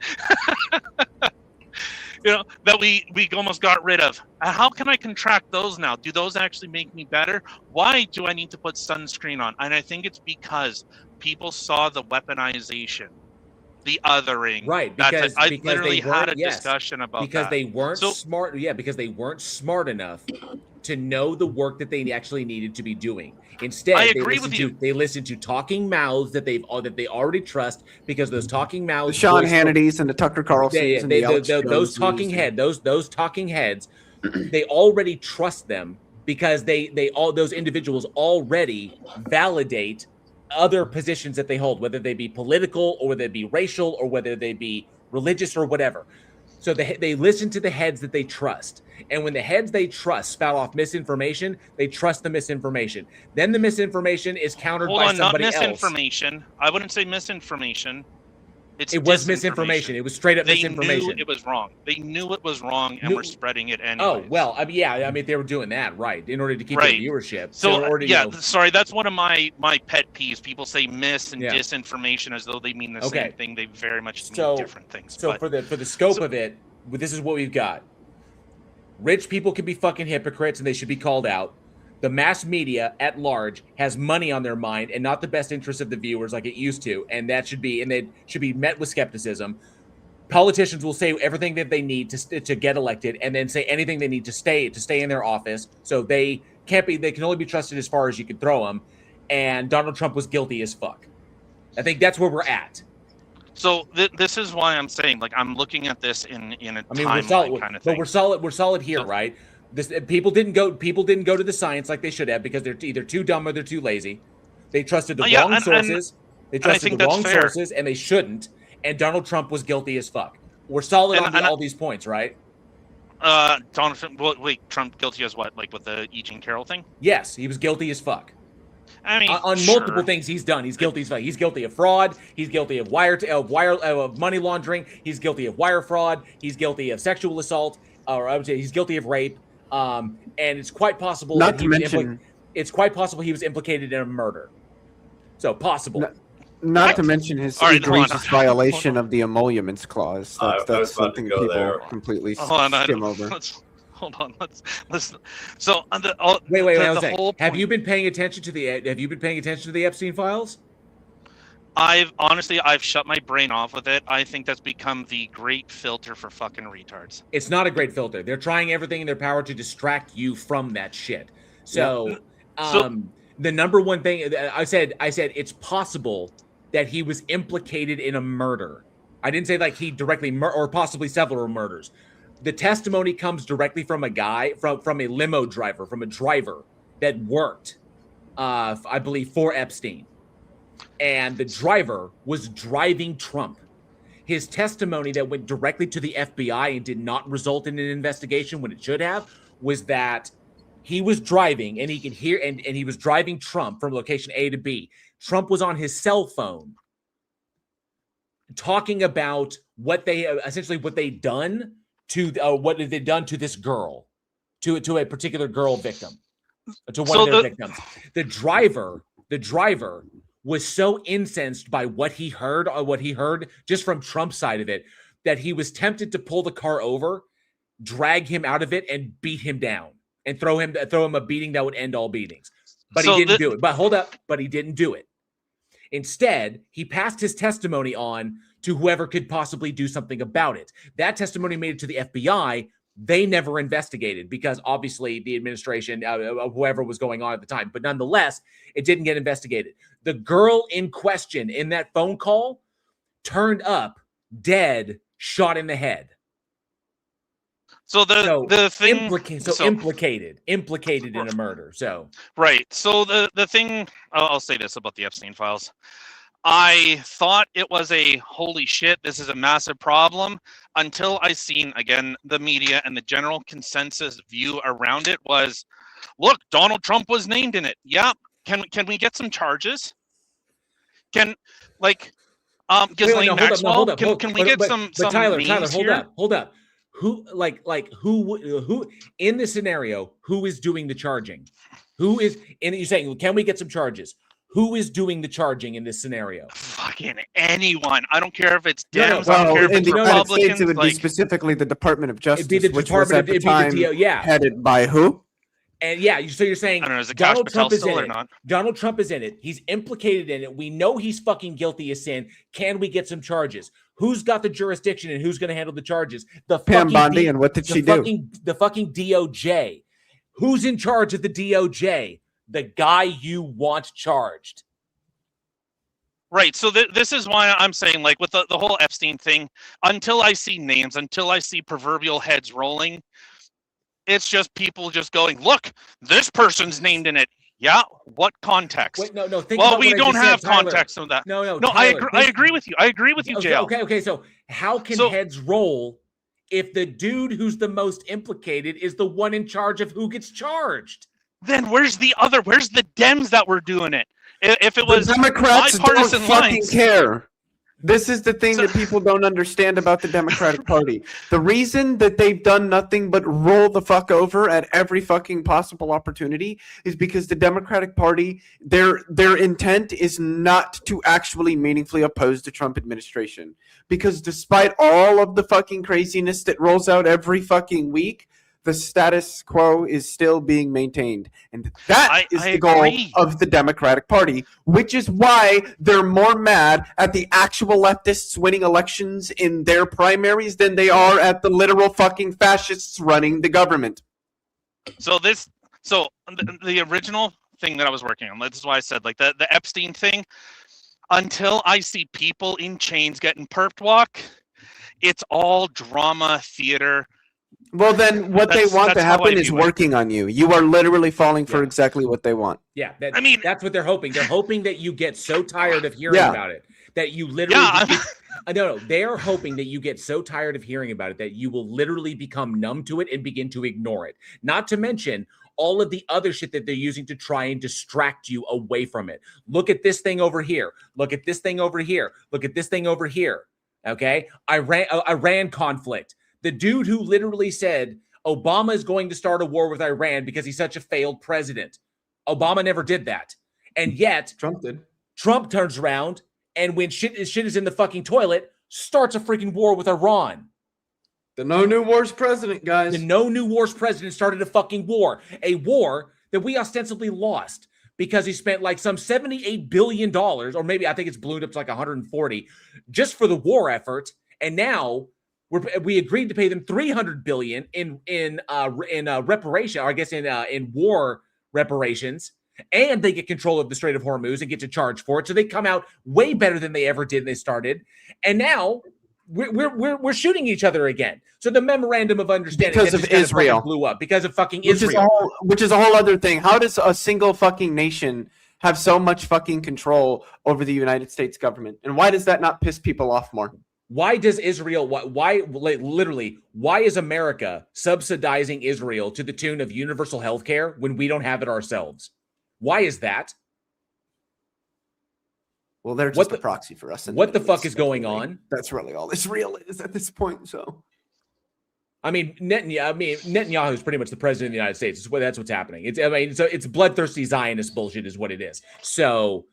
That we almost got rid of. How can I contract those now? Do those actually make me better? Why do I need to put sunscreen on? And I think it's because people saw the weaponization, the othering. Right. Because I literally had a discussion about that. Because they weren't smart. Yeah, because they weren't smart enough to know the work that they actually needed to be doing. Instead, they listen to talking mouths that they already trust, because those talking mouths, the Sean Hannity's and the Tucker Carlsons, those talking heads, they already trust them because those individuals already validate other positions that they hold, whether they be political or whether they be racial or whether they be religious or whatever. So they listen to the heads that they trust. And when the heads they trust spout off misinformation, they trust the misinformation. Then the misinformation is countered by somebody else. Not misinformation. I wouldn't say misinformation. It's was misinformation. It was straight up misinformation. They knew it was wrong. They knew it was wrong and were spreading it anyway. Oh, well, I mean, they were doing that, right, in order to keep their viewership. So, sorry, that's one of my pet peeves. People say mis and disinformation as though they mean the same thing. They very much mean different things. So for the scope of it, this is what we've got. Rich people can be fucking hypocrites and they should be called out. The mass media at large has money on their mind and not the best interest of the viewers like it used to, and they should be met with skepticism. Politicians will say everything that they need to get elected, and then say anything they need to stay in their office. So they can only be trusted as far as you can throw them. And Donald Trump was guilty as fuck. I think that's where we're at. So this is why I'm saying, like, I'm looking at this in a timeline kind of thing. But we're solid here, right? People didn't go to the science like they should have because they're either too dumb or they're too lazy. They trusted the wrong sources. They trusted the wrong sources, and they shouldn't. And Donald Trump was guilty as fuck. We're solid on all these points, right? Donald Trump. Wait, Trump guilty as what? Like with the E. Jean Carroll thing? Yes, he was guilty as fuck. I mean, on multiple things he's done. He's guilty as fuck. He's guilty of fraud. He's guilty of money laundering. He's guilty of wire fraud. He's guilty of sexual assault. Or I would say he's guilty of rape. And it's quite possible it's quite possible he was implicated in a murder. So possible. Not to mention his egregious violation of the emoluments clause. That's something people completely skim over. Hold on. Let's. So wait. Have you been paying attention to the Epstein files? I've shut my brain off with it. I think that's become the great filter for fucking retards. It's not a great filter. They're trying everything in their power to distract you from that shit. So, the number one thing I said it's possible that he was implicated in a murder. I didn't say like he directly or possibly several murders. The testimony comes directly from a guy from a limo driver, from a driver that worked, I believe, for Epstein. And the driver was driving Trump. His testimony that went directly to the FBI and did not result in an investigation when it should have was that he was driving and he could hear and he was driving Trump from location A to B. Trump was on his cell phone talking about what they'd done to this girl, to a particular girl victim, to one of their victims. The driver was so incensed by what he heard just from Trump's side of it, that he was tempted to pull the car over, drag him out of it, and beat him down and throw him a beating that would end all beatings. But he didn't do it. But hold up, he didn't do it. Instead, he passed his testimony on to whoever could possibly do something about it. That testimony made it to the FBI. They never investigated because obviously the administration, whoever was going on at the time, but nonetheless, it didn't get investigated. The girl in question in that phone call turned up dead, shot in the head. So the thing implicated in a murder. So right. So the thing I'll say this about the Epstein files. I thought it was a holy shit, this is a massive problem, until I seen again the media and the general consensus view around it was, look, Donald Trump was named in it. Yeah. Can we get some charges? Can we get some Tyler, here? hold up. Who in this scenario, who is doing the charging? Who is, and you're saying, can we get some charges? Who is doing the charging in this scenario? Fucking anyone. I don't care if it's Dems. I don't care if in it's the United Republicans. States, it would be specifically the Department of Justice, it'd be the which Department was at the time headed by who? And so you're saying I don't know, is it Donald Trump is in or it. not? Donald Trump is in it. He's implicated in it. We know he's fucking guilty of sin. Can we get some charges? Who's got the jurisdiction and who's going to handle the charges? The Pam Bondi, and what did she do? The fucking DOJ. Who's in charge of the DOJ? The guy you want charged. Right. So this is why I'm saying, like, with the whole Epstein thing, until I see names, until I see proverbial heads rolling, it's just people just going, look, this person's named in it. Yeah. What context? Wait, no. We don't have context of that. No. Tyler, I agree with you. I agree with you, JL. Okay. So how can heads roll if the dude who's the most implicated is the one in charge of who gets charged? Then where's the Dems that were doing it? If it was the Democrats don't fucking care. This is the thing that people don't understand about the Democratic Party. The reason that they've done nothing but roll the fuck over at every fucking possible opportunity is because the Democratic Party, their intent is not to actually meaningfully oppose the Trump administration. Because despite all of the fucking craziness that rolls out every fucking week, the status quo is still being maintained. And that is the goal of the Democratic Party, which is why they're more mad at the actual leftists winning elections in their primaries than they are at the literal fucking fascists running the government. So the original thing that I was working on, this is why I said, like, the Epstein thing, until I see people in chains getting perp walk, it's all drama, theater. Well, then what they want to happen is working on you. You are literally falling for exactly what they want. Yeah, that's what they're hoping. They're hoping that you get so tired of hearing about it that you literally no, they're hoping that you get so tired of hearing about it that you will literally become numb to it and begin to ignore it. Not to mention all of the other shit that they're using to try and distract you away from it. Look at this thing over here. Look at this thing over here. Look at this thing over here. Okay? Iran conflict. The dude who literally said Obama is going to start a war with Iran because he's such a failed president. Obama never did that. And yet Trump did. Trump turns around and when shit is in the fucking toilet, starts a freaking war with Iran. The no new wars president, guys. The no new wars president started a fucking war. A war that we ostensibly lost because he spent like some $78 billion, or maybe I think it's ballooned up to like 140 just for the war effort. And now we agreed to pay them $300 billion in reparation, or I guess in war reparations, and they get control of the Strait of Hormuz and get to charge for it. So they come out way better than they ever did when they started. And now we're shooting each other again. So the memorandum of understanding because of Israel blew up because of fucking Israel, which is a whole other thing. How does a single fucking nation have so much fucking control over the United States government, and why does that not piss people off more? Why does Israel, why is America subsidizing Israel to the tune of universal health care when we don't have it ourselves? Why is that? Well, they're just a proxy for us. What the fuck is going on? That's really all Israel is at this point. So, I mean, Netanyahu is pretty much the president of the United States. That's what's happening. It's bloodthirsty Zionist bullshit is what it is. So,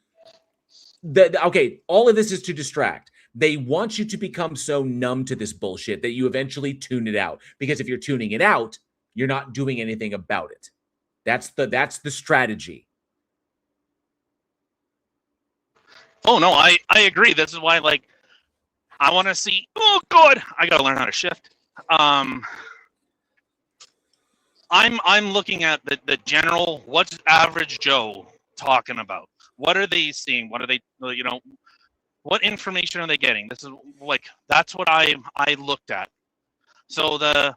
all of this is to distract. They want you to become so numb to this bullshit that you eventually tune it out. Because if you're tuning it out, you're not doing anything about it. That's the strategy. Oh no, I agree. This is why, like, I want to see. Oh God, I gotta learn how to shift. I'm looking at the general. What's average Joe talking about? What are they seeing? What are they? What information are they getting? This is like that's what I looked at. So the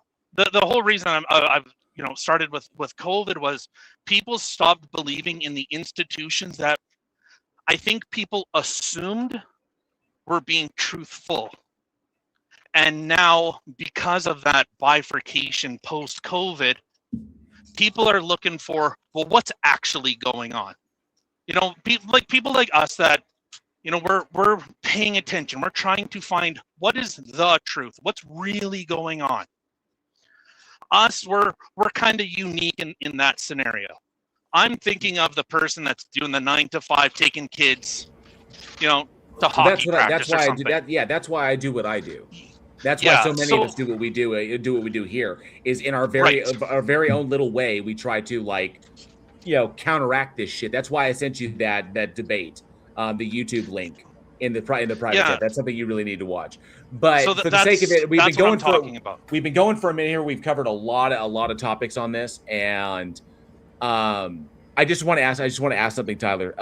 whole reason I've started with COVID was people stopped believing in the institutions that I think people assumed were being truthful. And now, because of that bifurcation post-COVID, people are looking for, well, what's actually going on? People like us that, we're paying attention. We're trying to find what is the truth, what's really going on. Us, we're kind of unique in that scenario. I'm thinking of the person that's doing the 9 to 5, taking kids, to hockey practice or something. That's why I do what I do. That's why so many of us do what we do. What we do here is in our very own little way. We try to counteract this shit. That's why I sent you that debate, the YouTube link in the private chat. That's something you really need to watch. But for the sake of it, we've been going for a minute here. We've covered a lot of topics on this, and I just want to ask something, Tyler.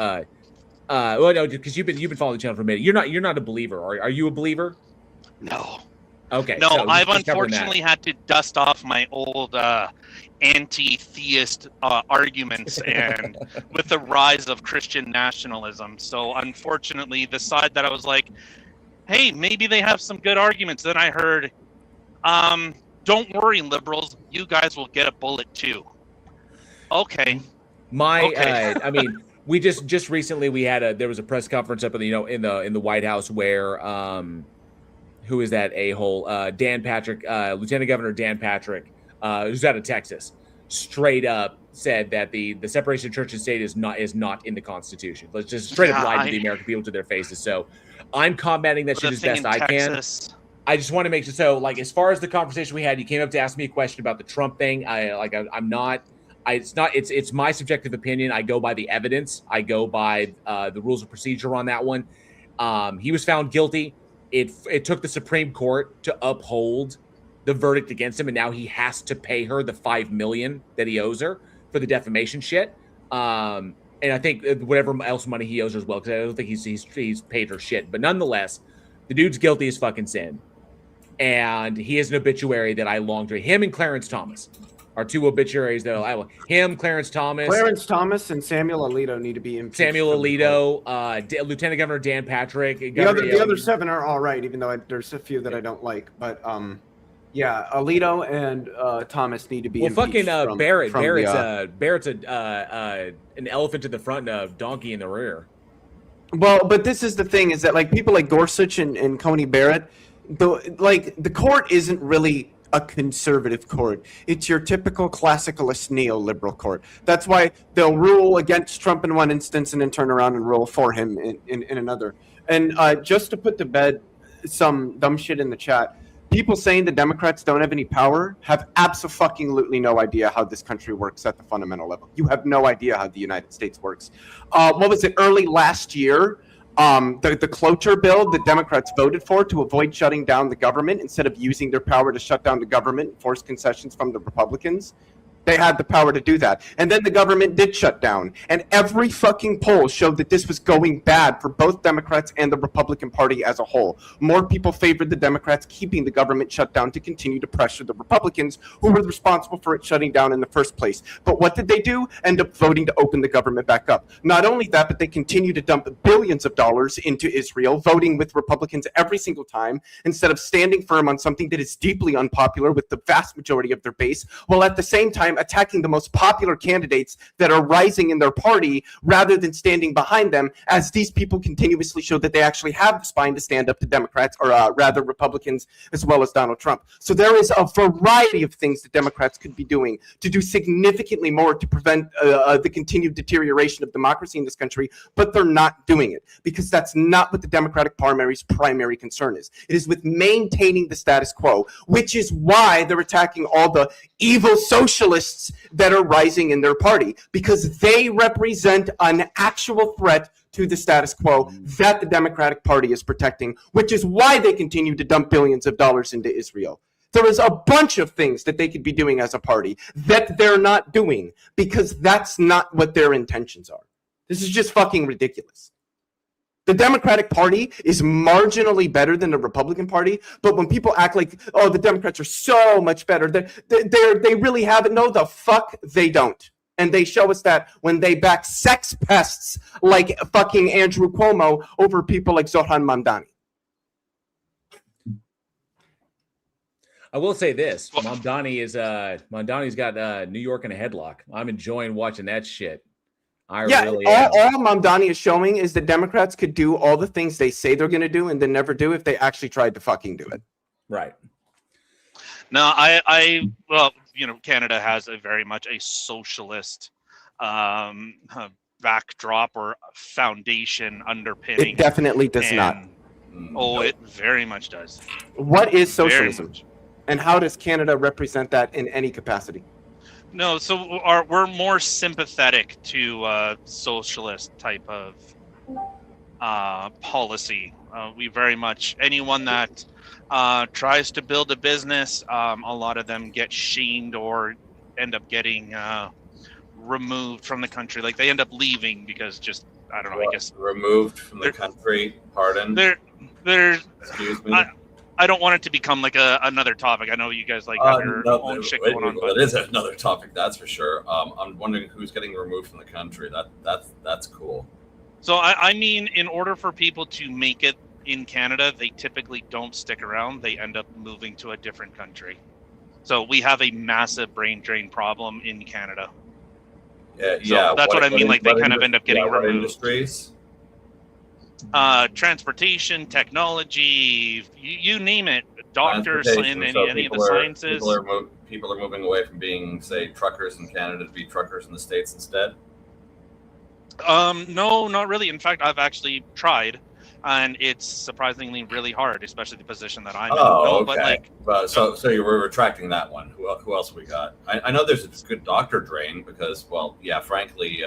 Well, no, because you've been following the channel for a minute. You're not a believer. Are you a believer? No. Okay. No, so I've unfortunately had to dust off my old anti-theist arguments and with the rise of Christian nationalism. So unfortunately, the side that I was like, hey, maybe they have some good arguments. Then I heard, don't worry, liberals, you guys will get a bullet too. Okay. I mean, We just recently there was a press conference up in the White House where who is that a-hole? Dan Patrick, Lieutenant Governor Dan Patrick, who's out of Texas, straight up said that the separation of church and state is not in the Constitution. Let's just straight up lie to the American people to their faces. So I'm combating that shit as best I can. I just want to make sure. So, like, as far as the conversation we had, you came up to ask me a question about the Trump thing. It's my subjective opinion. I go by the evidence. I go by the rules of procedure on that one. He was found guilty. It took the Supreme Court to uphold the verdict against him, and now he has to pay her the $5 million that he owes her for the defamation shit. And I think whatever else money he owes her as well, because I don't think he's paid her shit. But nonetheless, the dude's guilty as fucking sin, and he is an obituary that I long to. Him and Clarence Thomas are two obituaries that I will. Him, Clarence Thomas, and Samuel Alito need to be impeached. Samuel Alito, Lieutenant Governor Dan Patrick. The other seven are all right, even though there's a few that I don't like. But yeah, Alito and Thomas need to be impeached. Fucking Barrett. Barrett's an elephant in the front and a donkey in the rear. Well, but this is the thing: is that like people like Gorsuch and Coney Barrett, the court isn't really a conservative court. It's your typical classicalist neoliberal court. That's why they'll rule against Trump in one instance and then turn around and rule for him in another. And just to put to bed some dumb shit in the chat, people saying the Democrats don't have any power have absolutely no idea how this country works at the fundamental level. You have no idea how the United States works. What was it, early last year? The cloture bill the Democrats voted for to avoid shutting down the government instead of using their power to shut down the government and force concessions from the Republicans. They had the power to do that. And then the government did shut down. And every fucking poll showed that this was going bad for both Democrats and the Republican Party as a whole. More people favored the Democrats keeping the government shut down to continue to pressure the Republicans who were responsible for it shutting down in the first place. But what did they do? End up voting to open the government back up. Not only that, but they continue to dump billions of dollars into Israel, voting with Republicans every single time, instead of standing firm on something that is deeply unpopular with the vast majority of their base, while at the same time attacking the most popular candidates that are rising in their party rather than standing behind them, as these people continuously show that they actually have the spine to stand up to Democrats, or rather Republicans, as well as Donald Trump. So there is a variety of things that Democrats could be doing to do significantly more to prevent the continued deterioration of democracy in this country, but they're not doing it because that's not what the Democratic primary's primary concern is. It is with maintaining the status quo, which is why they're attacking all the evil socialists that are rising in their party, because they represent an actual threat to the status quo that the Democratic Party is protecting, which is why they continue to dump billions of dollars into Israel. There is a bunch of things that they could be doing as a party that they're not doing because that's not what their intentions are. This is just fucking ridiculous. The Democratic Party is marginally better than the Republican Party, but when people act like, oh, the Democrats are so much better, they really have it. No, the fuck they don't. And they show us that when they back sex pests like fucking Andrew Cuomo over people like Zohran Mamdani. I will say this: Mamdani's got New York in a headlock. I'm enjoying watching that shit. All Mamdani is showing is that Democrats could do all the things they say they're going to do and then never do if they actually tried to fucking do it. Right. No, well, Canada has a very much a socialist backdrop or foundation underpinning. It definitely does not. Oh, it very much does. What is socialism? And how does Canada represent that in any capacity? No, so we're more sympathetic to socialist type of policy. We very much, anyone that tries to build a business, a lot of them get shamed or end up getting removed from the country. Like they end up leaving because just, I don't know, I guess. Removed from the country, pardon? Excuse me? I don't want it to become like another topic. I know you guys like have your own shit going on. But it is another topic, that's for sure. I'm wondering who's getting removed from the country. That's cool. So I mean, in order for people to make it in Canada, they typically don't stick around. They end up moving to a different country. So we have a massive brain drain problem in Canada. Yeah, that's what I mean. Like, they kind of end up getting what removed. Industries? Transportation, technology, you name it. Doctors in any of the sciences. People are moving away from being, say, truckers in Canada to be truckers in the States instead. No, not really. In fact, I've actually tried, and it's surprisingly really hard, especially the position that I'm in. No, okay. So you were retracting that one. Who else we got? I know there's a good doctor drain because, well, yeah, frankly,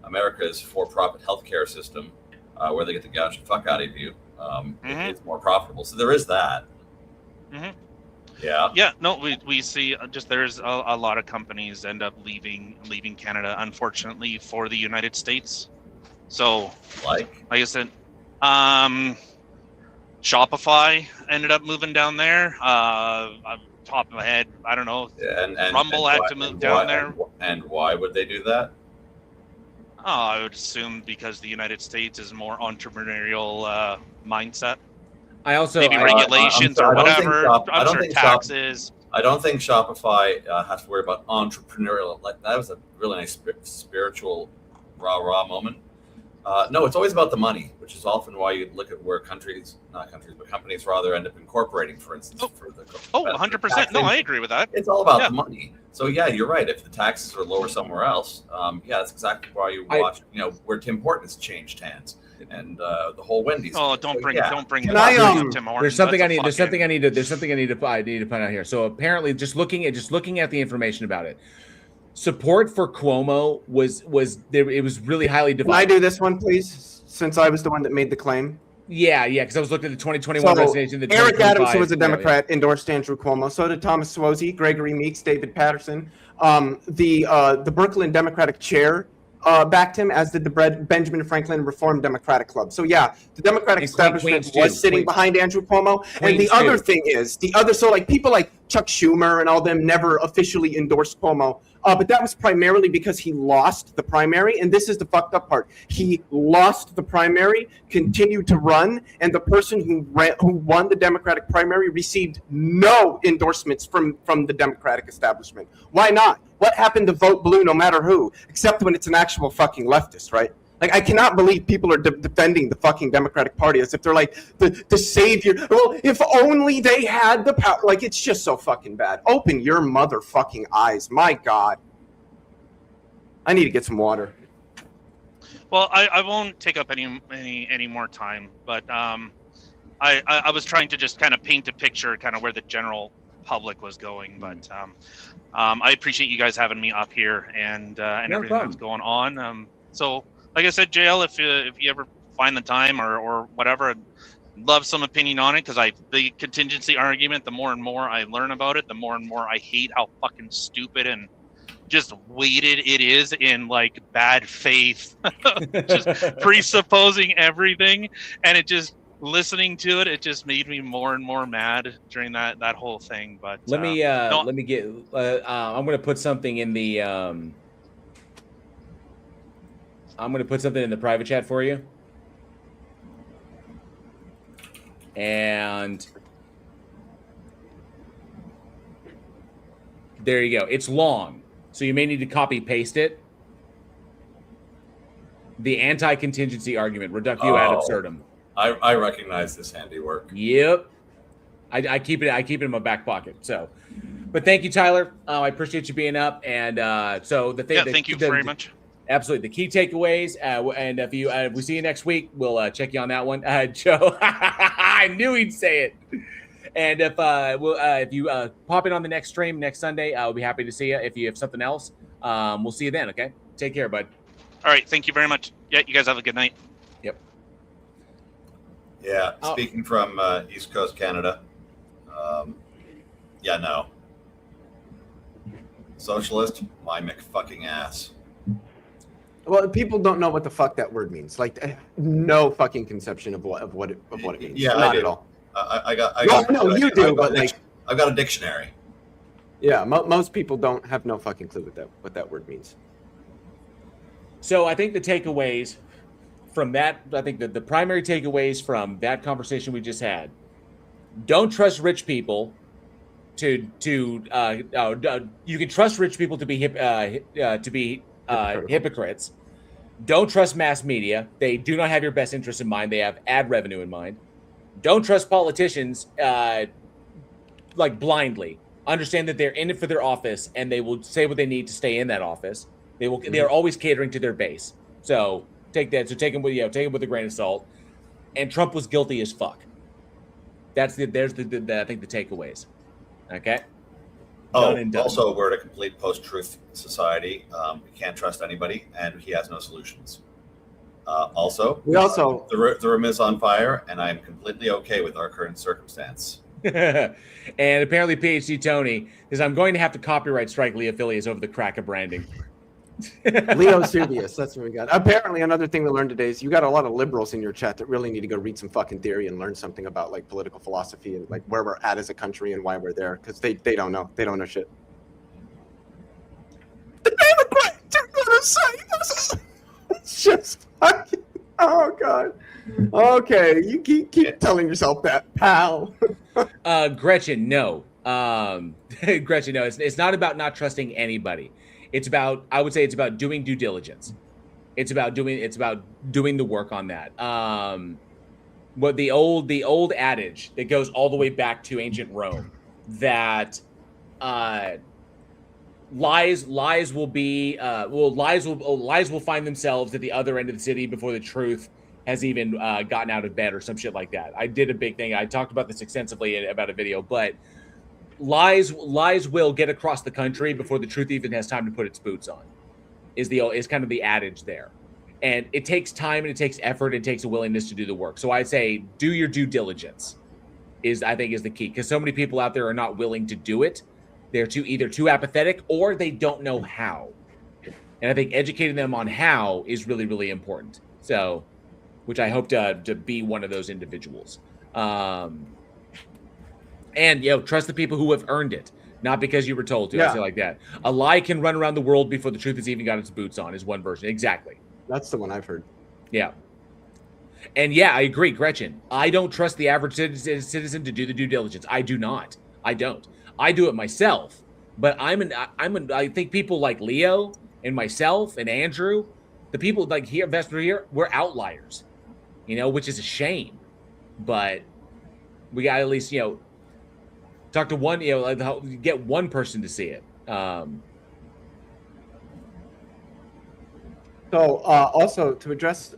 America's for-profit healthcare system, where they get to gouge the fuck out of you, it's more profitable. So there is that. Mm-hmm. Yeah. No, we see just there's a lot of companies end up leaving Canada, unfortunately, for the United States. So like I said, Shopify ended up moving down there. Top of my head, I don't know. Yeah, and Rumble had to move down there. And why would they do that? I would assume because the United States is more entrepreneurial mindset. I also maybe regulations or whatever. I'm sure taxes. I don't think Shopify has to worry about entrepreneurial. Like, that was a really nice spiritual rah moment. No, it's always about the money, which is often why you look at where companies rather end up incorporating, for instance. 100%. No, I agree with that. It's all about the money. So yeah, you're right. If the taxes are lower somewhere else, that's exactly why you watch. Where Tim Hortons changed hands. And the whole Wendy's. Oh, don't bring Tim Hortons. There's something I need to find out here. So apparently, just looking at the information about it, support for Cuomo was there. It was really highly divided. Can I do this one, please? Since I was the one that made the claim. Yeah, because I was looking at the 2021 resignation. Eric Adams, who was a Democrat, endorsed Andrew Cuomo. So did Thomas Suozzi, Gregory Meeks, David Patterson. The Brooklyn Democratic chair backed him, as did the Benjamin Franklin Reform Democratic Club. So yeah, the Democratic establishment was sitting behind Andrew Cuomo. And the other thing is, people like Chuck Schumer and all them never officially endorsed Cuomo. But that was primarily because he lost the primary. And this is the fucked up part. He lost the primary, continued to run, and the person who won the Democratic primary received no endorsements from the Democratic establishment. Why not? What happened to vote blue no matter who, except when it's an actual fucking leftist, right? Like, I cannot believe people are defending the fucking Democratic Party as if they're like the savior. Well, if only they had the power. Like, it's just so fucking bad. Open your motherfucking eyes. My God. I need to get some water. Well, I won't take up any more time, but I was trying to just kind of paint a picture, kind of where the general public was going. But I appreciate you guys having me up here and everything that's going on. So, like I said, JL, if you ever find the time or whatever, I'd love some opinion on it, because the contingency argument, the more and more I learn about it, the more and more I hate how fucking stupid and just weighted it is in like bad faith, just presupposing everything, and it just listening to it just made me more and more mad during that whole thing. But let me get. I'm going to put something in the. I'm going to put something in the private chat for you. And there you go. It's long, so you may need to copy paste it. The anti-contingency argument, reductio ad absurdum. I recognize this handiwork. Yep. I keep it in my back pocket. So, but thank you, Tyler. I appreciate you being up. And so the thing. Thank you very much. Absolutely. The key takeaways, and if we see you next week, we'll check you on that one. Joe, I knew he'd say it. And if you pop in on the next stream next Sunday, I'll be happy to see you. If you have something else, we'll see you then. Okay. Take care, bud. All right. Thank you very much. Yeah. You guys have a good night. Yep. Yeah. Speaking from East Coast Canada. No. Socialist, my McFucking ass. Well, people don't know what the fuck that word means. Like, no fucking conception of what it means. Yeah, not at all. I got. You do, but like, I've got a dictionary. Yeah, most people don't have no fucking clue what that word means. So I think the takeaways from that, I think that the primary takeaways from that conversation we just had: don't trust rich people. You can trust rich people to be hypocrites. Don't trust mass media. They do not have your best interest in mind. They have ad revenue in mind. Don't trust politicians like blindly. Understand that they're in it for their office, and they will say what they need to stay in that office. They will. They are always catering to their base. So take that. So take them with a grain of salt. And Trump was guilty as fuck. There's the I think the takeaways. Okay. Also, we're in a complete post-truth society. We can't trust anybody, and he has no solutions. The room is on fire, and I'm completely okay with our current circumstance. And apparently, PhD Tony is I'm going to have to copyright strike Leo Filius over the crack of branding. Leo Servius, that's what we got. Apparently, another thing we learned today is you got a lot of liberals in your chat that really need to go read some fucking theory and learn something about like political philosophy and like where we're at as a country and why we're there, because they don't know. They don't know shit. The Democrats are gonna say this. It's just fucking. Oh god. Okay, you keep telling yourself that, pal. Gretchen, no. Gretchen, no. It's not about not trusting anybody. I would say it's about doing due diligence. It's about doing the work on that. What the old adage that goes all the way back to ancient Rome, that lies will find themselves at the other end of the city before the truth has even gotten out of bed or some shit like that. I did a big thing. I talked about this extensively about a video, but lies will get across the country before the truth even has time to put its boots on. Is kind of the adage there. And it takes time and it takes effort. It takes a willingness to do the work. So I'd say do your due diligence I think is the key, because so many people out there are not willing to do it. They're either too apathetic or they don't know how. And I think educating them on how is really, really important. So, which I hope to be one of those individuals. And trust the people who have earned it, not because you were told to. I say like that. A lie can run around the world before the truth has even got its boots on. Is one version exactly. That's the one I've heard. Yeah. And yeah, I agree, Gretchen. I don't trust the average citizen to do the due diligence. I do not. I don't. I do it myself. But I think people like Leo and myself and Andrew, the people like here, Vesper here, we're outliers. Which is a shame. But we got to at least talk to one, get one person to see it. Also to address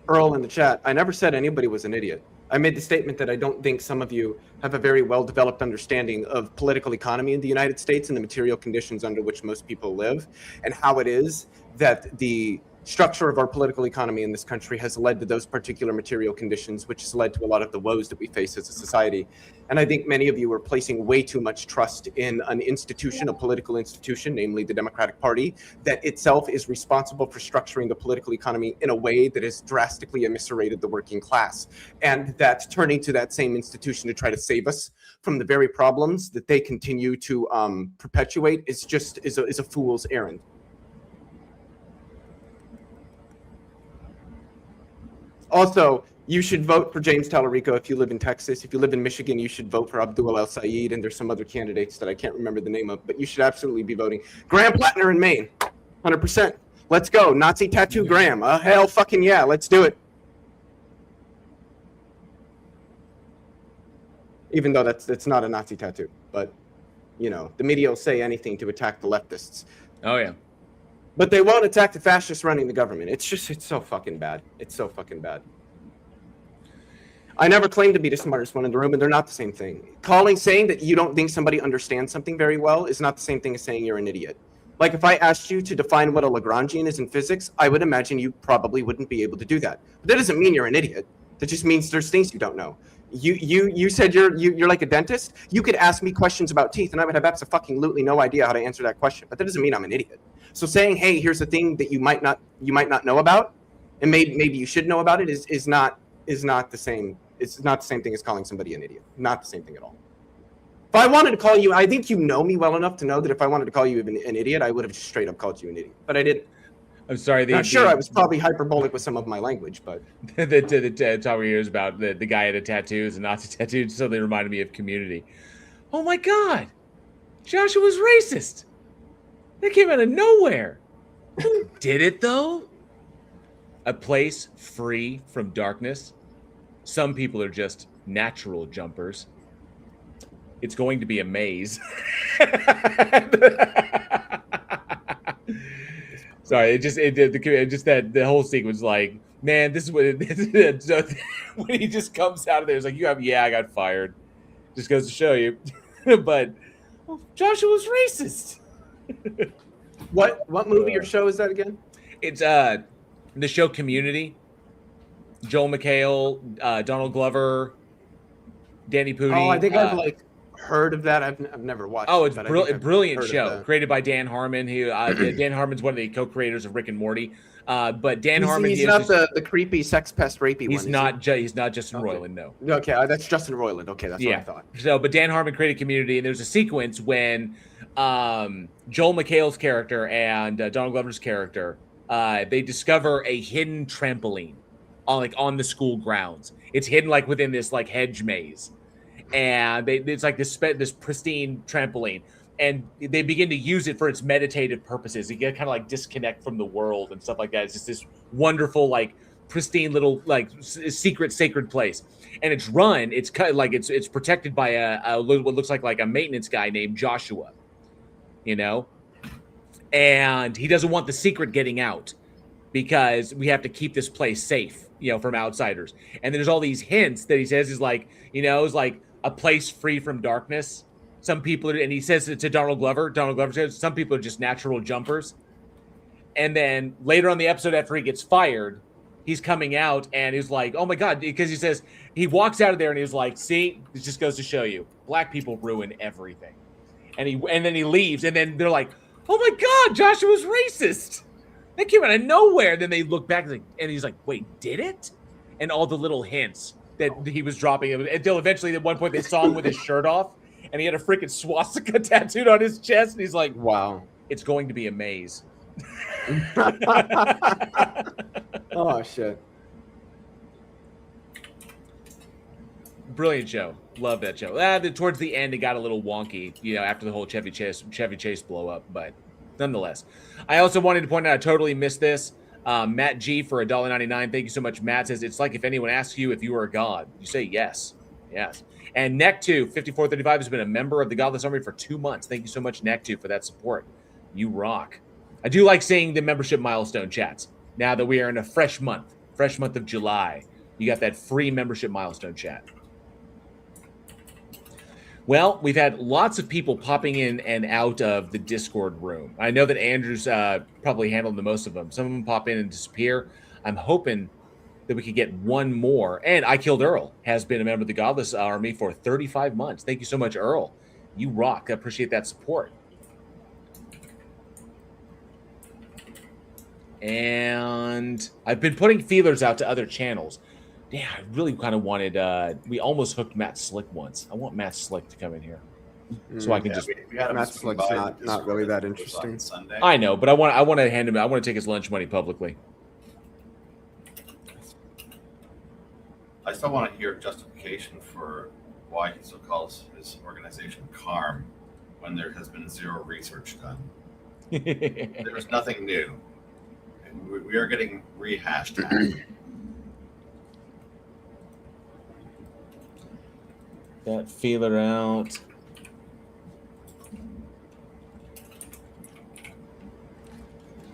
Earl in the chat, I never said anybody was an idiot. I made the statement that I don't think some of you have a very well-developed understanding of political economy in the United States and the material conditions under which most people live, and how it is that the structure of our political economy in this country has led to those particular material conditions, which has led to a lot of the woes that we face as a society. And I think many of you are placing way too much trust in an institution, a political institution, namely the Democratic Party, that itself is responsible for structuring the political economy in a way that has drastically eviscerated the working class. And that turning to that same institution to try to save us from the very problems that they continue to perpetuate is a fool's errand. Also, you should vote for James Tallarico if you live in Texas. If you live in Michigan, you should vote for Abdul El Sayed, and there's some other candidates that I can't remember the name of, but you should absolutely be voting. Graham Plattner in Maine, 100%. Let's go. Nazi tattoo Graham. Hell fucking yeah, let's do it. Even though it's not a Nazi tattoo, but the media will say anything to attack the leftists. Oh yeah. But they won't attack the fascists running the government. It's so fucking bad. It's so fucking bad. I never claimed to be the smartest one in the room, and they're not the same thing. Saying that you don't think somebody understands something very well is not the same thing as saying you're an idiot. Like if I asked you to define what a Lagrangian is in physics, I would imagine you probably wouldn't be able to do that. But that doesn't mean you're an idiot. That just means there's things you don't know. You said you're like a dentist. You could ask me questions about teeth, and I would have absolutely no idea how to answer that question. But that doesn't mean I'm an idiot. So saying, hey, here's a thing that you might not know about, and maybe you should know about it is not the same. It's not the same thing as calling somebody an idiot. Not the same thing at all. If I wanted to call you, I think you know me well enough to know that if I wanted to call you an idiot, I would have just straight up called you an idiot. But I didn't. I'm sorry. I was probably hyperbolic with some of my language, but the talk we hear is about the guy had a tattoo, is a Nazi tattoo, so they reminded me of Community. Oh my God, Joshua was racist. That came out of nowhere. Did it though? A place free from darkness. Some people are just natural jumpers. It's going to be a maze. Sorry, it just that the whole sequence, like, man, this is what when he just comes out of there, it's like, I got fired. Just goes to show you. But Joshua's racist. What movie or show is that again? It's the show Community. Joel McHale, Donald Glover, Danny Pudi. Oh, I think I've heard of that. I've never watched. Oh, it's a brilliant show created by Dan Harmon. Dan Harmon's one of the co-creators of Rick and Morty. But Dan Harmon, he's not the creepy sex pest rapey he's one. He's not Justin Roiland. No. Okay, that's Justin Roiland. Okay, that's what I thought. So, but Dan Harmon created Community, and there's a sequence when Joel McHale's character and Donald Glover's character they discover a hidden trampoline on the school grounds. It's hidden within this hedge maze, and it's this pristine trampoline, and they begin to use it for its meditative purposes. You get kind of disconnect from the world and stuff like that. It's just this wonderful pristine little secret sacred place, and it's run. It's it's protected by what looks like a maintenance guy named Joshua, and he doesn't want the secret getting out because we have to keep this place safe, from outsiders. And there's all these hints that he says is it's like a place free from darkness. Some people and he says it to Donald Glover. Donald Glover says some people are just natural jumpers. And then later on the episode, after he gets fired, he's coming out and he's like, oh my God, because he says he walks out of there and he's like, see, it just goes to show you, black people ruin everything. And then he leaves, and then they're like, oh my God, Joshua's racist. That came out of nowhere. Then they look back and he's like, wait, did it? And all the little hints that he was dropping until eventually at one point they saw him with his shirt off and he had a freaking swastika tattooed on his chest. And he's like, wow, it's going to be a maze. Oh, shit. Brilliant show. Love that show. Towards the end, it got a little wonky, after the whole Chevy Chase blow up, but nonetheless. I also wanted to point out I totally missed this. Matt G for $1.99. Thank you so much. Matt says, it's like if anyone asks you if you are a god, you say yes. Yes. And Neck2, 5435, has been a member of the Godless Army for 2 months. Thank you so much, Neck2, for that support. You rock. I do like seeing the membership milestone chats. Now that we are in a fresh month of July, you got that free membership milestone chat. Well, we've had lots of people popping in and out of the Discord room. I know that Andrew's probably handled the most of them. Some of them pop in and disappear. I'm hoping that we could get one more. And I Killed Earl has been a member of the Godless Army for 35 months. Thank you so much, Earl. You rock. I appreciate that support. And I've been putting feelers out to other channels. Yeah, I really kind of wanted. We almost hooked Matt Slick once. I want Matt Slick to come in here, so I can just. Matt Slick's not really that interesting. I know, but I want to hand him. I want to take his lunch money publicly. I still want to hear justification for why he still calls his organization CARM when there has been zero research done. There is nothing new, and we are getting rehashed. That feeler out.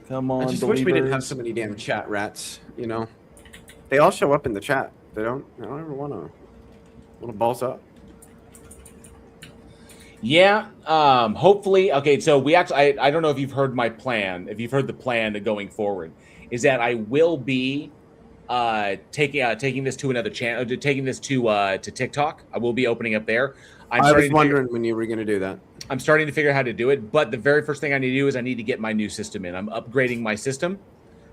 Come on, I just wish we didn't have so many damn chat rats. They all show up in the chat. They don't ever want to balls up. Yeah. Hopefully. Okay. So we actually. I don't know if you've heard my plan. If you've heard the plan going forward, is that I will be taking this to another channel, taking this to TikTok. I will be opening up there. I was wondering when you were going to do that. I'm starting to figure out how to do it, but the very first thing I need to do is I need to get my new system in. I'm upgrading my system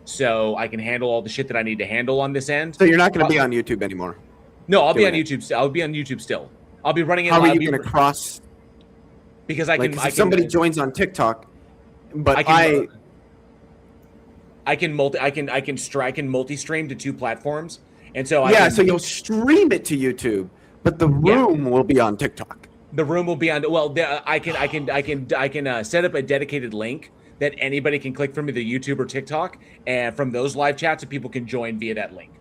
so I can handle all the shit that I need to handle on this end. So you're not going to be on YouTube anymore? No, I'll be on YouTube. I'll be on YouTube still. I'll be running it. How are you going to cross? Because I can. If somebody joins on TikTok, but I can multi-stream to two platforms, and so so you'll stream it to YouTube, but the room will be on TikTok. The room will be on. Well, I can set up a dedicated link that anybody can click from either YouTube or TikTok, and from those live chats, and people can join via that link.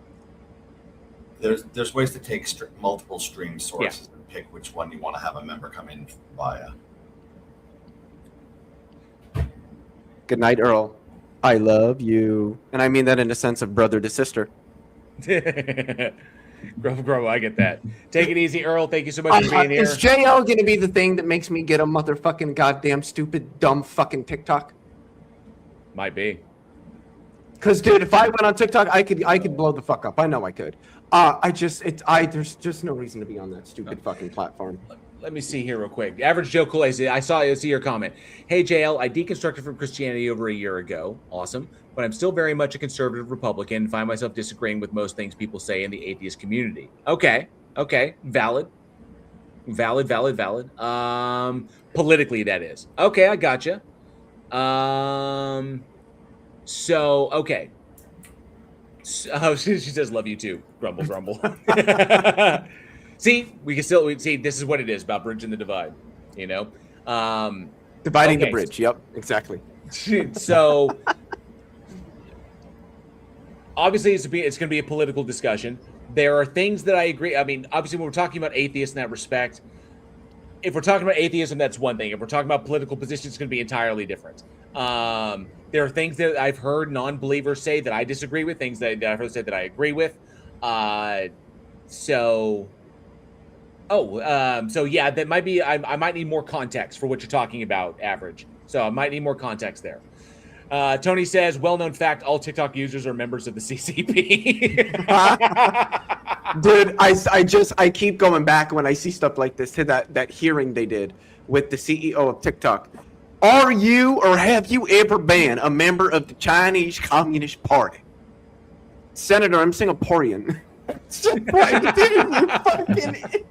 There's ways to take multiple stream sources and pick which one you want to have a member come in via. Good night, Earl. I love you, and I mean that in a sense of brother to sister. Bro, I get that. Take it easy, Earl. Thank you so much for being here. Is JL going to be the thing that makes me get a motherfucking goddamn stupid, dumb fucking TikTok? Might be. Because, dude, if I went on TikTok, I could blow the fuck up. I know I could. There's just no reason to be on that stupid fucking platform. Let me see here real quick. Average Joe Kool-Aid, I see your comment. Hey, JL, I deconstructed from Christianity over a year ago. Awesome. But I'm still very much a conservative Republican and find myself disagreeing with most things people say in the atheist community. Okay. Valid. Politically, that is. Okay, I gotcha. Okay. She says, love you too. Grumble, grumble. See, we can still see. This is what it is about bridging the divide. You know, dividing the bridge. Yep, exactly. So obviously, it's going to be a political discussion. There are things that I agree. I mean, obviously, when we're talking about atheists in that respect, if we're talking about atheism, that's one thing. If we're talking about political positions, it's going to be entirely different. There are things that I've heard non-believers say that I disagree with. Things that I've heard say that I agree with. So yeah, that might be. I might need more context for what you're talking about, Average. So I might need more context there. Tony says, well-known fact: all TikTok users are members of the CCP. Dude, I keep going back when I see stuff like this to that hearing they did with the CEO of TikTok. Are you or have you ever been a member of the Chinese Communist Party? Senator, I'm Singaporean. Right, dude, you fucking.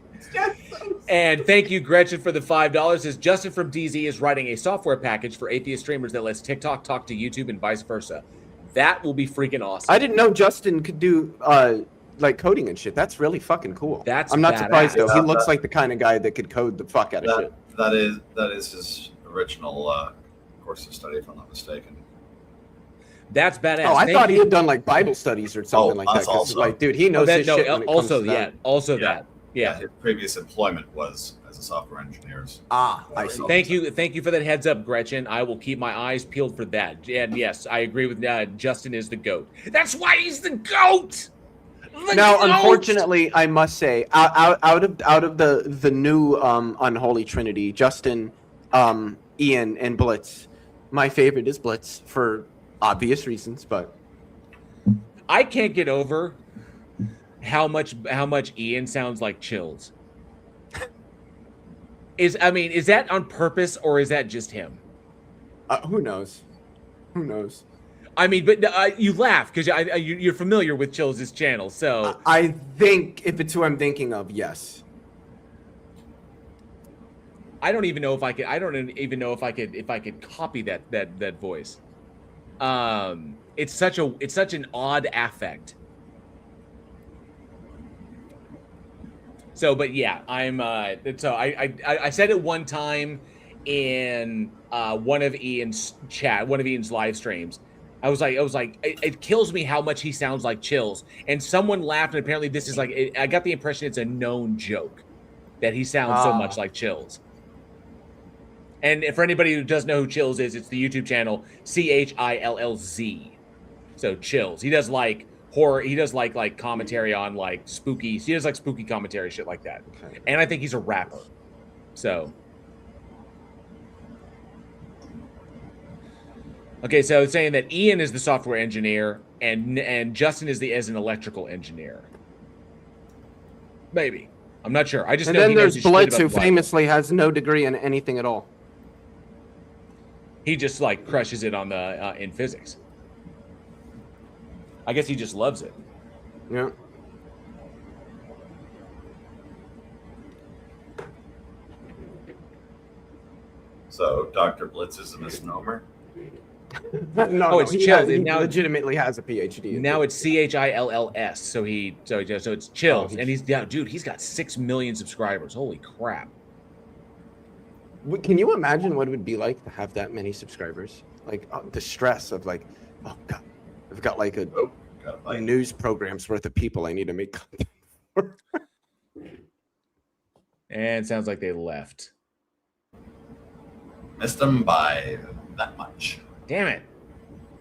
And thank you, Gretchen, for the $5. Says Justin from DZ is writing a software package for atheist streamers that lets TikTok talk to YouTube and vice versa. That will be freaking awesome. I didn't know Justin could do like coding and shit. That's really fucking cool. I'm not surprised though. He looks like the kind of guy that could code the fuck out of shit. That is his original course of study, if I'm not mistaken. That's badass. Oh, I thought he had done like Bible studies or something like that. Also. Like, dude, he knows his shit. Yeah, his previous employment was as a software engineer. I see. Thank you for that heads up, Gretchen. I will keep my eyes peeled for that. And yes, I agree with Justin is the GOAT. That's why he's the GOAT. Now, unfortunately, I must say, out of the new unholy trinity, Justin, Ian, and Blitz, my favorite is Blitz for obvious reasons, but I can't get over how much Ian sounds like Chills. Is that on purpose or is that just him? Who knows? I mean, but you laugh because you're familiar with Chills' channel, so I think if it's who I'm thinking of, yes. I don't even know if I could. I don't even know if I could copy that voice. It's such an odd affect. So, but yeah, I said it one time in one of Ian's live streams. I was like, it kills me how much he sounds like Chills. And someone laughed, and apparently this is I got the impression it's a known joke that he sounds so much like Chills. And for anybody who doesn't know who Chills is, it's the YouTube channel CHILLZ. So Chills. He does like horror. He does like commentary on like spooky. He does like spooky commentary, shit like that. Okay. And I think he's a rapper. So. Okay, so it's saying that Ian is the software engineer and Justin is an electrical engineer. Maybe. I'm not sure. I just know then there's Blitz, who famously has no degree in anything at all. He just like crushes it on the in physics. I guess he just loves it. Yeah. So Dr. Blitz is a misnomer? No, it's Chills. He legitimately has a PhD. Now it's CHILLS. So it's Chills, and he's got 6 million subscribers. Holy crap! Can you imagine what it would be like to have that many subscribers? like the stress of like, oh god, I've got like a news program's worth of people I need to make content for. And sounds like they left. Missed them by that much. Damn it.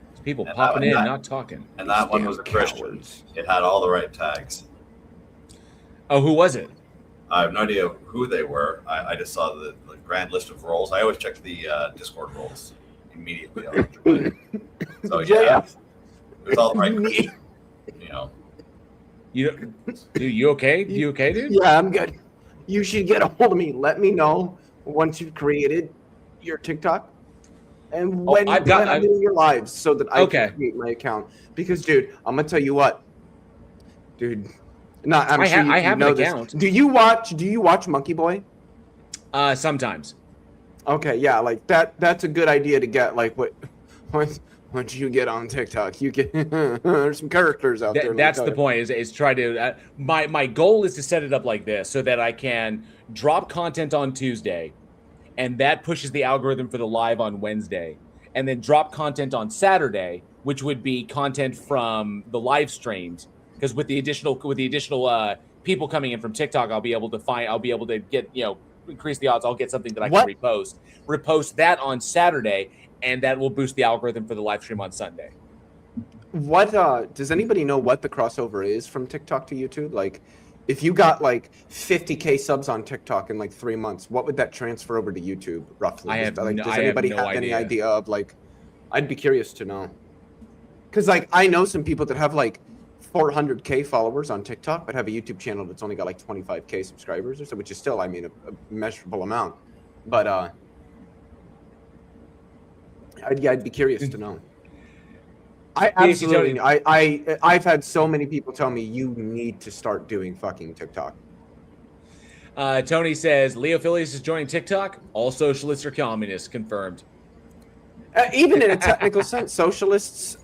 There's people popping in, not talking. And that one was a Christian. It had all the right tags. Oh, who was it? I have no idea who they were. I just saw the grand list of roles. I always check the Discord roles immediately. So yeah, it was all the right Christian, you know. You okay? You okay, dude? Yeah, I'm good. You should get a hold of me. Let me know once you've created your TikTok and when I'm doing your lives so that I can create my account. Because, dude, I'm gonna tell you what, dude. No, I have an account. Do you watch Monkey Boy? Sometimes. Okay, yeah, like that's a good idea to get. Like once you get on TikTok, you get there's some characters out there. That's the point. Is try to my goal is to set it up like this so that I can drop content on Tuesday, and that pushes the algorithm for the live on Wednesday, and then drop content on Saturday, which would be content from the live streams. Because with the additional people coming in from TikTok, I'll be able to get, increase the odds. I'll get something that I can repost that on Saturday, and that will boost the algorithm for the live stream on Sunday. What does anybody know what the crossover is from TikTok to YouTube? Like, if you got like 50K subs on TikTok in like 3 months, what would that transfer over to YouTube roughly? Does anybody have any idea of like? I'd be curious to know. Because like I know some people that have like 400K followers on TikTok, but have a YouTube channel that's only got like 25K subscribers or so, which is still, I mean, a measurable amount. But I'd be curious to know. I've had so many people tell me you need to start doing fucking TikTok. Tony says Leo Phillies is joining TikTok. All socialists are communists. Confirmed. Even in a technical sense, socialists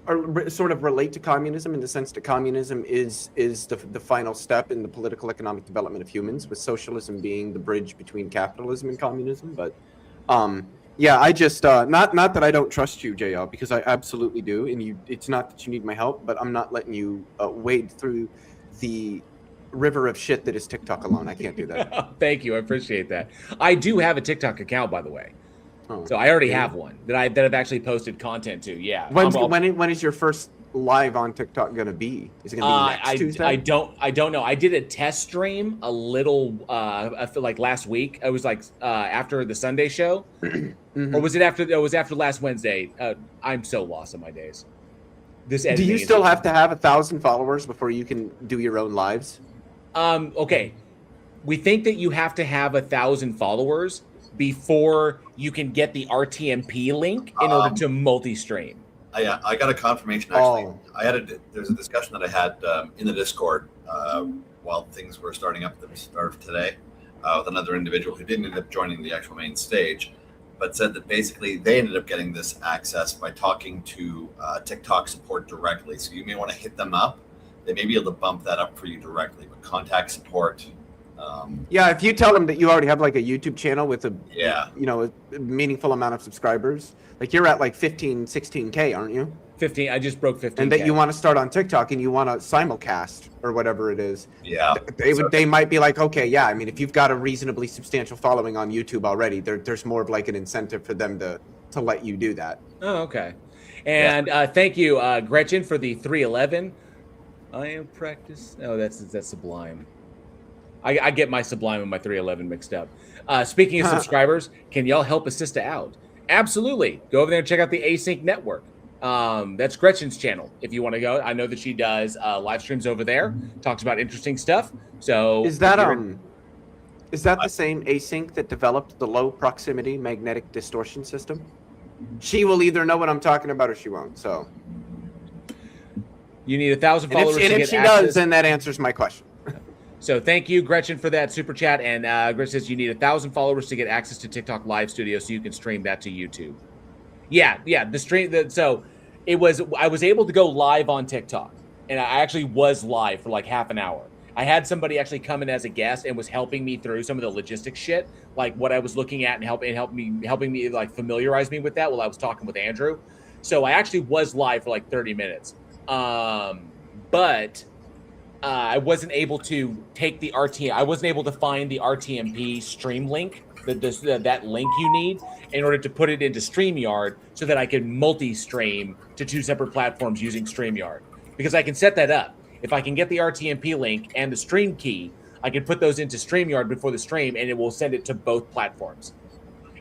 are sort of relate to communism in the sense that communism is the final step in the political economic development of humans, with socialism being the bridge between capitalism and communism. But yeah, I just not that I don't trust you, JL, because I absolutely do, and it's not that you need my help, but I'm not letting you wade through the river of shit that is TikTok alone. I can't do that. Thank you, I appreciate that. I do have a TikTok account, by the way. So I already have one that I've actually posted content to. Yeah. When is your first live on TikTok gonna be? Is it gonna be next Tuesday? I don't know. I did a test stream a little I feel like last week. It was like after the Sunday show. Or was it after? It was after last Wednesday. I'm so lost in my days. Do you still have to have 1,000 followers before you can do your own lives? Okay. We think that you have to have 1,000 followers before you can get the RTMP link in order to multi-stream. I got a confirmation actually. There's a discussion that I had in the Discord while things were starting up at the start of today with another individual who didn't end up joining the actual main stage, but said that basically they ended up getting this access by talking to TikTok support directly. So you may want to hit them up. They may be able to bump that up for you directly, but contact support. Yeah, if you tell them that you already have like a YouTube channel with a meaningful amount of subscribers, like you're at like 16K, aren't you? 15. I just broke 15K. And that you want to start on TikTok and you want to simulcast or whatever it is. Yeah. They might be like, okay, yeah. I mean, if you've got a reasonably substantial following on YouTube already, there's more of like an incentive for them to let you do that. Oh, okay. And thank you, Gretchen, for the 311. I am practice. Oh, that's Sublime. I get my Sublime and my 311 mixed up. Speaking of subscribers, can y'all help a sister out? Absolutely. Go over there and check out the Async Network. That's Gretchen's channel. If you want to go, I know that she does live streams over there. Talks about interesting stuff. So is that the same Async that developed the low proximity magnetic distortion system? She will either know what I'm talking about or she won't. So you need 1,000 followers. And if she does, then that answers my question. So thank you, Gretchen, for that super chat. And Gretchen says you need 1,000 followers to get access to TikTok Live Studio, so you can stream that to YouTube. Yeah, the stream. So I was able to go live on TikTok, and I actually was live for like half an hour. I had somebody actually come in as a guest and was helping me through some of the logistics shit, like what I was looking at, and helping me like familiarize me with that while I was talking with Andrew. So I actually was live for like 30 minutes. But I wasn't able to take the RTM. I wasn't able to find the RTMP stream link, that link you need in order to put it into StreamYard so that I can multi-stream to 2 separate platforms using StreamYard. Because I can set that up. If I can get the RTMP link and the stream key, I can put those into StreamYard before the stream, and it will send it to both platforms.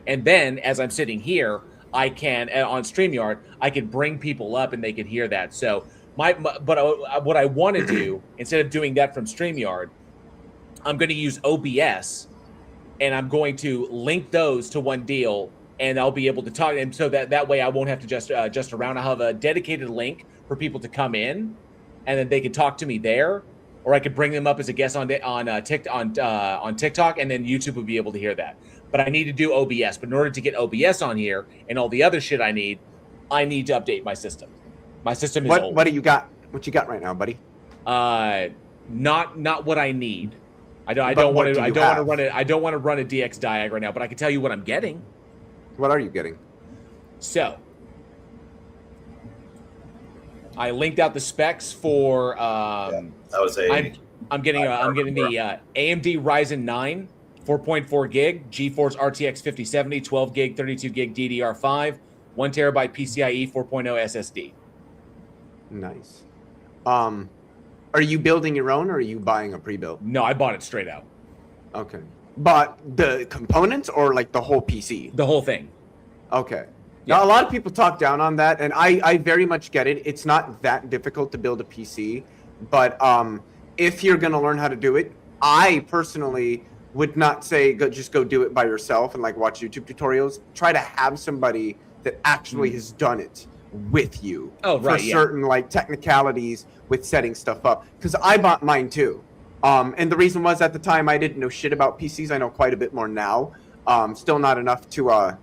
And then, as I'm sitting here, I can on StreamYard, I can bring people up and they can hear that. So what I want to do, instead of doing that from StreamYard, I'm going to use OBS, and I'm going to link those to one deal, and I'll be able to talk. And so that way I won't have to just around. I'll have a dedicated link for people to come in, and then they can talk to me there, or I could bring them up as a guest on TikTok, and then YouTube will be able to hear that. But I need to do OBS. But in order to get OBS on here and all the other shit I need to update my system. My system is old. What do you got? What you got right now, buddy? Not what I need. I don't want to run it. I don't want to run a DX diag right now, but I can tell you what I'm getting. What are you getting? So I linked out the specs for that was I'm getting the AMD Ryzen 9 4.4 gig GeForce RTX 5070 12 gig 32 gig DDR5 1 terabyte PCIe 4.0 SSD. Nice. Are you building your own, or are you buying a pre-built? No, I bought it straight out. Okay. But the components, or like the whole PC? The whole thing. Okay. Yeah. Now, a lot of people talk down on that, and I very much get it. It's not that difficult to build a PC, but if you're going to learn how to do it, I personally would not say just go do it by yourself and like watch YouTube tutorials. Try to have somebody that actually has done it with you for certain like technicalities with setting stuff up, because I bought mine too, and the reason was, at the time I didn't know shit about PCs. I know quite a bit more now, still not enough to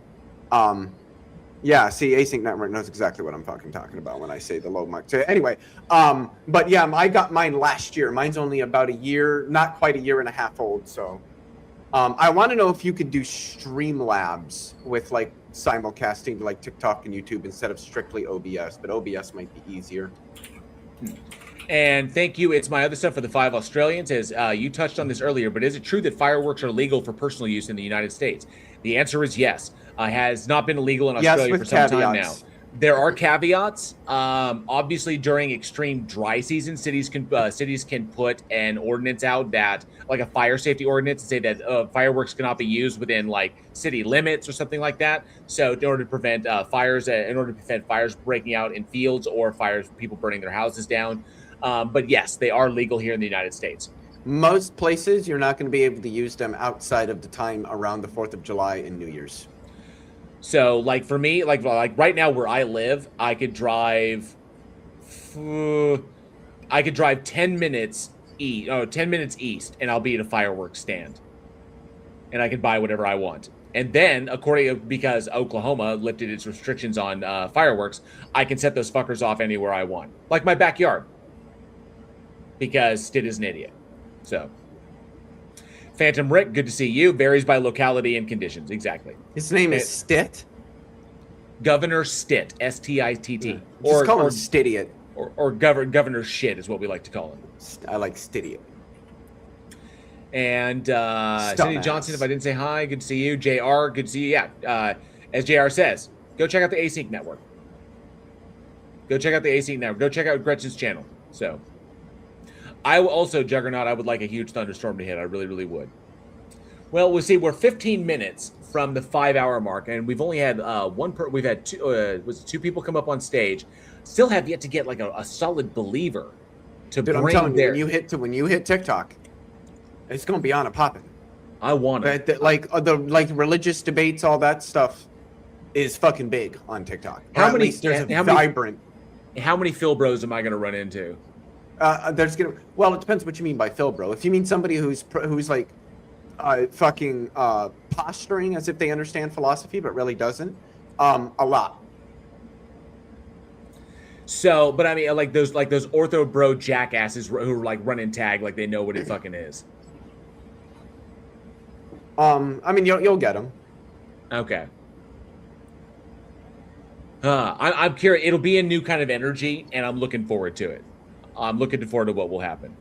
see, Async Network knows exactly what I'm fucking talking about when I say the low mic. So anyway, but yeah, I got mine last year. Mine's only about a year, not quite a year and a half old. So I want to know if you could do Streamlabs with like simulcasting to like TikTok and YouTube instead of strictly OBS, but OBS might be easier. And thank you. It's my other stuff for the 5 Australians. As you touched on this earlier, but is it true that fireworks are legal for personal use in the United States? The answer is yes. Has not been illegal in Australia for some time now. There are caveats. Obviously, during extreme dry season, cities can put an ordinance out that, like a fire safety ordinance, and say that fireworks cannot be used within like city limits or something like that. So, in order to prevent fires breaking out in fields, or people burning their houses down. But yes, they are legal here in the United States. Most places, you're not going to be able to use them outside of the time around the 4th of July and New Year's. So, like for me, like right now where I live, I could drive 10 minutes east, and I'll be at a fireworks stand, and I can buy whatever I want. And then, because Oklahoma lifted its restrictions on fireworks, I can set those fuckers off anywhere I want, like my backyard, because Stitt is an idiot. So, Phantom Rick, good to see you. Varies by locality and conditions. Exactly. His name is Stitt? Governor Stitt, S-T-I-T-T. Just call him Stittiot. Or Governor Shit is what we like to call him. I like Stittiot. And Cindy Johnson, if I didn't say hi, good to see you. JR, good to see you. Yeah, as JR says, go check out the Async Network. Go check out the Async Network. Go check out Gretchen's channel. So, I will also, Juggernaut, I would like a huge thunderstorm to hit. I really, really would. Well, we'll see. We're 15 minutes from the 5-hour mark, and we've only had two people come up on stage. Still have yet to get like a solid believer to bring. I'm telling you, when you hit TikTok, it's gonna be on a popping. I want it. The religious debates, all that stuff is fucking big on TikTok. How many Phil Bros am I gonna run into? It depends what you mean by Phil Bro. If you mean somebody who's like fucking posturing as if they understand philosophy but really doesn't, a lot. So, but I mean, like those ortho bro jackasses who are like running tag like they know what it fucking is. I mean, you'll get them. Okay. I'm curious. It'll be a new kind of energy, and I'm looking forward to it. I'm looking forward to what will happen.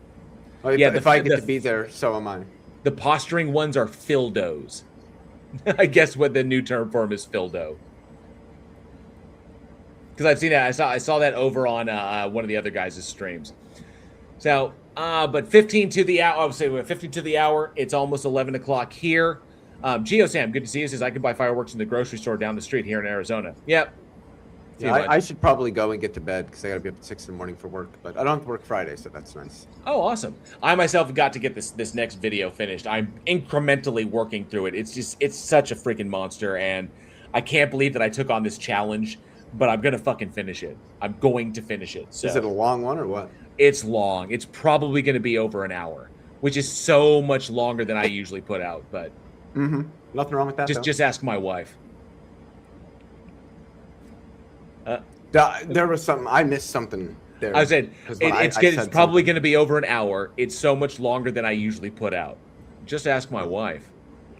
Well, if I get to be there, so am I. The posturing ones are fildos. I guess what the new term for them is fildo. Because I've seen that. I saw that over on one of the other guys' streams. So, but 15 to the hour. I would say we're 15 to the hour. It's almost 11 o'clock here. Geo Sam, good to see you. Says I can buy fireworks in the grocery store down the street here in Arizona. Yep. Yeah, I should probably go and get to bed because I got to be up at 6 in the morning for work. But I don't have to work Friday, so that's nice. Oh, awesome! I myself got to get this next video finished. I'm incrementally working through it. It's such a freaking monster, and I can't believe that I took on this challenge. But I'm gonna fucking finish it. I'm going to finish it. So. Is it a long one or what? It's long. It's probably going to be over an hour, which is so much longer than I usually put out. But nothing wrong with that. Just ask my wife. There was something I missed something there. I said it's probably going to be over an hour. It's so much longer than I usually put out. Just ask my wife.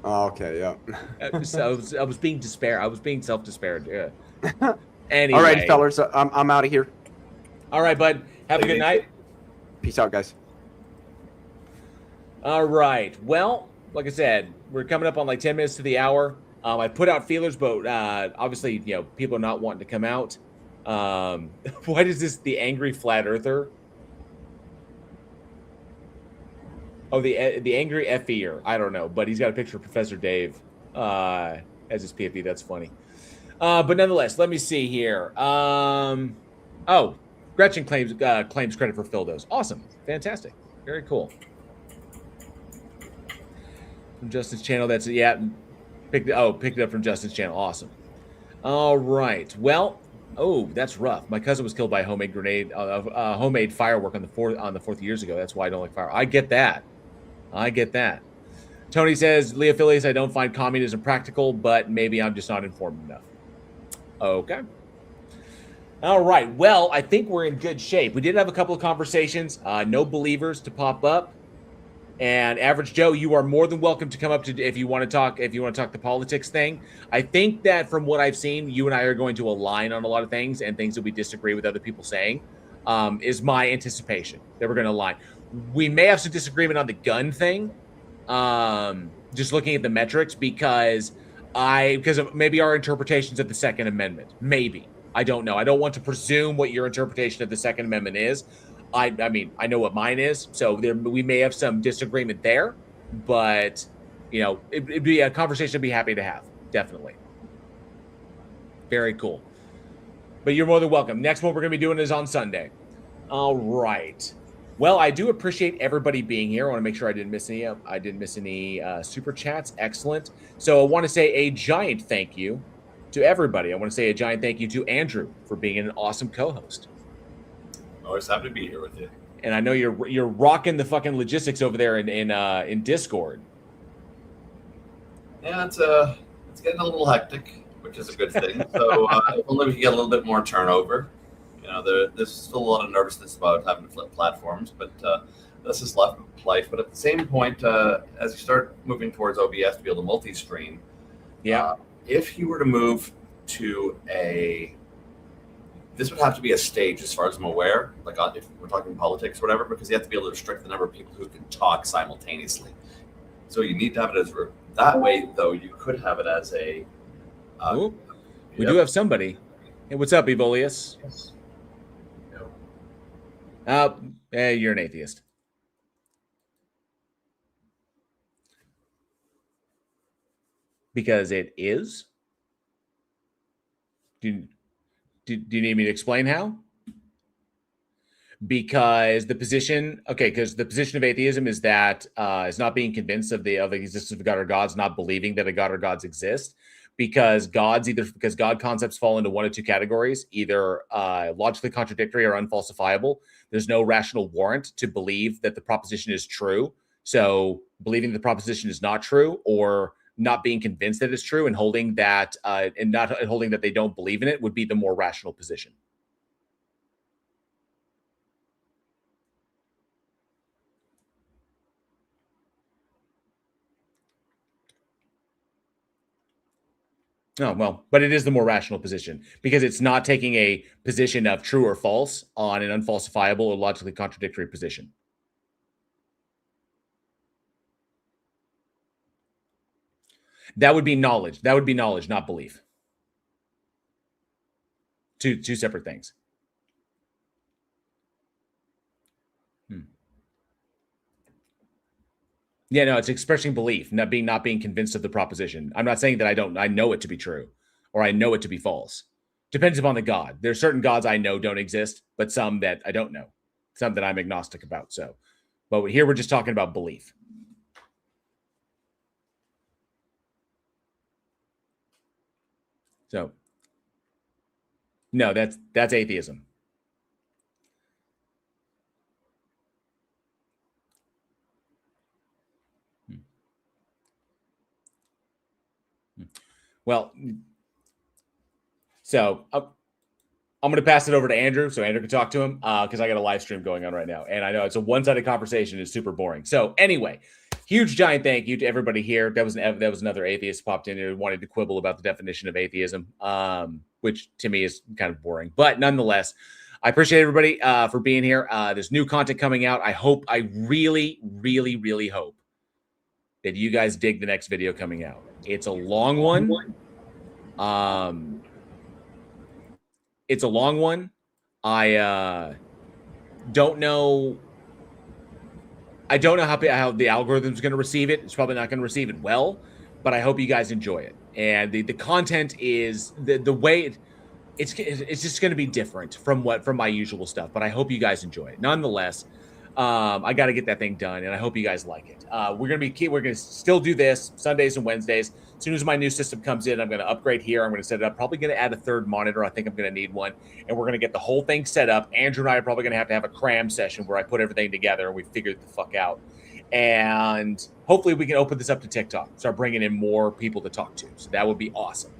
Oh, okay, yeah. So I was being despair. I was being self-despaired. Yeah. Anyway. All right, fellas, I'm out of here. All right, bud. Have a good night. Peace out, guys. All right. Well, like I said, we're coming up on like 10 minutes to the hour. I put out feelers, but obviously, people are not wanting to come out. What is this? The angry flat earther? Oh, the angry FEer. I don't know, but he's got a picture of Professor Dave as his PFE. That's funny. But nonetheless, let me see here. Oh, Gretchen claims credit for Fildos. Awesome. Fantastic. Very cool. From Justin's channel. That's it. Yeah. Picked it up from Justin's channel. Awesome. All right. Well, that's rough. My cousin was killed by a homemade grenade, homemade firework on the 4th years ago. That's why I don't like fire. I get that. Tony says, Leophilius, I don't find communism practical, but maybe I'm just not informed enough. Okay. All right. Well, I think we're in good shape. We did have a couple of conversations. No believers to pop up. And Average Joe, you are more than welcome to come up to if you want to talk the politics thing. I think that from what I've seen, you and I are going to align on a lot of things and things that we disagree with other people saying. Is my anticipation that we're going to align. We may have some disagreement on the gun thing. Just looking at the metrics because of maybe our interpretations of the Second Amendment. Maybe. I don't know. I don't want to presume what your interpretation of the Second Amendment is. I mean, I know what mine is, so we may have some disagreement there, but, it'd be a conversation I'd be happy to have. Definitely. Very cool. But you're more than welcome. Next one we're going to be doing is on Sunday. All right. Well, I do appreciate everybody being here. I want to make sure I didn't miss any super chats. Excellent. So I want to say a giant thank you to everybody. I want to say a giant thank you to Andrew for being an awesome co-host. Always happy to be here with you. And I know you're rocking the fucking logistics over there in Discord. Yeah, it's getting a little hectic, which is a good thing. So only we can get a little bit more turnover. There's still a lot of nervousness about having to flip platforms, but this is life. But at the same point, as you start moving towards OBS to be able to multi-stream, if you were to move to this would have to be a stage as far as I'm aware, like if we're talking politics or whatever, because you have to be able to restrict the number of people who can talk simultaneously. So you need to have it as that way, though. You could have it as a. We do have somebody. Hey, what's up, Evolius? Yes. You're an atheist. Because it is? Do you need me to explain how? Because the position of atheism is that is not being convinced of the existence of a god or gods, not believing that a god or gods exist, because God concepts fall into one of two categories, either logically contradictory or unfalsifiable. There's no rational warrant to believe that the proposition is true. So believing the proposition is not true, or not being convinced that it's true and holding that they don't believe in it, would be the more rational position. Oh, well, but it is the more rational position because it's not taking a position of true or false on an unfalsifiable or logically contradictory position. That would be knowledge. That would be knowledge, not belief. Two separate things. Yeah, no, it's expressing belief, not being convinced of the proposition. I'm not saying that I know it to be true or I know it to be false. Depends upon the God. There's certain gods I know don't exist, but some that I don't know, some that I'm agnostic about. So, but here we're just talking about belief. So, no, that's atheism. Well, so I'm going to pass it over to Andrew so Andrew can talk to him because I got a live stream going on right now. And I know it's a one-sided conversation. It's super boring. So anyway, huge giant thank you to everybody here. That was another atheist popped in who wanted to quibble about the definition of atheism, which to me is kind of boring. But nonetheless, I appreciate everybody for being here. There's new content coming out. I really, really, really hope that you guys dig the next video coming out. It's a long one. It's a long one. I don't know. I don't know how the algorithm's going to receive it. It's probably not going to receive it well, but I hope you guys enjoy it. And the content is the way it's just going to be different from my usual stuff. But I hope you guys enjoy it. Nonetheless, I got to get that thing done, and I hope you guys like it. We're gonna still do this Sundays and Wednesdays. As soon as my new system comes in, I'm going to upgrade here. I'm going to set it up. Probably going to add a third monitor. I think I'm going to need one, and we're going to get the whole thing set up. Andrew and I are probably going to have a cram session where I put everything together and we figure it the fuck out. And hopefully we can open this up to TikTok, start bringing in more people to talk to. So that would be awesome.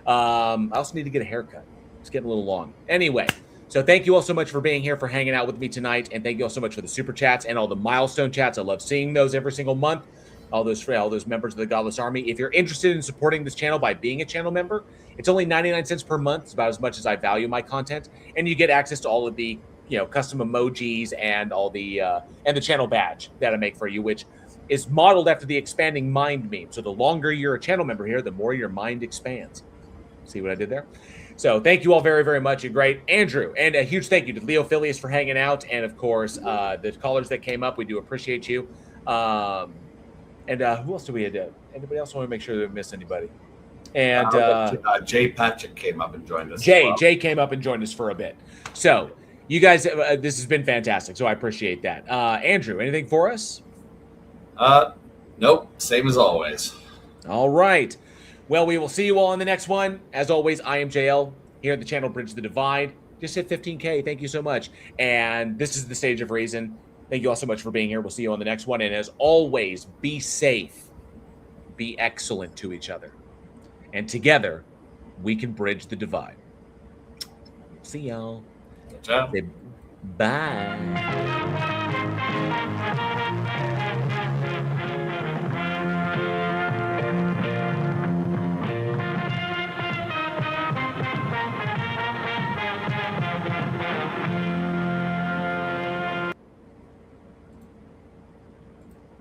I also need to get a haircut. It's getting a little long. Anyway. So thank you all so much for being here, for hanging out with me tonight. And thank you all so much for the super chats and all the milestone chats. I love seeing those every single month. All those members of the Godless Army. If you're interested in supporting this channel by being a channel member, it's only 99 cents per month. It's about as much as I value my content. And you get access to all of the, custom emojis and all the, and the channel badge that I make for you, which is modeled after the expanding mind meme. So the longer you're a channel member here, the more your mind expands. See what I did there? So thank you all very, very much. You're great. Andrew, and a huge thank you to Leo Phileas for hanging out. And, of course, the callers that came up, we do appreciate you. And who else do we have? Anybody else want to make sure that we miss anybody? And Jay Patrick came up and joined us. Jay came up and joined us for a bit. So you guys, this has been fantastic. So I appreciate that. Andrew, anything for us? Nope. Same as always. All right. Well, we will see you all in the next one. As always, I am JL here at the channel Bridge the Divide. Just hit 15K. Thank you so much. And this is the Stage of Reason. Thank you all so much for being here. We'll see you on the next one. And as always, be safe. Be excellent to each other. And together, we can bridge the divide. See y'all. Ciao. Bye.